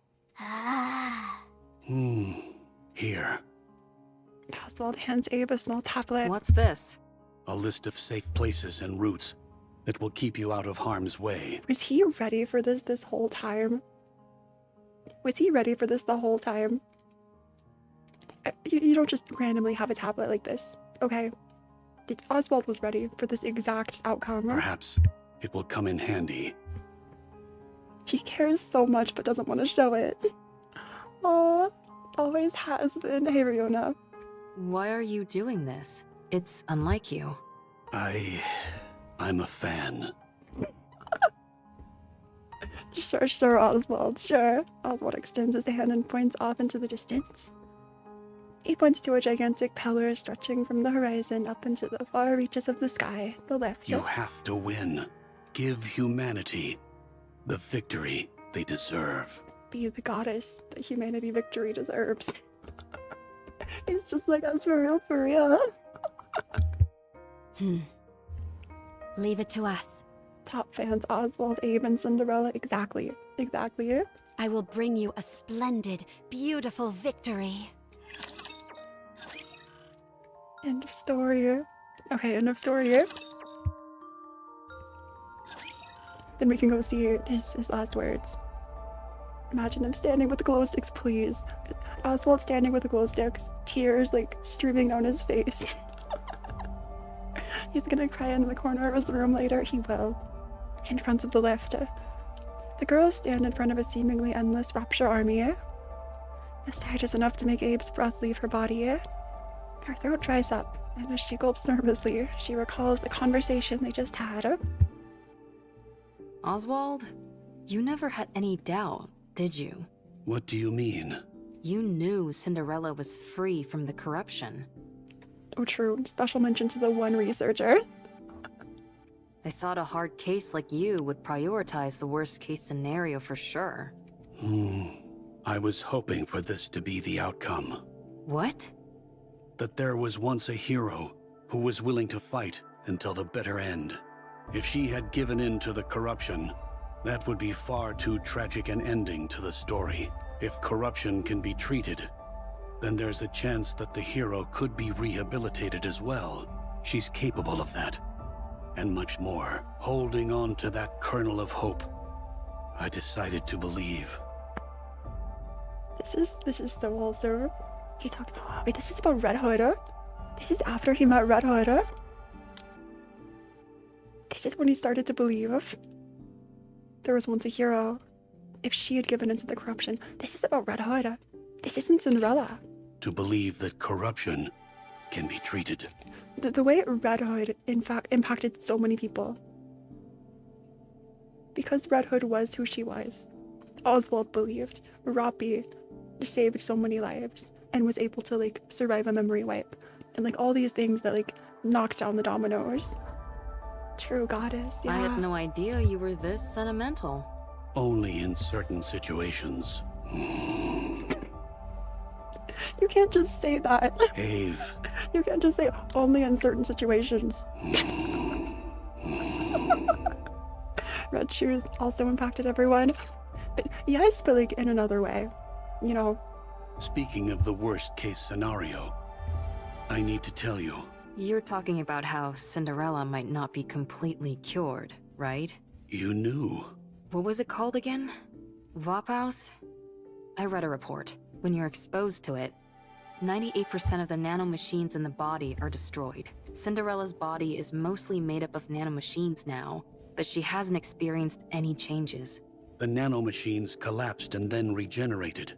Here. Oswald hands Abe a small tablet. What's this? A list of safe places and routes that will keep you out of harm's way. Was he ready for this whole time? Was he ready for this the whole time? You don't just randomly have a tablet like this, okay? Oswald was ready for this exact outcome. Perhaps it will come in handy. He cares so much but doesn't want to show it. Aww, always has been. Hey, Riona. Why are you doing this? It's unlike you. I'm a fan. Sure, Oswald, sure. Oswald extends his hand and points off into the distance. He points to a gigantic pillar stretching from the horizon up into the far reaches of the sky, the left. You have to win. Give humanity the victory they deserve. Be the goddess that humanity victory deserves. He's just like us for real. Leave it to us. Top fans Oswald, Abe, and Cinderella. Exactly. I will bring you a splendid, beautiful victory. End of story. Okay, end of story. Then we can go see his last words. Imagine him standing with the glow sticks, please. Oswald standing with the glow sticks, tears like streaming down his face. He's gonna cry in the corner of his room later. He will. In front of the lift. The girls stand in front of a seemingly endless rapture army. The sight is enough to make Abe's breath leave her body. Her throat dries up, and as she gulps nervously, she recalls the conversation they just had. Oswald, you never had any doubt, did you? What do you mean? You knew Cinderella was free from the corruption. Oh, true. Special mention to the one researcher. I thought a hard case like you would prioritize the worst case scenario for sure. I was hoping for this to be the outcome. What? That there was once a hero who was willing to fight until the bitter end. If she had given in to the corruption, that would be far too tragic an ending to the story. If corruption can be treated, then there's a chance that the hero could be rehabilitated as well. She's capable of that. And much more. Holding on to that kernel of hope, I decided to believe. This is so wholesome. He talked. Wait, this is about Red Hood. This is after he met Red Hood. This is when he started to believe there was once a hero. If she had given into the corruption, this is about Red Hood. This isn't Cinderella. To believe that corruption can be treated. The way Red Hood, in fact, impacted so many people. Because Red Hood was who she was. Oswald believed Roppy saved so many lives and was able to, like, survive a memory wipe. And, like, all these things that, like, knocked down the dominoes. True goddess, yeah. I had no idea you were this sentimental. Only in certain situations. You can't just say that. Ave. You can't just say only in certain situations. Red shoes also impacted everyone. But yes, but like in another way. You know. Speaking of the worst case scenario, I need to tell you. You're talking about how Cinderella might not be completely cured, right? You knew. What was it called again? Vapaus? I read a report. When you're exposed to it, 98% of the nano-machines in the body are destroyed. Cinderella's body is mostly made up of nano-machines now, but she hasn't experienced any changes. The nano-machines collapsed and then regenerated.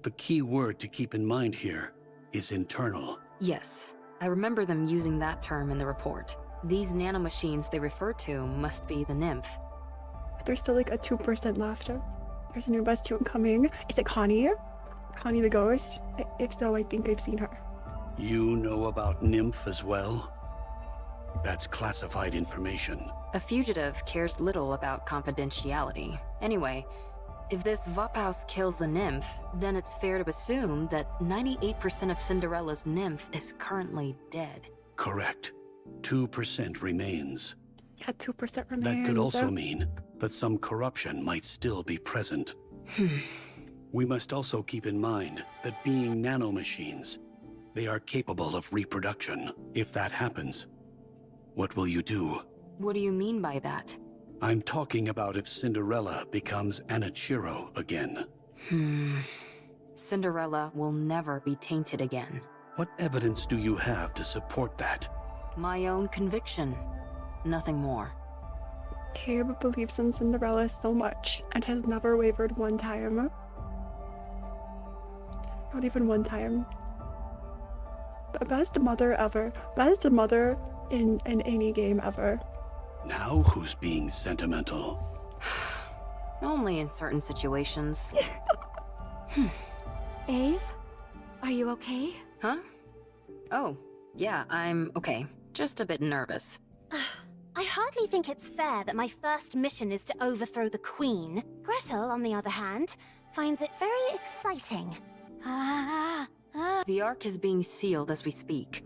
The key word to keep in mind here is internal. Yes, I remember them using that term in the report. These nano-machines they refer to must be the nymph. There's still like a 2% left. There's a new best tune coming. Is it Connie? Connie the ghost? If so, I think I've seen her. You know about Nymph as well? That's classified information. A fugitive cares little about confidentiality. Anyway, if this Vapaus kills the nymph, then it's fair to assume that 98% of Cinderella's nymph is currently dead. Correct. 2% remains. Yeah, 2% remains. That could also mean that some corruption might still be present. We must also keep in mind that being nanomachines, they are capable of reproduction. If that happens, what will you do? What do you mean by that? I'm talking about if Cinderella becomes Anichiro again. Cinderella will never be tainted again. What evidence do you have to support that? My own conviction. Nothing more. Abe believes in Cinderella so much and has never wavered one time. Not even one time. Best mother ever. Best mother in any game ever. Now who's being sentimental? Only in certain situations. Ave? Are you okay? Huh? Oh, yeah, I'm okay. Just a bit nervous. I hardly think it's fair that my first mission is to overthrow the Queen. Gretel, on the other hand, finds it very exciting. The Ark is being sealed as we speak.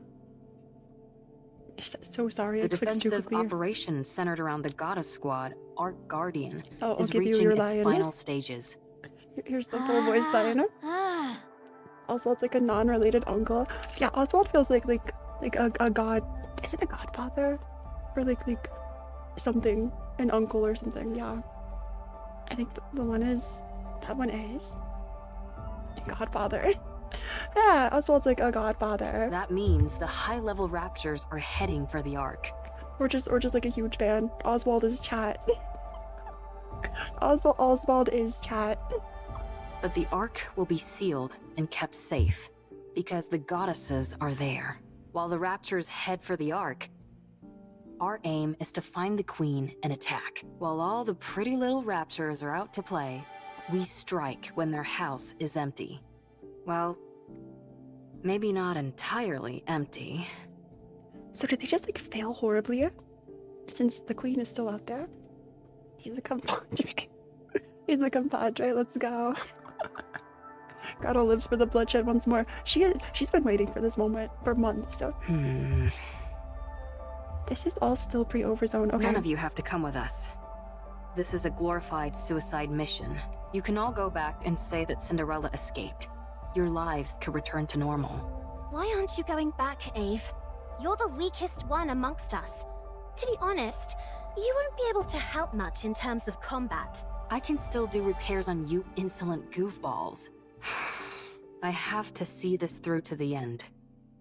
So sorry, The I clicked too defensive quickly. operation centered around the Goddess Squad, Ark Guardian, I'll is give you reaching your its line. final stages. Here's the full voice line. Oswald's like a non-related uncle. Yeah, Oswald feels like a god. Is it a godfather? Or like something, an uncle or something, yeah. I think that one is godfather. Yeah, Oswald's like a godfather. That means the high-level raptors are heading for the Ark. Or just like a huge fan. Oswald is chat. Oswald is chat. But the Ark will be sealed and kept safe, because the goddesses are there. While the raptors head for the Ark, our aim is to find the Queen and attack. While all the pretty little raptors are out to play, we strike when their house is empty. Well, maybe not entirely empty. So did they just like fail horribly? Since the Queen is still out there? He's a compadre. He's a compadre, let's go. Gretel lives for the bloodshed once more. She's been waiting for this moment for months, so... This is all still pre-overzone, okay? None of you have to come with us. This is a glorified suicide mission. You can all go back and say that Cinderella escaped. Your lives could return to normal. Why aren't you going back, Ave? You're the weakest one amongst us. To be honest, you won't be able to help much in terms of combat. I can still do repairs on you insolent goofballs. I have to see this through to the end.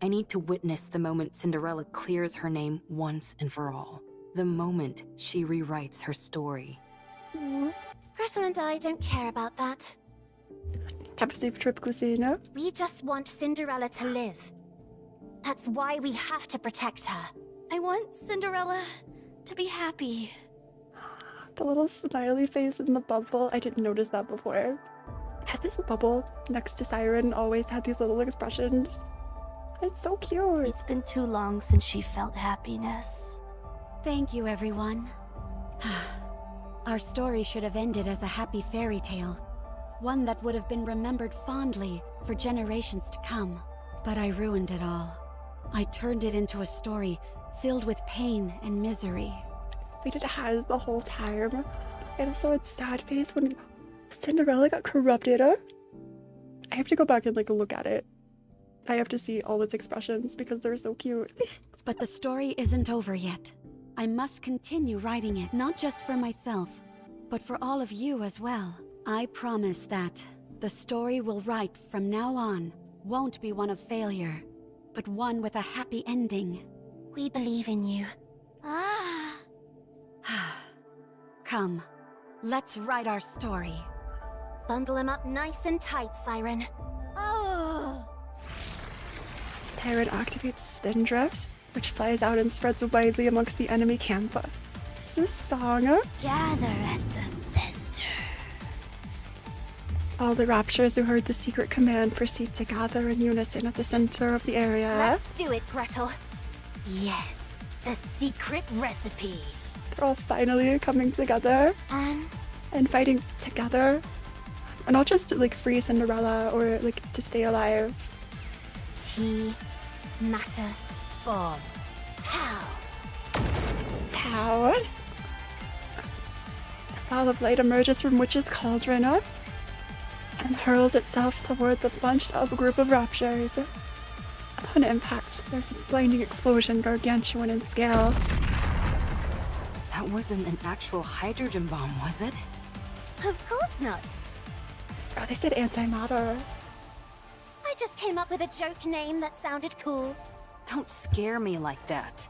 I need to witness the moment Cinderella clears her name once and for all. The moment she rewrites her story. Gretel and I don't care about that. Have a safe trip, Glycina. We just want Cinderella to live. That's why we have to protect her. I want Cinderella to be happy. The little smiley face in the bubble. I didn't notice that before. Has this bubble next to Siren always had these little expressions? It's so cute. It's been too long since she felt happiness. Thank you, everyone. Our story should have ended as a happy fairy tale. One that would have been remembered fondly for generations to come. But I ruined it all. I turned it into a story filled with pain and misery. Wait, it has the whole time. And also its sad face when Cinderella got corrupted. I have to go back and look at it. I have to see all its expressions because they're so cute. But the story isn't over yet. I must continue writing it, not just for myself, but for all of you as well. I promise that the story we'll write from now on won't be one of failure, but one with a happy ending. We believe in you. Come, let's write our story. Bundle him up nice and tight, Siren. Oh! Siren activates Spindrift, which flies out and spreads widely amongst the enemy camp. This song. Gather at the center. All the Raptures who heard the secret command proceed to gather in unison at the center of the area. Let's do it, Gretel. Yes, the secret recipe. They're all finally coming together and fighting together. And not just to free Cinderella or to stay alive. Tea, matter, bomb, pow. Pow. A ball of light emerges from Witch's Cauldron and hurls itself toward the bunched up group of Raptures. Upon impact, there's a blinding explosion gargantuan in scale. That wasn't an actual hydrogen bomb, was it? Of course not. Oh, they said antimatter. I just came up with a joke name that sounded cool. Don't scare me like that.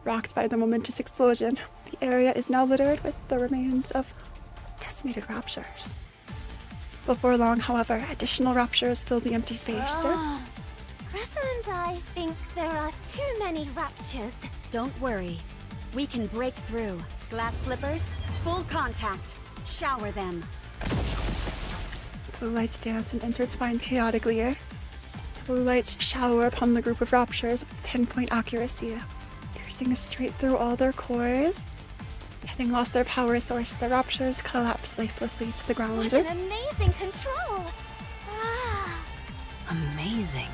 Rocked by the momentous explosion, the area is now littered with the remains of decimated Raptures. Before long, however, additional Raptures fill the empty space. Gretel and I think there are too many Raptures. Don't worry. We can break through. Glass slippers, full contact. Shower them. Blue lights dance and intertwine chaotically. Blue lights shower upon the group of Raptures with pinpoint accuracy, piercing straight through all their cores. Having lost their power source, the Raptures collapse lifelessly to the ground. What an amazing control! Amazing.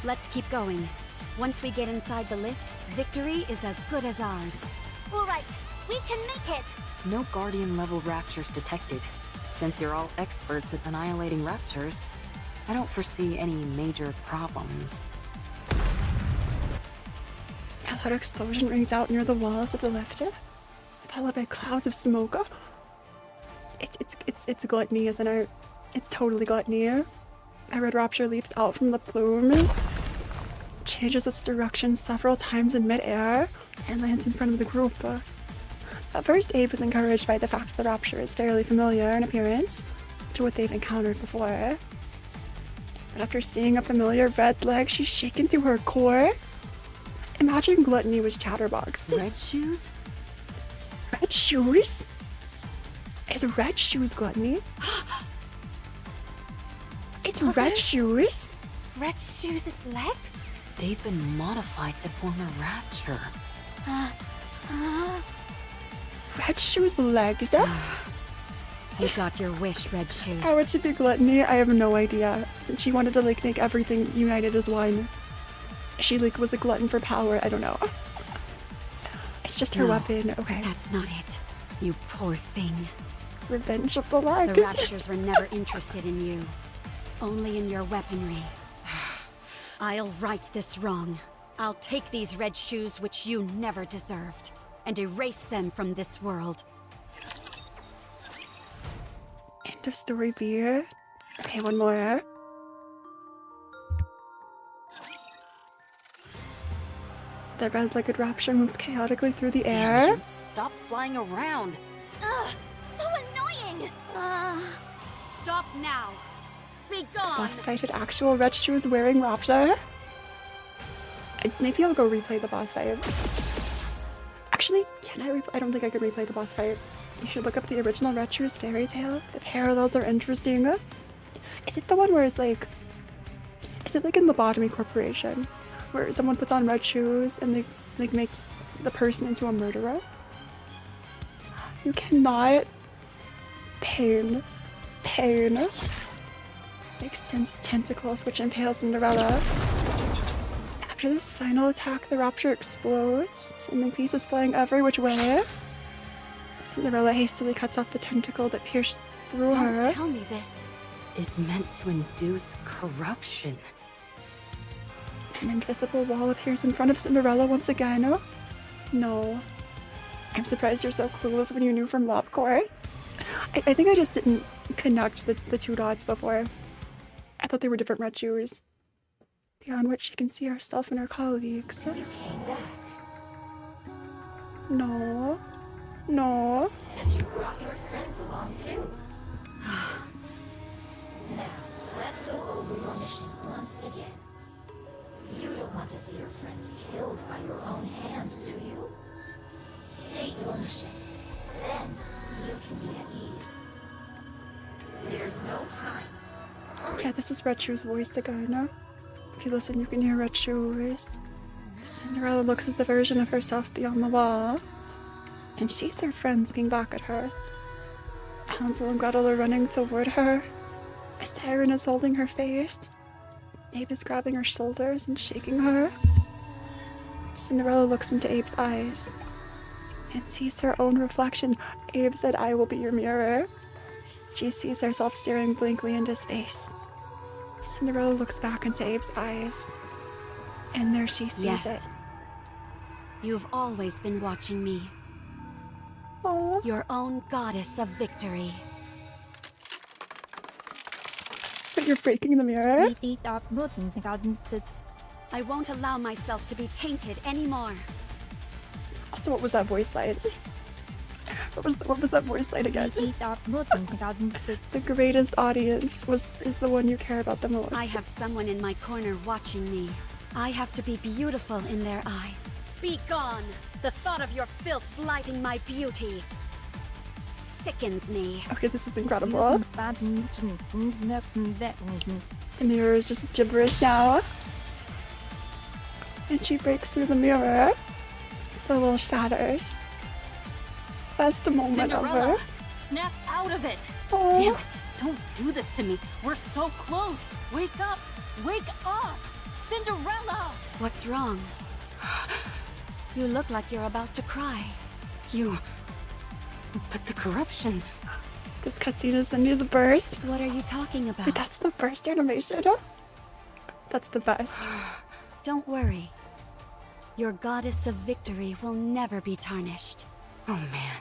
Let's keep going. Once we get inside the lift, victory is as good as ours. All right, we can make it! No Guardian-level Raptures detected. Since you're all experts at annihilating Raptures, I don't foresee any major problems. A loud explosion rings out near the walls of the lift, followed by clouds of smoke. It's gluttony, isn't it? It's totally gluttony. A red Rapture leaps out from the plumes, changes its direction several times in midair, and lands in front of the group. At first, Abe was encouraged by the fact the Rapture is fairly familiar in appearance to what they've encountered before. But after seeing a familiar red leg, she's shaken to her core. Imagine Gluttony was Chatterbox. Red shoes? Red shoes? Is red shoes Gluttony? It's red shoes? Red shoes' legs? They've been modified to form a Rapture. Red shoes legs? You got your wish, Red Shoes. How would she be Gluttony? I have no idea. Since she wanted to make everything united as one. She was a glutton for power. I don't know. It's just her weapon. Okay. That's not it. You poor thing. Revenge of the legs. The Raptures were never interested in you. Only in your weaponry. I'll right this wrong. I'll take these red shoes which you never deserved, and erase them from this world. End of story B. Okay, one more. The red-legged Rapture moves chaotically through the air. Damn you, stop flying around. Ugh, so annoying! Stop now. Be gone. Boss fight at actual red shoes wearing Rapture. Maybe I'll go replay the boss fight. Actually, can I I don't think I can replay the boss fight. You should look up the original Red Shoes fairy tale. The parallels are interesting. Is it the one where it's is it like in Lobotomy Corporation? Where someone puts on red shoes and they make the person into a murderer. You cannot. Pain. Extends tentacles, which impales Cinderella. After this final attack, the rapture explodes, sending pieces flying every which way. Cinderella hastily cuts off the tentacle that pierced through her. Don't tell me this is meant to induce corruption. An invisible wall appears in front of Cinderella once again. No. I'm surprised you're so clueless when you knew from LobCorp. I think I just didn't connect the two dots before. I thought they were different red shoes, beyond which she can see herself and her colleagues. You came back. No. And you brought your friends along too. Now, let's go over your mission once again. You don't want to see your friends killed by your own hand, do you? State your mission. Then you can be at ease. There's no time. Yeah, this is Red Shoe's voice again. If you listen, you can hear Red Shoes. Cinderella looks at the version of herself beyond the wall, and sees her friends looking back at her. Hansel and Gretel are running toward her. A siren is holding her face. Abe is grabbing her shoulders and shaking her. Cinderella looks into Abe's eyes and sees her own reflection. Abe said, "I will be your mirror." She sees herself staring blankly into space. Cinderella looks back into Abe's eyes, and there she sees it. You've always been watching me. Aww. Your own goddess of victory. But you're breaking the mirror? I won't allow myself to be tainted anymore. Also, what was that voice line? What was that voice line again? The greatest audience is the one you care about the most. I have someone in my corner watching me. I have to be beautiful in their eyes. Be gone! The thought of your filth blighting my beauty sickens me. Okay, this is incredible. The mirror is just gibberish now. And she breaks through the mirror. The wall shatters. Best moment of her. Snap out of it! Oh. Damn it! Don't do this to me! We're so close! Wake up! Wake up! Cinderella! What's wrong? You look like you're about to cry. But the corruption... This cutscene is the new the burst. What are you talking about? Wait, that's the burst animation. That's the best. Don't worry. Your goddess of victory will never be tarnished. Oh man.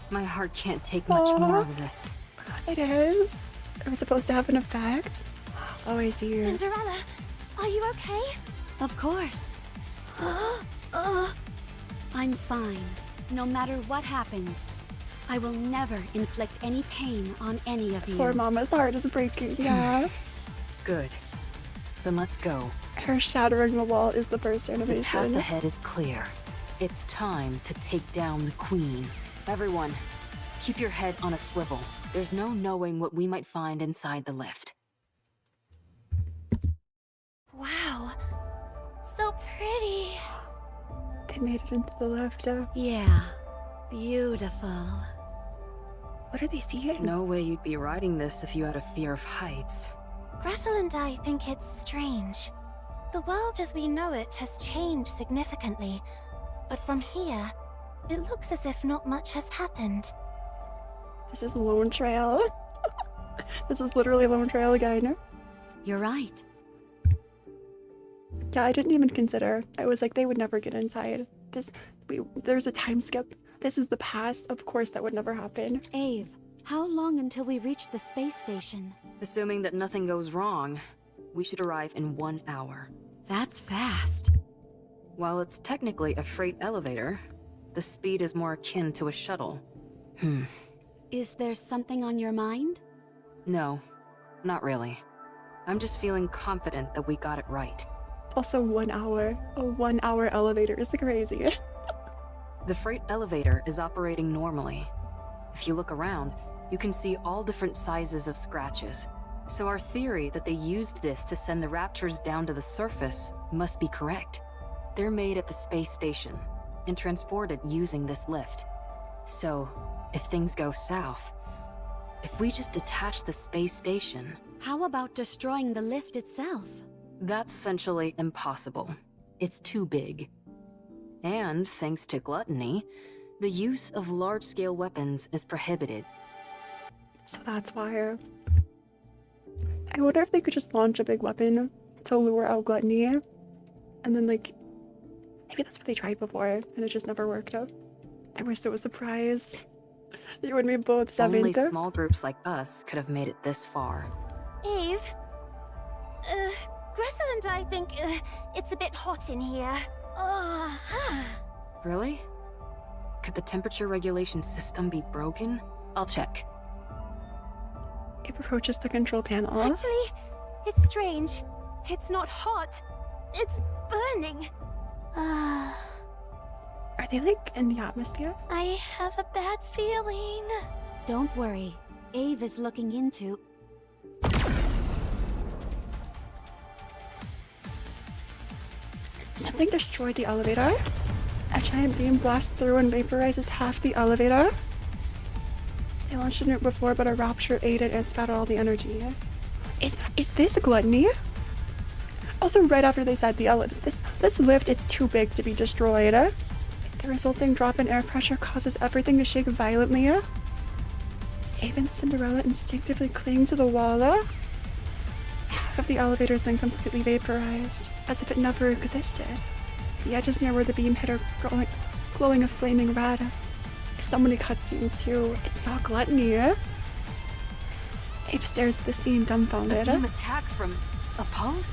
My heart can't take much more of this. It is. It was supposed to have an effect. Oh, I see you. Cinderella, are you okay? Of course. I'm fine. No matter what happens, I will never inflict any pain on any of you. Poor Mama's heart is breaking, yeah. Good. Then let's go. Her shattering the wall is the burst The animation. path ahead is clear. It's time to take down the queen. Everyone, keep your head on a swivel. There's no knowing what we might find inside the lift. Wow. So pretty. They made it into the lift. Yeah. Beautiful. What are they seeing? No way you'd be riding this if you had a fear of heights. Gretel and I think it's strange. The world as we know it has changed significantly, but from here, it looks as if not much has happened. This is Lone Trail. This is literally Lone Trail again. You're right. Yeah, I didn't even consider. I was like, they would never get inside. There's a time skip. This is the past. Of course, that would never happen. Ave, how long until we reach the space station? Assuming that nothing goes wrong, we should arrive in 1 hour. That's fast. While it's technically a freight elevator, the speed is more akin to a shuttle. Is there something on your mind? No, not really. I'm just feeling confident that we got it right. Also, 1 hour. A 1 hour elevator is crazy. The freight elevator is operating normally. If you look around, you can see all different sizes of scratches. So our theory that they used this to send the raptures down to the surface must be correct. They're made at the space station and transported using this lift. So, if things go south, if we just detach the space station... How about destroying the lift itself? That's essentially impossible. It's too big. And thanks to gluttony, the use of large-scale weapons is prohibited. So that's why. I wonder if they could just launch a big weapon to lure out gluttony. And then, like, maybe that's what they tried before, and it just never worked out. I was so surprised. You and me both, Only Samantha. small groups like us could have made it this far. Eve? Gretel and I think it's a bit hot in here. Really? Could the temperature regulation system be broken? I'll check. It approaches the control panel. Actually, it's strange. It's not hot. It's burning. Are they, like, in the atmosphere? I have a bad feeling. Don't worry. Ave is looking into... Something destroyed the elevator. A giant beam blasts through and vaporizes half the elevator. They launched a nuke before, but a rapture aided and spat out all the energy. Is this gluttony? Also, right after they said this lift, it's too big to be destroyed. The resulting drop in air pressure causes everything to shake violently. Ave and Cinderella instinctively cling to the wall. Half of the elevator is then completely vaporized, as if it never existed. The edges near where the beam hit are glowing a flaming red. There's so many cutscenes too. It's not gluttony. Abe stares at the scene dumbfounded. A beam attack from above?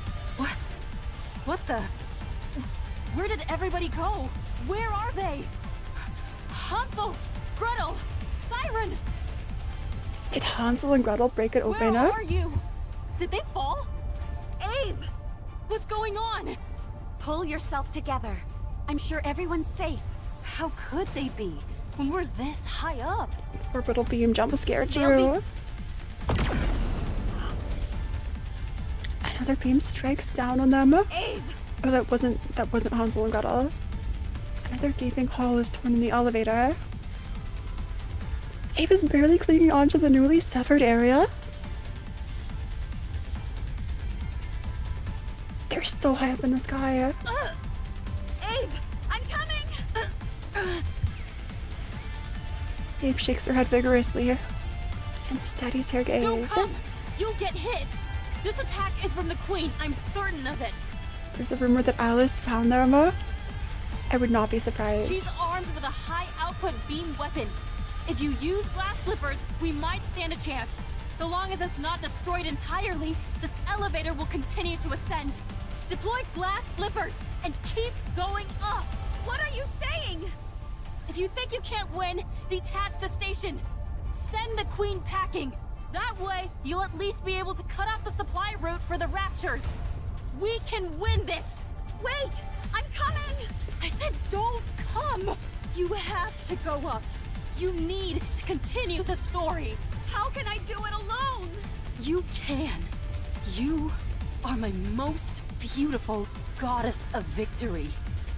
What the? Where did everybody go? Where are they? Hansel! Gretel! Siren! Did Hansel and Gretel break it open? Where are you? Did they fall? Abe! What's going on? Pull yourself together. I'm sure everyone's safe. How could they be when we're this high up? Orbital beam jump scared you. Another beam strikes down on them. Abe! Oh, that wasn't Hansel and Gretel. Another gaping hole is torn in the elevator. Abe is barely clinging onto the newly severed area. They're so high up in the sky. Abe! I'm coming! Abe shakes her head vigorously and steadies her gaze. Don't come! You'll get hit! This attack is from the Queen, I'm certain of it! There's a rumor that Alice found them. I would not be surprised. She's armed with a high-output beam weapon. If you use glass slippers, we might stand a chance. So long as it's not destroyed entirely, this elevator will continue to ascend. Deploy glass slippers and keep going up! What are you saying? If you think you can't win, detach the station. Send the Queen packing. That way, you'll at least be able to cut off the supply route for the Raptures. We can win this! Wait! I'm coming! I said don't come! You have to go up. You need to continue the story. How can I do it alone? You can. You are my most beautiful goddess of victory.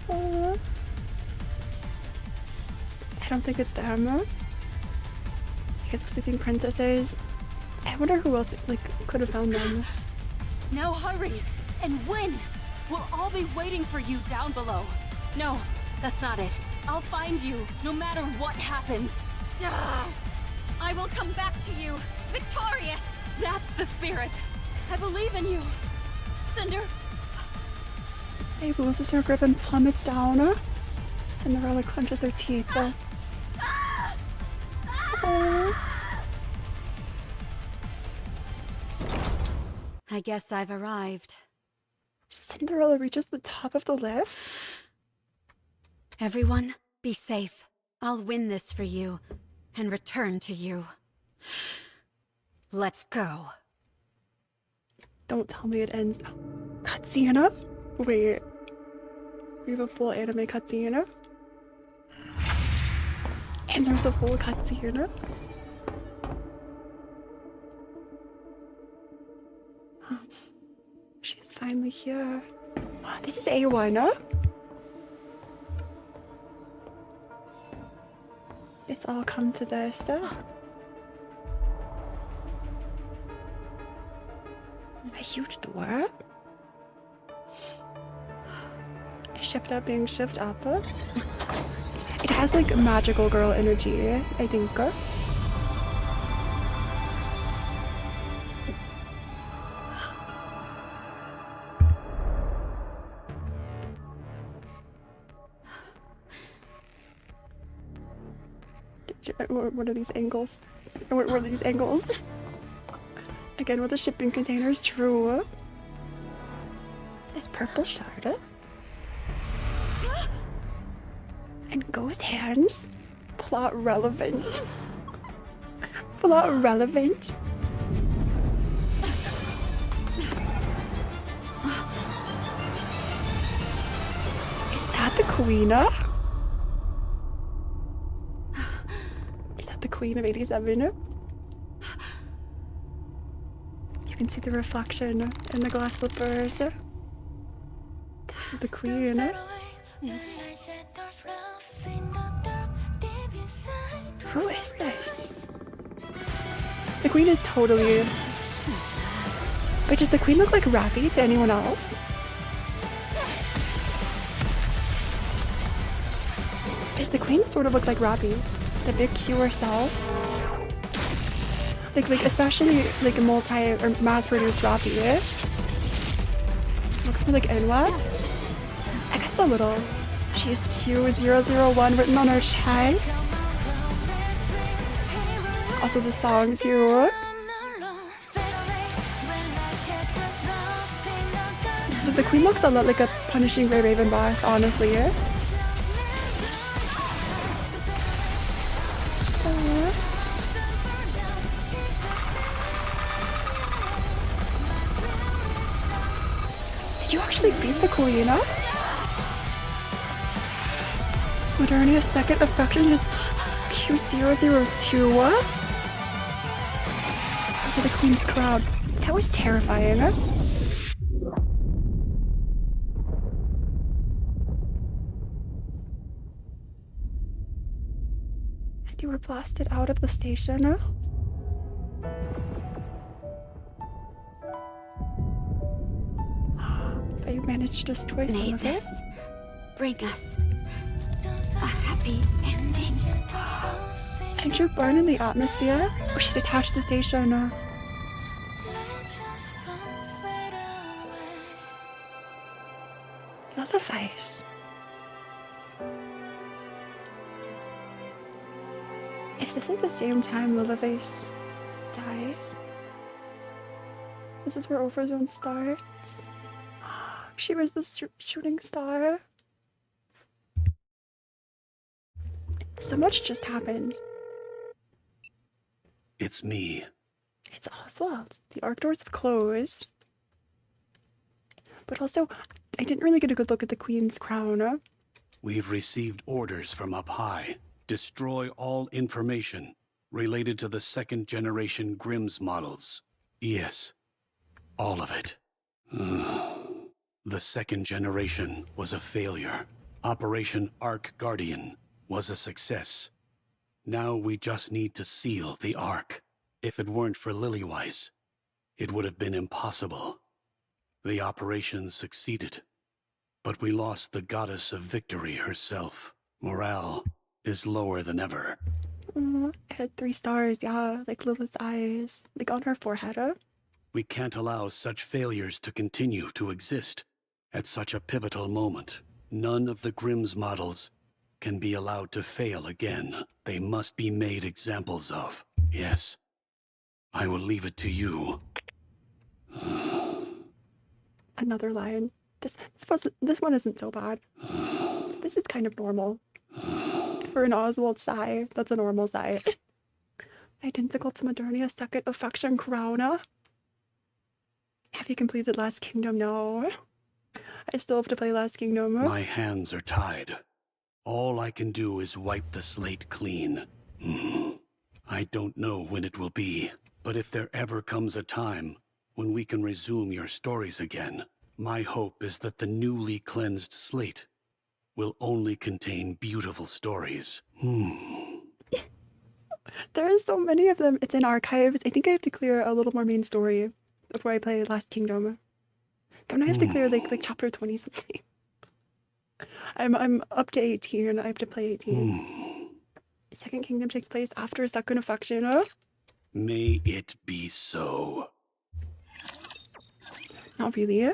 I don't think it's them. You guys have sleeping princesses. I wonder who else could have found them. Now hurry and win. We'll all be waiting for you down below. No, that's not it. I'll find you no matter what happens. I will come back to you, victorious. That's the spirit. I believe in you. Cinder. Abe loses her grip and plummets down. Cinderella clenches her teeth. I guess I've arrived. Cinderella reaches the top of the lift. Everyone, be safe. I'll win this for you and return to you. Let's go. Don't tell me it ends. Cutscene? Wait. We have a full anime cutscene. And there's a full cutscene. She's finally here. This is A1. It's all come to this. A huge door. Shipped up being shipped up. It has like magical girl energy, I think. What are these angles? What are these angles? Again with the shipping containers, true. This purple shard. And ghost hands. Plot relevant. Plot relevant. Is that the queen? Is that the queen of 87? You can see the reflection in the glass slippers. This is the queen. Who is this? The queen is totally... But does the queen look like Rappy to anyone else? Does the queen sort of look like Rappy? The big Q herself? Like especially like a multi or mass-produced Rappy. Looks more like Inwa. I guess a little. She has Q001 written on her chest. Also the song too. The queen looks a lot like a Punishing Grey Raven boss, honestly. Did you actually beat the queen? Modernia's second affection is Q002. For the queen's crown. That was terrifying. And you were blasted out of the station. But you managed to destroy some May of this it. bring us a happy ending. And you're burned in the atmosphere? We should attach the station. Leatherface. Is this at the same time Leatherface dies? This is where Overzone starts. She was the shooting star. So much just happened. It's me. It's Oswald. The arc doors have closed. But also, I didn't really get a good look at the Queen's crown. We've received orders from up high. Destroy all information related to the second generation Grimm's models. Yes, all of it. The second generation was a failure. Operation Ark Guardian was a success. Now we just need to seal the Ark. If it weren't for Lilyweiss, it would have been impossible. The operation succeeded, but we lost the goddess of victory herself. Morale is lower than ever. It had 3 stars, yeah, like Lilith's eyes, like on her forehead. We can't allow such failures to continue to exist at such a pivotal moment. None of the Grimm's models can be allowed to fail again. They must be made examples of. Yes, I will leave it to you. Another line. This one isn't so bad. This is kind of normal. For an Oswald sigh, that's a normal sigh. Identical to Modernia's second affection Corona. Have you completed Last Kingdom? No. I still have to play Last Kingdom. My hands are tied. All I can do is wipe the slate clean. I don't know when it will be, but if there ever comes a time when we can resume your stories again, my hope is that the newly cleansed slate will only contain beautiful stories. There are so many of them. It's in archives. I think I have to clear a little more main story before I play Last Kingdom. Don't I have to clear like chapter 20 something? I'm up to 18. I have to play 18. Second Kingdom takes place after Second Affection. May it be so. Not really.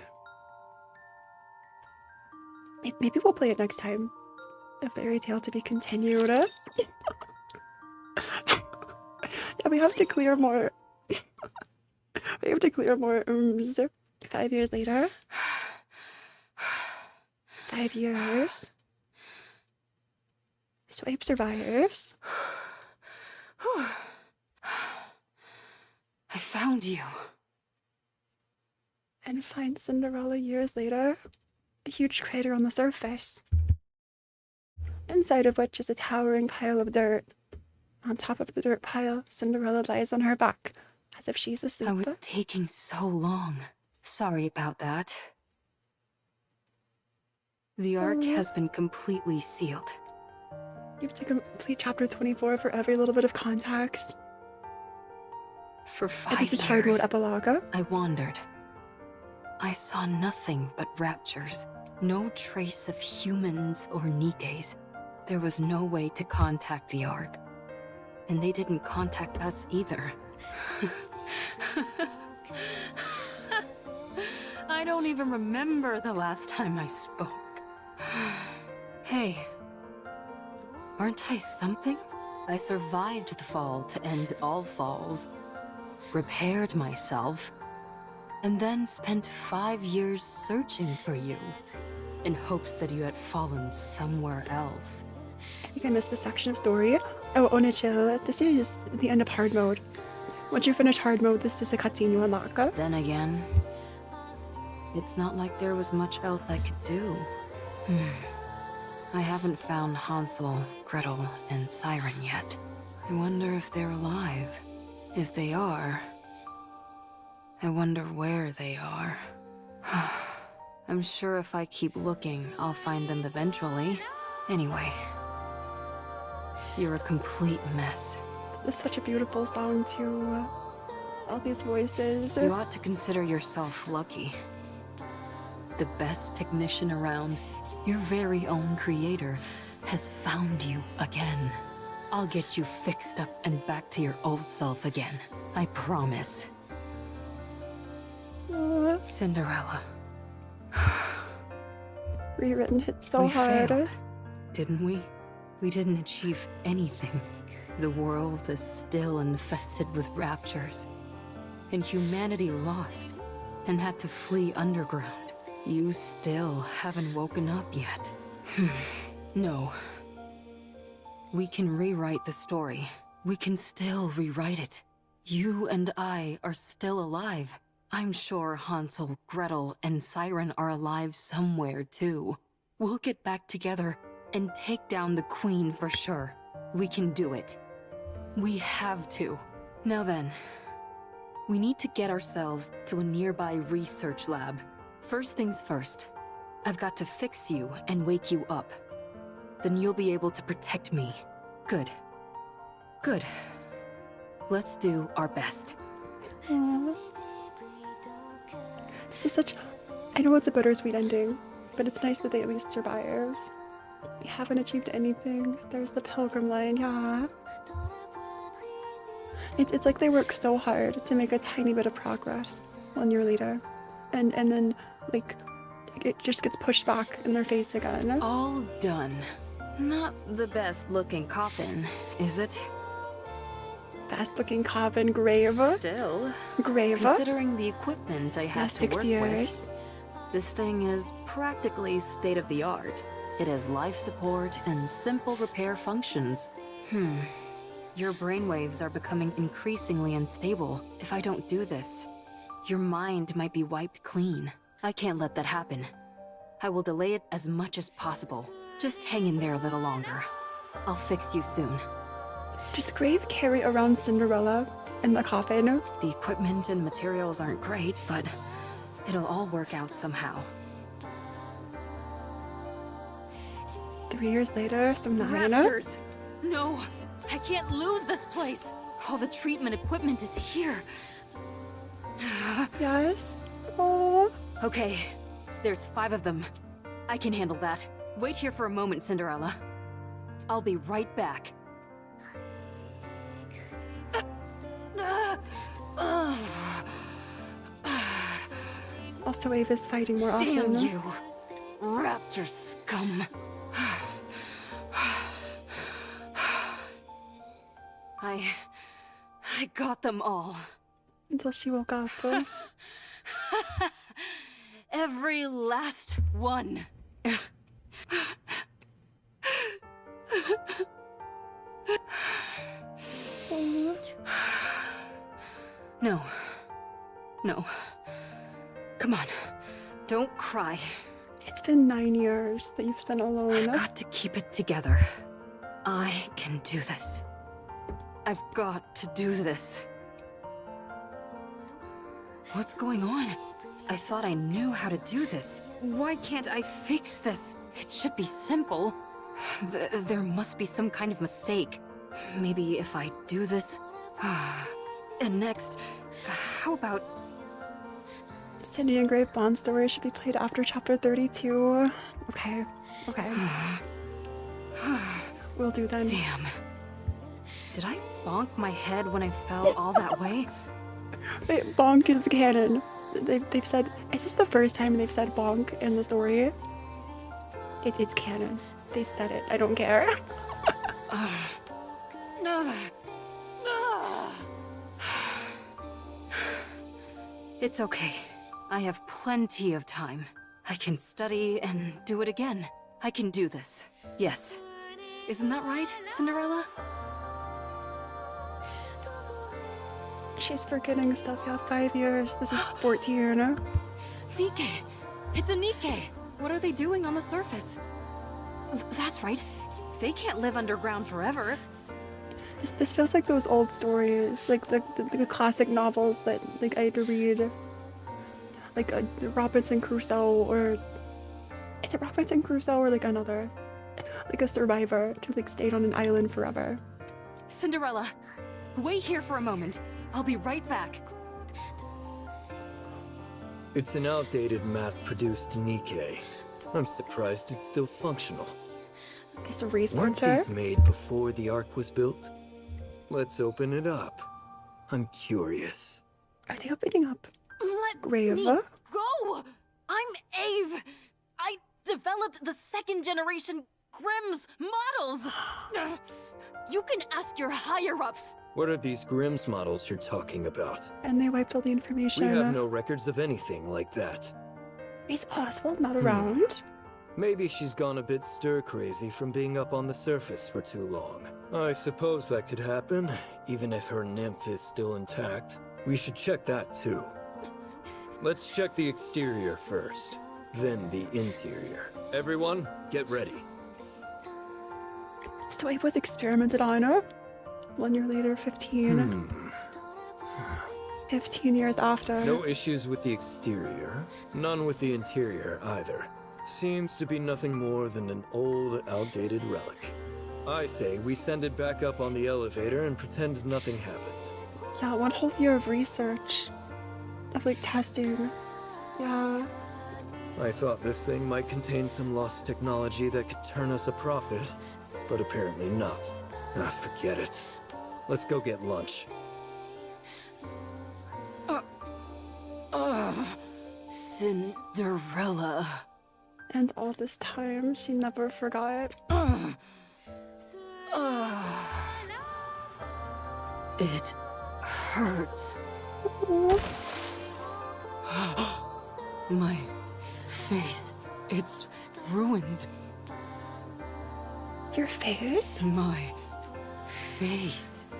Maybe we'll play it next time. A fairy tale to be continued. Yeah, we have to clear more. We have to clear more. 5 years later. 5 years. Swipe survives. I found you. And find Cinderella years later. A huge crater on the surface. Inside of which is a towering pile of dirt. On top of the dirt pile, Cinderella lies on her back, as if she's asleep. That was taking so long. Sorry about that. The Ark has been completely sealed. You have to complete chapter 24 for every little bit of context. For 5 And years, this is hard mode epilogue. I wandered. I saw nothing but raptures. No trace of humans or Nikkes. There was no way to contact the Ark. And they didn't contact us either. I don't even remember the last time I spoke. Hey, aren't I something? I survived the fall to end all falls, repaired myself, and then spent 5 years searching for you, in hopes that you had fallen somewhere else. I think I missed this section of story. Oh, Onichill, this is the end of hard mode. Once you finish hard mode, this is a cutscene you unlock. Then again, it's not like there was much else I could do. I haven't found Hansel, Gretel, and Siren yet. I wonder if they're alive. If they are, I wonder where they are. I'm sure if I keep looking, I'll find them eventually. Anyway, you're a complete mess. This is such a beautiful song too. All these voices. You ought to consider yourself lucky. The best technician around, your very own creator, has found you again. I'll get you fixed up and back to your old self again. I promise. Cinderella. Rewritten hit so we hard. Failed, didn't we? We didn't achieve anything. The world is still infested with raptures. And humanity lost and had to flee underground. You still haven't woken up yet. No. We can rewrite the story. We can still rewrite it. You and I are still alive. I'm sure Hansel, Gretel, and Siren are alive somewhere too. We'll get back together and take down the Queen for sure. We can do it. We have to. Now then, we need to get ourselves to a nearby research lab. First things first, I've got to fix you and wake you up. Then you'll be able to protect me. Good. Good. Let's do our best. Aww. This is such... I know it's a bittersweet ending, but it's nice that they at least survive. We haven't achieved anything. There's the pilgrim line, yeah. It's like they work so hard to make a tiny bit of progress 1 year later. And then, like, it just gets pushed back in their face again. All done. Not the best looking coffin, is it? Best looking coffin, grave. Still, grave. Considering the equipment I have to 6 work years. with, this thing is practically state-of-the-art. It has life support and simple repair functions. Your brainwaves are becoming increasingly unstable. If I don't do this, your mind might be wiped clean. I can't let that happen. I will delay it as much as possible. Just hang in there a little longer. I'll fix you soon. Does Grave carry around Cinderella in the coffin? The equipment and materials aren't great, but it'll all work out somehow. 3 years later, some 9. Raptors! No! I can't lose this place. All the treatment equipment is here. Yes. Oh. Okay, there's 5 of them. I can handle that. Wait here for a moment, Cinderella. I'll be right back. Also, Ava's fighting more often. Damn you, raptor scum. I got them all. Until she woke up. Every last one. No. No. Come on. Don't cry. It's been 9 years that you've spent alone. I've got to keep it together. I can do this. I've got to do this. What's going on? I thought I knew how to do this. Why can't I fix this? It should be simple. There must be some kind of mistake. Maybe if I do this... And next, how about... Cindy and Great Bond story should be played after chapter 32. Okay. Okay. We'll do then. Damn. Did I bonk my head when I fell all that way? Wait, bonk is canon. They've said... Is this the first time they've said bonk in the story? It's canon. They said it. I don't care. It's okay. I have plenty of time. I can study and do it again. I can do this. Yes. Isn't that right, Cinderella? She's forgetting stuff. Yeah, 5 years. This is 14. Nikke! It's a Nikke! What are they doing on the surface? That's right. They can't live underground forever. This feels like those old stories, like the classic novels that like I had to read, like Robinson Crusoe, or is it Robinson Crusoe or like another, like a survivor who like stayed on an island forever. Cinderella, wait here for a moment. I'll be right back. It's an outdated mass-produced Nikke. I'm surprised it's still functional. It's a Weren't researcher. these made before the Ark was built? Let's open it up. I'm curious. Are they opening up? Let Grave? me go! I'm Ave! I developed the 2nd generation Grimm's models! You can ask your higher-ups! What are these Grimm's models you're talking about? And they wiped all the information. We have no records of anything like that. Is Oswald not around? Maybe she's gone a bit stir-crazy from being up on the surface for too long. I suppose that could happen, even if her nymph is still intact. We should check that too. Let's check the exterior first, then the interior. Everyone, get ready. So it was experimented on her. 1 year later, 15. 15 years after. No issues with the exterior, none with the interior either. Seems to be nothing more than an old, outdated relic. I say we send it back up on the elevator and pretend nothing happened. Yeah, 1 whole year of research. Of like testing. Yeah. I thought this thing might contain some lost technology that could turn us a profit, but apparently not. Ah, forget it. Let's go get lunch. Cinderella. And all this time, she never forgot. It hurts. My face, it's ruined. Your face? My face.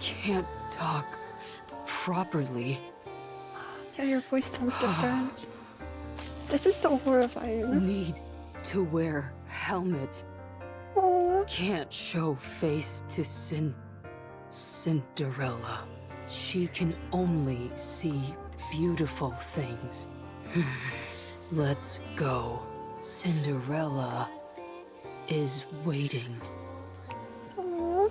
Can't talk properly. Yeah, your voice sounds different. This is so horrifying. Need to wear helmet. Aww. Can't show face to Cinderella. She can only see beautiful things. Let's go. Cinderella is waiting. Aww.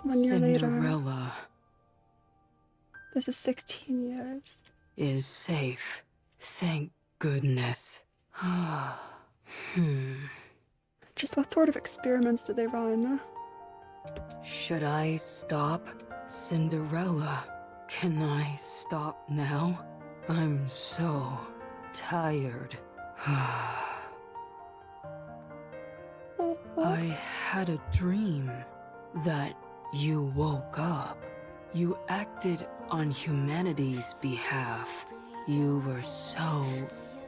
1 year later. Cinderella This is 16 years. is safe. Thank goodness. Just what sort of experiments did they run? Should I stop? Cinderella, can I stop now? I'm so tired. I had a dream that you woke up. You acted on humanity's behalf. You were so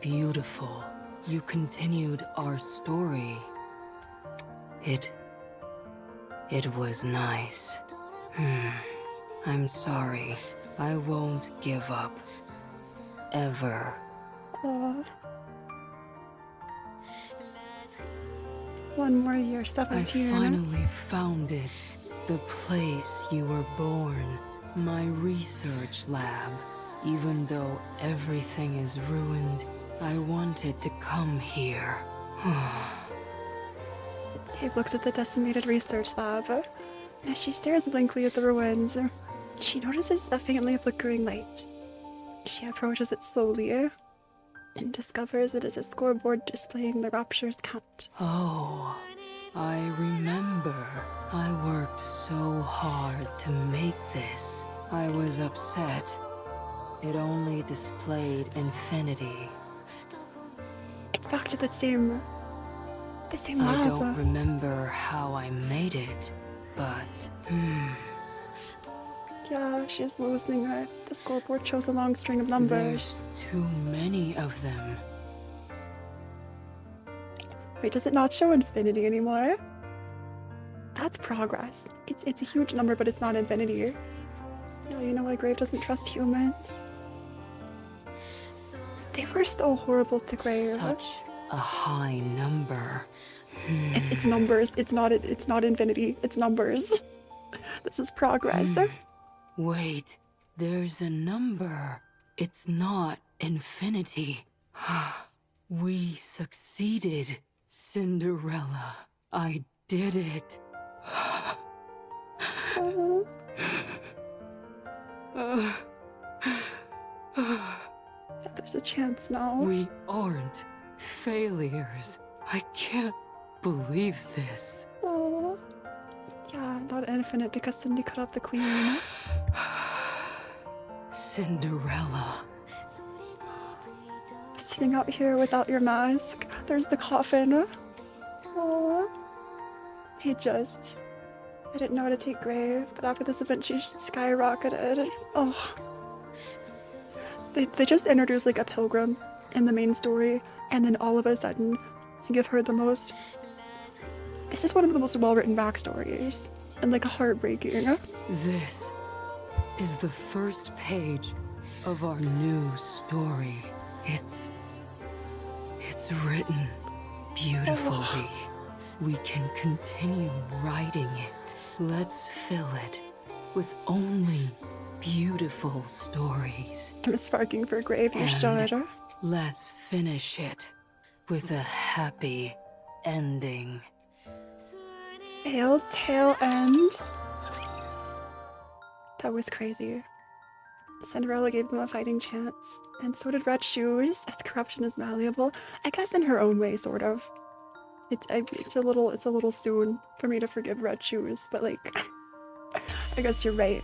beautiful. You continued our story. It was nice. I'm sorry. I won't give up. Ever. Aw. 1 more year, 17. I finally found it. The place you were born. My research lab. Even though everything is ruined, I wanted to come here. Dave looks at the decimated research lab. As she stares blankly at the ruins, she notices a faintly flickering light. She approaches it slowly and discovers it is a scoreboard displaying the rapture's count. Oh, I remember. I worked so hard to make this. I was upset. It only displayed infinity. It's back to the same lab. I don't remember how I made it, but Yeah, she's losing it. The scoreboard shows a long string of numbers. There's too many of them. Wait, does it not show infinity anymore? That's progress. It's a huge number, but it's not infinity. Yeah, you know why Grave doesn't trust humans? They were so horrible to Grave. Such a high number. It's numbers. It's not infinity. It's numbers. This is progress. Wait, there's a number. It's not infinity. We succeeded, Cinderella. I did it. There's a chance now. We aren't failures. I can't believe this. Oh. Yeah, not infinite because Cindy cut off the queen. Cinderella. Sitting out here without your mask. There's the coffin. Oh. I didn't know how to take Grave, but after this event she skyrocketed. Oh. They just introduced like a pilgrim in the main story, and then all of a sudden give her the most... This is one of the most well-written backstories, and like heartbreaking. This is the first page of our new story. It's written beautifully. We can continue writing it. Let's fill it with only beautiful stories. I'm sparking for Grave, you should. Let's finish it with a happy ending. Tail end. That was crazy. Cinderella gave them a fighting chance, and so did Red Shoes, as corruption is malleable. I guess in her own way, sort of. It's a little soon for me to forgive Red Shoes, but like, I guess you're right.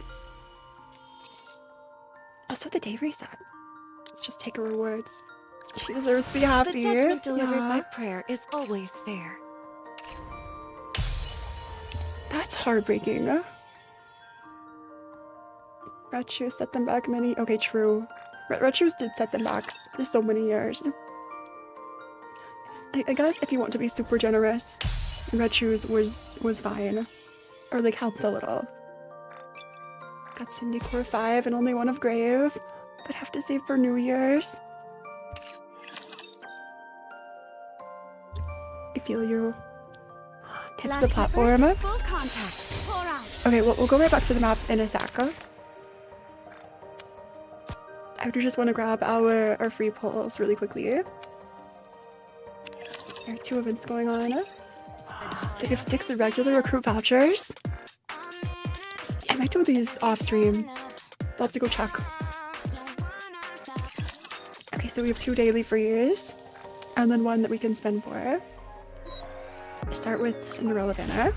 Also, the day reset. Let's just take her rewards. She deserves to be happy. The judgment delivered Yeah. by prayer is always fair. That's heartbreaking. Red Shoes set them back many... Okay, true. Red Shoes did set them back for so many years. I guess if you want to be super generous, Red Shoes was fine. Or like helped a little. Got Cindy Core 5 and only one of Grave, but have to save for New Year's. I feel you. Get to the platform. Full contact. Pour out. Okay, well, we'll go right back to the map in a sec. I do just want to grab our free pulls really quickly. There are 2 events going on. They have 6 irregular recruit vouchers. might do these off stream. I'll have to go check. Okay, so we have 2 daily frees, and then 1 that we can spend for. Start with Cinderella banner.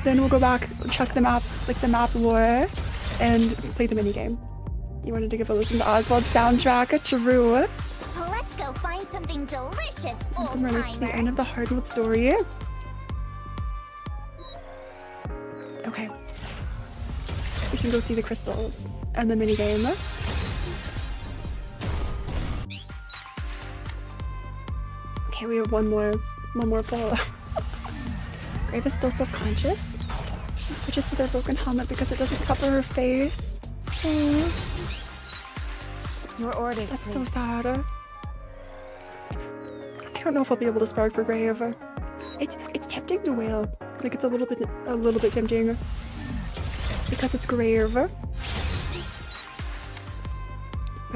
Then we'll go back, check the map, like the map lore, and play the minigame. You wanted to give a listen to Oswald's soundtrack, true. Let's go find something delicious, old And it's the end of the Hardwood story. Okay. We can go see the crystals and the minigame. Okay, we have one more pull. Grave is still self-conscious. She switches with her broken helmet because it doesn't cover her face. Aww. Your orders, That's please. so sad. I don't know if I'll be able to spark for Grave. It's tempting to wail. Like it's a little bit tempting because it's Grave. But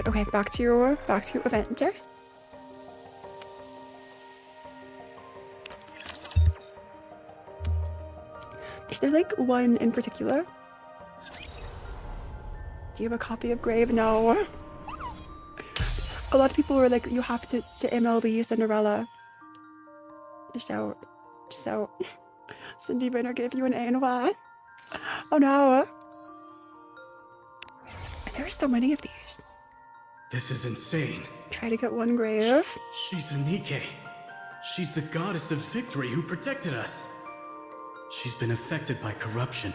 okay, back to your event. Is there like one in particular? Do you have a copy of Grave? No. A lot of people were like, you have to MLB Cinderella. So, Cindy Brenner gave you an A. Oh no. There are so many of these. This is insane. Try to get one Grave. She's a Nikke. She's the goddess of victory who protected us. She's been affected by corruption.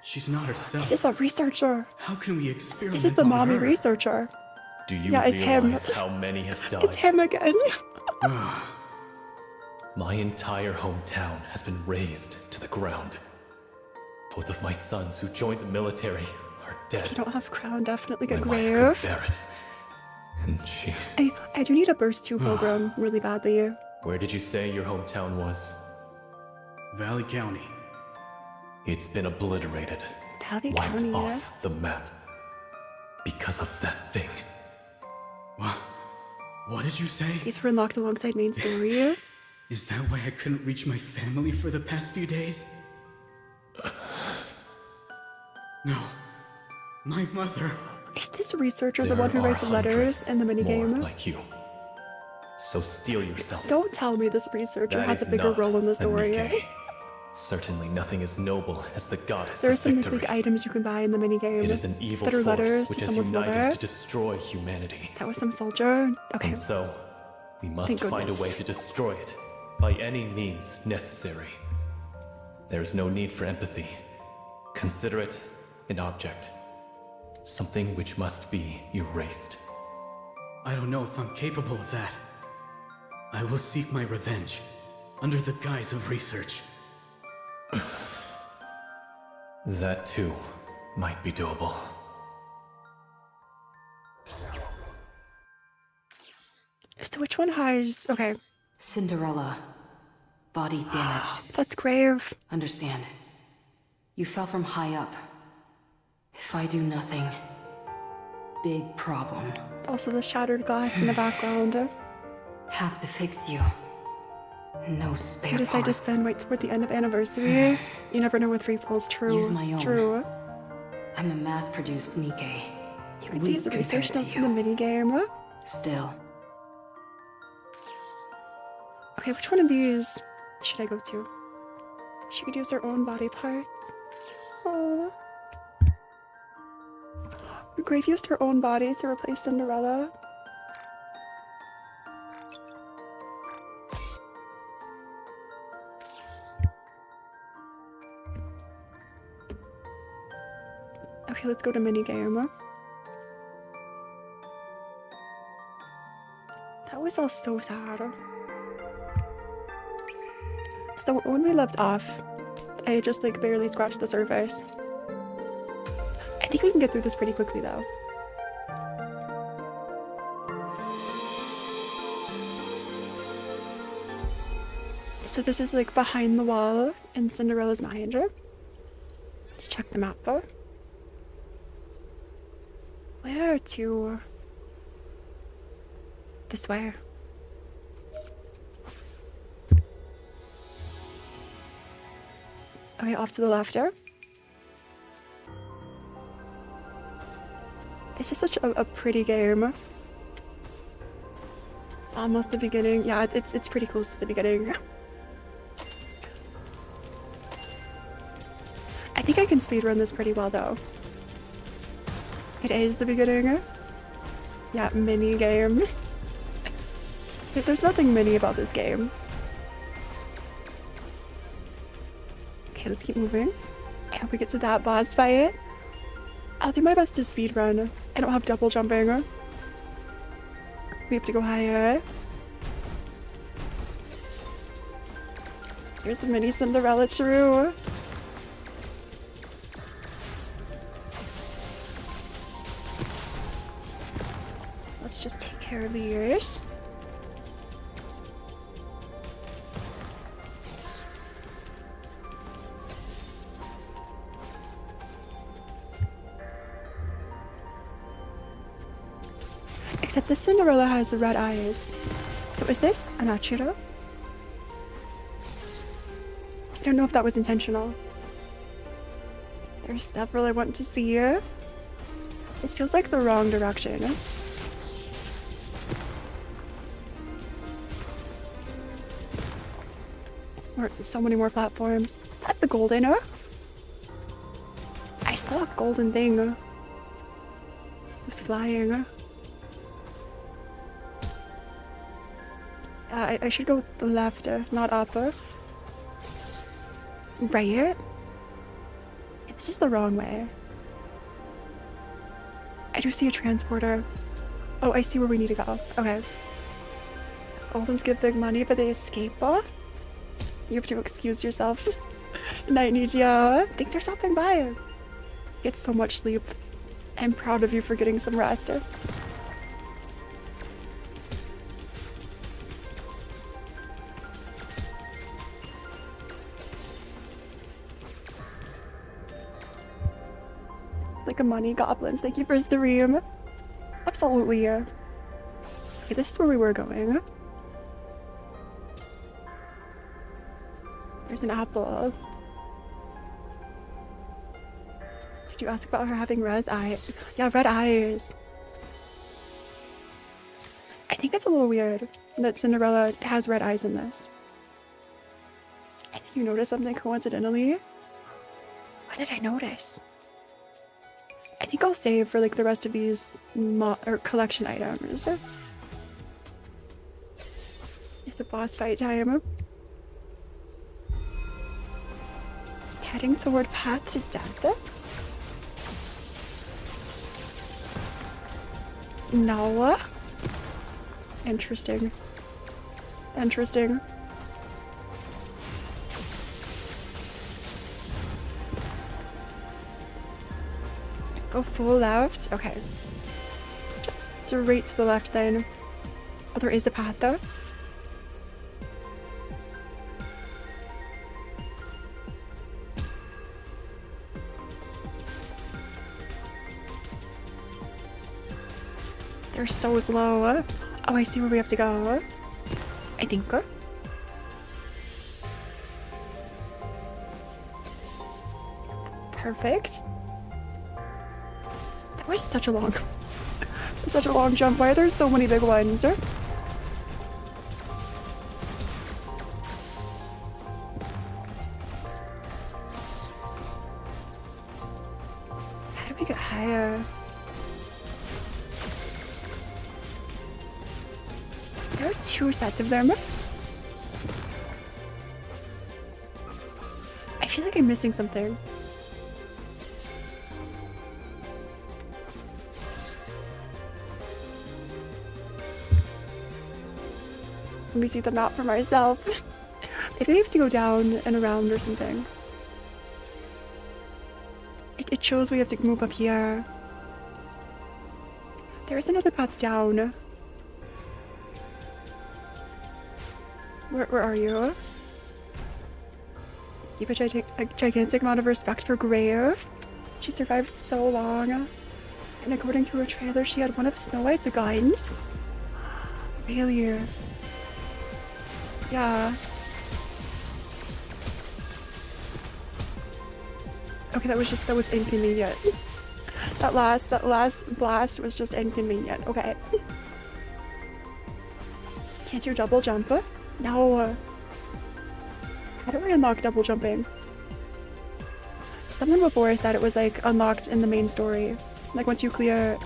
She's not herself. This is the researcher. How can we experiment This is the on mommy her? researcher. Do you Yeah, it's him. realize how many have died? It's him again. My entire hometown has been razed to the ground. Both of my sons who joined the military are dead. If you don't have crown, definitely get My wife couldn't Grave. bear it. And she... I do need a burst 2 program really badly. Where did you say your hometown was? Valley County. It's been obliterated. Valley wiped County, off yeah. the map. Because of that thing. What did you say? These were unlocked alongside main story. Is that why I couldn't reach my family for the past few days? No. My mother. Is this researcher the There one who are writes letters in the more minigame? like you. So steel yourself. Don't tell me this researcher That has a is bigger not role in the a story. Nikke. Certainly nothing as noble as the goddess There are of some victory. like items you can buy in the minigame It is an evil that are force letters which to has someone's united mother. to destroy humanity. That was some soldier. Okay. And so, we must Thank find a goodness. way to destroy it by any means necessary. There is no need for empathy. Consider it an object. Something which must be erased. I don't know if I'm capable of that. I will seek my revenge, under the guise of research. That too might be doable. So which one has... Okay, Cinderella. Body damaged. that's Grave. Understand. You fell from high up. If I do nothing, big problem. Also the shattered glass in the background. Have to fix you. No spare You decide to parts. spend right toward the end of anniversary. You never know with 3 pulls. True. Use my own. True. I'm a mass-produced Nikke. You can see his research notes in the minigame. Still. Okay, which one of these should I go to? She could use her own body parts. Aww. Grave used her own body to replace Cinderella. Okay, let's go to minigame. That was all so sad. So when we left off, I just like barely scratched the surface. I think we can get through this pretty quickly though. So this is like behind the wall in Cinderella's mind. Let's check the map though. Where to? This way. Okay, off to the left here. This is such a pretty game. It's almost the beginning. Yeah, it's pretty close to the beginning. I think I can speedrun this pretty well though. It is the beginning. Yeah, mini game. There's nothing mini about this game. Okay, let's keep moving. I hope we get to that boss fight. I'll do my best to speedrun. I don't have double jumping. We have to go higher. Here's the mini Cinderella shrew. Let's just take care of the ears. Except the Cinderella has the red eyes. So is this a natural? I don't know if that was intentional. There's several I want to see here. This feels like the wrong direction. So many more platforms. That's the golden. I saw a golden thing. It was flying. I should go with the left, not up. Right? It's just the wrong way. I do see a transporter. Oh, I see where we need to go. Okay. Goldens give big money, but they escape. You have to excuse yourself. Night need you. Thanks for stopping by. Get so much sleep. I'm proud of you for getting some rest. Like a money goblins. Thank you for the dream. Absolutely. Okay, this is where we were going. There's an apple. Did you ask about her having red eyes? Yeah, red eyes. I think it's a little weird that Cinderella has red eyes in this. I think you noticed something coincidentally. What did I notice? I think I'll save for like the rest of these or collection items. It's the boss fight time. Heading toward path to death. No. Interesting. Interesting. Go full left. Okay. Just straight to the left then. Oh, there is a path though. They're so slow. Oh, I see where we have to go. I think. Perfect. That was such a long jump. Why are there so many big ones? How do we get higher? There are two sets of them. I feel like I'm missing something. Let me see the map for myself. Maybe we have to go down and around or something. It shows we have to move up here. There's another path down. Where are you? You have a gigantic amount of respect for Grave. She survived so long. And according to her trailer, she had one of Snow White's guns. Really? Yeah. Okay, that was inconvenient. That last blast was just inconvenient. Okay. Can't you double jump? No. How do I unlock double jumping? Someone before said it was like unlocked in the main story. Like once you clear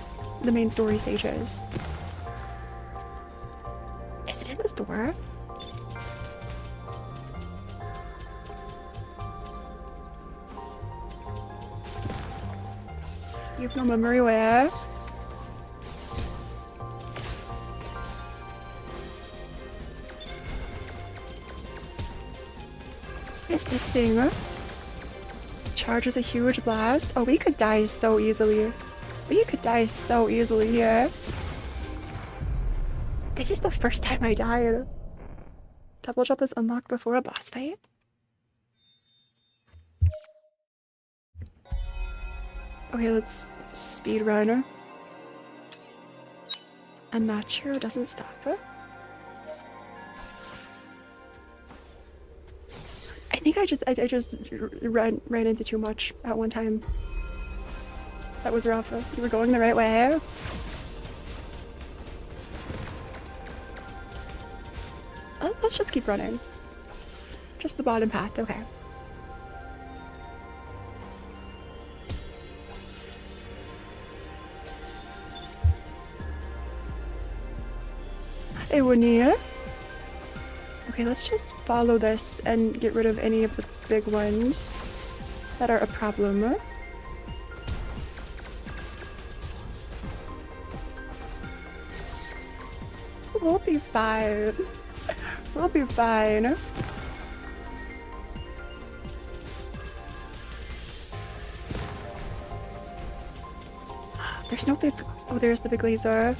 the main story stages. Is it in this door? You have no memory where? What is this thing? Charges a huge blast. Oh, we could die so easily. We could die so easily here. This is the first time I died. Double jump is unlocked before a boss fight. Okay, let's speed run. I'm not sure it doesn't stop it. I think I just ran into too much at one time. That was rough. You were going the right way. Let's just keep running. Just the bottom path, okay. Agony. Okay, let's just follow this and get rid of any of the big ones that are a problem. We'll be fine. We'll be fine. There's no big... Oh, there's the big laser.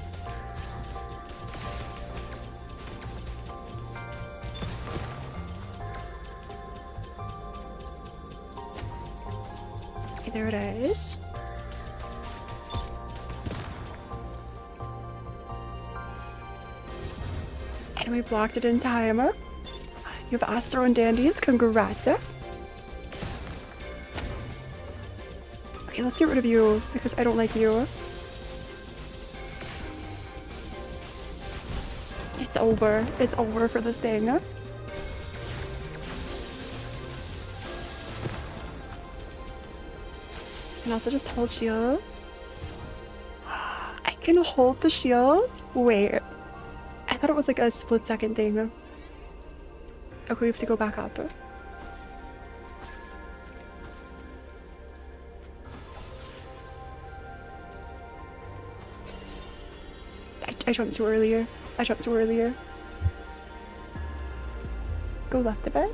Okay, there it is. And we blocked it in time. You have Astro and Dandies. Congrats. Okay, let's get rid of you because I don't like you. It's over. It's over for this thing. And also just hold shield. I can hold the shield? Wait. I thought it was like a split second thing. Okay, we have to go back up. I jumped too earlier. I jumped too earlier. Go left a bit.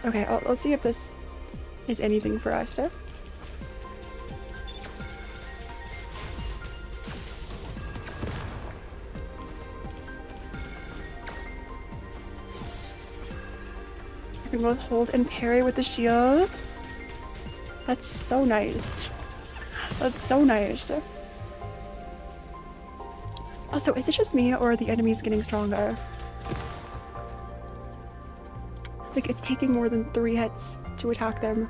Okay, I'll see if this is anything for us. I can both hold and parry with the shield. That's so nice. That's so nice. Also, is it just me or are the enemies getting stronger? Like, it's taking more than 3 hits to attack them.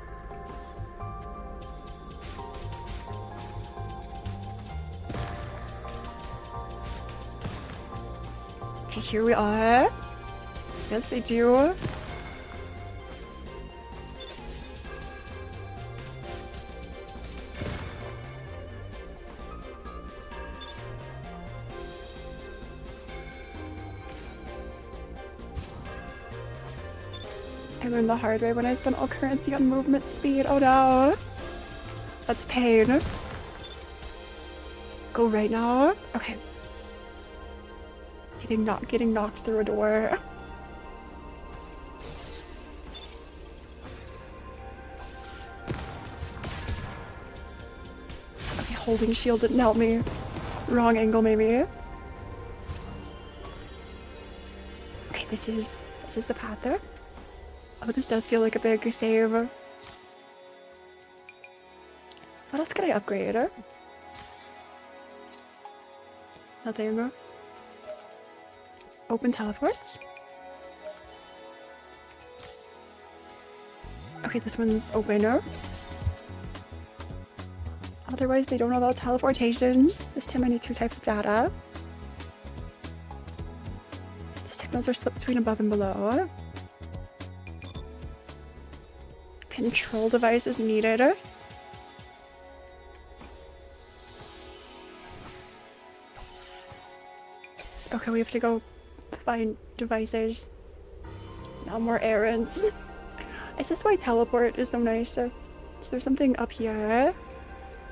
Okay, here we are. Yes, they do. I learned the hard way when I spent all currency on movement speed. Oh no! That's pain. Go right now. Okay. Getting knocked through a door. Okay, holding shield didn't help me. Wrong angle maybe. Okay, this is the path there. Oh, this does feel like a big save. What else could I upgrade? Nothing. Open teleports. Okay, this one's open. Otherwise, they don't allow teleportations. This time I need 2 types of data. The signals are split between above and below. Control device is needed. Okay, we have to go find devices. Now more errands. Is this why teleport is so nice? So there's something up here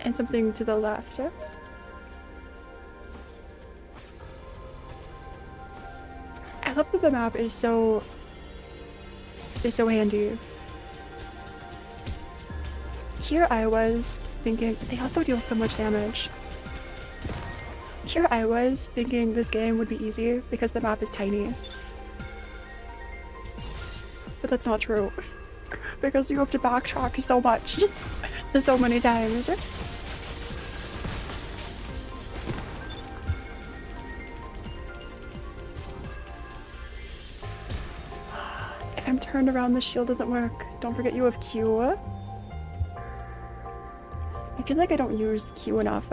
and something to the left. I love that the map is so handy. Here I was thinking they also deal so much damage. Here I was thinking this game would be easy because the map is tiny. But that's not true. Because you have to backtrack so much. So many times. If I'm turned around, the shield doesn't work. Don't forget you have Q. I feel like I don't use Q enough.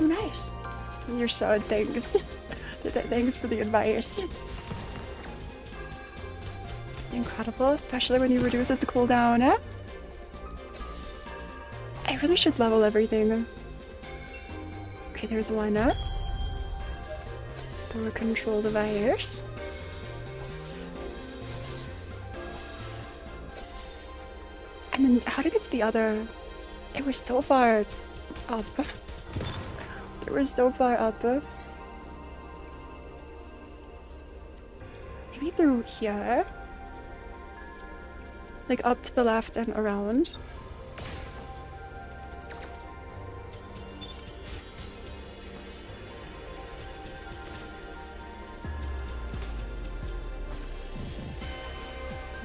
Oh, nice. You're so thanks. Thanks for the advice. Incredible, especially when you reduce its cooldown. I really should level everything. Okay, there's one. Door control device. And then how to get to the other? It was so far up. It was so far up. Maybe through here? Like up to the left and around.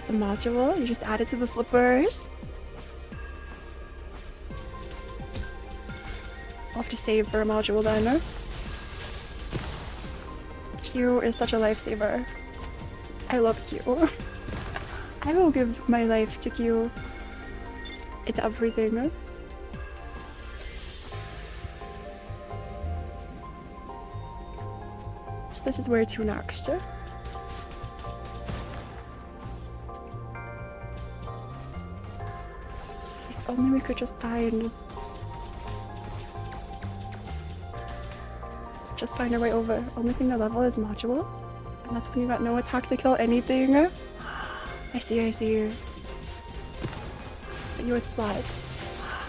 The module, you just add it to the slippers. I'll have to save for a module then. Q is such a lifesaver. I love Q. I will give my life to Q. It's everything. So this is where to next. If only we could just find our way over. Only thing the level is module. And that's when you got no attack to kill anything. I see. But you had slots.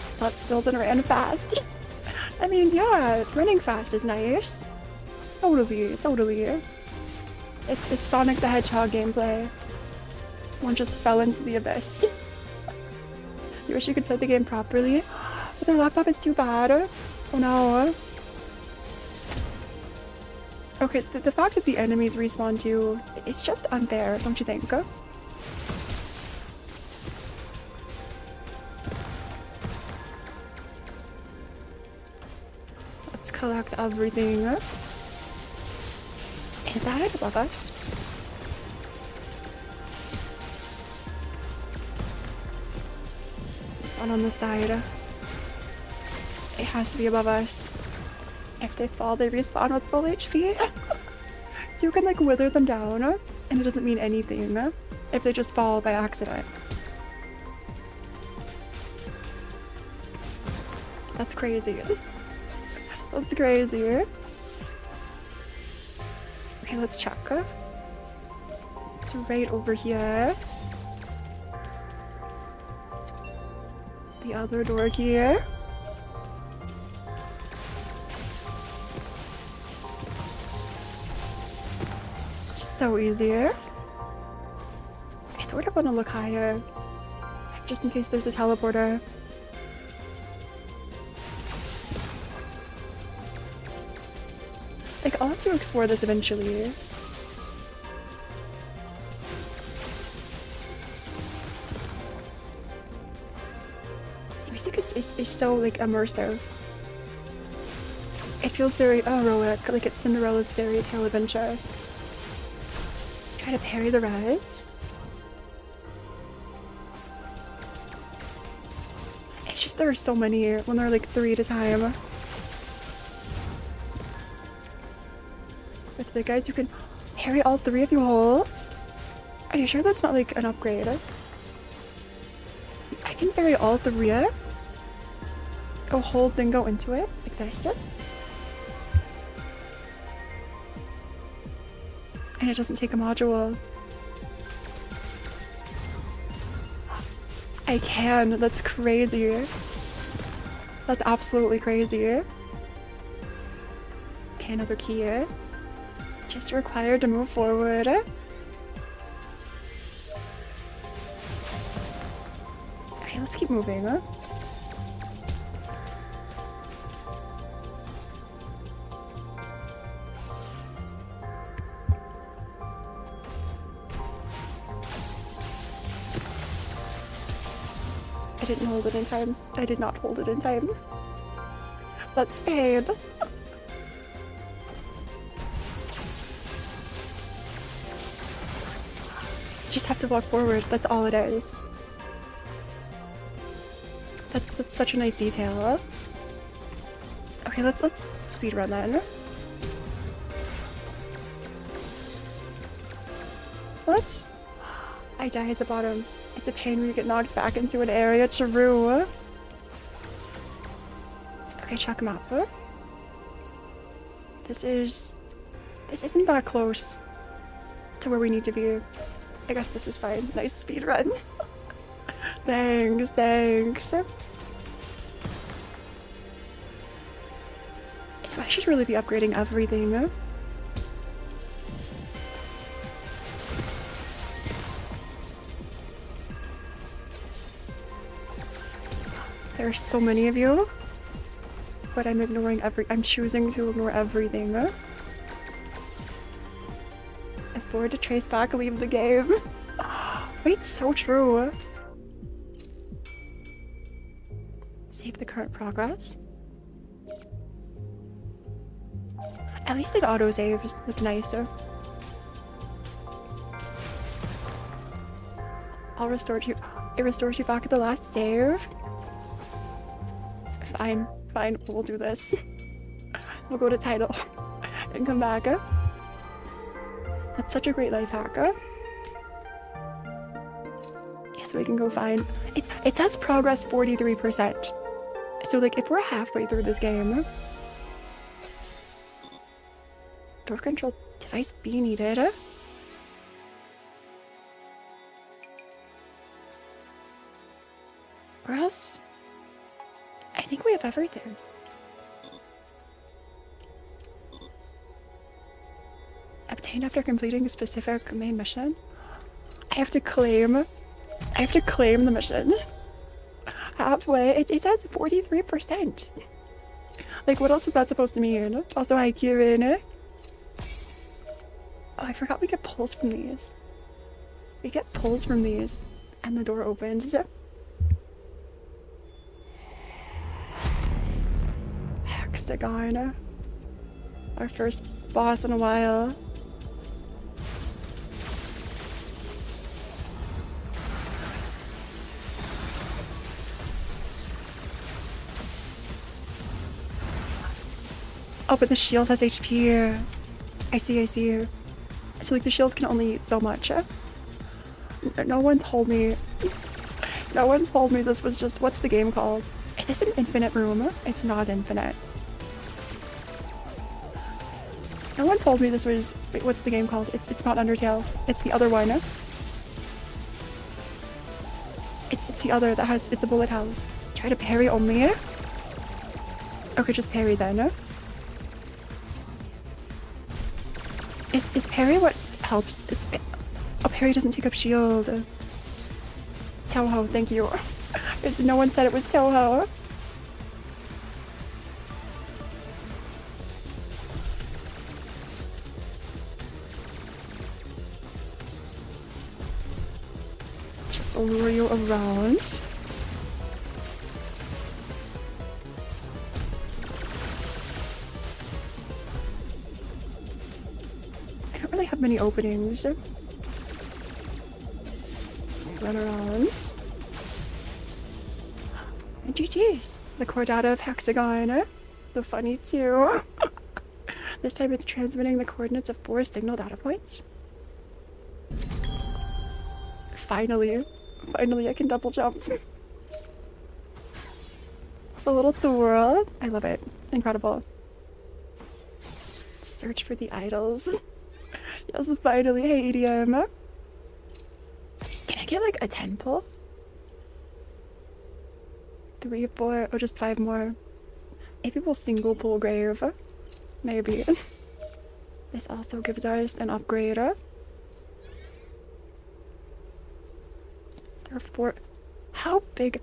Slots filled and ran fast. I mean, yeah, running fast is nice. Totally. It's Sonic the Hedgehog gameplay. One just fell into the abyss. You wish you could play the game properly, but the laptop is too bad. Oh no. Okay, the fact that the enemies respawn too, it's just unfair, don't you think? Let's collect everything. Is that it above us? It's not on the side. It has to be above us. If they fall, they respawn with full HP. So you can like wither them down, and it doesn't mean anything if they just fall by accident. That's crazy. That's crazy. Okay, let's check. It's right over here. The other door here. So easier. I sort of want to look higher, just in case there's a teleporter. Like, I'll have to explore this eventually. The music is so, like, immersive. It feels very heroic, like it's Cinderella's fairy tale adventure. Try to parry the reds. It's just there are so many when they're like 3 at a time. With the guys who can parry all 3 if you hold. Are you sure that's not like an upgrade? I can parry all 3. Go hold, then go into it, like this. And it doesn't take a module. I can, that's crazy. That's absolutely crazy. Okay, another key. Just required to move forward. Okay, let's keep moving. I didn't hold it in time. I did not hold it in time. That's pain. Just have to walk forward. That's all it is. That's such a nice detail. Okay, let's speed run then. Let's. I die at the bottom. It's a pain when you get knocked back into an area. True. Okay, check him out. This isn't that close to where we need to be. I guess this is fine. Nice speed run. Thanks. So I should really be upgrading everything. There are so many of you, but I'm ignoring I'm choosing to ignore everything. If bored to trace back, leave the game. Wait, so true. Save the current progress. At least it auto-saves. That's nice. I'll restore you. It restores you back at the last save. Fine, we'll do this. We'll go to title and come back. That's such a great life hack. So we can go find. It says progress 43%. So like if we're halfway through this game. Door control device B needed. Where else? I think we have everything. Obtained after completing a specific main mission. I have to claim the mission. Halfway. It says 43%. Like what else is that supposed to mean? Also hi Kieran. Oh, I forgot we get pulls from these. We get pulls from these. And the door opens. Hexagon. Our first boss in a while. Oh, but the shield has HP. I see. So like the shield can only eat so much. No one told me this was just, what's the game called? Is this an infinite room? It's not infinite. No one told me this was, wait, what's the game called? It's not Undertale. It's the other one. It's the other that has, it's a bullet hell. Try to parry only. Okay, just parry then. Is parry what helps? Oh, parry doesn't take up shield. Touhou, thank you. No one said it was Touhou. Just lure you around. many openings. Let's run around. And GG's. The core data of Hexagon. The funny too. This time it's transmitting the coordinates of 4 signal data points. Finally I can double jump. The little tour. I love it. Incredible. Search for the idols. Yes, finally. Hey, EDM. Can I get like a 10 pull? 3, 4, or just 5 more? Maybe we'll single pull grave. Maybe. This also gives us an upgrade. There are 4. How big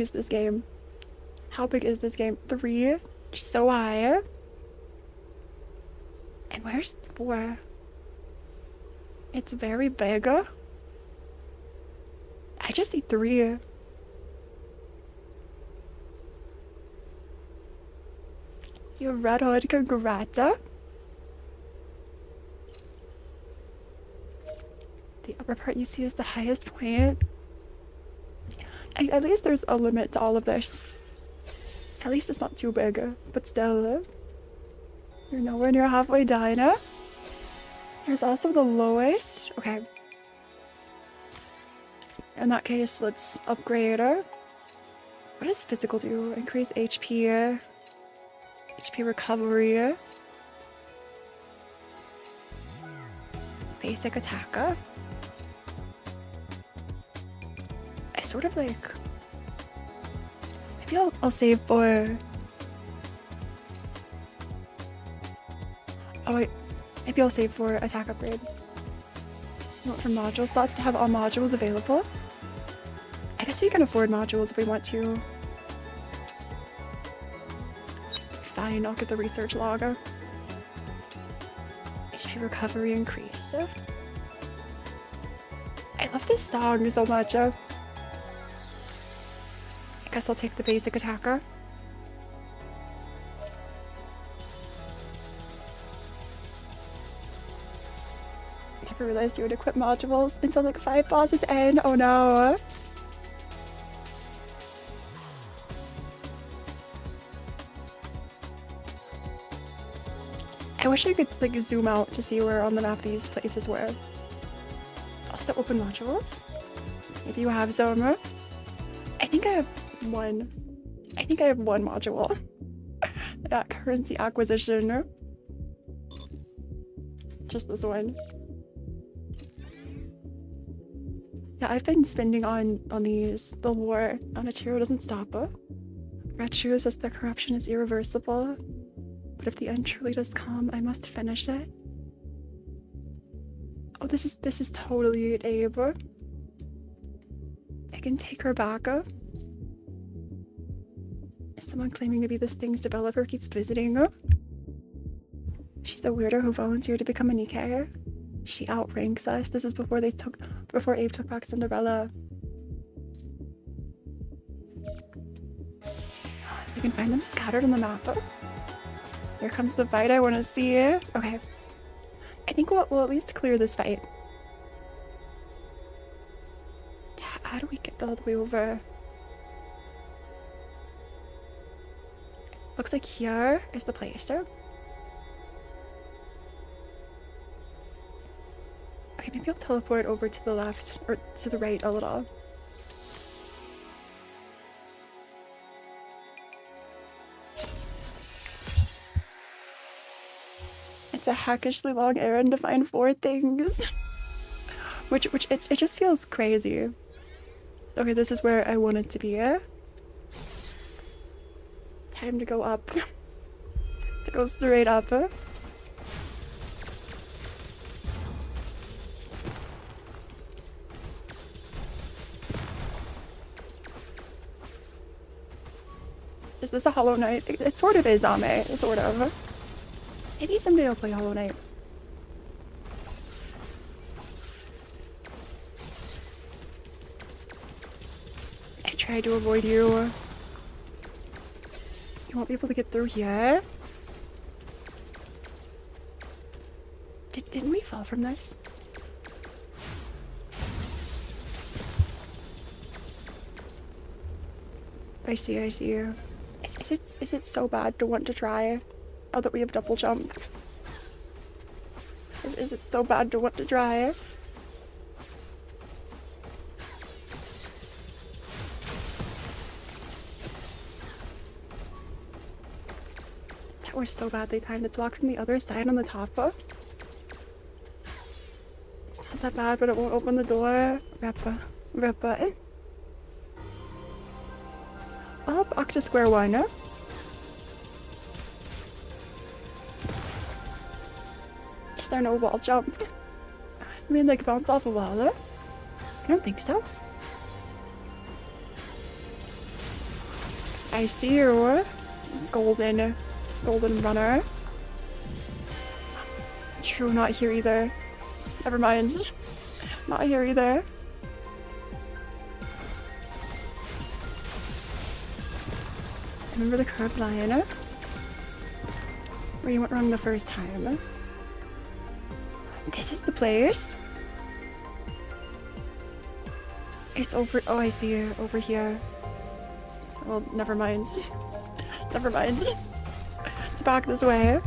is this game? How big is this game? 3, so high. And where's 4? It's very big. I just see 3. You Red Hood, congrats. The upper part you see is the highest point. And at least there's a limit to all of this. At least it's not too big, but still. You're nowhere near halfway done. There's also the lowest. Okay. In that case, let's upgrade her. What does physical do? Increase HP. HP recovery. Basic attack. I sort of like... Maybe I'll save for... Oh wait, maybe I'll save for attack upgrade. You want for module slots to have all modules available? I guess we can afford modules if we want to. Fine, I'll get the research log. HP recovery increase. I love this song so much. I guess I'll take the basic attacker. Never realized you would equip modules until like 5 bosses in. Oh no. I wish I could like zoom out to see where on the map these places were. Also open modules. Maybe you have some. I think I have one. I think I have one module. Yeah, currency acquisition. Just this one. Yeah, I've been spending on these. The war on a Chiro doesn't stop. Red Shoe says the corruption is irreversible. But if the end truly does come, I must finish it. Oh, this is totally it, Abe. I can take her back. Is someone claiming to be this thing's developer keeps visiting her? She's a weirdo who volunteered to become a Nikke. She outranks us. This is before Abe took back Cinderella. You can find them scattered on the map. Here comes the fight I want to see. Okay. I think we'll at least clear this fight. How do we get all the way over? Looks like here is the place. Okay, maybe I'll teleport over to the left or to the right a little. It's a hackishly long errand to find 4 things. which it just feels crazy. Okay, this is where I wanted to be. Time to go up. To go straight up. Is this a Hollow Knight? It sort of is, Ame. Sort of. Maybe someday I'll play Hollow Knight. I tried to avoid you. You won't be able to get through here. Didn't we fall from this. I see. Is it so bad to want to try? Now that we have double jump. Is it so bad to want to try? That was so badly timed. It's walked from the other side on the top of. It's not that bad, but it won't open the door. Red button. Well, back to square one. Is there no wall jump? I mean, like bounce off a wall? I don't think so. I see you. Golden runner. True, not here either. Never mind. Not here either. Remember the curved line? Where you went wrong the first time. This is the place. It's over. Oh, I see it over here. Well, never mind. Never mind. It's back this way.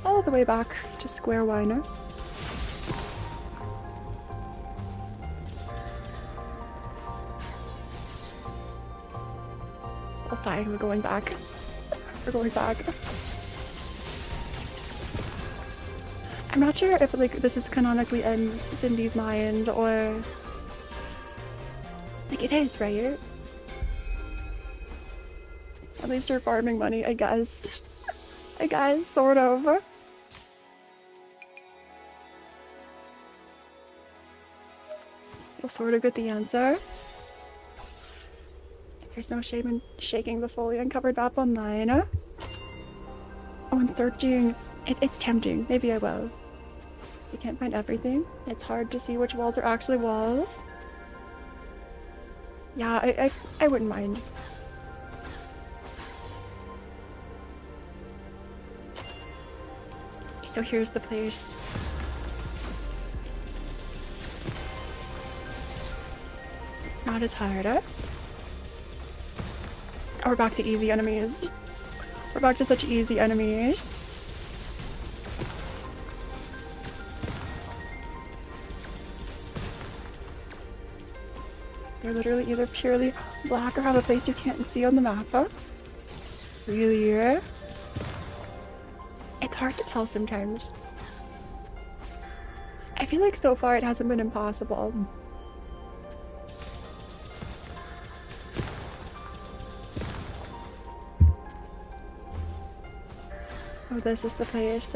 All the way back to square one. Oh, fine. We're going back. We're going back. I'm not sure if like this is canonically in Cindy's mind or like it is, right? At least you're farming money, I guess. I guess, sort of. You'll sort of get the answer. There's no shame in shaking the fully uncovered map online. Oh, and searching. It's tempting. Maybe I will. You can't find everything. It's hard to see which walls are actually walls. Yeah, I wouldn't mind. So here's the place. It's not as hard, huh? Oh, we're back to easy enemies. We're back to such easy enemies. They're literally either purely black or have a place you can't see on the map. Huh? Really? It's hard to tell sometimes. I feel like so far it hasn't been impossible. Oh, this is the place.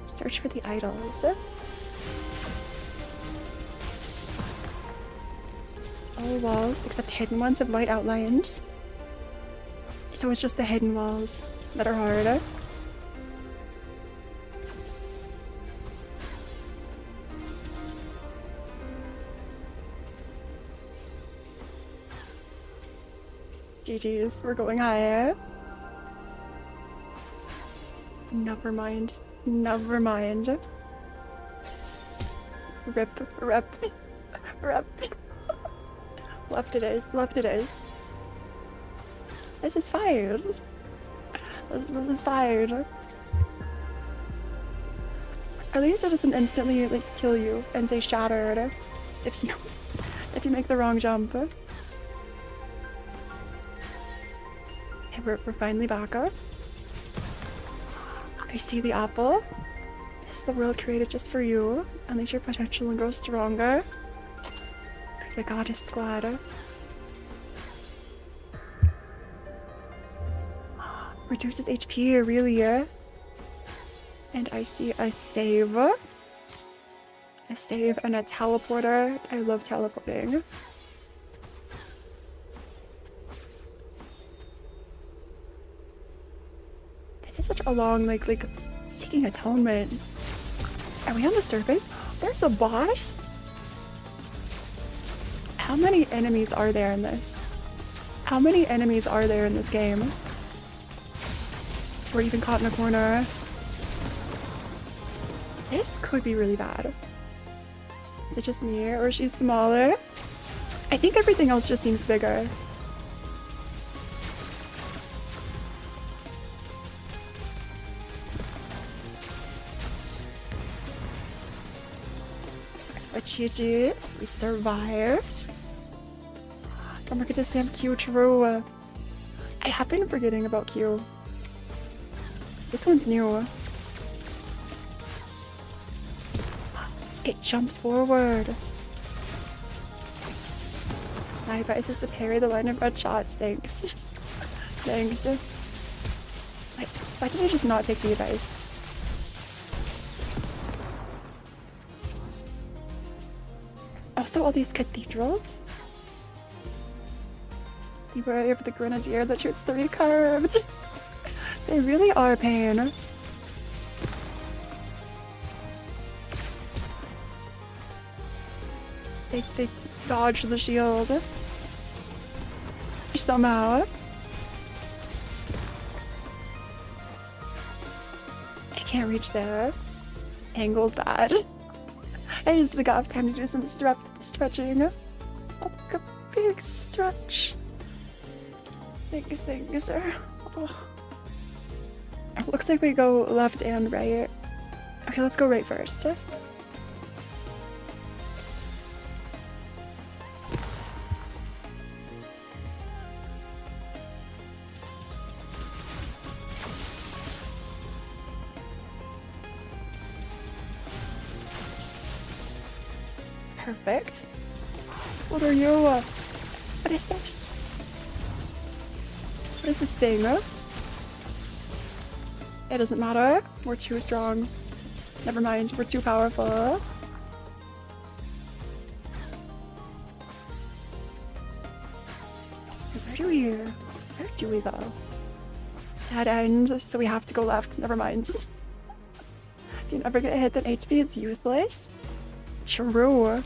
Search for the idols. All walls, except hidden ones, have white outlines. So it's just the hidden walls that are hard. GG's, we're going higher. Never mind. Never mind. Rip. Left it is. Left it is. This is fired. This is fired. At least it doesn't instantly like kill you and say shattered if you make the wrong jump. Okay, we're finally back up. I see the apple. This is the world created just for you. Unleash your potential and grow stronger. The goddess squad. Reduces HP, really, yeah? And I see a save. A save and a teleporter. I love teleporting. This is such a long, like seeking atonement. Are we on the surface? There's a boss? How many enemies are there in this? How many enemies are there in this game? We're even caught in a corner. This could be really bad. Is it just me, or is she smaller? I think everything else just seems bigger. Our GG's, we survived. Don't forget to spam Q, true. I have been forgetting about Q. This one's new. It jumps forward. My advice is to parry the line of red shots. Thanks. Thanks. Like, why did I just not take the advice? Also, all these cathedrals. Beware of the grenadier that shoots 3 curves. They really are a pain. They dodge the shield. Somehow. I can't reach there. Angle's bad. I just got time to do some stretching. That's like a big stretch. Thank you, sir. Oh. It looks like we go left and right. Okay, let's go right first. Perfect. What are you? What is this? What is this thing? It doesn't matter. We're too strong. Never mind. We're too powerful. Where do we go? Dead end. So we have to go left. Never mind. If you never get hit, then HP is useless. True.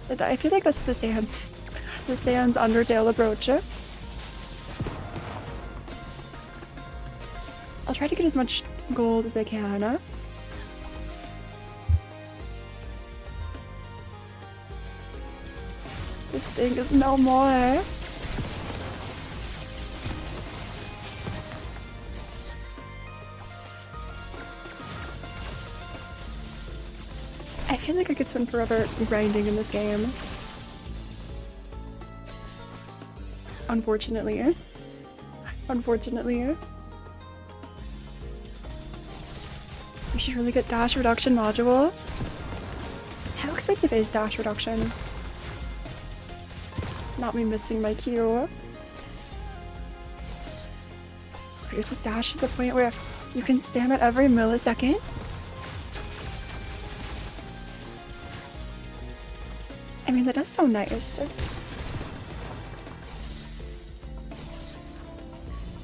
I feel like that's the Sans Undertale approach. I'll try to get as much gold as I can. This thing is no more. I feel like I could spend forever grinding in this game. Unfortunately. We should really get dash reduction module. How expensive is dash reduction? Not me missing my Q. Here's this dash to the point where you can spam it every millisecond. I mean, that is so nice.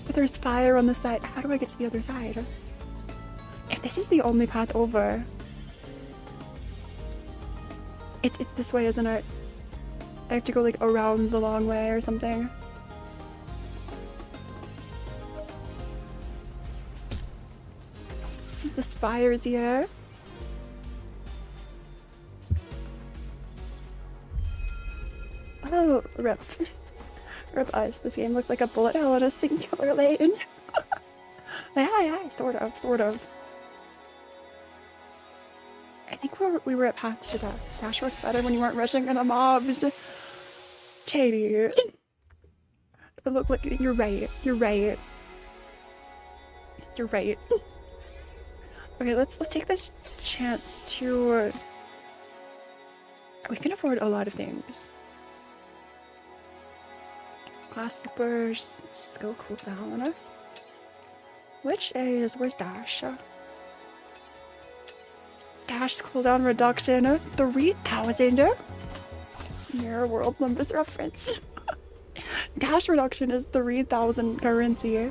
But there's fire on the side. How do I get to the other side? If this is the only path over... It's this way, isn't it? I have to go, like, around the long way or something. Since the spire is here... Oh, rip. Rip us. This game looks like a bullet hell in a singular lane. Yeah, sort of. I think we were at path to death. Dash works better when you weren't rushing into mobs. Katie. But look, you're right. Okay, let's take this chance to... We can afford a lot of things. Glass slippers, skill cooldown. Where's Dash? Dash cooldown reduction, 3,000. Mirror World Nimbus reference. Dash reduction is 3,000 currency.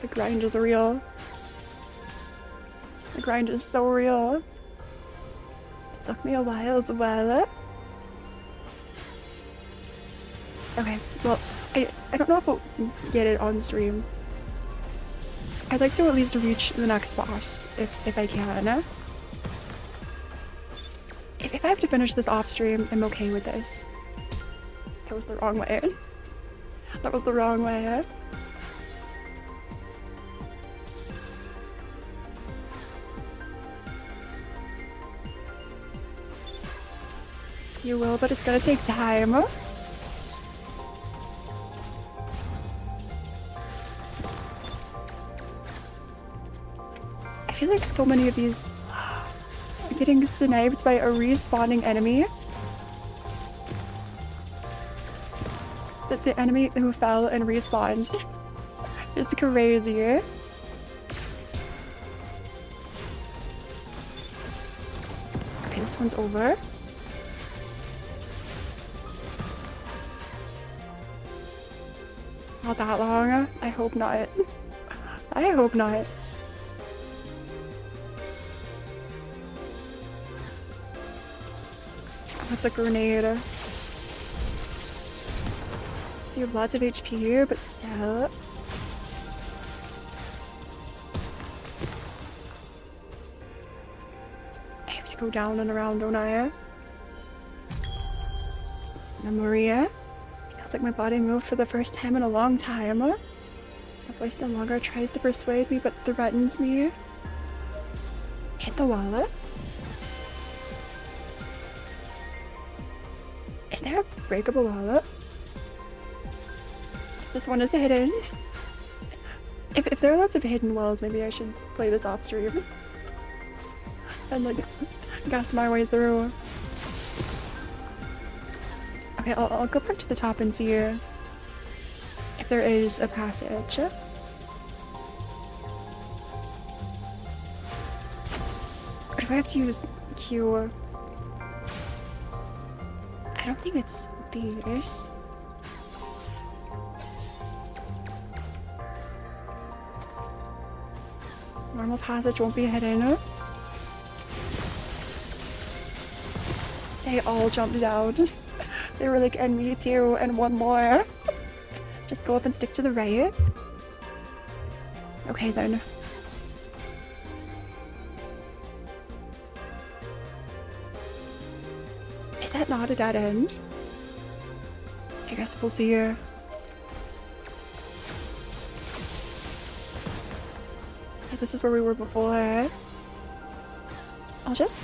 The grind is real. The grind is so real. It took me a while as well. Okay, well, I don't know if I'll get it on stream. I'd like to at least reach the next boss, if I can. If I have to finish this off stream, I'm okay with this. That was the wrong way. That was the wrong way. You will, but it's gonna take time. I feel like so many of these are getting sniped by a respawning enemy. The enemy who fell and respawned is crazy. Okay, this one's over. Not that long. I hope not. I hope not. That's a grenade. You have lots of HP, but still. I have to go down and around, don't I? Now, Maria. Feels like my body moved for the first time in a long time. My voice no longer tries to persuade me, but threatens me. Hit the wallet. Is there a breakable wallet? This one is hidden. If there are lots of hidden walls, maybe I should play this off stream. And like, guess my way through. Okay, I'll go back to the top and see if there is a passage. Or do I have to use Q? I don't think it's these. Normal passage won't be hidden. They all jumped down. They were like, and me too, and one more. Just go up and stick to the right. Okay then. Is that not a dead end? I guess we'll see here. This is where we were before. I'll just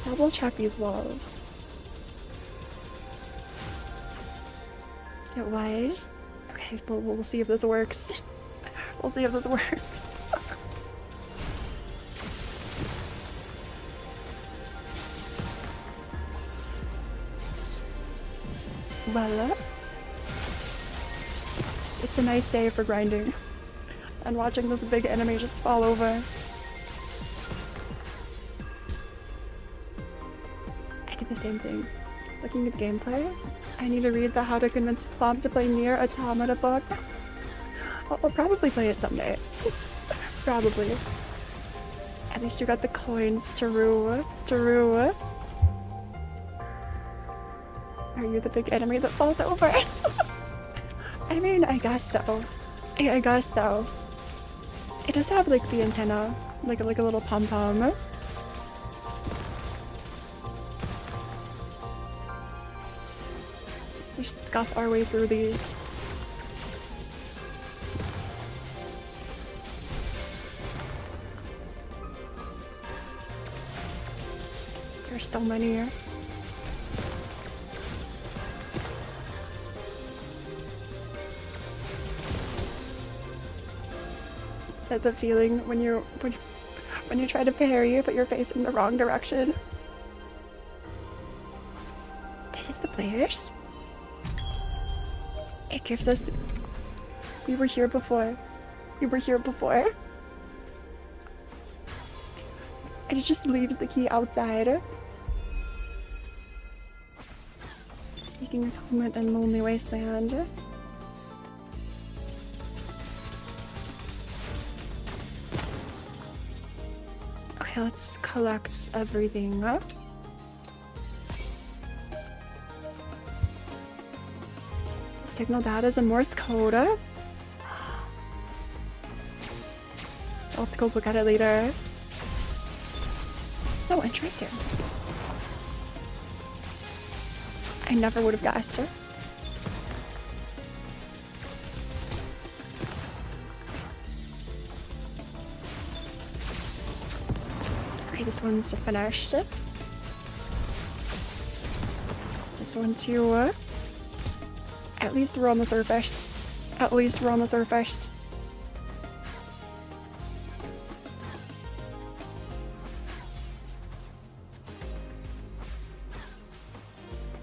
double check these walls. It was. Okay, we'll see if this works. We'll see if this works. Well, it's a nice day for grinding. And watching this big enemy just fall over. I did the same thing. Looking at gameplay, I need to read the How to Convince Plum to Play Nier Automata book. I'll probably play it someday. Probably. At least you got the coins to rue. Are you the big enemy that falls over? I mean, I guess so. I guess so. It does have like the antenna, like a little pom-pom. We scuff our way through these. There's so many here. That's the feeling when you try to parry, but you're facing the wrong direction. This is the players. It gives us. We were here before. We were here before. And it just leaves the key outside. Seeking atonement in lonely wasteland. Okay, let's collect everything up. Signal data is in Morse code. I'll have to go look at it later. So interesting. I never would have guessed it. Okay, this one's finished. This one too. At least we're on the surface. At least we're on the surface.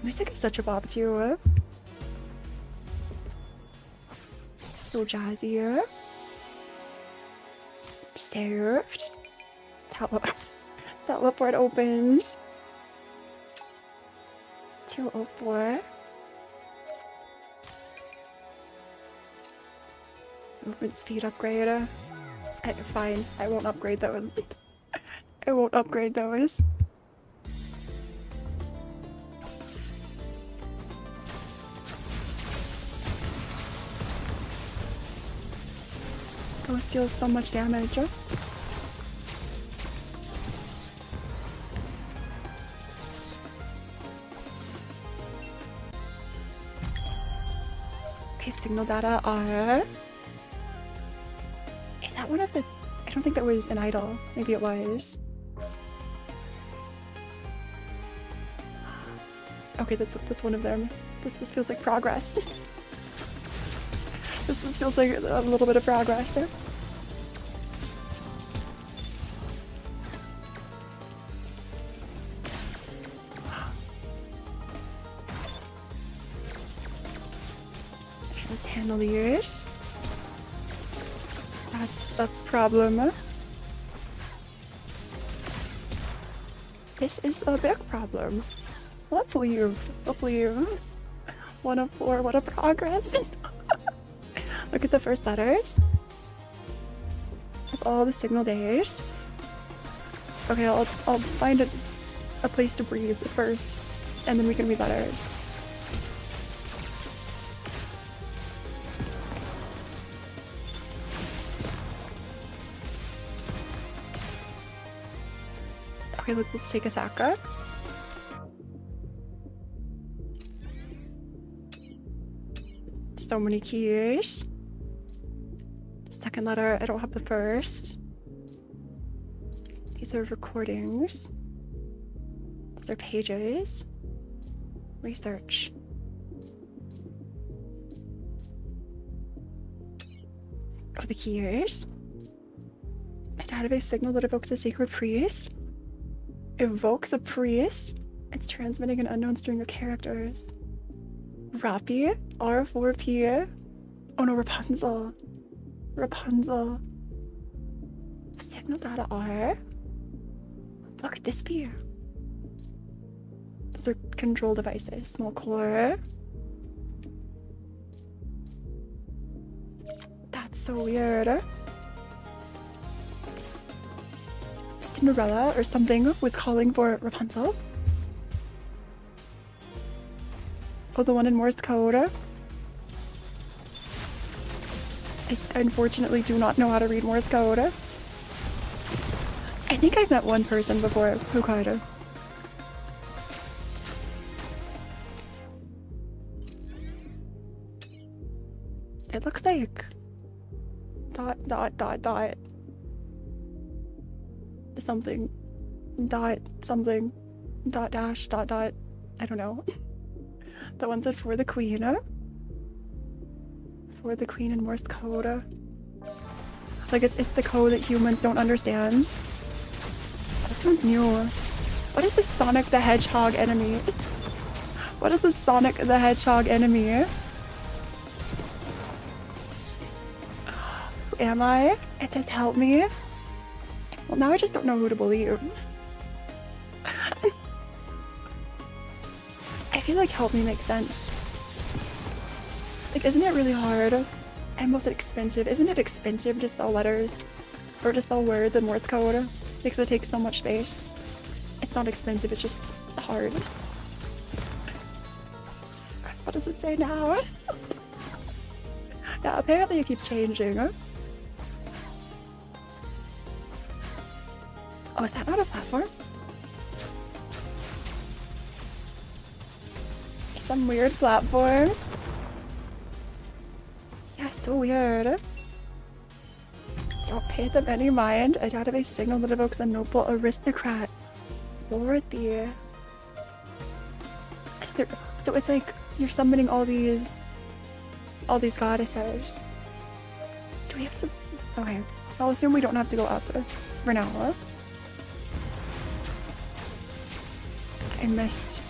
Music is such a bop too. So jazzy. Served. Teleport opens. 204. Movement speed upgrade. Fine, I won't upgrade those. I won't upgrade those. Ghost deals so much damage. Okay, signal data are... Is that one of the... I don't think that was an idol. Maybe it was. Okay, that's one of them. This feels like progress. This feels like a little bit of progress. Let's handle these. That's the problem. This is a big problem. Let's leave. Let's leave. 1 of 4. What a progress. Look at the first letters. With all the signal days. Okay, I'll find a place to breathe first, and then we can read letters. Okay, let's take a Saka. So many keys. Second letter, I don't have the first. These are recordings. Those are pages. Research. Oh, the keys. A database signal that evokes a sacred priest. Evokes a priest. It's transmitting an unknown string of characters. Rapi, R4P. Oh no, Rapunzel. Rapunzel. Signal data R. Look at this spear. Those are control devices. Small core. That's so weird. Cinderella or something was calling for Rapunzel. Oh, the one in Morse code. I unfortunately do not know how to read Morse code. I think I've met one person before who could. It looks like dot something dot something dot dash dot I don't know. That one said for the queen. For the queen in Morse code. Like it's the code that humans don't understand. This one's new. What is the Sonic the Hedgehog enemy? What is the Sonic the Hedgehog enemy? Who am I? It says help me. Well, now I just don't know who to believe. I feel like help me makes sense. Like, isn't it really hard? And was it expensive? Isn't it expensive to spell letters? Or to spell words in Morse code? Because it takes so much space. It's not expensive, it's just hard. What does it say now? Yeah, apparently it keeps changing. Oh, is that not a platform? Some weird platforms. Yeah, so weird. Don't pay them any mind. A database signal that evokes a noble aristocrat. Worthy. So it's like you're summoning all these goddesses. Do we have to? Okay, I'll assume we don't have to go up for now. I missed.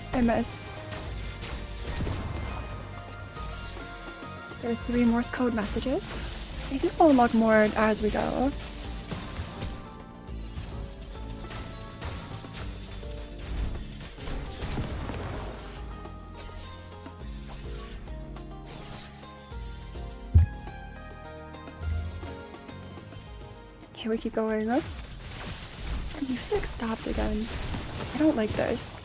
There are 3 Morse code messages. I think we'll unlock more as we go. Okay, we keep going up. The music stopped again. I don't like this.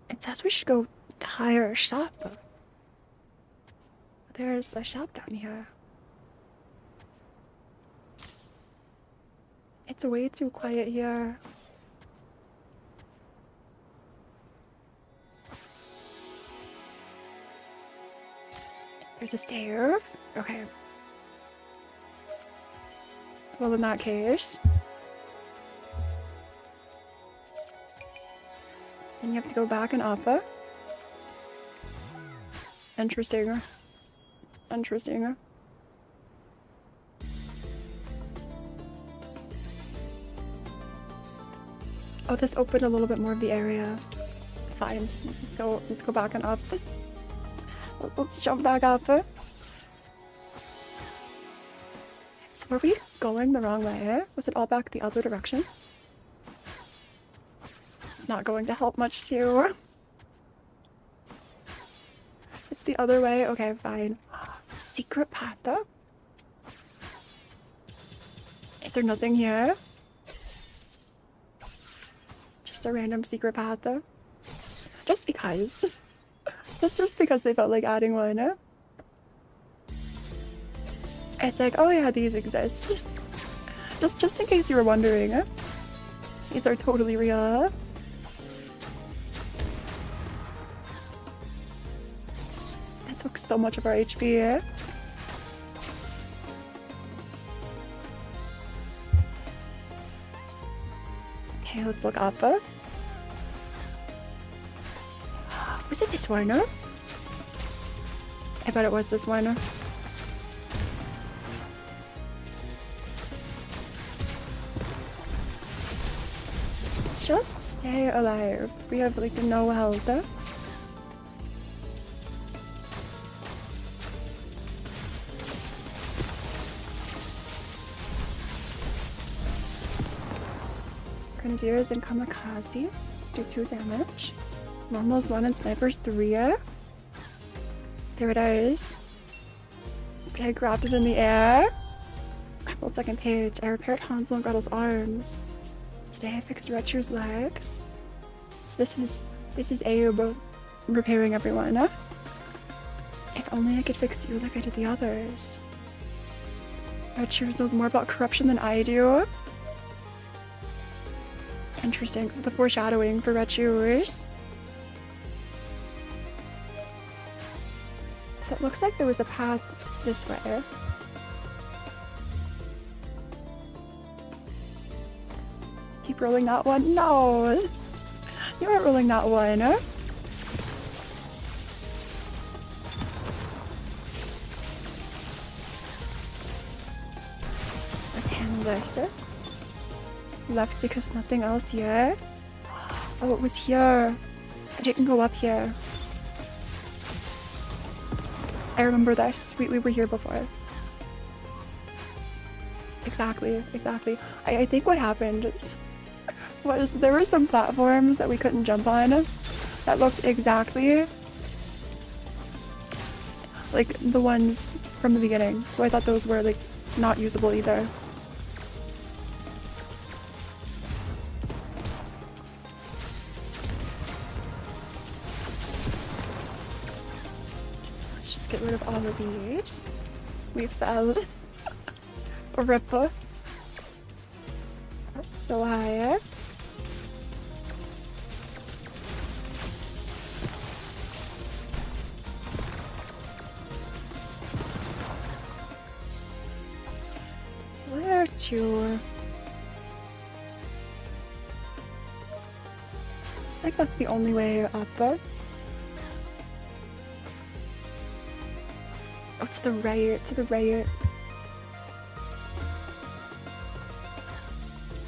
It says we should go hire a shop. There's a shop down here. It's way too quiet here. There's a stair. Okay. Well, in that case, then you have to go back and up. Interesting. Interesting. Oh, this opened a little bit more of the area. Fine. Let's go back and up. Let's jump back up. So were we going the wrong way? Was it all back the other direction? It's not going to help much too. It's the other way. Okay, fine. Secret path though? Is there nothing here? Just a random secret path though? Just because. Just because they felt like adding one. It's like, oh yeah, these exist. Just in case you were wondering. These are totally real. That took so much of our HP. Okay, let's look up. Was it this one? I bet it was this one. Just stay alive. We have like no health. Grenadiers and kamikaze do 2 damage. Normal's 1 and Sniper's 3. There it is. But I grabbed it in the air. Well, second page. I repaired Hansel and Gretel's arms. Today I fixed Retcher's legs. So this is Abe repairing everyone. If only I could fix you like I did the others. Retcher's knows more about corruption than I do. Interesting. The foreshadowing for Retcher's. So it looks like there was a path this way. Keep rolling that one. No! You weren't rolling that one. Let's handle this. Left because nothing else here. Oh, it was here. I didn't go up here. I remember this. We were here before. Exactly. I think what happened was there were some platforms that we couldn't jump on that looked exactly like the ones from the beginning. So I thought those were like not usable either. get rid of all of these. We fell. Ripper. So high. Where to? I think that's the only way up. Oh, to the right, to the right.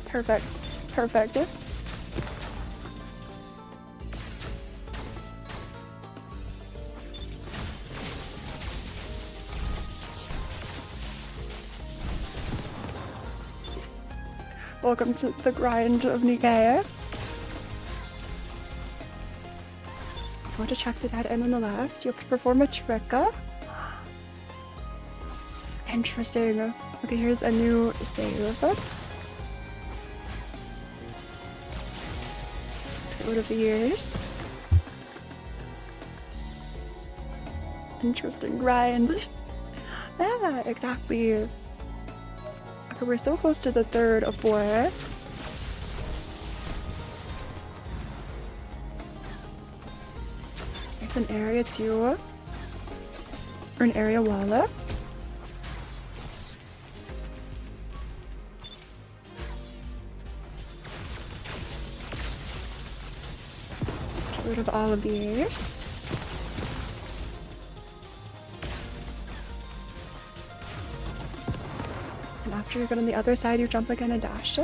Perfect, perfect. Welcome to the grind of Nikke. I want to check the dead end on the left. You have to perform a trick. Interesting. Okay, here's a new save. Let's get rid of the ears. Interesting grind. Yeah, exactly. Okay, we're so close to the third of Phora. There's an area too. Or an area walla. Let's get rid of all of these. And after you get on the other side, you jump again and dash.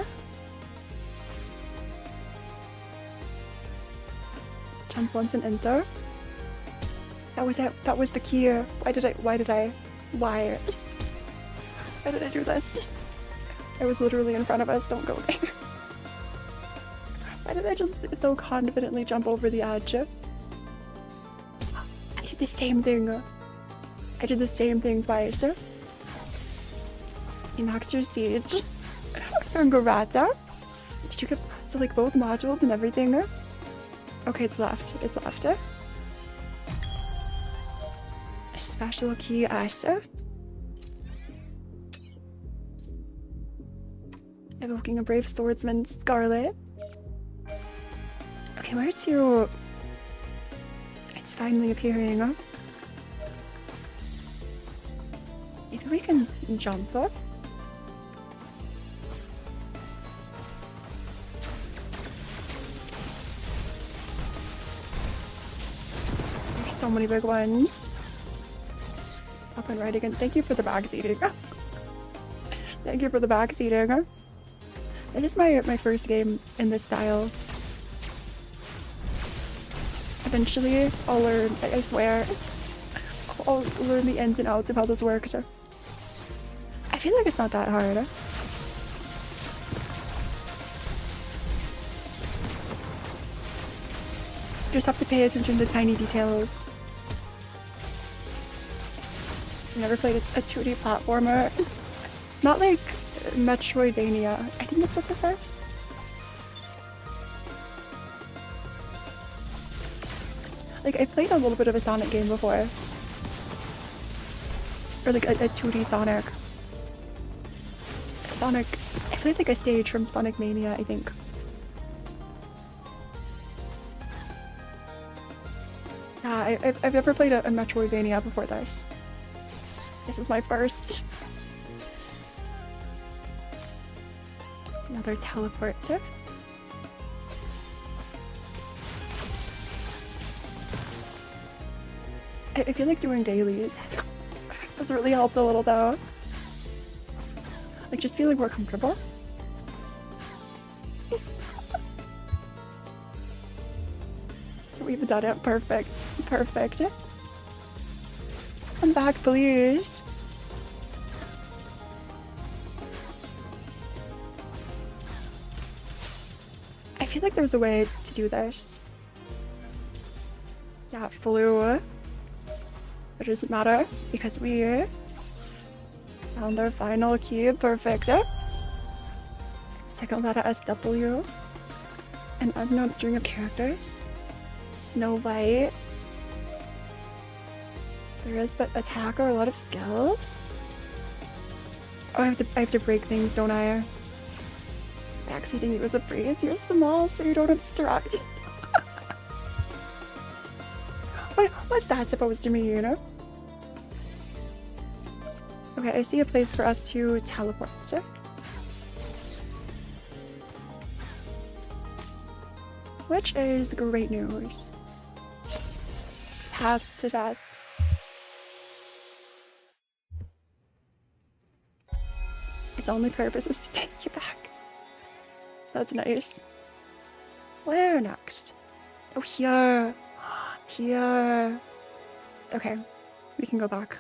Jump once and enter. That was it. That was the key. Why did I do this? I was literally in front of us. Don't go there. Why did I just so confidently jump over the edge? I did the same thing. I did the same thing twice. You maxed your siege. Congrats. Did you get so like both modules and everything? Okay, it's left. It's left. A special key S. Evoking a brave swordsman, Scarlet. Okay, where to? It's finally appearing. Maybe we can jump up. There's so many big ones. Up and right again. Thank you for the backseating. Thank you for the backseating. It is my first game in this style. Eventually, I'll learn, I swear. I'll learn the ins and outs of how this works. I feel like it's not that hard. You just have to pay attention to tiny details. I've never played a 2D platformer. Not like Metroidvania. I think that's what this is. Like, I played a little bit of a Sonic game before. Or like a 2D Sonic. I played like a stage from Sonic Mania, I think. Yeah, I've never played a Metroidvania before this. This is my first. Another teleporter. I feel like doing dailies has really helped a little though. Like just feeling more comfortable. We've done it. Perfect. Perfect. Come back, please. I feel like there's a way to do this. Yeah, it flew. But it doesn't matter because we found our final key. Perfect. Second letter SW. An unknown string of characters. Snow White. There is, but attack or a lot of skills? Oh, I have to break things, don't I? Backseating you as a breeze. You're small, so you don't obstruct. What's that supposed to mean, you know? Okay, I see a place for us to teleport. Which is great news. Path to death. Its only purpose is to take you back. That's nice. Where next? Oh, here. Here. Okay, we can go back.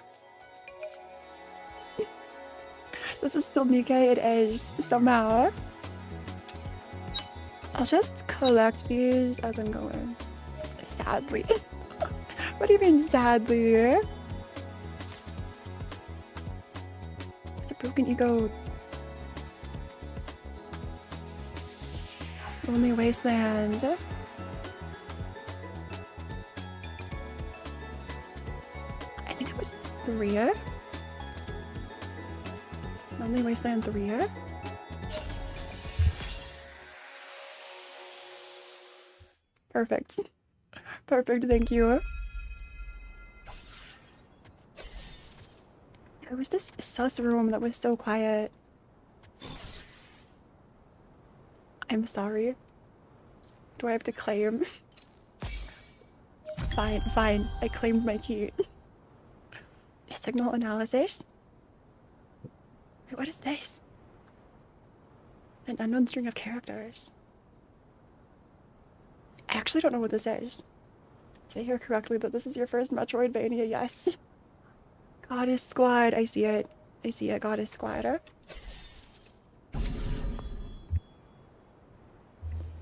This is still Nikke, it is, somehow. I'll just collect these as I'm going. Sadly. What do you mean, sadly? It's a broken ego. Lonely wasteland. I think it was 3. Lonely wasteland 3. Perfect. Perfect, thank you. It was this sus room that was so quiet. I'm sorry. Do I have to claim? Fine, fine. I claimed my key. Signal analysis? Wait, what is this? An unknown string of characters. I actually don't know what this is. Did I hear correctly that this is your first Metroidvania? Yes. Goddess Squad. I see it. I see it. Goddess Squad.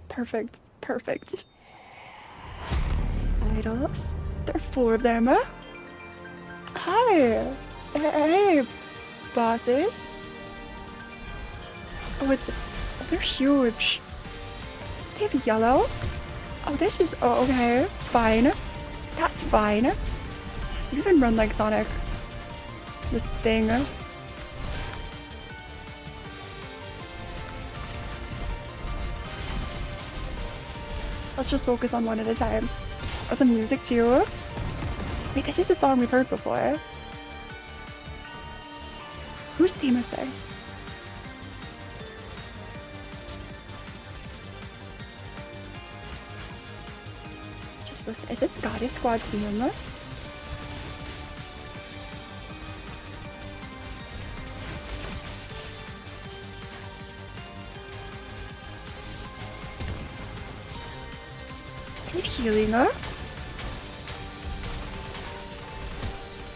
Perfect. Perfect. Idols. There are 4 of them. Hi. Hey, bosses. Oh, they're huge. They have yellow. Oh, this is, oh, okay, fine. That's fine. You can run like Sonic. This thing. Let's just focus on one at a time. Oh, the music too. Wait, this is a song we've heard before. Whose theme is this? Is this Goddess Squad's theme? Is healing her?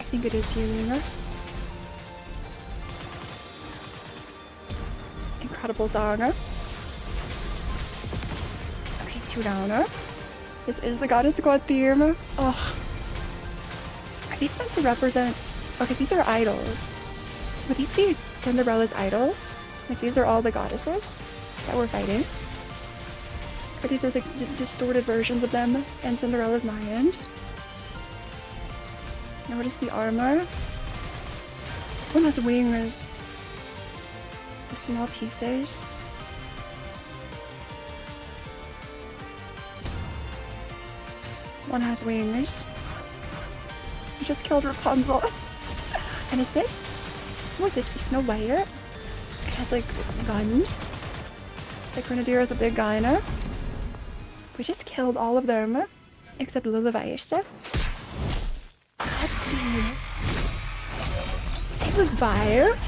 I think it is healing her. Incredible song. Okay, 2 down. This is the Goddess Squad theme. Oh. Are these meant to represent... Okay, these are idols. Would these be Cinderella's idols? Like, these are all the goddesses that we're fighting? Or these are the distorted versions of them in Cinderella's mind? Notice the armor. This one has wings. The small pieces. One has wings. You just killed Rapunzel. And is this? Would this be Snow White? It has like guns. The Grenadier has a big gun. We just killed all of them. Except Lillivice. Let's see. They revive.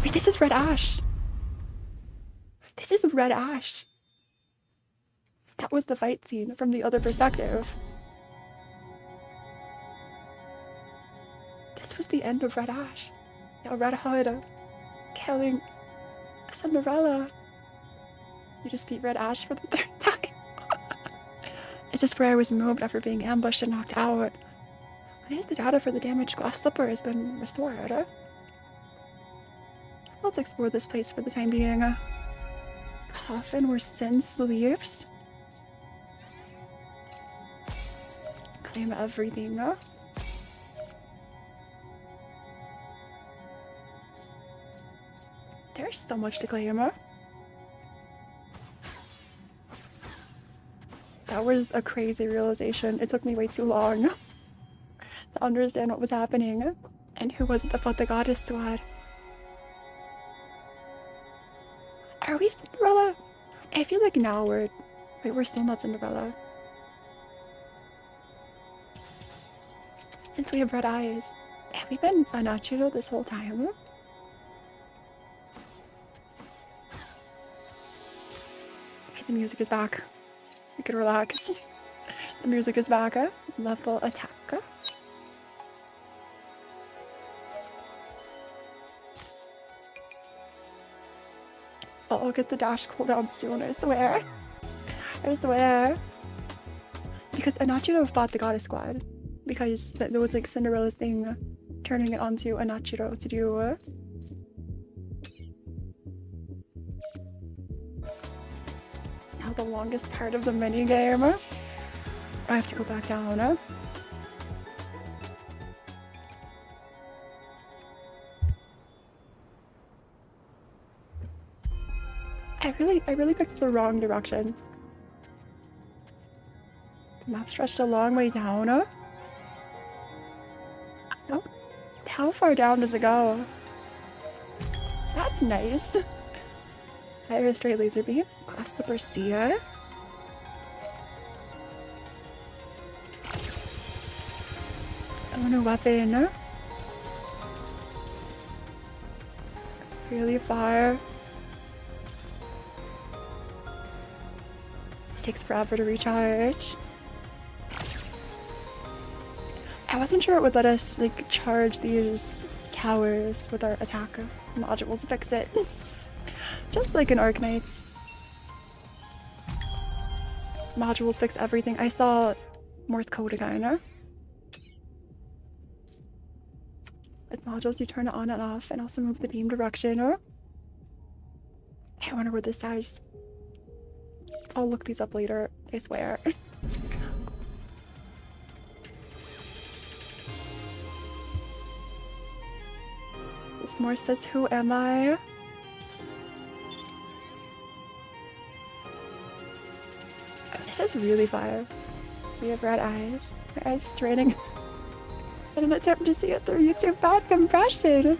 Wait, this is Red Ash. This is Red Ash. That was the fight scene from the other perspective. This was the end of Red Ash. Yeah, Red Hood killing Cinderella. You just beat Red Ash for the 3rd time. Is this where I was moved after being ambushed and knocked out? Why is the data for the damaged glass slipper has been restored? Let's explore this place for the time being. Coffin where Sin sleeps. Claim everything. There's so much to claim. That was a crazy realization. It took me way too long to understand what was happening. And who was it that fought the goddess squad? Are we Cinderella? I feel like now we're... Wait, we're still not Cinderella. Since we have red eyes. Have we been unnatural this whole time? The music is back. We can relax. The music is back. Level attack. Oh, I'll get the dash cooldown soon, I swear. I swear. Because Anachiro fought the goddess squad. Because there was like Cinderella's thing, turning it onto Anachiro to do. Now the longest part of the minigame. I have to go back down. I really picked the wrong direction. The map stretched a long way down. Oh, how far down does it go? That's nice. Fire a straight laser beam across the Bercia. Own a weapon. Really far. Takes forever to recharge. I wasn't sure it would let us like charge these towers with our attack modules to fix it. Just like in Arknights. Modules fix everything. I saw Morse code again. With modules you turn it on and off and also move the beam direction. I wonder what this says. I'll look these up later, I swear. This more says, who am I? This is really fire. We have red eyes. Our eyes straining in an attempt to see it through YouTube bad compression.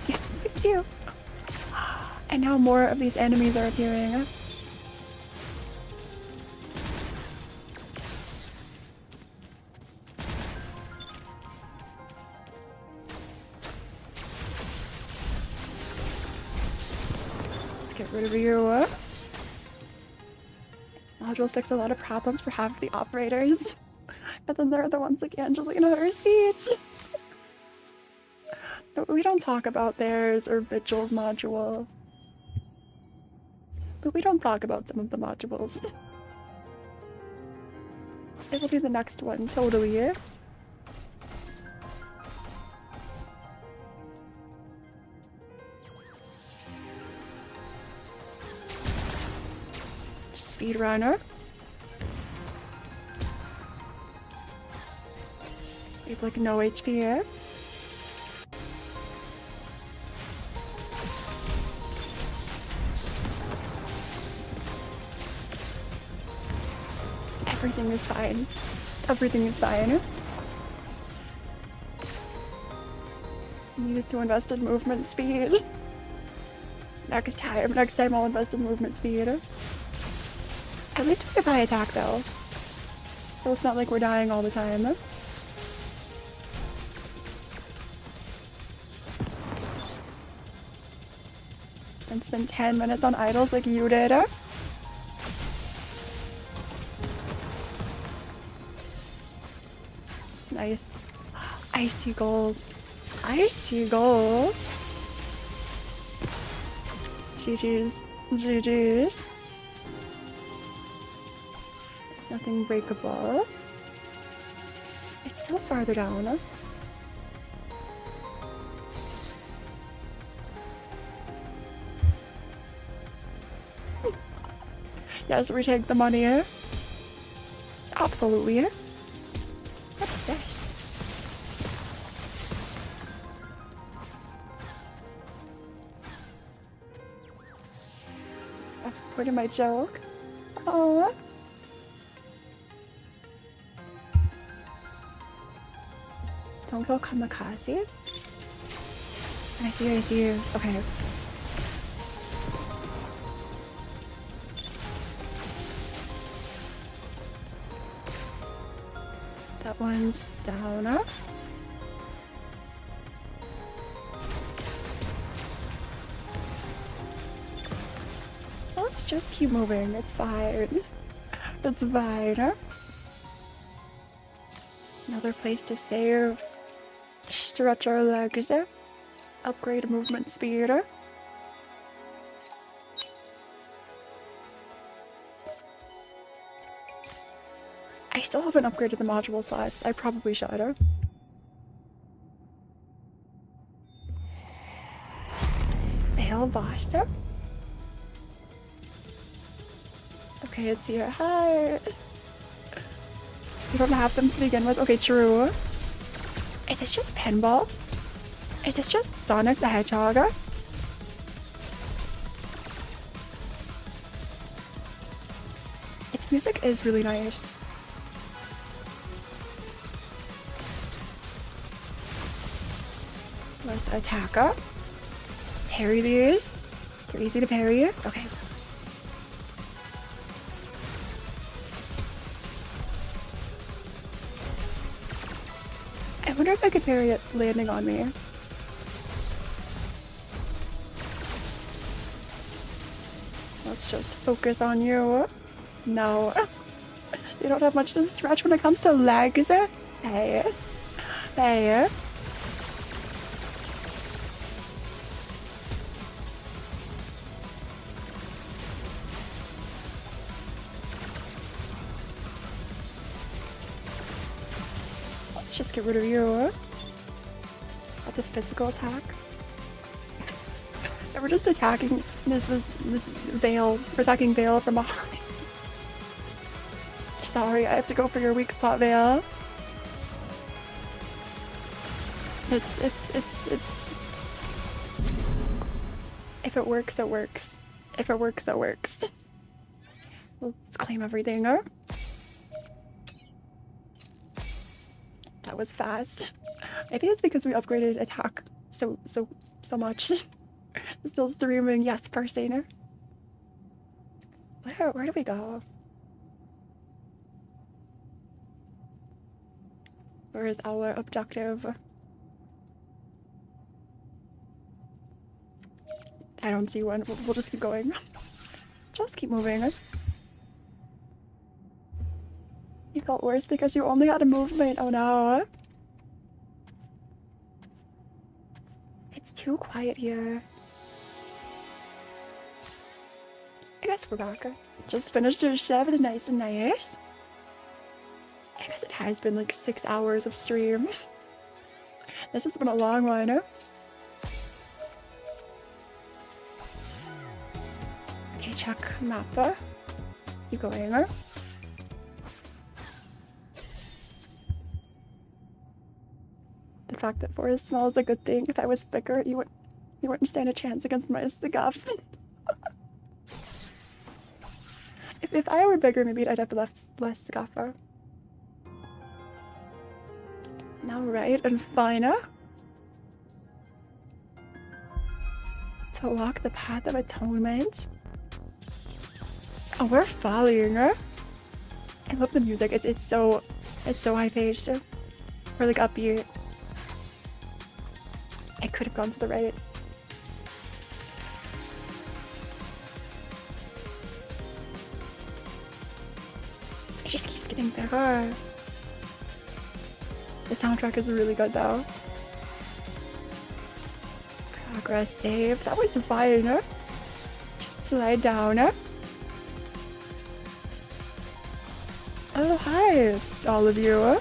Yes, we do. And now more of these enemies are appearing. Get rid of you. Modules fix a lot of problems for half the operators. But then there are the ones like Angelina or Siege. But we don't talk about theirs or Vigil's module. But we don't talk about some of the modules. It'll be the next one, totally. Speedrunner. We have like no HP here. Everything is fine. Everything is fine. Needed to invest in movement speed. Next time I'll invest in movement speed. At least we have high attack though. So it's not like we're dying all the time. And spend 10 minutes on idols like you did. Nice. Icy gold. Icy gold. GG's. GG's. Nothing breakable. It's still farther down. Yes, we take the money. Absolutely. That's the point of my joke. Oh. Don't go kamikaze. I see you. Okay. That one's down. Let's just keep moving. It's fine. It's fine. Another place to save. Stretch our legs. Upgrade movement speed. I still haven't upgraded the module slots. I probably should. Fail boss. Okay, it's here. Hi. You don't have them to begin with. Okay, true. Is this just pinball? Is this just Sonic the Hedgehog? Its music is really nice. Let's attack her. Parry these. They're easy to parry. Okay. I wonder if I could parry it landing on me. Let's just focus on you. No. You don't have much to stretch when it comes to legs. Hey. Hey. Let's just get rid of you. That's a physical attack. And we're just attacking this veil. We're attacking veil from behind. Sorry, I have to go for your weak spot, veil. It's if it works, it works. If it works, it works. Let's claim everything. That was fast. Maybe it's because we upgraded attack so much. Still streaming, yes, person. Where do we go? Where is our objective? I don't see one. We'll just keep going. Just keep moving. You felt worse because you only had a movement. Oh no. It's too quiet here. I guess we're back. Just finished your shift, nice and nice. I guess it has been like 6 hours of stream. This has been a long one. Okay, check map. Keep going. The fact that Phora is small is a good thing. If I was bigger, you wouldn't stand a chance against my stuff. If I were bigger, maybe I'd have less scaffer. Now right and fine. To walk the path of atonement. Oh, we're following her. I love the music. It's so high paced. Or like upbeat. I could have gone to the right. It just keeps getting better. The soundtrack is really good though. Progress save. That was fine. Just slide down. Oh, hi, all of you.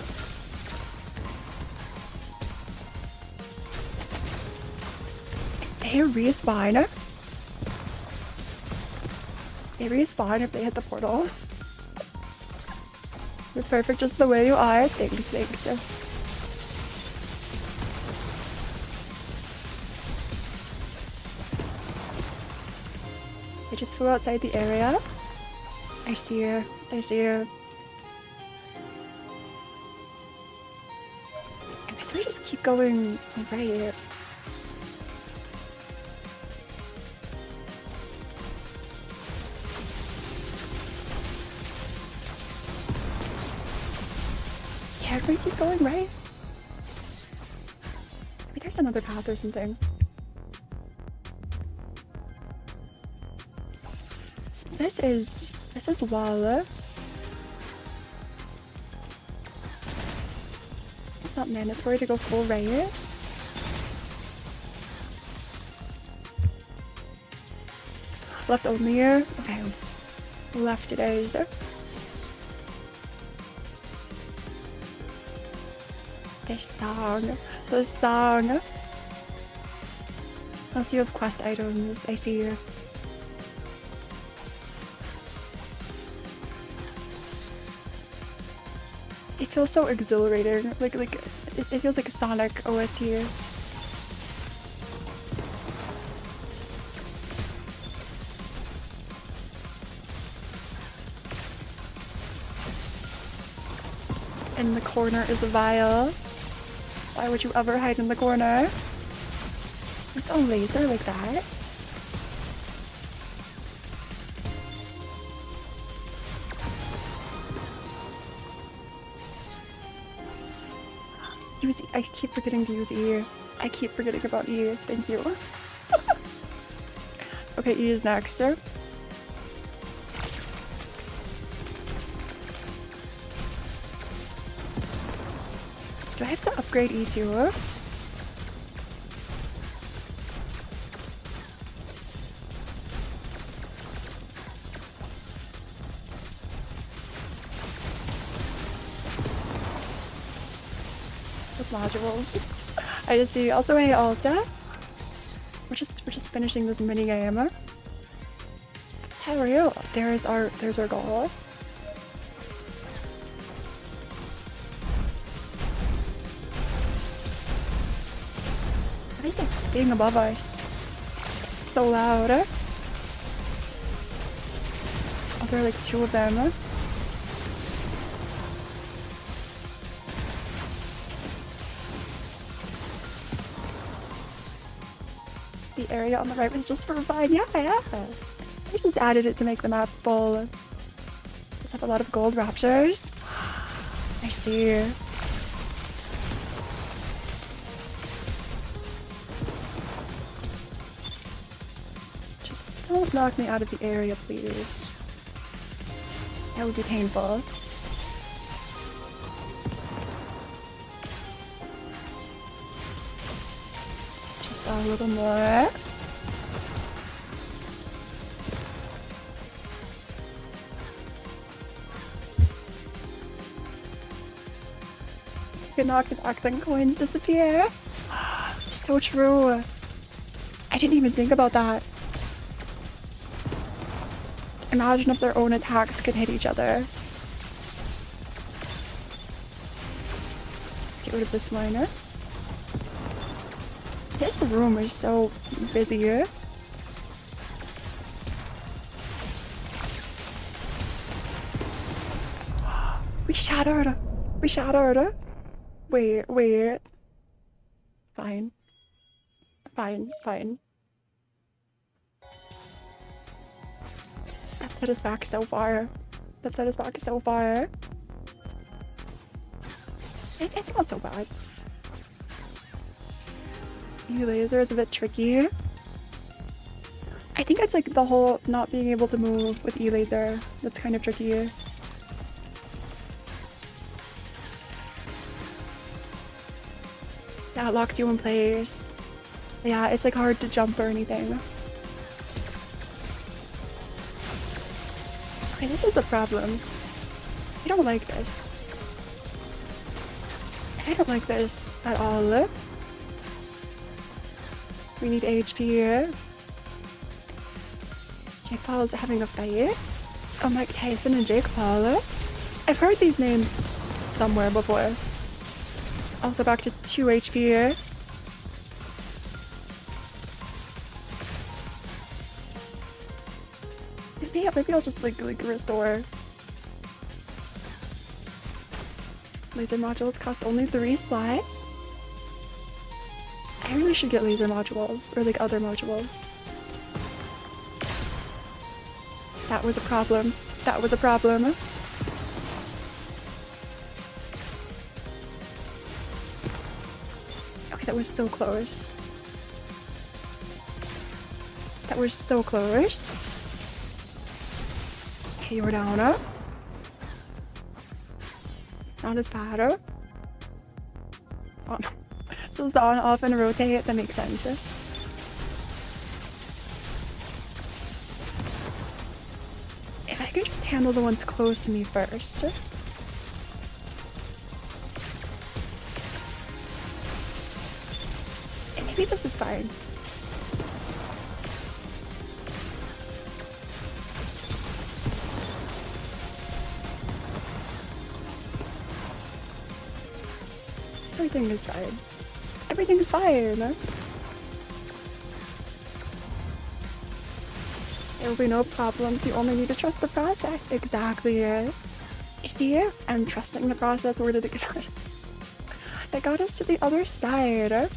They respawn. They respawn if they hit the portal. You're perfect just the way you are. Thanks. They just flew outside the area. I see her. I see her. I guess we just keep going right. Yeah, we keep going right. Maybe there's another path or something. This is wall. It's not mandatory to go full right. Left only here? Okay. Left it is. This song. The song. Unless you have quest items, I see you. It feels so exhilarating. Like it feels like a Sonic OST. In the corner is a vial. Why would you ever hide in the corner? With a laser like that? Use E. I keep forgetting to use E. I keep forgetting about E. Thank you. Okay, E is next, sir. Do I have to upgrade E too? With modules. I just see also a Alta. We're just finishing this mini game. How are you? There's our goal. What is that thing above us? It's so loud. Oh, there are like two of them. The area on the right was just for fun. Yeah. I just added it to make the map full. Let's have a lot of gold raptors. I see. Just don't knock me out of the area, please. That would be painful. Just a little more. Get knocked back, then coins disappear. So true. I didn't even think about that. Imagine if their own attacks could hit each other. Let's get rid of this miner. This room is so busy. We shattered. We shattered. Wait. Fine. That set us back so far. It's not so bad. E-laser is a bit tricky. I think it's like the whole not being able to move with E-laser that's kind of tricky. Yeah, it locks you in place. Yeah, it's like hard to jump or anything. Okay, this is the problem. I don't like this. I don't like this at all. We need HP here. Jake Paul is having a fight. Oh, Mike Tyson and Jake Paul. I've heard these names somewhere before. Also back to 2 HP here. maybe I'll just like restore. Laser modules cost only 3 slots. I really should get laser modules or like other modules. That was a problem. That was a problem. Okay, that was so close. That was so close. Okay, we're down. Not as bad. Oh, just on, off, and rotate. That makes sense. If I could just handle the ones close to me first. And maybe this is fine. Everything is fine. Everything is fine. There will be no problems. You only need to trust the process. Exactly. You see? I'm trusting the process. Where did it get us? It got us to the other side.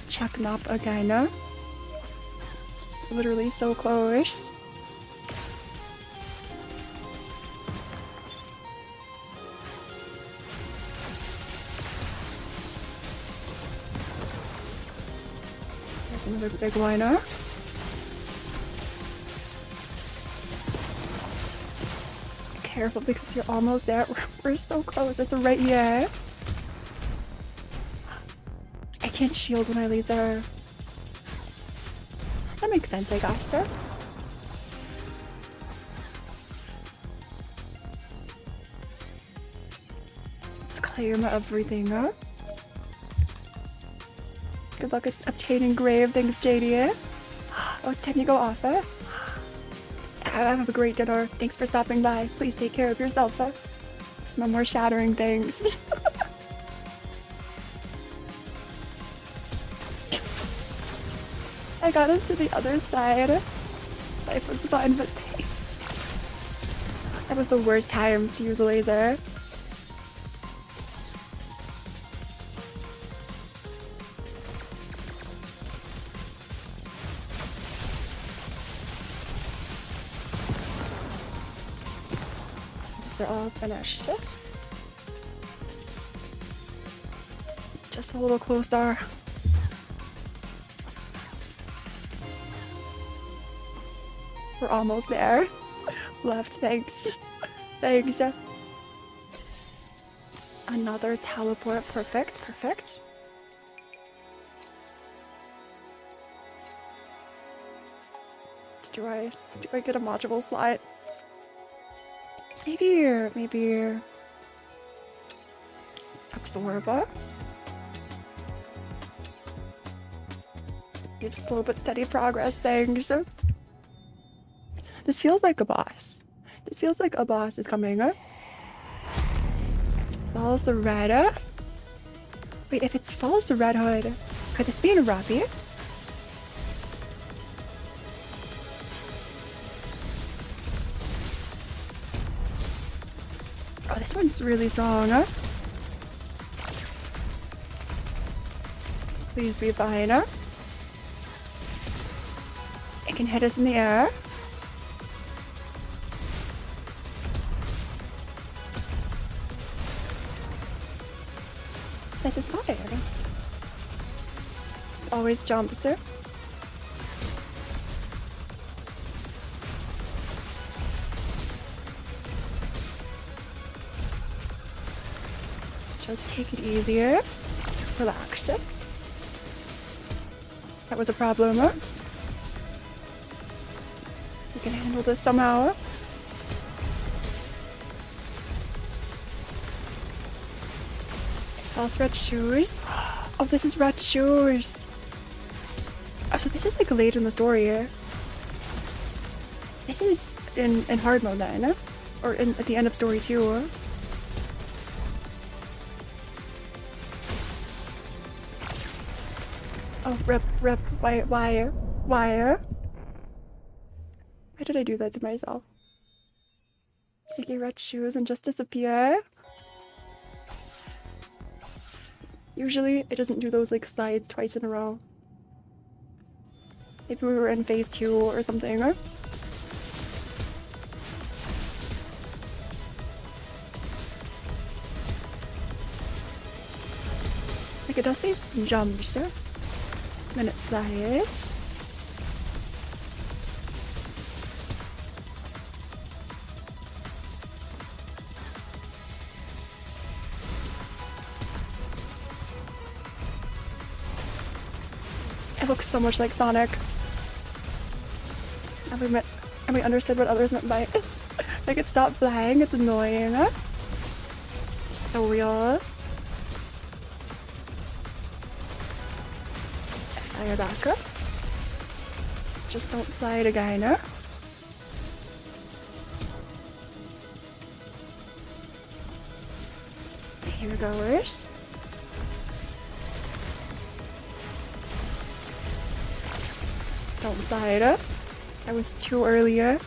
Check up again. Literally so close. There's another big one. Careful because you're almost there. We're so close. It's right here. I can't shield when I laser. That makes sense, I guess. Let's claim everything. Good luck at obtaining grave. Thanks, JD. Oh, it's time to go off. Have a great dinner. Thanks for stopping by. Please take care of yourself. No more shattering things. I got us to the other side. Life was fun, but thanks. That was the worst time to use a laser. These are all finished. Just a little closer. We're almost there. Left, thanks. Thanks. Another teleport. Perfect, perfect. Do I get a module slot? Maybe here, maybe here. Absorb. Give slow but steady progress, thanks. This feels like a boss. This feels like a boss is coming. Follows the red. Wait, if it follows the red hood, could this be a Robbie? Oh, this one's really strong. Please be fine. It can hit us in the air. This is fire. Always jumps. Just take it easier. Relax. That was a problem. We can handle this somehow. False red shoes. Oh, this is red shoes. Oh, so this is like late in the story here. This is in hard mode then. Or at the end of story 2. Oh, rip, why? Why did I do that to myself? Take your red shoes and just disappear? Usually, it doesn't do those, like, slides twice in a row. Maybe we were in phase 2 or something. Like, it does these jumps, then it slides. It looks so much like Sonic. And we understood what others meant by it. Like, it stopped flying, it's annoying. So real. Fire back up. Just don't slide again. Here goes. Don't slide up. That was too early. Is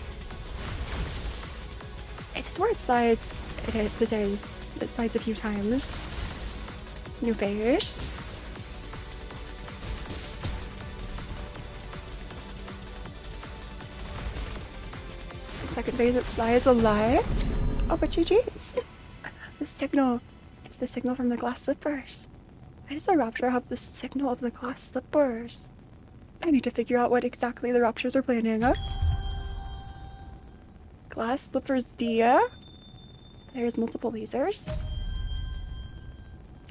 this where it slides? This is. It slides a few times. New phase. Second phase, it slides a lot. Oh, but GG's. The signal. It's the signal from the glass slippers. Why does the rapture have the signal of the glass slippers? I need to figure out what exactly the raptures are planning. Glass slippers D. There's multiple lasers.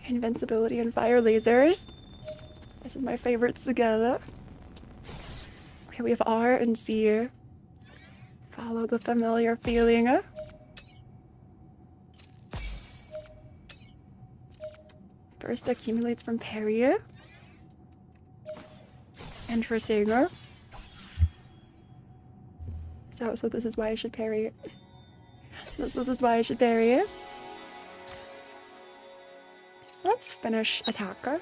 Invincibility and fire lasers. This is my favorites together. Okay, we have R and C. Follow the familiar feeling. Burst accumulates from parry. Interesting. So this is why I should parry. This is why I should parry. Let's finish attacker.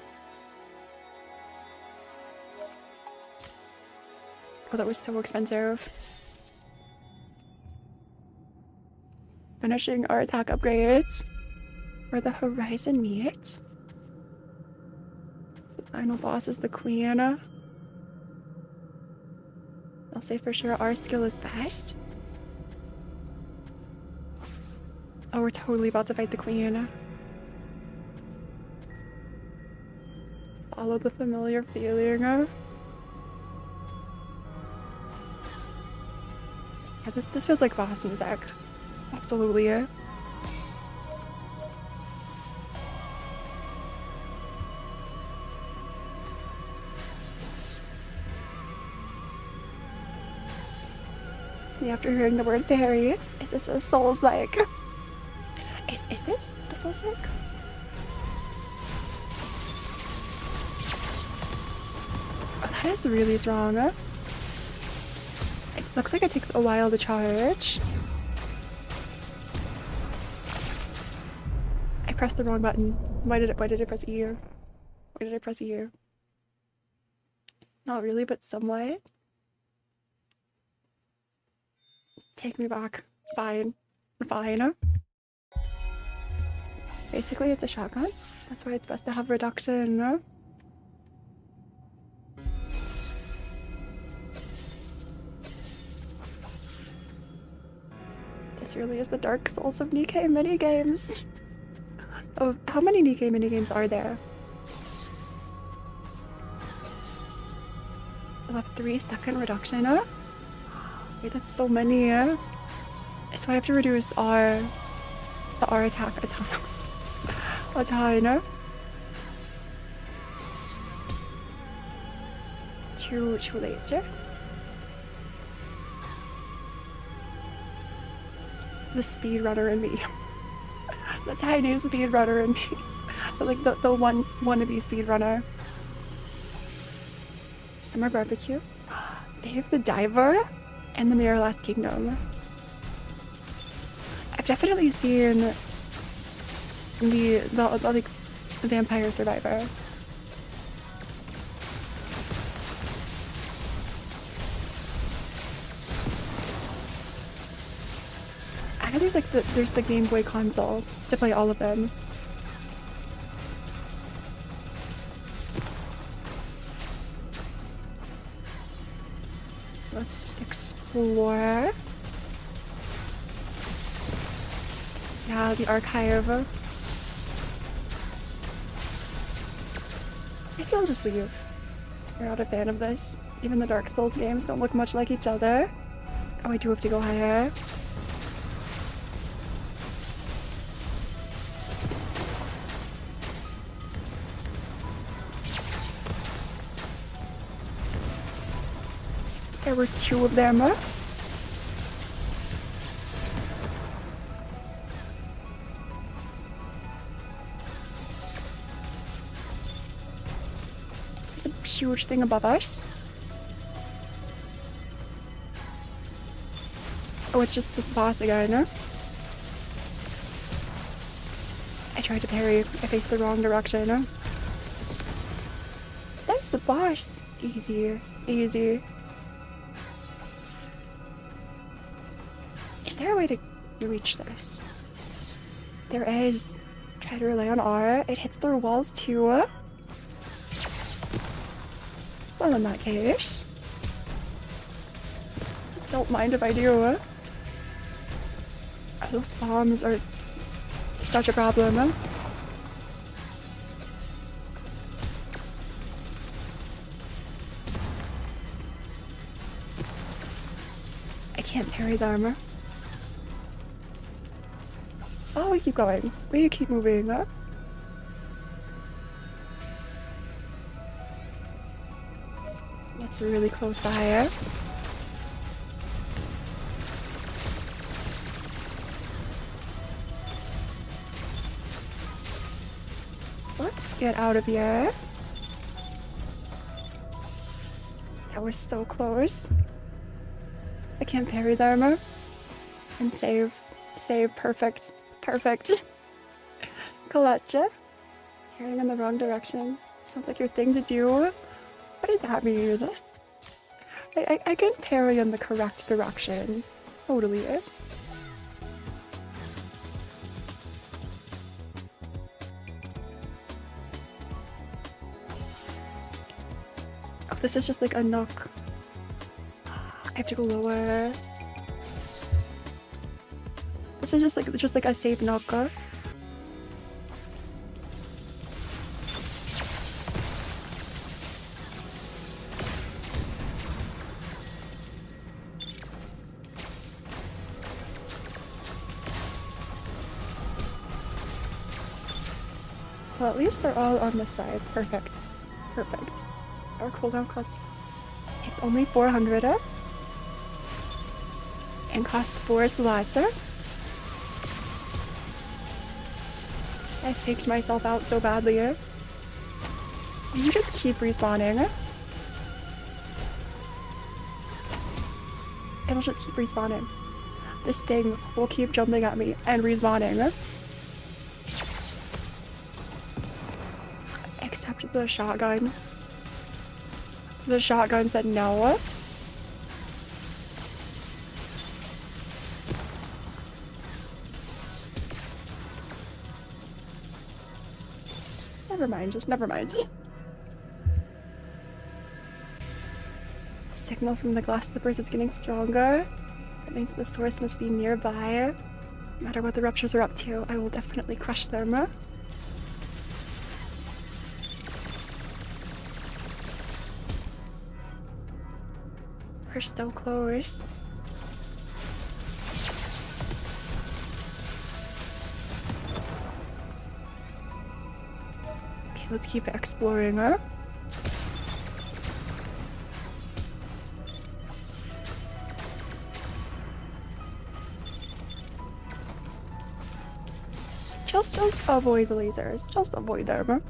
Oh, that was so expensive. Finishing our attack upgrades. Where the horizon meets. The final boss is the queen. I'll say for sure our skill is best. Oh, we're totally about to fight the queen. Follow the familiar feeling. Yeah, this feels like boss music. Absolutely. After hearing the word fairy, is this a Souls-like? Is this a Souls-like? Oh, that is really strong. It looks like it takes a while to charge. I pressed the wrong button. Why did I press E? Why did I press E? Not really, but somewhat. Take me back. Fine. Fine. Basically, it's a shotgun. That's why it's best to have reduction. This really is the Dark Souls of Nikke minigames. Oh, how many Nikke minigames are there? A 3-second reduction. Wait, that's so many. So I have to reduce the R attack a ton. Too late. The speedrunner in me. The tiny speedrunner in me. Like the one wannabe speedrunner. Summer Barbecue. Day of the Diver. And the Mirror Last Kingdom. definitely seen the like vampire survivor. I know there's like the Game Boy console to play all of them. Let's explore. Yeah, the archive. I think I'll just leave. You're not a fan of this. Even the Dark Souls games don't look much like each other. Oh, I do have to go higher. There were 2 of them. There's a huge thing above us. Oh, it's just this boss again. I tried to parry. I faced the wrong direction. That's the boss. Easy. Easy. Is there a way to reach this? There is. Try to rely on R. It hits their walls too. Well, in that case, don't mind if I do. Those bombs are such a problem. I can't parry them. Oh, we keep going. We keep moving. It's really close by. Let's get out of here. Yeah, we're so close. I can't parry them. And save. Save. Perfect. Perfect. Colette. Carrying in the wrong direction. Sounds like your thing to do. What does that mean? I can parry in the correct direction. Totally. Oh, this is just like a nook. I have to go lower. This is just like a safe nook. Well, at least they're all on this side. Perfect. Perfect. Our cooldown costs only 400 and costs 4 slots. I faked myself out so badly. You just keep respawning. It'll just keep respawning. This thing will keep jumping at me and respawning. Except the shotgun. The shotgun said no. Never mind, never mind. Signal from the glass slippers is getting stronger. That means the source must be nearby. No matter what the ruptures are up to, I will definitely crush them. We're so close. Okay, let's keep exploring, huh? Just avoid the lasers. Just avoid them.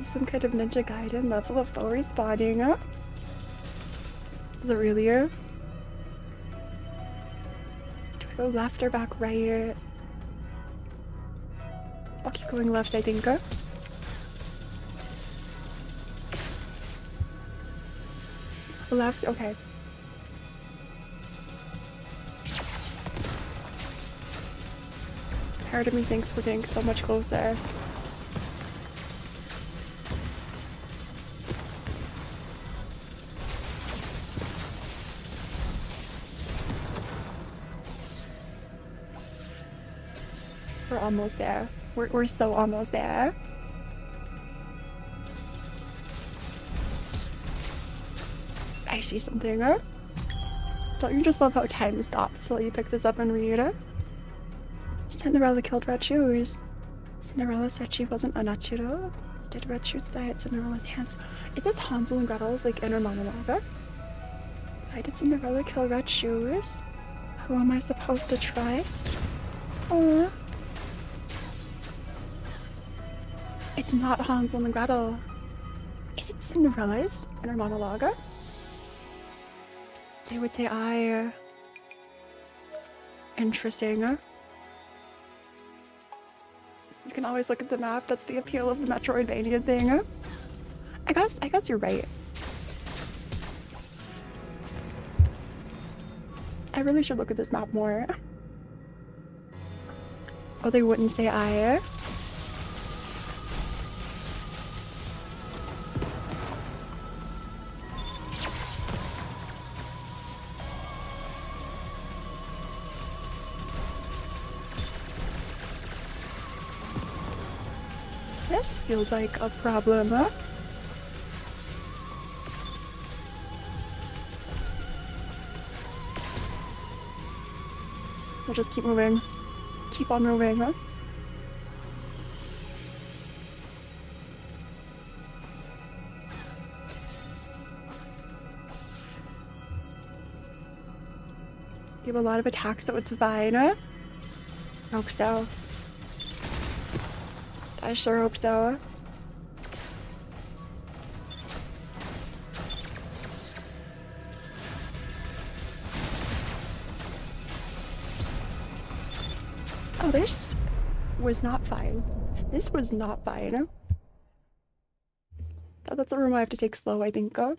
Some kind of Ninja Gaiden level of full respawning. Is it really? Do I go left or back right? I'll keep going left, I think. Left, okay. Part of me thinks we're getting so much closer. We're almost there. We're so almost there. I see something. Don't you just love how time stops till you pick this up and read it? Cinderella killed Red Shoes. Cinderella said she wasn't a unnatural. Did Red Shoes die at Cinderella's hands? Is this Hansel and Gretel's like inner monologue? Why did Cinderella kill Red Shoes? Who am I supposed to trust? Oh. It's not Hansel and Gretel. Is it Cinderella's inner monologue? They would say I. Interesting. You can always look at the map. That's the appeal of the Metroidvania thing. I guess you're right. I really should look at this map more. Oh, they wouldn't say I. This feels like a problem, huh? We'll just keep moving. Keep on moving, huh? You have a lot of attacks, so it's fine, huh? Hope so. I sure hope so. Oh, this was not fine. This was not fine. That's a room I have to take slow, I think. I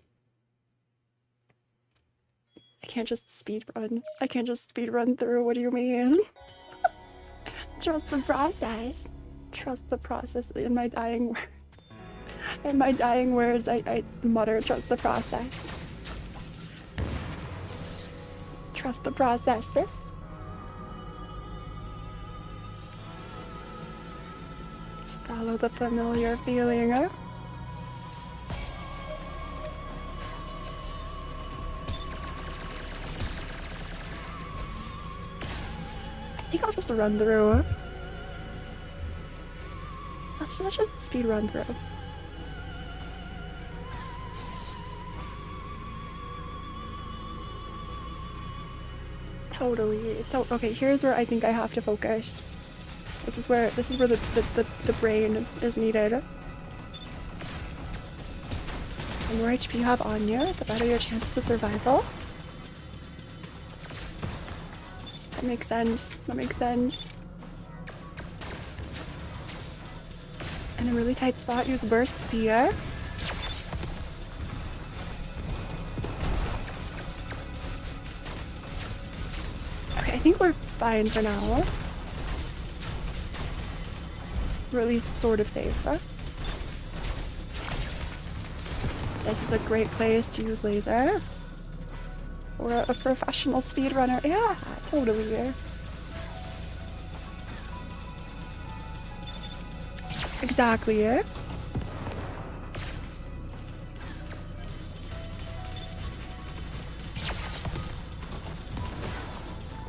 can't just speed run. I can't just speed run through. What do you mean? Trust the process. Trust the process. In my dying words. In my dying words, I mutter, trust the process. Trust the process, sir. Follow the familiar feeling, huh? I think I'll just run through. Let's just speed run through. Totally. Okay, here's where I think I have to focus. This is where the brain is needed. The more HP you have on you, the better your chances of survival. That makes sense. That makes sense. In a really tight spot, use bursts here. Okay, I think we're fine for now. We're at least sort of safe. This is a great place to use laser. Or a professional speedrunner. Yeah, totally. Exactly.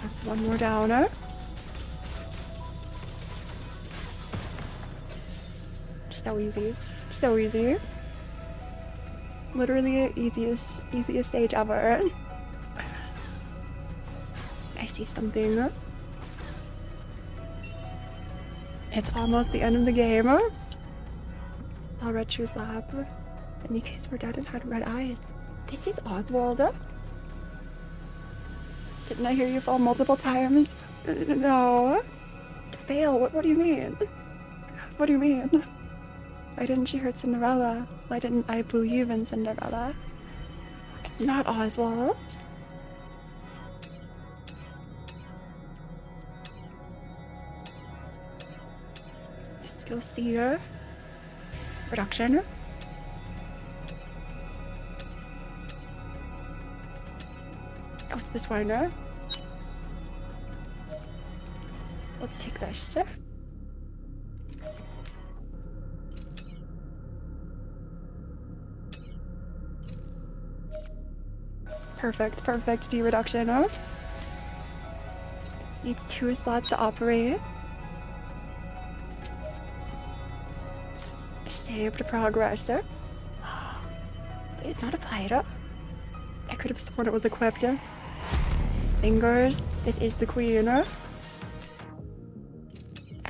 That's one more downer. So easy. So easy. Literally easiest stage ever. I see something. It's almost the end of the game. Saw Red Shoes lab. The Nikkes were dead and had red eyes. This is Oswald. Didn't I hear you fall multiple times? No. Fail? What do you mean? What do you mean? Why didn't she hurt Cinderella? Why didn't I believe in Cinderella? Not Oswald. Skill seer. Reduction. Oh, it's this one, huh? Let's take this. Perfect. D reduction, huh? Needs 2 slots to operate. Saved progress. It's not applied. I could have sworn it was equipped. Fingers. This is the queen. I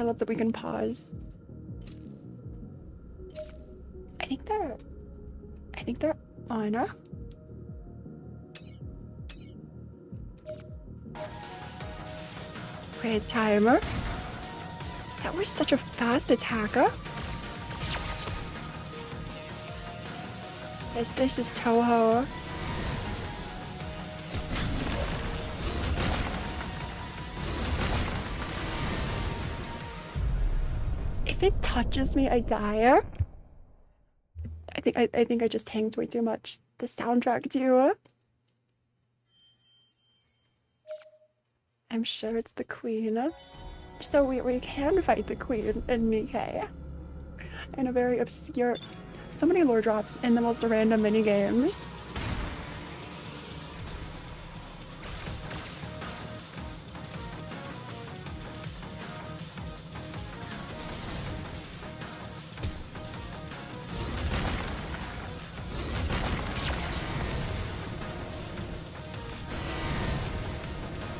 love that we can pause. I think they're on. Okay, it's time. That was such a fast attacker. This is Toho. If it touches me, I die. I think I just tanked way too much. The soundtrack too. I'm sure it's the queen. So we can fight the queen in Nikke. In a very obscure... So many lore drops in the most random mini games.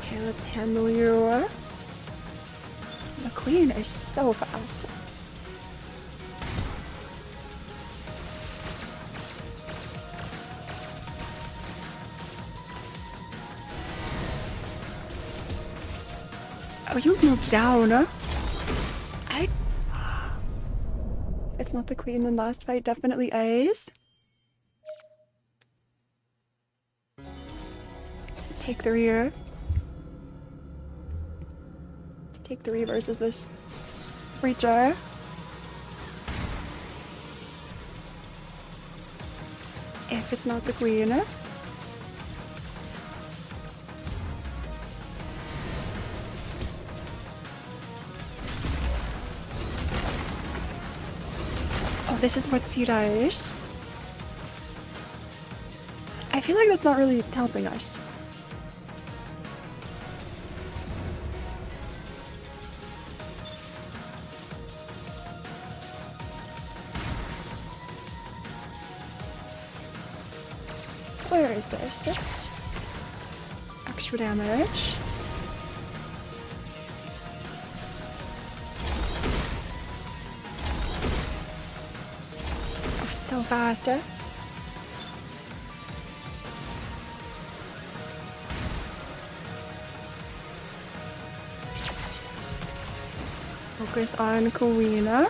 Okay, let's handle you. The queen is so fast. Oh, you moved down. It's not the queen in last fight, definitely Ace. Take 3. Take 3 versus this creature. If it's not the queen. This is what she does. I feel like that's not really helping us. Where is this? Extra damage. So fast. Focus on Queen. You're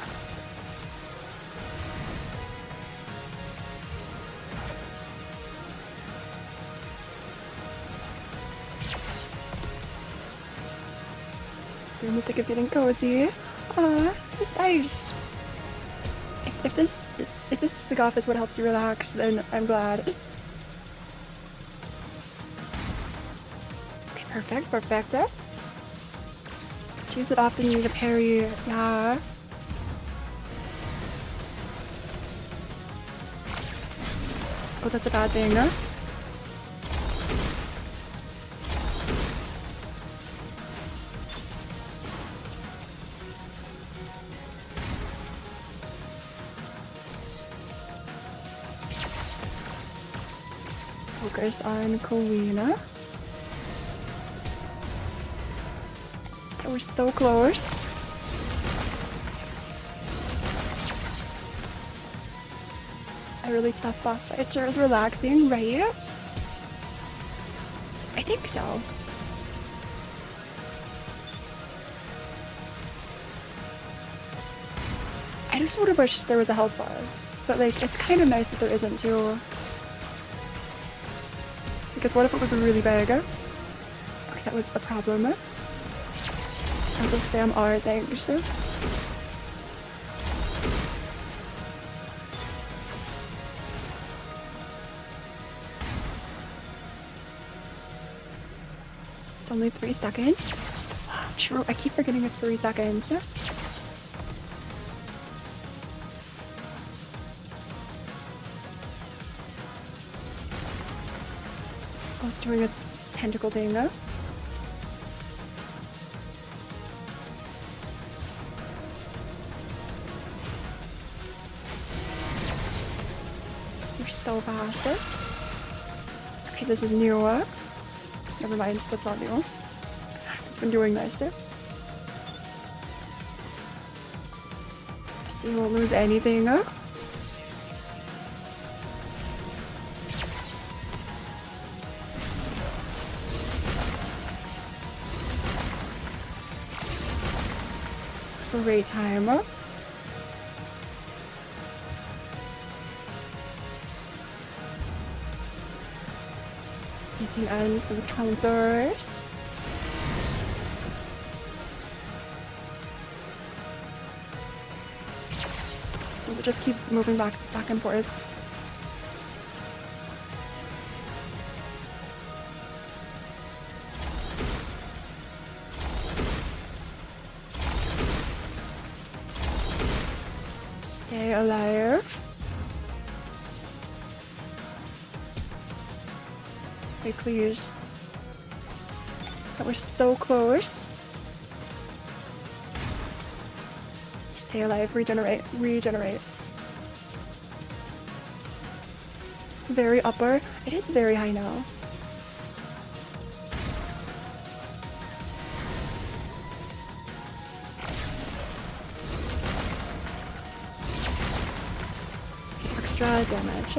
in the thick of getting cozy. Aw, it's nice. If this Sagath is what helps you relax, then I'm glad. Okay, perfect. Choose it often you need a parry. Yeah. Oh, that's a bad thing, huh? Focus on Kalina. We're so close. A really tough boss fight. Sure is relaxing, right? I think so. just would have wished there was a health bar. But like, it's kind of nice that there isn't too. Because what if it was really big? Okay, that was a problem. Also spam R, thanks. It's only 3 seconds. True, I keep forgetting it's 3 seconds. Oh, it's doing its tentacle thing now. You're so fast. Okay, this is new. Never mind, that's not new. It's been doing this. So you won't lose anything. Great time. Sneaking ends of the counters. We'll just keep moving back and forth. Stay alive. Wait, please. That was so close. Stay alive, regenerate, regenerate. Very upper. It is very high now. Extra damage.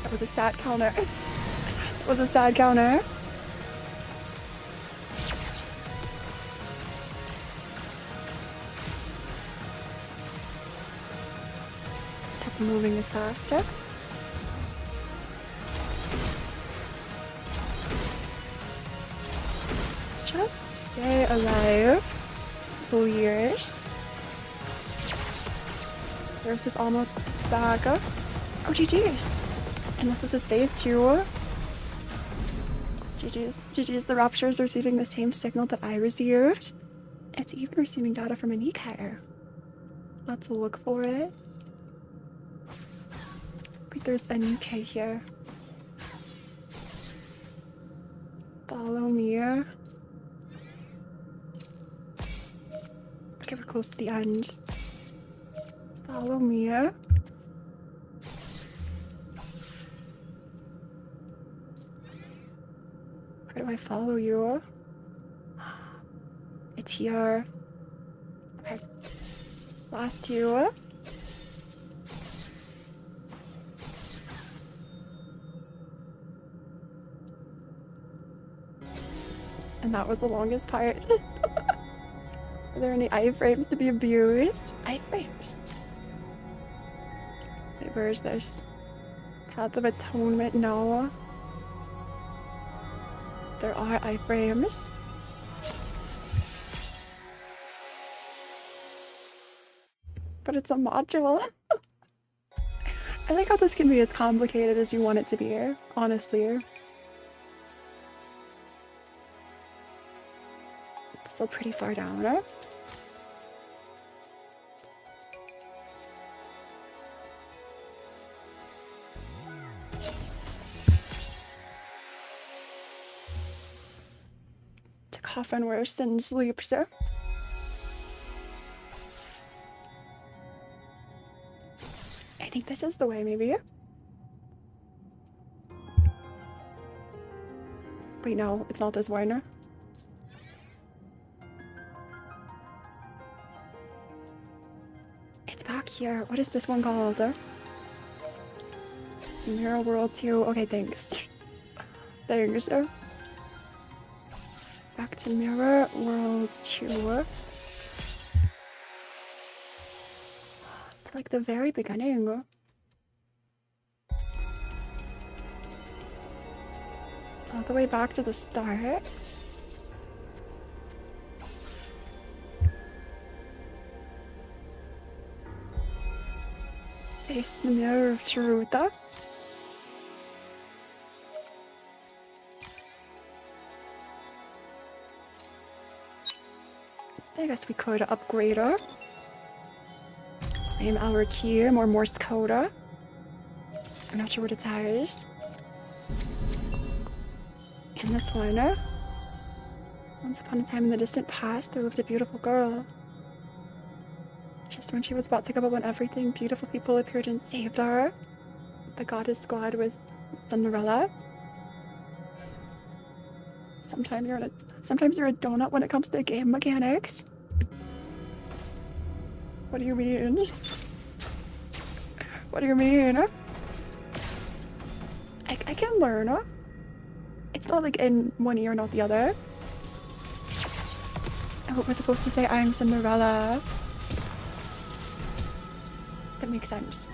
That was a sad counter. That was a sad counter. Stop moving as fast. Just stay alive. Full years. There's is almost back up. Oh, GG's. And this is phase 2. GG's. GG's. The Rapture is receiving the same signal that I received. It's even receiving data from a Nikke. Let's look for it. Wait, there's a Nikke here. Follow me. Okay, we're close to the end. Follow me. Where do I follow you? It's here. Okay. Last 2. And that was the longest part. Are there any iframes to be abused? Iframes. Wait, where is this? Path of Atonement? No. There are iframes. But it's a module. I like how this can be as complicated as you want it to be, honestly. It's still pretty far down, huh? To coffin worse than sleep, sir. I think this is the way, maybe. Wait, no, it's not this Warner. It's back here. What is this one called? Mirror World 2. Okay, thanks. Thanks. Back to Mirror World 2. To like the very beginning. All the way back to the start. Face the mirror of truth. I guess we could upgrade her. Name our key, more Morse code. I'm not sure what it is. And this one. Once upon a time in the distant past, there lived a beautiful girl. Just when she was about to give up on everything, beautiful people appeared and saved her. The goddess squad with Cinderella. Sometimes you're a donut when it comes to game mechanics. What do you mean? What do you mean? I can learn. It's not like in one ear, not the other. Oh, it was supposed to say I'm Cinderella. That makes sense.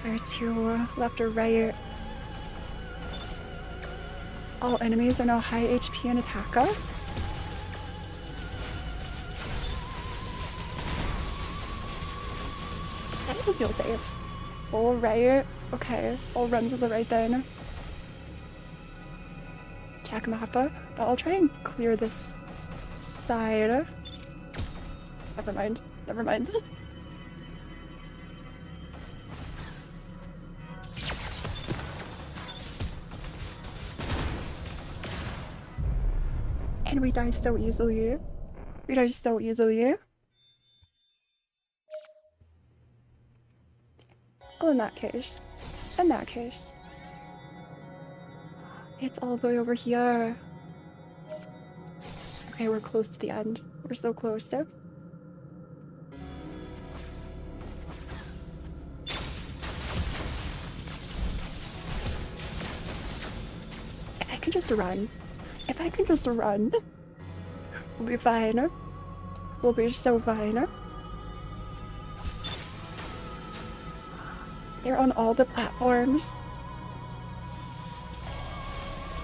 Where to? Left or right? All enemies are now high HP and attacker. That doesn't feel safe. All right. Okay. I'll run to the right then. Check mappa. But I'll try and clear this side. Never mind. Never mind. And we die so easily. We die so easily. Well, in that case. It's all the way over here. Okay, we're close to the end. We're so close to. If I can just run. If I can just run. We'll be fine. We'll be so fine. They're on all the platforms.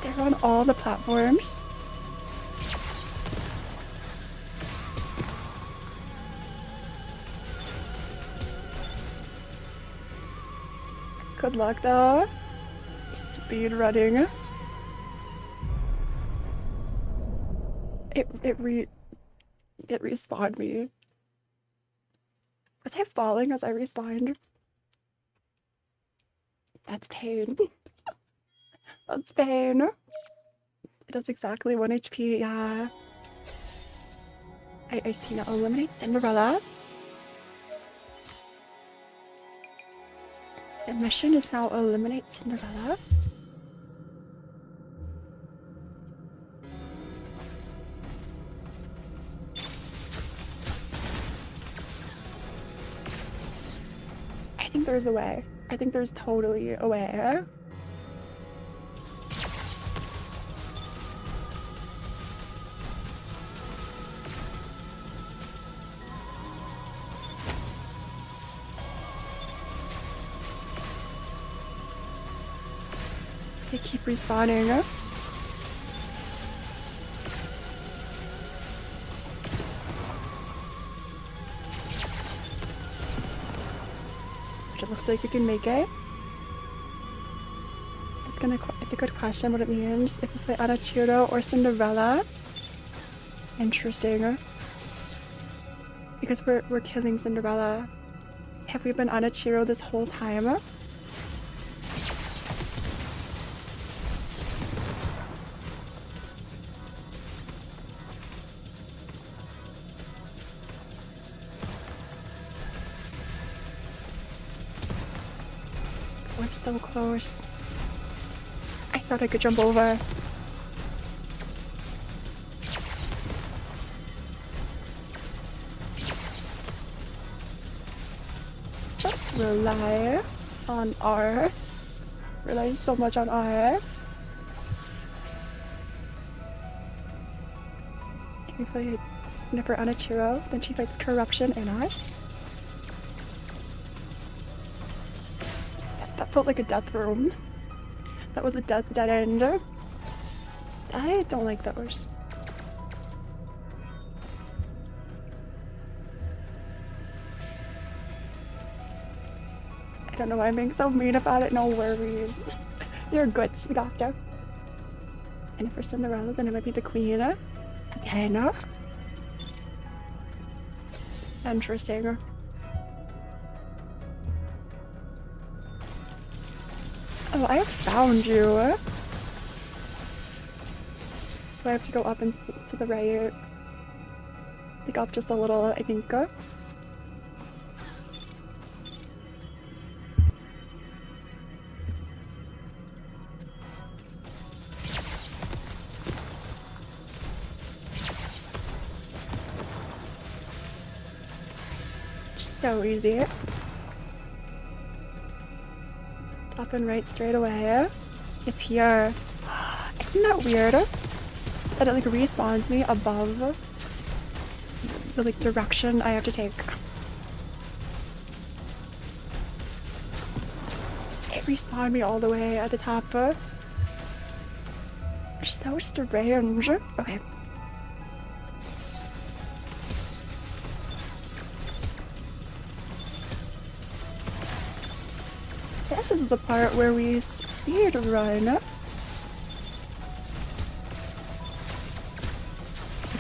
They're on all the platforms. Good luck though. Speed running. It respawned me. Was I falling as I respawned? That's pain. That's pain. It does exactly 1 HP, yeah. I see now. Eliminate Cinderella. The mission is now eliminate Cinderella. I think there's a way. I think there's totally a way. They keep respawning. It looks like you can make it. It's a good question what it means. If you play Anachiro or Cinderella. Interesting. Because we're killing Cinderella. Have we been Anachiro this whole time? We're so close. I thought I could jump over. just rely on R. Rely so much on R. We play Nipper on a churro, then she fights corruption in us. That felt like a death room. That was a dead end. I don't like those. I don't know why I'm being so mean about it. No worries. You're good, doctor. And if for Cinderella, then it might be the queen. Again. Interesting. Oh, I found you. So I have to go up and to the right. Like up just a little, I think. So easy. Up and right straight away. It's here. Isn't that weird? That it like respawns me above the like direction I have to take. It respawned me all the way at the top. So strange. Okay. This is the part where we speed run.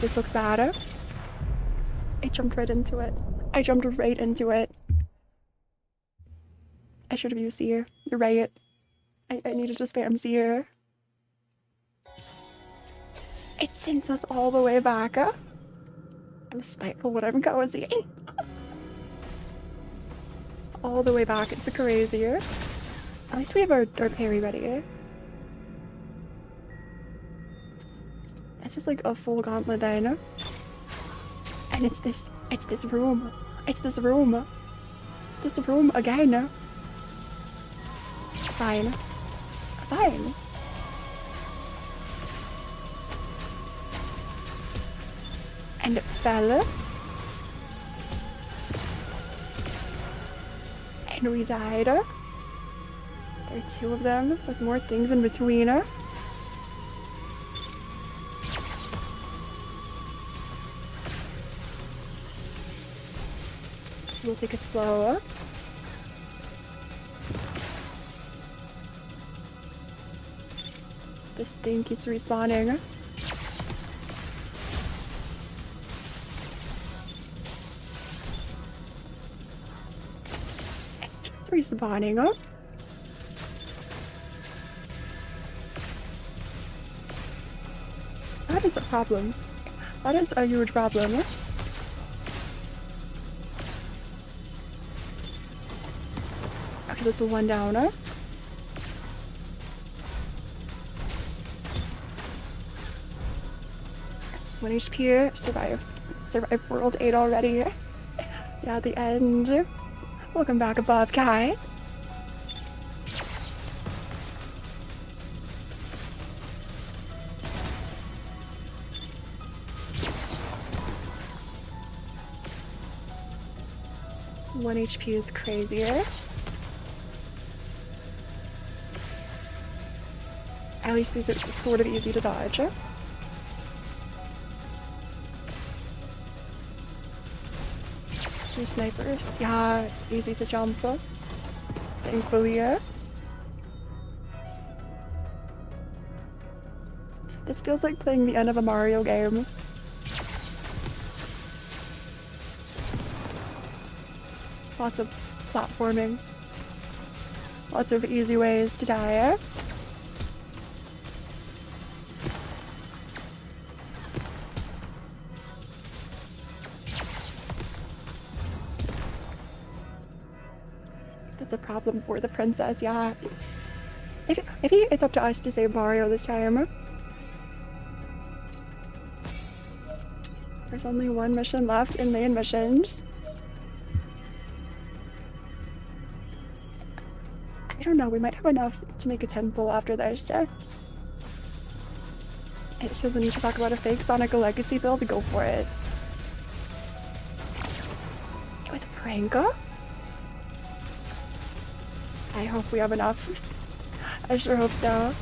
This looks bad. I jumped right into it. I jumped right into it. I should have used seer. You're right. I needed to spam seer. It sends us all the way back. I'm spiteful what I'm causing. All the way back. It's crazier. At least we have our parry ready. This is like a full gauntlet then. And it's this room. It's this room. This room again. Fine. Fine. And it fell. And we died. There are two of them with more things in between. We'll take it slow. This thing keeps respawning. It's respawning. That is a problem. That is a huge problem. Okay, that's a one downer. One HP. Survive World 8 already. Yeah, the end. Welcome back above, Kai. One HP is crazier. At least these are sort of easy to dodge. Two snipers. Yeah, easy to jump. Thankfully. This feels like playing the end of a Mario game. Lots of platforming. Lots of easy ways to die. That's a problem for the princess, yeah. Maybe it's up to us to save Mario this time. There's only one mission left in main missions. I don't know, we might have enough to make a 10 pull after this. I feel the need to talk about a fake Sonic Legacy build, go for it. It was a prank? I hope we have enough. I sure hope so.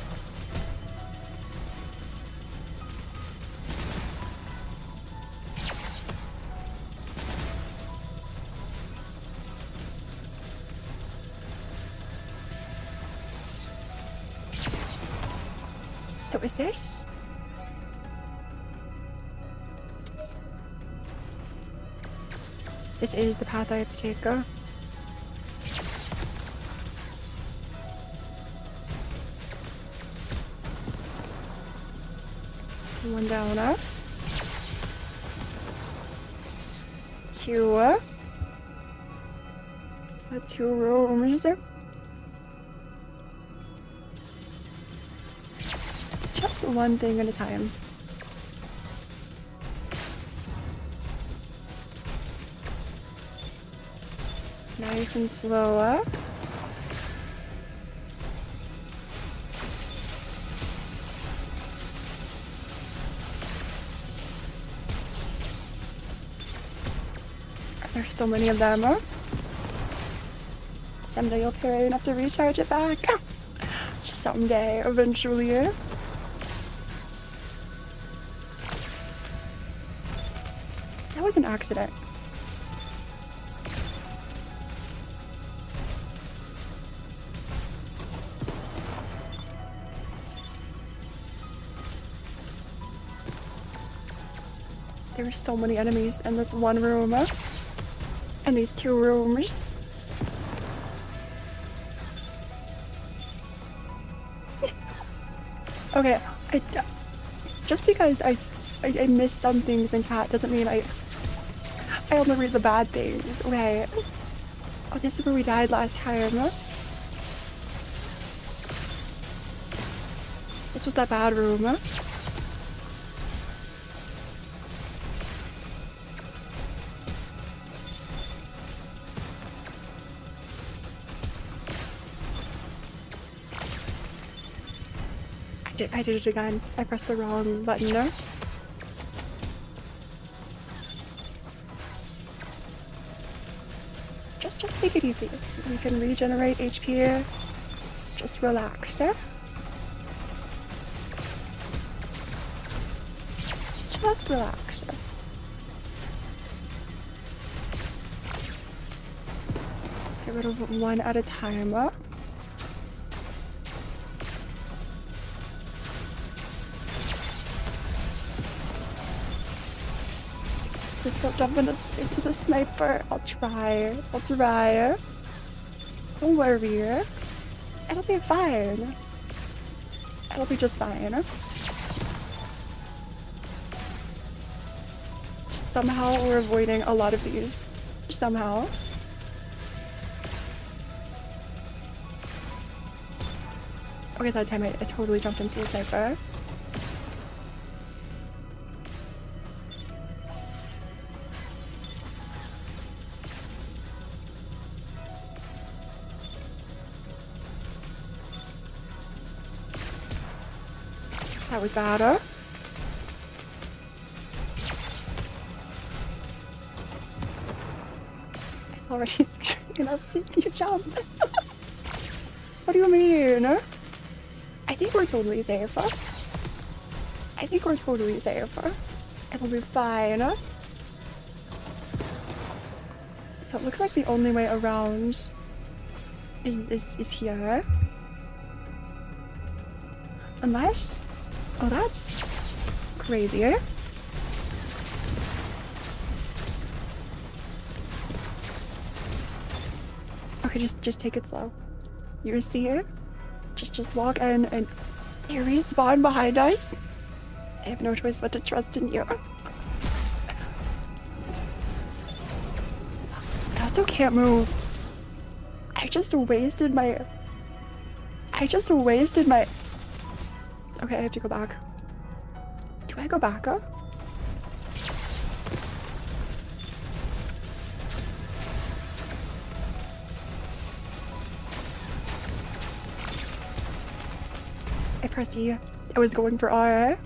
So is this? This is the path I have to take. One down, two, two rooms. Just one thing at a time. Nice and slow. There's so many of them. Someday you'll pay enough to recharge it back. Someday, eventually. That was an accident. There were so many enemies in this one room. And these two rooms. Okay, just because I missed some things in chat doesn't mean I only read the bad things. Right. Oh, this is where we died last time. This was that bad room. I did it again. I pressed the wrong button there. Just take it easy. We can regenerate HP. Just relax, sir. Just relax. Get rid of one at a time. Just don't jump into the sniper. I'll try. Don't worry. It'll be fine. It'll be just fine. Somehow we're avoiding a lot of these. Somehow. Okay, that time I totally jumped into a sniper. That was bad. It's already scary enough seeing you jump. What do you mean? I think we're totally safe. It'll be fine. So it looks like the only way around is here. Unless... Oh, that's crazy. Okay, just take it slow. You see it? Just walk in and you respawn behind us. I have no choice but to trust in you. I also can't move. I just wasted my... Okay, I have to go back. Do I go back up? I pressed E. I was going for R.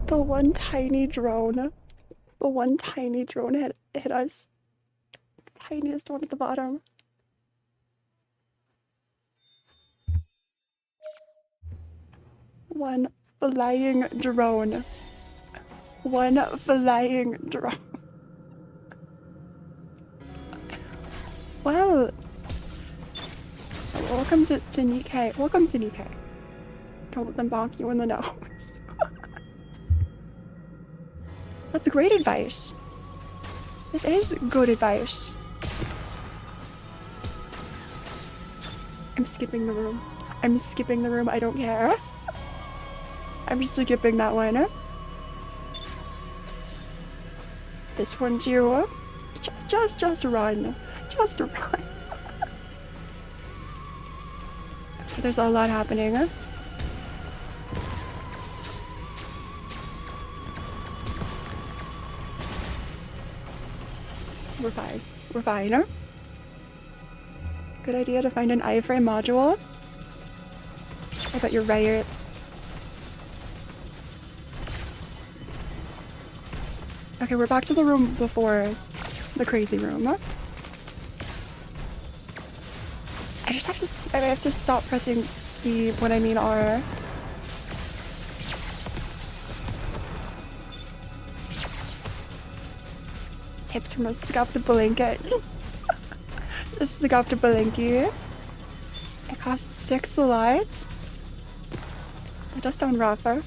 The one tiny drone hit us. Tiniest one at the bottom. One flying drone. Well, welcome to Nikke. Welcome to Nikke. Don't let them bonk you in the nose. That's great advice. This is good advice. I'm skipping the room. I don't care. I'm just skipping that one. This one too. Just run. Just run. There's a lot happening. We're fine. Good idea to find an iframe module. I bet you're right. Okay, we're back to the room before the crazy room. I have to stop pressing E when I mean R. Tips from a scuffed blanket. The scuffed blanket. It costs 6 lights. That does sound rougher.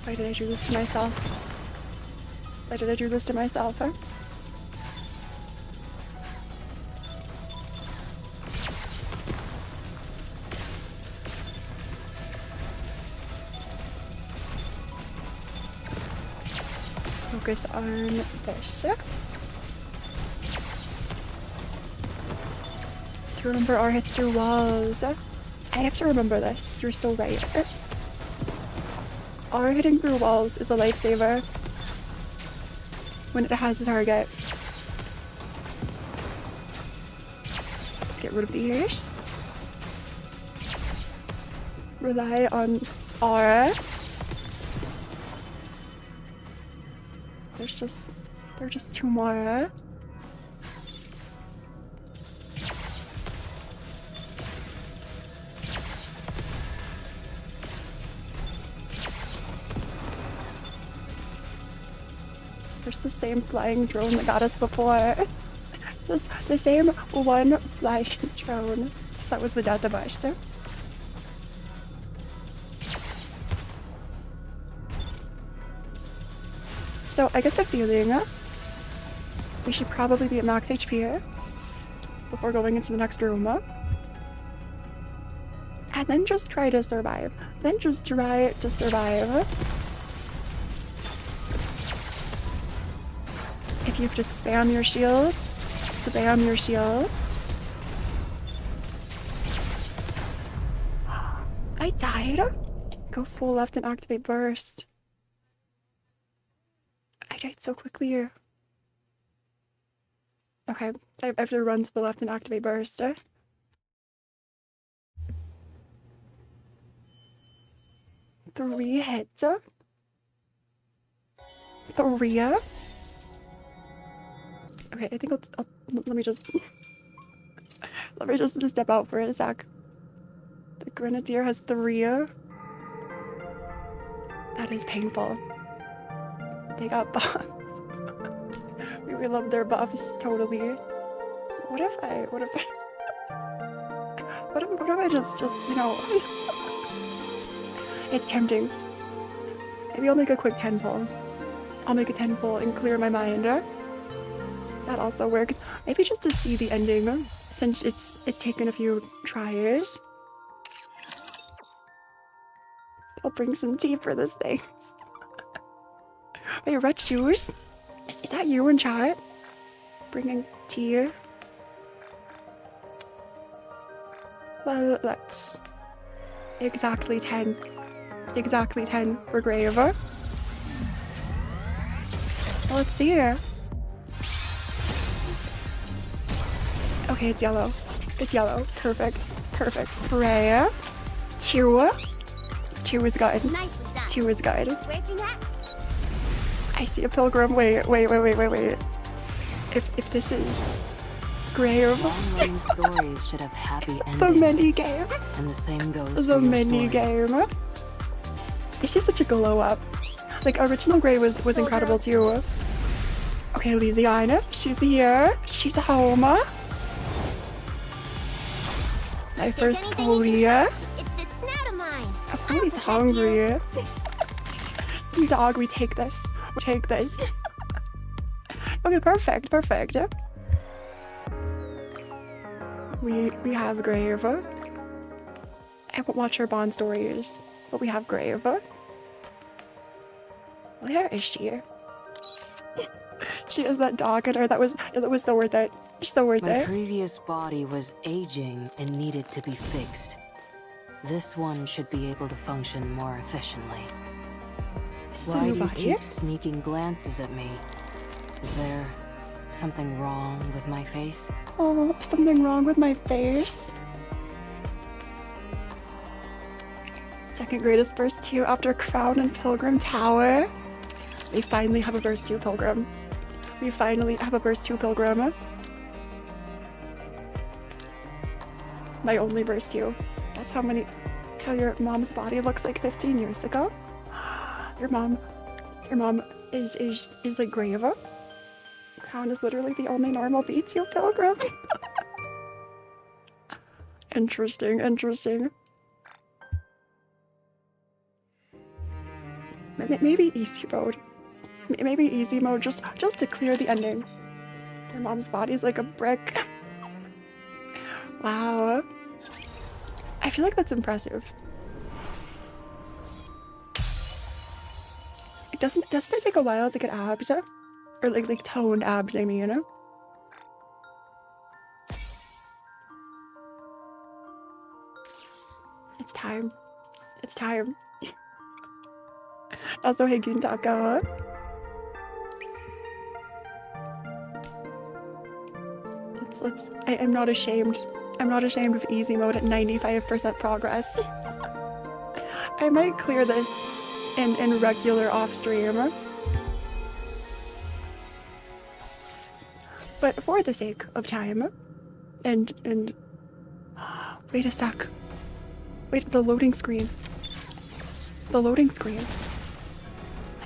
Why did I do this to myself? Focus on this. To remember R hits through walls. I have to remember this. You're so right. R hitting through walls is a lifesaver when it has the target. Let's get rid of these. Rely on R. There's just 2 more. There's the same flying drone that got us before. The same one flying drone that was the death of us. So I get the feeling we should probably be at max HP before going into the next room. And then just try to survive. If you have to spam your shields, spam your shields. I died. Go full left and activate burst. I died so quickly here. Okay, I have to run to the left and activate burst. 3 hits. 3. Okay, I think I'll let me just step out for a sec. The Grenadier has 3. That is painful. They got buffs. We love their buffs totally. What if I just you know? It's tempting. Maybe I'll make a quick 10 pull. I'll make a 10 pull and clear my mind. That also works. Maybe just to see the ending, since it's taken a few tries. I'll bring some tea for this thing. Wait, red shoes? Is that you in chat? Bringing tea? Well, that's exactly 10. Exactly 10 for Graver. Well, let's see here. Okay, it's yellow. It's yellow. Perfect. Perfect. Freya. 2. 2 is good. Nicely done. 2 is good. Where'd you net? I see a pilgrim. Wait. If this is Grave. Long-running stories should have happy endings. The mini game. And the same goes The for your mini story. game. It's just such a glow up. Like original Grey was incredible too. Okay, Lysiana, she's here. She's home. My first Polia. It's this snout of mine. Polia's hungry. Dog, we take this. We take this. Okay, perfect. We have Grave. I won't watch her Bond stories, but we have Grave. Where is she? She has that dog in her. That was so worth it. So worth My it. previous body was aging and needed to be fixed. This one should be able to function more efficiently. This is a Why new do you body? keep sneaking glances at me? Is there something wrong with my face? Oh, something wrong with my face. Second greatest verse 2 after Crown and Pilgrim Tower. We finally have a verse 2 Pilgrim. We finally have a verse 2 Pilgrim. My only verse 2. That's how your mom's body looks like 15 years ago. Your mom is like Grave. Crown is literally the only normal B2 Pilgrim. Interesting. Maybe easy mode. Maybe easy mode just to clear the ending. Your mom's body's like a brick. Wow. I feel like that's impressive. Doesn't it take a while to get abs? Or like toned abs, I mean, you know? It's time. Also, hey, Gintaka. I'm not ashamed. I'm not ashamed of easy mode at 95% progress. I might clear this in regular off stream. But for the sake of time, and wait a sec. Wait, the loading screen.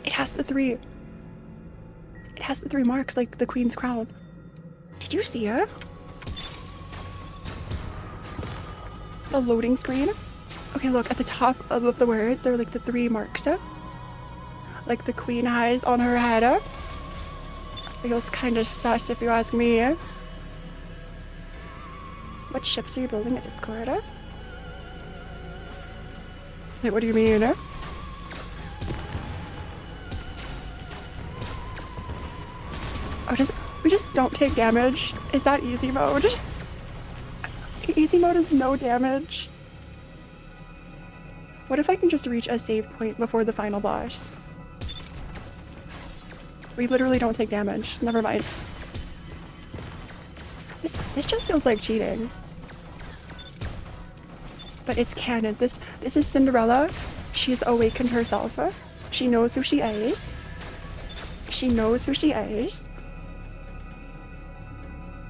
It has the 3. It has the 3 marks like the Queen's crown. Did you see it? The loading screen? Okay, look, at the top of the words, there are like the 3 marks. Like the Queen has on her head. Feels kind of sus if you ask me. What ships are you building at Discord? Wait, what do you mean? Oh, we just don't take damage? Is that easy mode? Easy mode is no damage. What if I can just reach a save point before the final boss? We literally don't take damage. Never mind. This just feels like cheating. But it's canon. This is Cinderella. She's awakened herself. She knows who she is.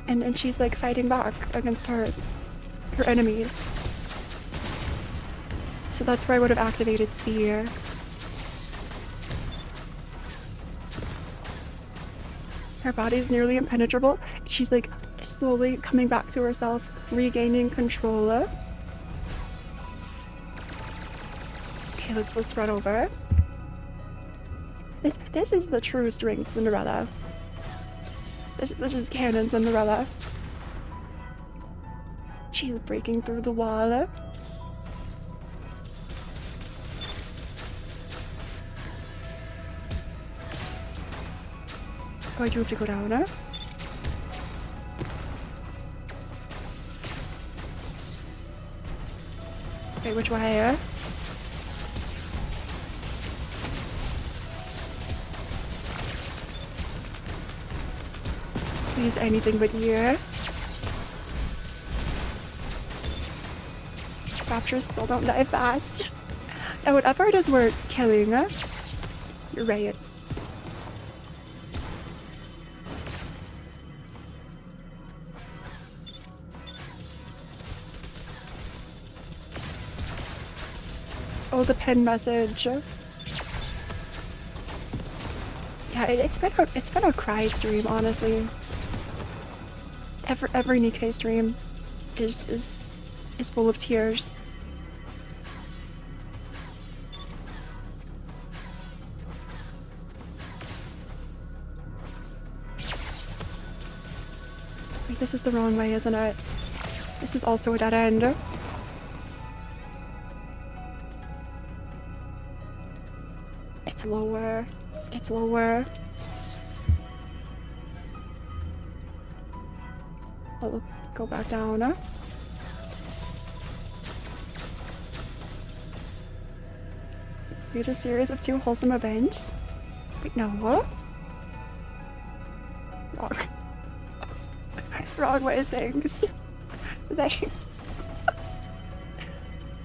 And she's like fighting back against her enemies. So that's where I would have activated Seer. Her body's nearly impenetrable. She's like slowly coming back to herself, regaining control. Okay, let's run over. This is the true strength Cinderella. This is canon Cinderella. She's breaking through the wall. Oh, I do have to go down. Wait, which way? Please, anything but you. Raptors still don't die fast. And whatever it is we're killing, you're right. Oh, the pen message. Yeah, it's been a cry stream, honestly. Every Nikke stream is full of tears. Wait, this is the wrong way, isn't it? This is also a dead end. It's lower. It's lower. I'll go back down. Read a series of 2 wholesome events. Wait, no, what? Wrong. Wrong way of things. Thanks.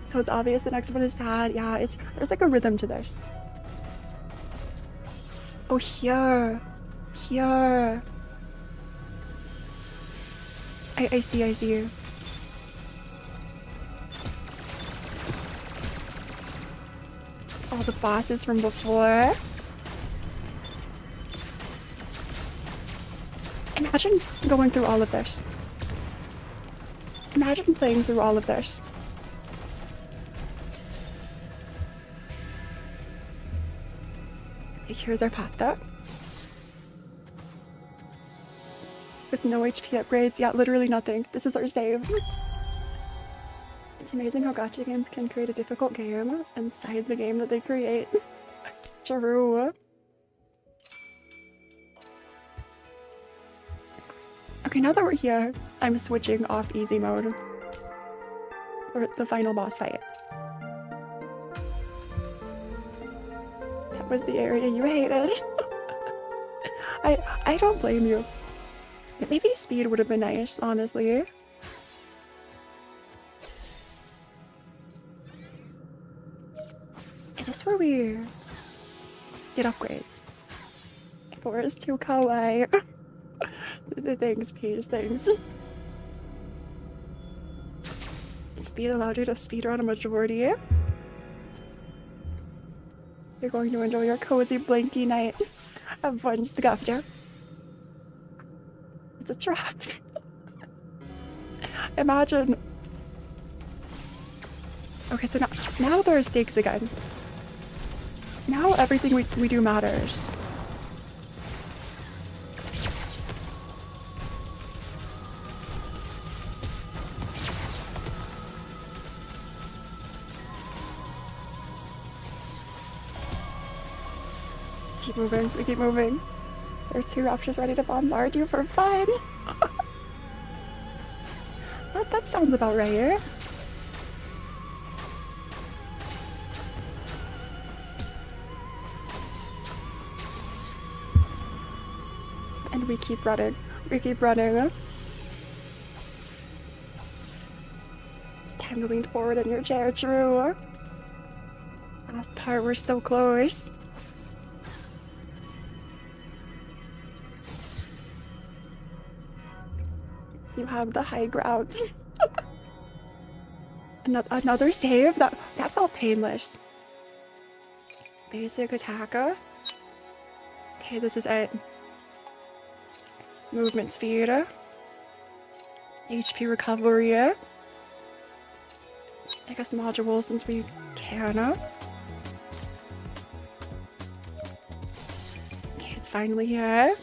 So it's obvious the next one is sad. Yeah, there's like a rhythm to this. Oh, here. Here. I see you. All the bosses from before. Imagine going through all of this. Imagine playing through all of this. Okay, here's our path though. With no HP upgrades, yeah, literally nothing. This is our save. It's amazing how gacha games can create a difficult game inside the game that they create. True. Okay, now that we're here, I'm switching off easy mode for the final boss fight. That was the area you hated. I don't blame you. Maybe speed would have been nice, honestly. Is this where we get upgrades? Phora is too kawaii. The things, Peach, things. Speed allowed you to speedrun a majority. You're going to enjoy your cozy blanky night of fun scuffed. It's a trap. Imagine. Okay, so now there are stakes again. Now everything we do matters. Keep moving, we keep moving. There are 2 raptors ready to bombard you for fun. That sounds about right here. And we keep running. We keep running. It's time to lean forward in your chair, Drew. Last part, we're so close. You have the high ground. Another save? That felt painless. Basic attacker. Okay, this is it. Movement speed. HP recovery. I guess module since we can. Okay, it's finally here.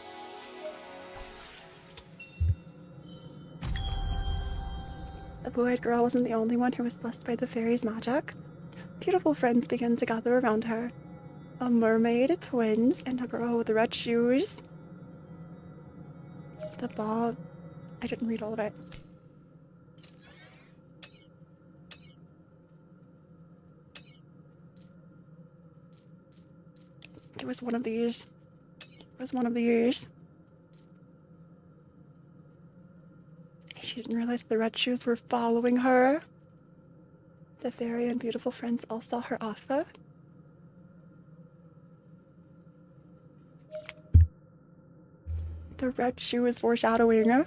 The blue-eyed girl wasn't the only one who was blessed by the fairy's magic. Beautiful friends began to gather around her. A mermaid, twins, and a girl with red shoes. The ball... I didn't read all of it. It was one of these. It was one of these. She didn't realize the red shoes were following her. The fairy and beautiful friends all saw her off. The red shoe is foreshadowing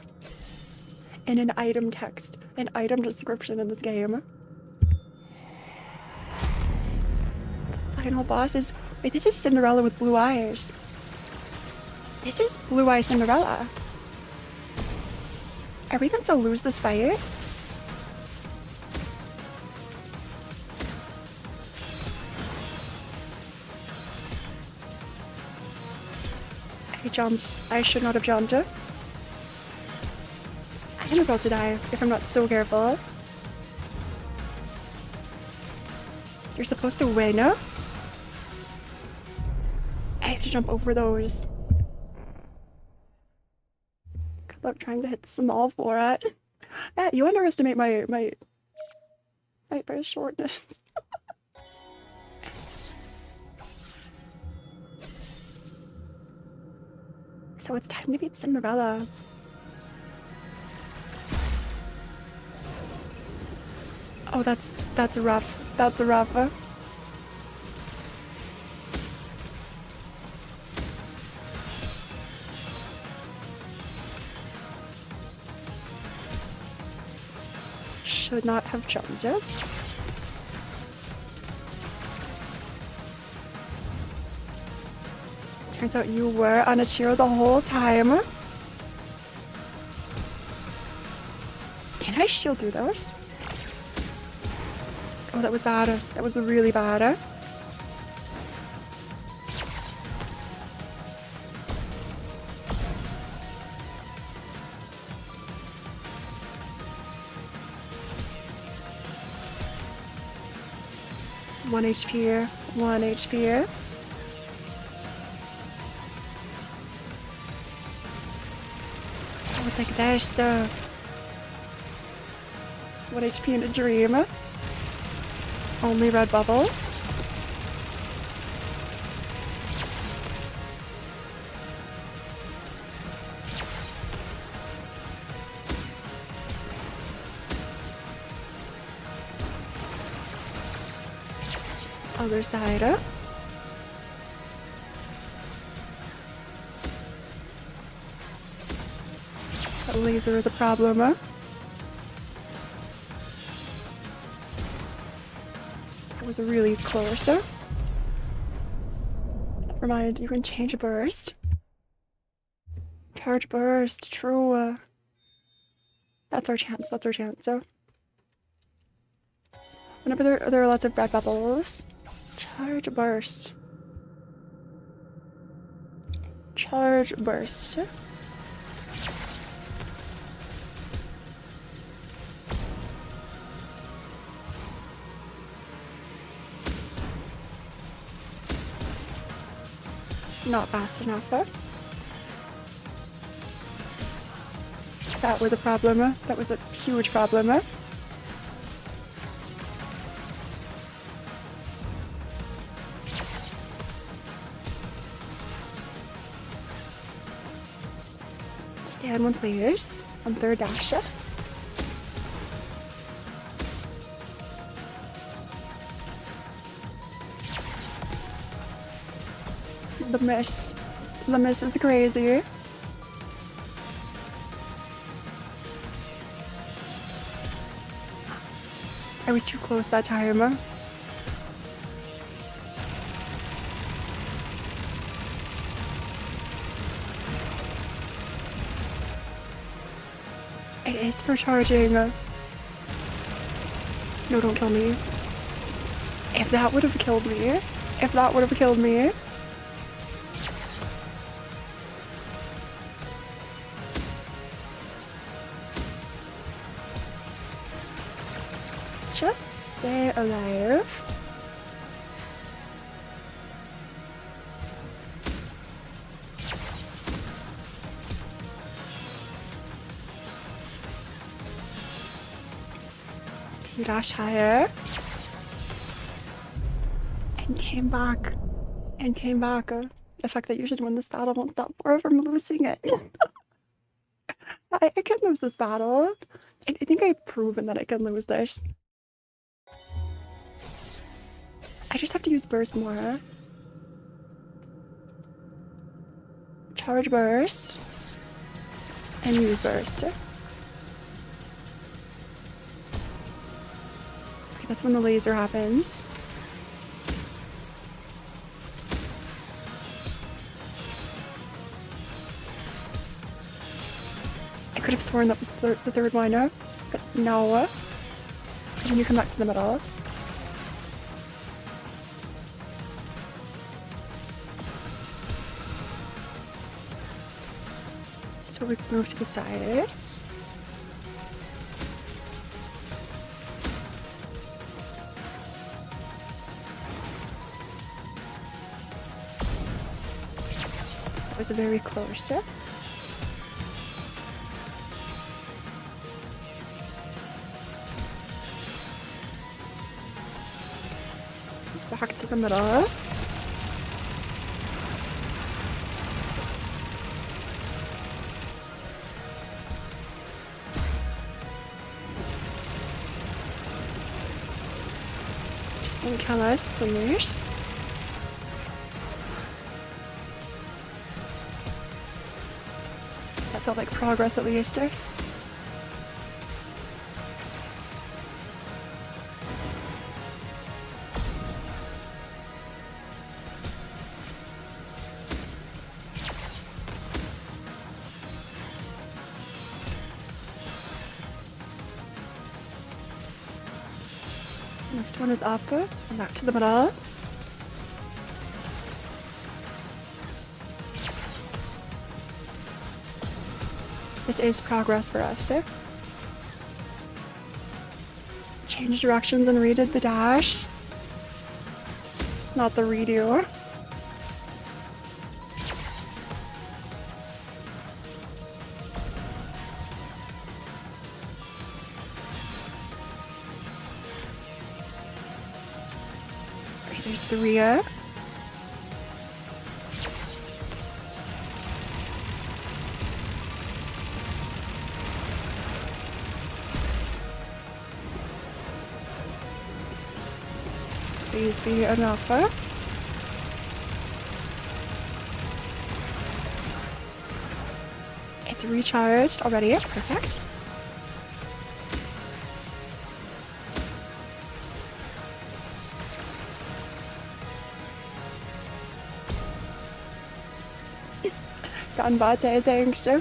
in an item text, an item description in this game. The final boss is... Wait, this is Cinderella with blue eyes. This is Blue Eye Cinderella. Are we going to lose this fight? I jumped. I should not have jumped. I am about to die if I'm not so careful. You're supposed to win. I have to jump over those. Good luck trying to hit small for it. Yeah, you underestimate my shortness. So it's time to beat Cinderella. Oh, that's rough. That's rough. Should not have jumped it. Turns out you were on a cheer the whole time. Can I shield through those? Oh, that was bad. That was really bad. One HP. 1 HP. Oh, it's like this. 1 HP in a dream. Only red bubbles. Other side. That laser is a problem. That was really close. Never mind, you can change burst. Charge burst, true. That's our chance, that's our chance. So, whenever there are lots of red bubbles, charge burst. Charge burst. Not fast enough. That was a problem. That was a huge problem. Stand one players on third dash. The miss. The miss is crazy. I was too close that time. It is for charging. No, don't kill me. If that would have killed me. If that would have killed me. Just stay alive. He dashed higher and came back and came back. The fact that you should win this battle won't stop Phora from losing it. I can lose this battle. I think I've proven that I can lose this. I just have to use burst more. Charge burst. And use burst. Okay, that's when the laser happens. I could have sworn that was the third one, but no. And then you come back to the middle. So we move to the sides. That was very close. Back to the middle. Just don't kill us, please. That felt like progress at least. Next one is up, and back to the middle. This is progress for us. Change directions and redid the dash. Not the redo. There's 3 up. Please be enough. It's recharged already. Perfect. Ganbate, thanks. And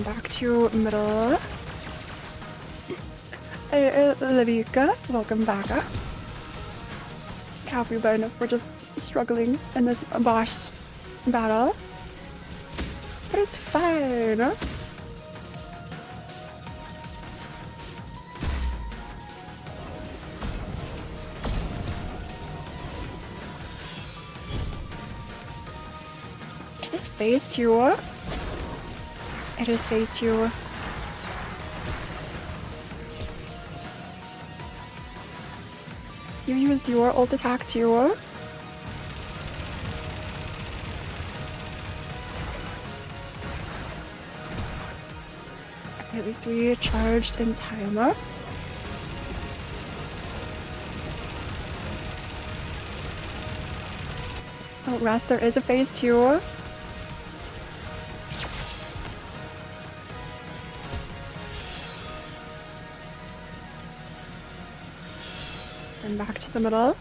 back to middle. Hey, Levika, welcome back. How have you been? We're just struggling in this boss battle. But it's fine. Is this phase 2? It is phase 2. You used your ult attack too. At least we charged in time. Oh, rest, there is a phase 2. And back to the middle.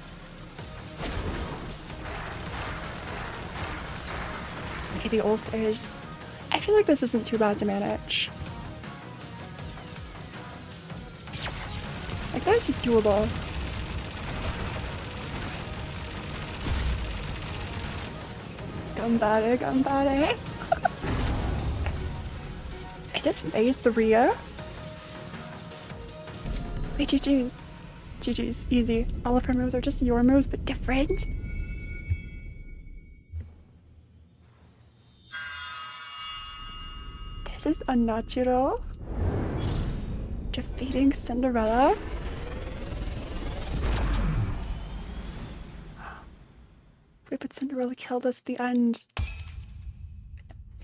Okay, the ult is... I feel like this isn't too bad to manage. Like, this is doable. Ganbare, ganbare. Is this phase 3? Wait, GG's. GG's, easy. All of her moves are just your moves, but different. unnatural. Defeating Cinderella. Wait, but Cinderella killed us at the end.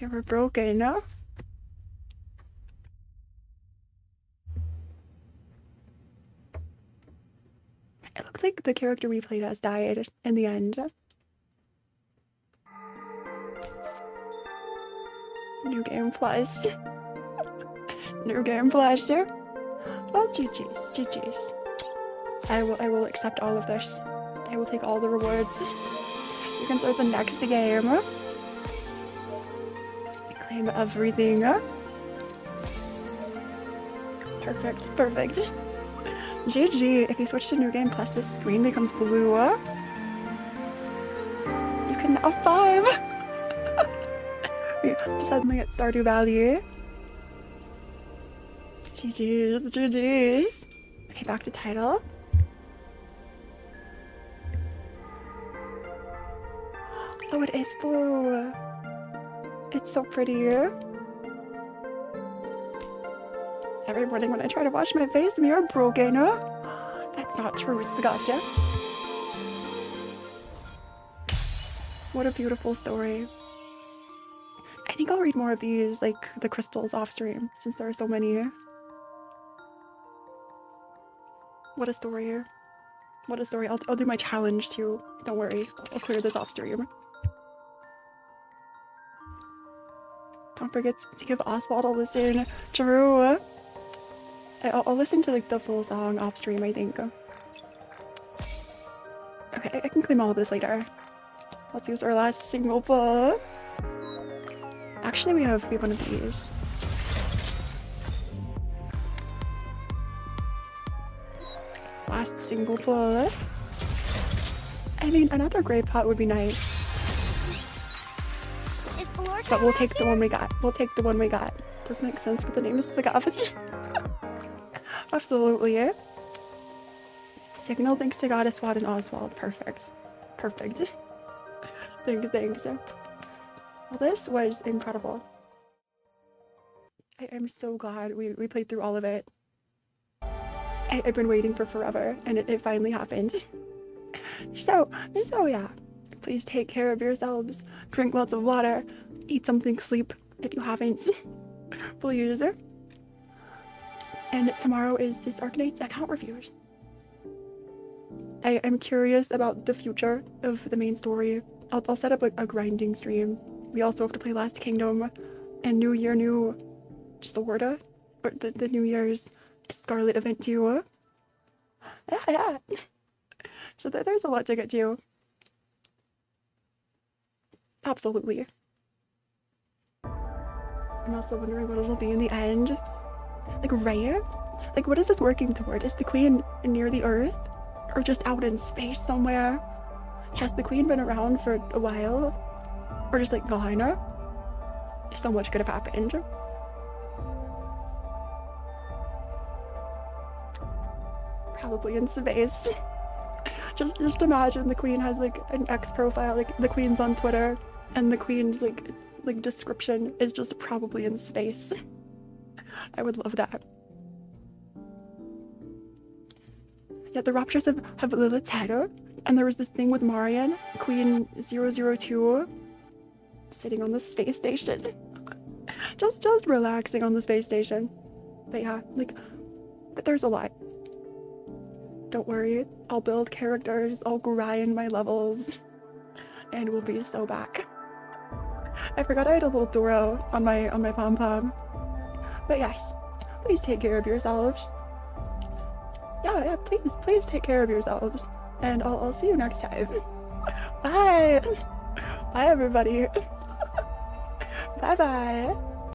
Yeah, we're broken, no? It looked like the character we played as died in the end. New game plus. New game plus. Well, GG's, GG's. I will accept all of this. I will take all the rewards. You can start the next game. Claim everything. Perfect, perfect. GG. If you switch to New Game Plus, this screen becomes blue. You can now 5. Suddenly at Stardew Valley. GG's, GG's. Okay, back to title. Oh, it is blue. It's so pretty. Every morning when I try to wash my face, the mirror broken. That's not true, Scarlet. What a beautiful story. I think I'll read more of these, like the crystals off stream, since there are so many. What a story. What a story. I'll do my challenge too. Don't worry. I'll clear this off stream. Don't forget to give Oswald a listen. True. I'll listen to like the full song off stream, I think. Okay, I can claim all of this later. Let's use our last single pull. Actually, we have one of these. Last single pull. I mean, another gray pot would be nice. But we'll take the one we got. We'll take the one we got. Does make sense with the name of the office. Absolutely. Signal thanks to Goddess Wad and Oswald. Perfect. Perfect. Thanks. Well, this was incredible. I'm so glad we played through all of it. I've been waiting for forever, and it finally happened. So yeah. Please take care of yourselves. Drink lots of water. Eat something, sleep if you haven't. Please. And tomorrow is this Arknight's account reviews. I am curious about the future of the main story. I'll set up a grinding stream. We also have to play Last Kingdom and New Year New Sorta, or the New Year's Scarlet event too. Yeah. So there's a lot to get to. Absolutely. I'm also wondering what it'll be in the end. Like, right? Like, what is this working toward? Is the queen near the Earth? Or just out in space somewhere? Has the queen been around for a while? Or just, like, gone? So much could have happened. Probably in space. Just imagine the queen has, like, an X profile. Like, the queen's on Twitter. And the queen's, like description is just probably in space. I would love that. Yeah, the Raptures have Lilith's head, and there was this thing with Marion, Queen 002, sitting on the space station. just relaxing on the space station. But yeah, but there's a lot. Don't worry, I'll build characters, I'll grind my levels, and we'll be so back. I forgot I had a little Doro on my pom-pom. But yes, please take care of yourselves. Yeah, please take care of yourselves. And I'll see you next time. Bye! Bye, everybody. Bye-bye.